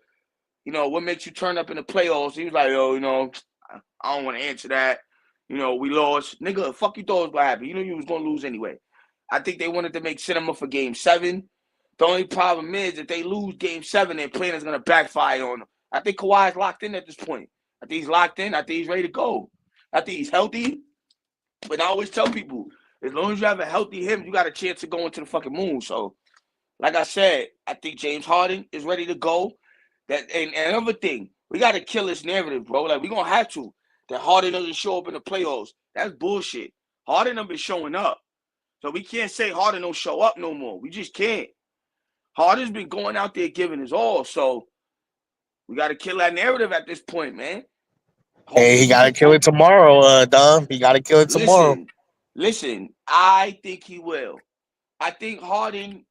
what makes you turn up in the playoffs? He was like, yo, I don't want to answer that. We lost. Nigga, fuck you thought was gonna happen. You knew you was gonna lose anyway. I think they wanted to make cinema for game 7. The only problem is if they lose game 7, their plan is gonna backfire on them. I think Kawhi's locked in at this point. I think he's locked in. I think he's ready to go. I think he's healthy. But I always tell people, as long as you have a healthy him, you got a chance of going to the fucking moon. So, like I said, I think James Harden is ready to go. And another thing, we got to kill this narrative, bro. Like, we're going to have to. That Harden doesn't show up in the playoffs. That's bullshit. Harden done been showing up. So we can't say Harden don't show up no more. We just can't. Harden's been going out there giving his all. So we got to kill that narrative at this point, man. Hey, he got to kill it tomorrow, Dom. He got to kill it tomorrow. Listen, I think he will. I think Harden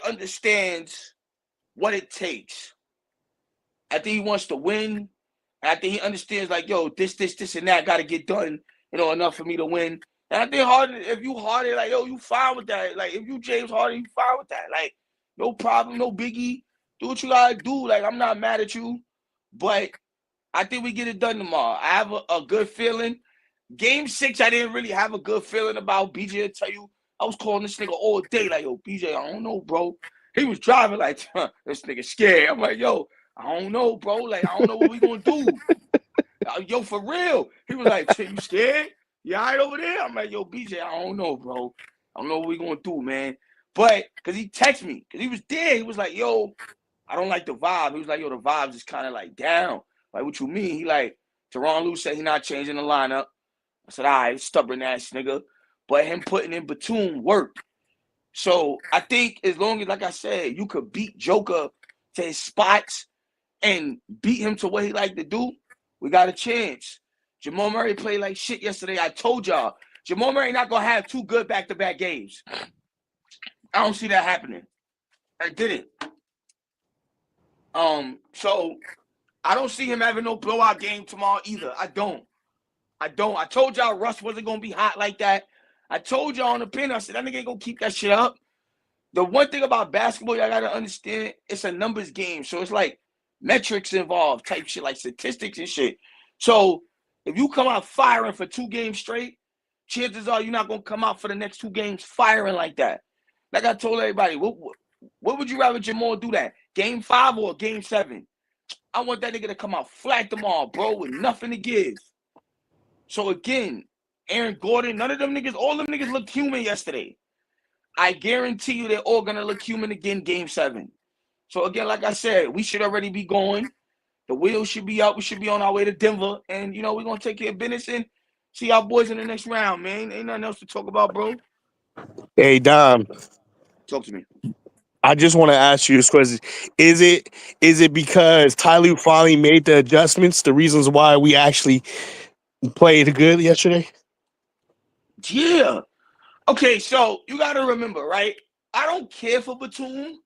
understands what it takes. I think he wants to win. And I think he understands, like, yo, this, and that got to get done, enough for me to win. And I think Harden, if you Harden, like, yo, you fine with that. Like, if you James Harden, you fine with that. Like, no problem, no biggie. Do what you got to do. Like, I'm not mad at you. But I think we get it done tomorrow. I have a good feeling. Game 6, I didn't really have a good feeling about. BJ will tell you, I was calling this nigga all day, like, yo, BJ, I don't know, bro. He was driving like, this nigga scared. I'm like, yo, I don't know, bro. Like, I don't know what we gonna do. Yo, for real. He was like, you scared? You all right over there? I'm like, yo, BJ, I don't know, bro. I don't know what we gonna do, man. But, because he texted me, because he was there. He was like, yo, I don't like the vibe. He was like, yo, the vibe's just kind of like down. Like, what you mean? He like, Teron Lue said he not changing the lineup. I said, all right, stubborn ass nigga. But him putting in Batum worked. So I think as long as, like I said, you could beat Joker to his spots and beat him to what he like to do, we got a chance. Jamal Murray played like shit yesterday. I told y'all, Jamal Murray not going to have 2 good back-to-back games. I don't see that happening. I didn't. So I don't see him having no blowout game tomorrow either. I don't. I told y'all Russ wasn't going to be hot like that. I told y'all on the pin, I said, that nigga ain't going to keep that shit up. The one thing about basketball, y'all got to understand, it's a numbers game. So it's like metrics involved type shit, like statistics and shit. So if you come out firing for 2 games straight, chances are you're not going to come out for the next 2 games firing like that. Like I told everybody, what would you rather Jamal do that? Game 5 or game 7? I want that nigga to come out flat tomorrow, bro, with nothing to give. So again, Aaron Gordon, none of them niggas, all them niggas looked human yesterday. I guarantee you they're all going to look human again game 7. So again, like I said, we should already be going. The wheels should be up. We should be on our way to Denver. And, we're going to take care of business and see our boys in the next round, man. Ain't nothing else to talk about, bro. Hey, Dom. Talk to me. I just want to ask you this question. Is it because Tyloo finally made the adjustments, the reasons why we actually played good yesterday? Yeah. Okay, so you got to remember, right? I don't care for Batum,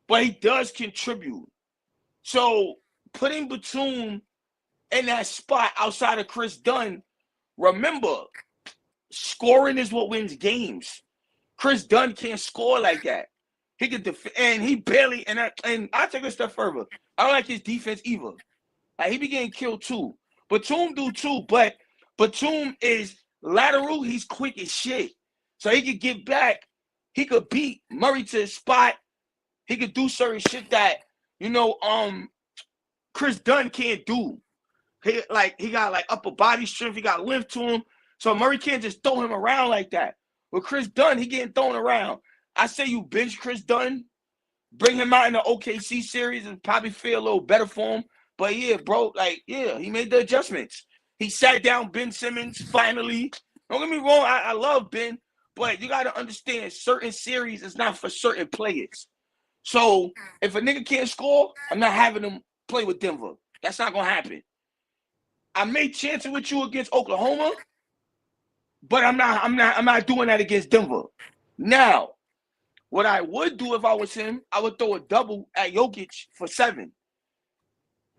but he does contribute. So putting Batum in that spot outside of Chris Dunn, remember, scoring is what wins games. Chris Dunn can't score like that. He could and he barely, and I'll take it a step further. I don't like his defense either. Like, he be getting killed too. Batum do too, but Batum is lateral. He's quick as shit. So he could get back. He could beat Murray to his spot. He could do certain shit that, Chris Dunn can't do. He got like upper body strength. He got length to him. So Murray can't just throw him around like that. With Chris Dunn, he getting thrown around. I say you bench Chris Dunn, bring him out in the OKC series and probably feel a little better for him. But yeah, bro, he made the adjustments. He sat down Ben Simmons finally. Don't get me wrong, I love Ben, but you got to understand certain series is not for certain players. So if a nigga can't score, I'm not having him play with Denver. That's not gonna happen. I may chance it with you against Oklahoma, but I'm not doing that against Denver. Now, what I would do if I was him, I would throw a double at Jokic for 7.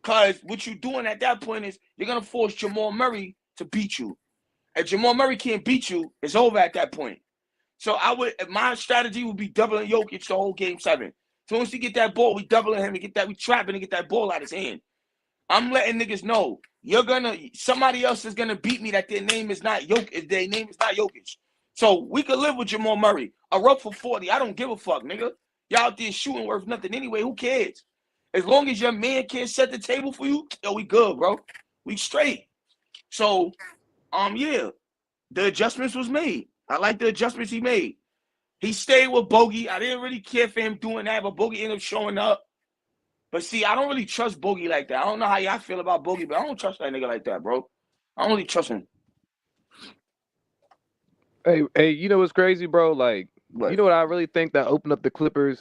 Because what you're doing at that point is you're going to force Jamal Murray to beat you. If Jamal Murray can't beat you, it's over at that point. So my strategy would be doubling Jokic the whole game 7. As soon as he get that ball, we doubling him and we trapping and get that ball out of his hand. I'm letting niggas know somebody else is gonna beat me that their name is not Jokic. Their name is not Jokic. So we could live with Jamal Murray. A rough for 40. I don't give a fuck, nigga. Y'all out there shooting worth nothing anyway. Who cares? As long as your man can't set the table for you, yo, we good, bro. We straight. So, yeah, the adjustments was made. I like the adjustments he made. He stayed with Bogey. I didn't really care for him doing that, but Bogey ended up showing up. But see, I don't really trust Bogey like that. I don't know how y'all feel about Bogey, but I don't trust that nigga like that, bro. I don't really trust him. Hey, you know what's crazy, bro? Like, you know what I really think that opened up the Clippers,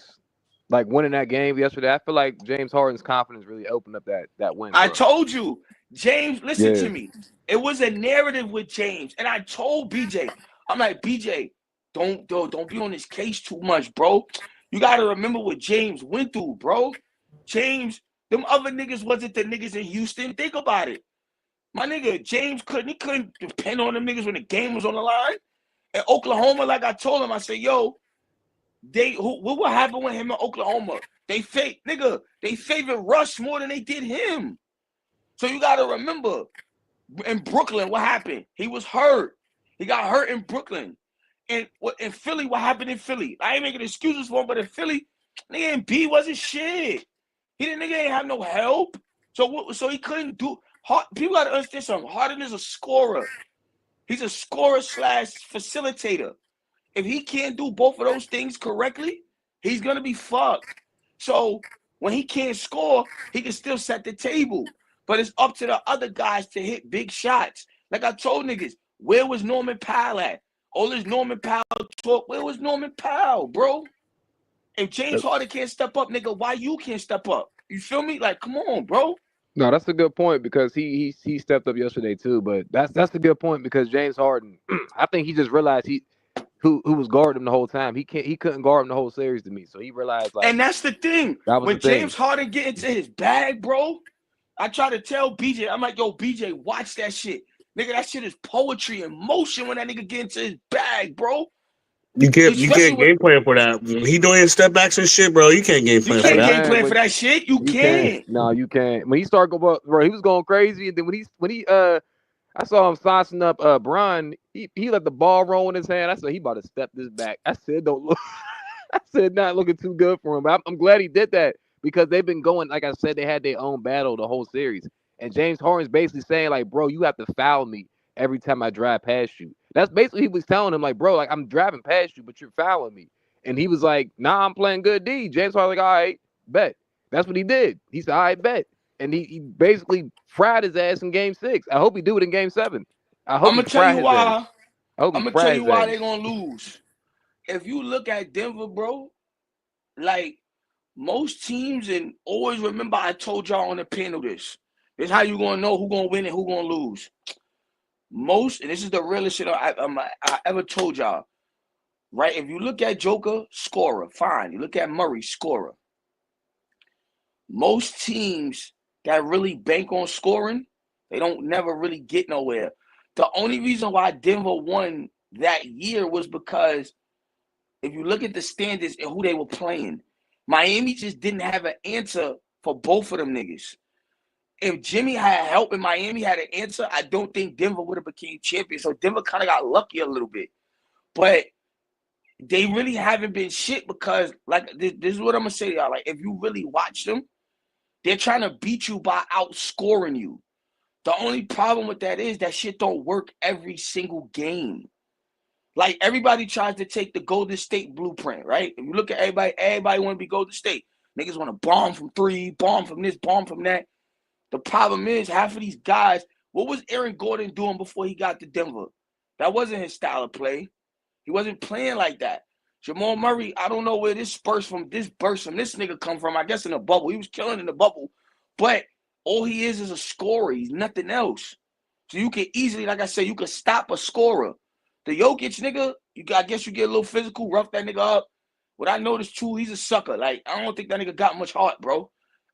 like winning that game yesterday? I feel like James Harden's confidence really opened up that win. I Bro. told you, James, listen to me. It was a narrative with James. And I told BJ, I'm like, BJ, don't be on this case too much, bro. You got to remember what James went through, bro. James, them other niggas wasn't the niggas in Houston. Think about it. My nigga, James couldn't depend on them niggas when the game was on the line. In Oklahoma, like I told him, I said, yo, what would happen with him in Oklahoma? They favored Russ more than they did him. So you got to remember, in Brooklyn, what happened? He was hurt. He got hurt in Brooklyn. And in Philly, what happened in Philly? I ain't making excuses for him, but in Philly, nigga Embiid wasn't shit. Nigga ain't have no help. So he couldn't do. People got to understand something. Harden is a scorer. He's a scorer / facilitator. If he can't do both of those things correctly, he's going to be fucked. So when he can't score, he can still set the table. But it's up to the other guys to hit big shots. Like I told niggas, where was Norman Powell at? All this Norman Powell talk, where was Norman Powell, bro? If James Harden can't step up, nigga, why you can't step up? You feel me? Like, come on, bro. No, that's a good point because he stepped up yesterday too. But that's a good point because James Harden, I think he just realized who was guarding him the whole time. He couldn't guard him the whole series to me. So he realized like. And that's the thing. When James Harden get into his bag, bro, I try to tell BJ, I'm like, yo, BJ, watch that shit. Nigga, that shit is poetry in motion when that nigga get into his bag, bro. You can't game plan for that. When he doing his step backs and shit, bro, you can't game plan for that. You can't game plan for that shit. You can't. No, you can't. When he started going, bro, he was going crazy. And then when he I saw him sizing up Bron, he let the ball roll in his hand. I said, he about to step this back. I said, don't look. I said, not looking too good for him. But I'm glad he did that because they've been going, like I said, they had their own battle the whole series. And James Harden's basically saying, like, bro, you have to foul me every time I drive past you. That's basically he was telling him, like, bro, like, I'm driving past you, but you're fouling me. And he was like, nah, I'm playing good D. James Harden like, all right, bet. That's what he did. He said, all right, bet. And he basically fried his ass in game 6. I hope he do it in game 7. I'm gonna tell you why. I'm gonna tell you why they're gonna lose. If you look at Denver, bro, like most teams, and always remember I told y'all on the panel this. This is how you gonna know who gonna win and who gonna lose. Most, and this is the realest shit I ever told y'all. Right? If you look at Joker, scorer, fine. You look at Murray, scorer. Most teams that really bank on scoring, they don't never really get nowhere. The only reason why Denver won that year was because if you look at the standards and who they were playing, Miami just didn't have an answer for both of them niggas. If Jimmy had help and Miami had an answer, I don't think Denver would have became champion. So Denver kind of got lucky a little bit. But they really haven't been shit because, like, this is what I'm going to say to y'all. Like, if you really watch them, they're trying to beat you by outscoring you. The only problem with that is that shit don't work every single game. Like, everybody tries to take the Golden State blueprint, right? If you look at everybody want to be Golden State. Niggas want to bomb from 3, bomb from this, bomb from that. The problem is half of these guys, what was Aaron Gordon doing before he got to Denver? That wasn't his style of play. He wasn't playing like that. Jamal Murray, I don't know where this burst from this nigga come from. I guess in the bubble. He was killing in the bubble. But all he is a scorer. He's nothing else. So you can easily, like I said, you can stop a scorer. The Jokic nigga, I guess you get a little physical, rough that nigga up. What I noticed too, he's a sucker. Like, I don't think that nigga got much heart, bro.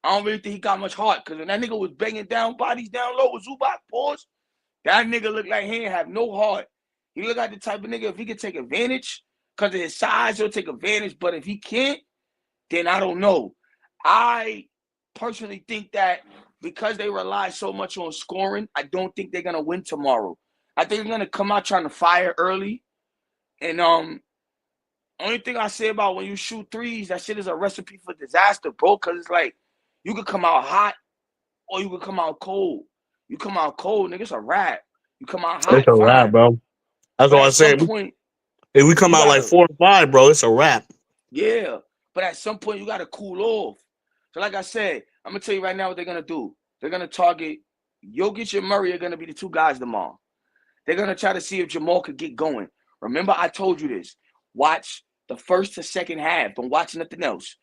I don't really think he got much heart because when that nigga was banging down bodies down low with Zubac, pause, that nigga looked like he ain't have no heart. He look like the type of nigga, if he could take advantage because of his size, he'll take advantage. But if he can't, then I don't know. I personally think that because they rely so much on scoring, I don't think they're going to win tomorrow. I think they're going to come out trying to fire early. And only thing I say about when you shoot threes, that shit is a recipe for disaster, bro, because it's like you could come out hot or you could come out cold. You come out cold, nigga, it's a wrap. You come out It's hot, a wrap, fine. bro. That's But what I at some said. point, If we come you out like gotta, 4 or 5, bro, it's a wrap. yeah. But at some point, you got to cool off. So like I said, I'm going to tell you right now what they're going to do. They're going to target Jokic and Murray are going to be the two guys tomorrow. They're going to try to see if Jamal could get going. Remember, I told you this. Watch the first to second half. Don't watch nothing else.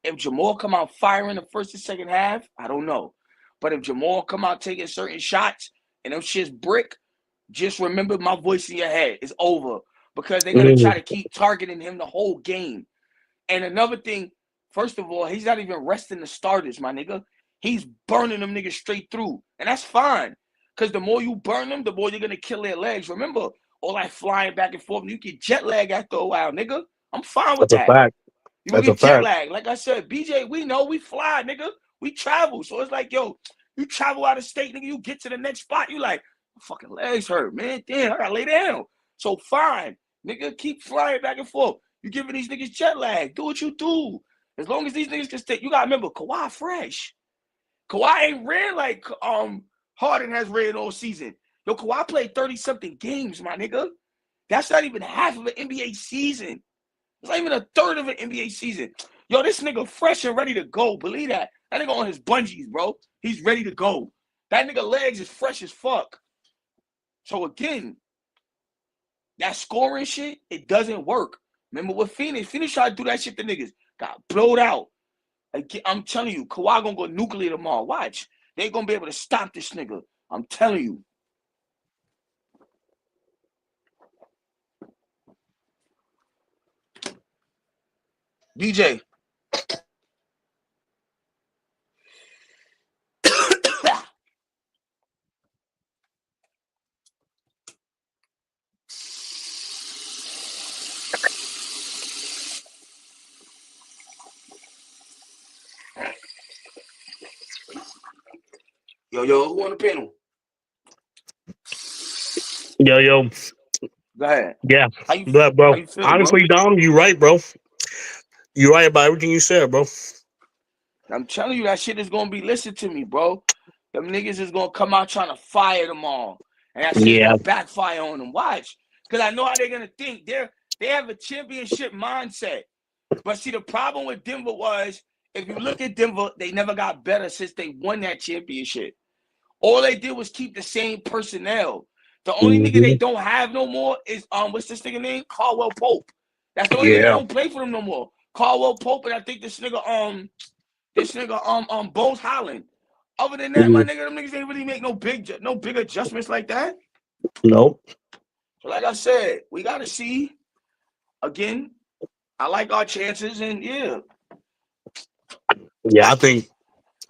If Jamal come out firing the first to second half, I don't know. But if Jamal come out taking certain shots and them shit's brick, just remember my voice in your head. It's over. Because they're going to try to keep targeting him the whole game. And another thing, first of all, he's not even resting the starters, my nigga. He's burning them niggas straight through. And that's fine. Because the more you burn them, the more you're going to kill their legs. Remember, all that flying back and forth, you get jet lag after a while, nigga. I'm fine with That's a that. fact. You That's gonna a get jet fact. lag. Like I said, BJ, we know we fly, nigga. We travel. So it's like, yo, you travel out of state, nigga, you get to the next spot, you like, my fucking legs hurt, man. Damn, I gotta lay down. So fine, nigga, keep flying back and forth. You giving these niggas jet lag. Do what you do. As long as these niggas can stay, you gotta remember, Kawhi fresh. Kawhi ain't ran like Harden has ran all season. Yo, Kawhi played 30-something games, my nigga. That's not even half of an NBA season. It's not even a third of an NBA season. Yo, this nigga fresh and ready to go. Believe that. That nigga on his bungees, bro. He's ready to go. That nigga legs is fresh as fuck. So again, that scoring shit, it doesn't work. Remember with Phoenix? Phoenix tried to do that shit to niggas. Got blowed out. I'm telling you, Kawhi gonna go nuclear tomorrow. Watch. They ain't gonna be able to stop this nigga. I'm telling you. DJ. Yo, who on the panel? Yo. Go ahead. Yeah. How you Bro. feel, Honestly, bro? Dom, you right, bro. You right about everything you said, bro. I'm telling you, that shit is gonna be listened to me, bro. Them niggas is gonna come out trying to fire them all. And that shit's gonna backfire on them. Watch. Because I know how they're gonna think. They have a championship mindset. But see, the problem with Denver was, if you look at Denver, they never got better since they won that championship. All they did was keep the same personnel. The only nigga they don't have no more is what's this nigga name? Caldwell Pope. That's the only nigga that don't play for them no more. Caldwell Pope, and I think this nigga Bones Holland. Other than that, my nigga, them niggas ain't really make no big adjustments like that. Nope. So like I said, we gotta see. Again, I like our chances, and yeah. Yeah, I think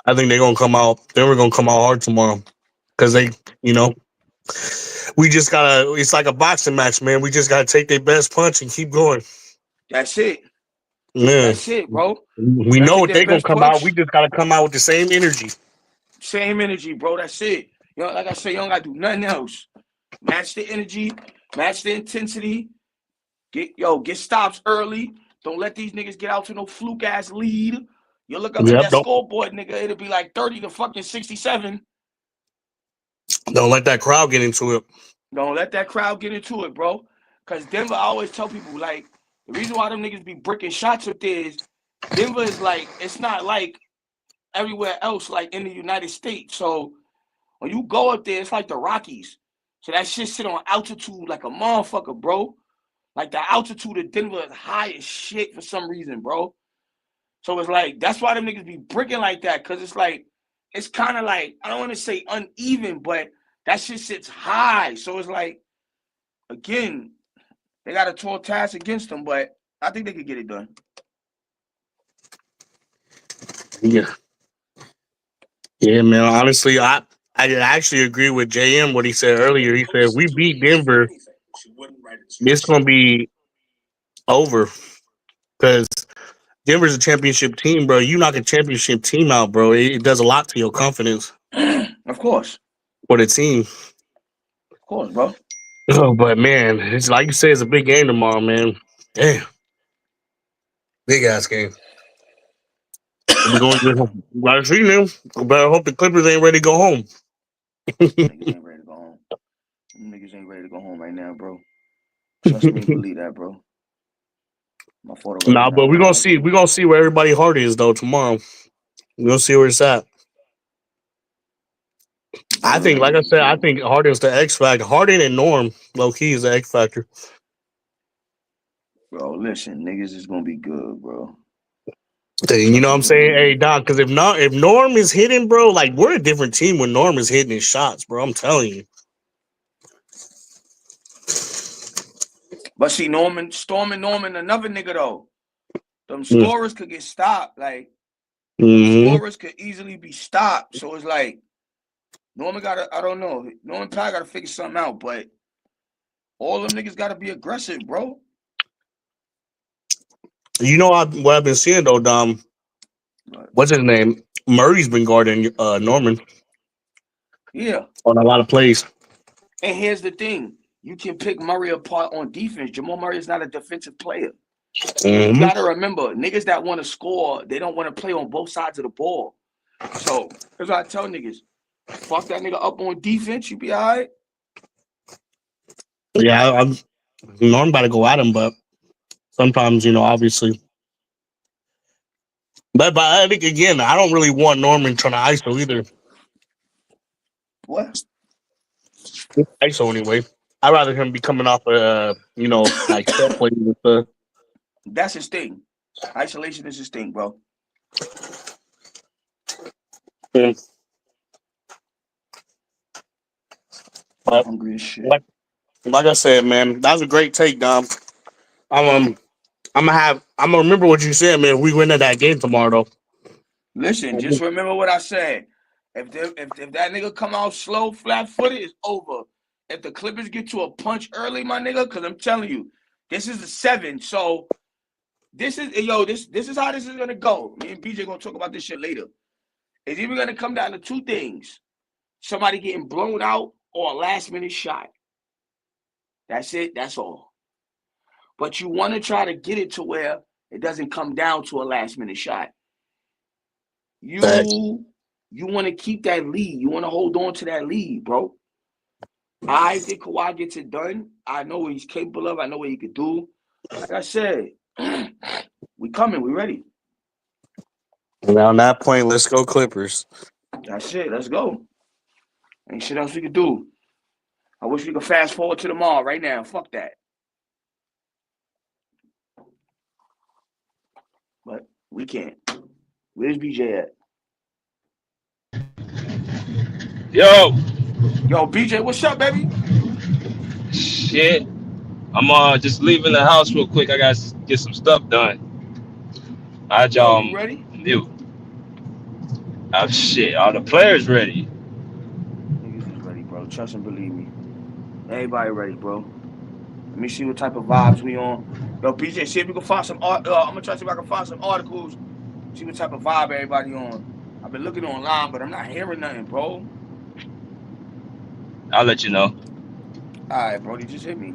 they're gonna come out. They're gonna come out hard tomorrow. Cause they, we just gotta. It's like a boxing match, man. We just gotta take their best punch and keep going. That's it. Yeah. That's it, bro. We Gotta know take what their they're gonna best come punch. out. We just gotta come out with the same energy. Same energy, bro. That's it. Like I said, you don't gotta do nothing else. Match the energy, match the intensity. Get stops early. Don't let these niggas get out to no fluke ass lead. You look up at that scoreboard, nigga, it'll be like 30 to fucking 67. Don't let that crowd get into it. Don't let that crowd get into it, bro. Cause Denver, I always tell people, like, the reason why them niggas be bricking shots up there is Denver is like, it's not like everywhere else, like in the United States. So when you go up there, it's like the Rockies. So that shit sit on altitude like a motherfucker, bro. Like the altitude of Denver is high as shit for some reason, bro. So it's like, that's why them niggas be bricking like that. Cause it's like, it's kind of like, I don't want to say uneven, but that shit sits high. So it's like, again, they got a tall task against them, but I think they could get it done. Yeah. Yeah, man. Honestly, I actually agree with JM what he said earlier. He said if we beat Denver, it's gonna be over because Denver's a championship team, bro. You knock a championship team out, bro. It does a lot to your confidence Of course, for the team. bro. Oh, but man, it's like you say, it's a big game tomorrow, man. Damn, big ass game. We're going to gotta see them. But I hope the Clippers ain't ready to go home. Niggas ain't ready to go home. Niggas ain't ready to go home right now, bro. Trust me and believe that, bro. My photo Nah, records not but on we're gonna live, see. bro. We're gonna see where everybody heart is though tomorrow. We're gonna see where it's at. I think, like I said, I think Harden's the X factor. Harden and Norm, low key, is the X factor. Bro, listen, niggas is gonna be good, bro. You know what I'm saying? Hey, Doc, because if Norm is hitting, bro, like we're a different team when Norm is hitting his shots, bro. I'm telling you. But see, Storm and Norman, another nigga though. Them Mm. scorers could get stopped. Like Mhm. scorers could easily be stopped. So it's like Norman gotta, I don't know. Norman probably gotta figure something out, but all them niggas gotta be aggressive, bro. You know what I've been seeing though, Dom. What's his name? Murray's been guarding Norman Yeah. on a lot of plays. And here's the thing. You can pick Murray apart on defense. Jamal Murray is not a defensive player. You got to remember, niggas that want to score, they don't want to play on both sides of the ball. So, here's what I tell niggas. Fuck that nigga up on defense, you be all right? Yeah, I'm Norm about to go at him, but sometimes, obviously. But I think, again, I don't really want Norman trying to ISO either. What? ISO anyway. I'd rather him be coming off like step plays with the. That's his thing. Isolation is his thing, bro. Yeah. But hungry as shit. Like I said, man, that was a great take, Dom. I'm gonna remember what you said, man. If we win at that game tomorrow, though. Listen, just remember what I said. If that nigga come out slow, flat-footed, it's over. If the Clippers get to a punch early, my nigga, because I'm telling you, this is the 7. So this is how this is gonna go. Me and BJ gonna talk about this shit later. It's either gonna come down to two things: somebody getting blown out or a last-minute shot. That's it. That's all. But you want to try to get it to where it doesn't come down to a last-minute shot. You want to keep that lead. You want to hold on to that lead, bro. I think Kawhi gets it done. I know what he's capable of. I know what he could do. Like I said, we coming. We ready. And on that point, let's go Clippers. That's it. Let's go. Ain't shit else we could do. I wish we could fast forward to tomorrow right now. Fuck that. But we can't. Where's BJ at? Yo, BJ, what's up, baby? shit. I'm just leaving the house real quick. I gotta get some stuff done. I had y'all You ready? mute. Oh shit, all the players ready. Niggas is ready, bro. Trust and believe me. Everybody ready, bro. Let me see what type of vibes we on. Yo, BJ, see if we can find some art. I'm gonna try to see if I can find some articles. See what type of vibe everybody on. I've been looking online, but I'm not hearing nothing, bro. I'll let you know. All right, bro. You just hit me.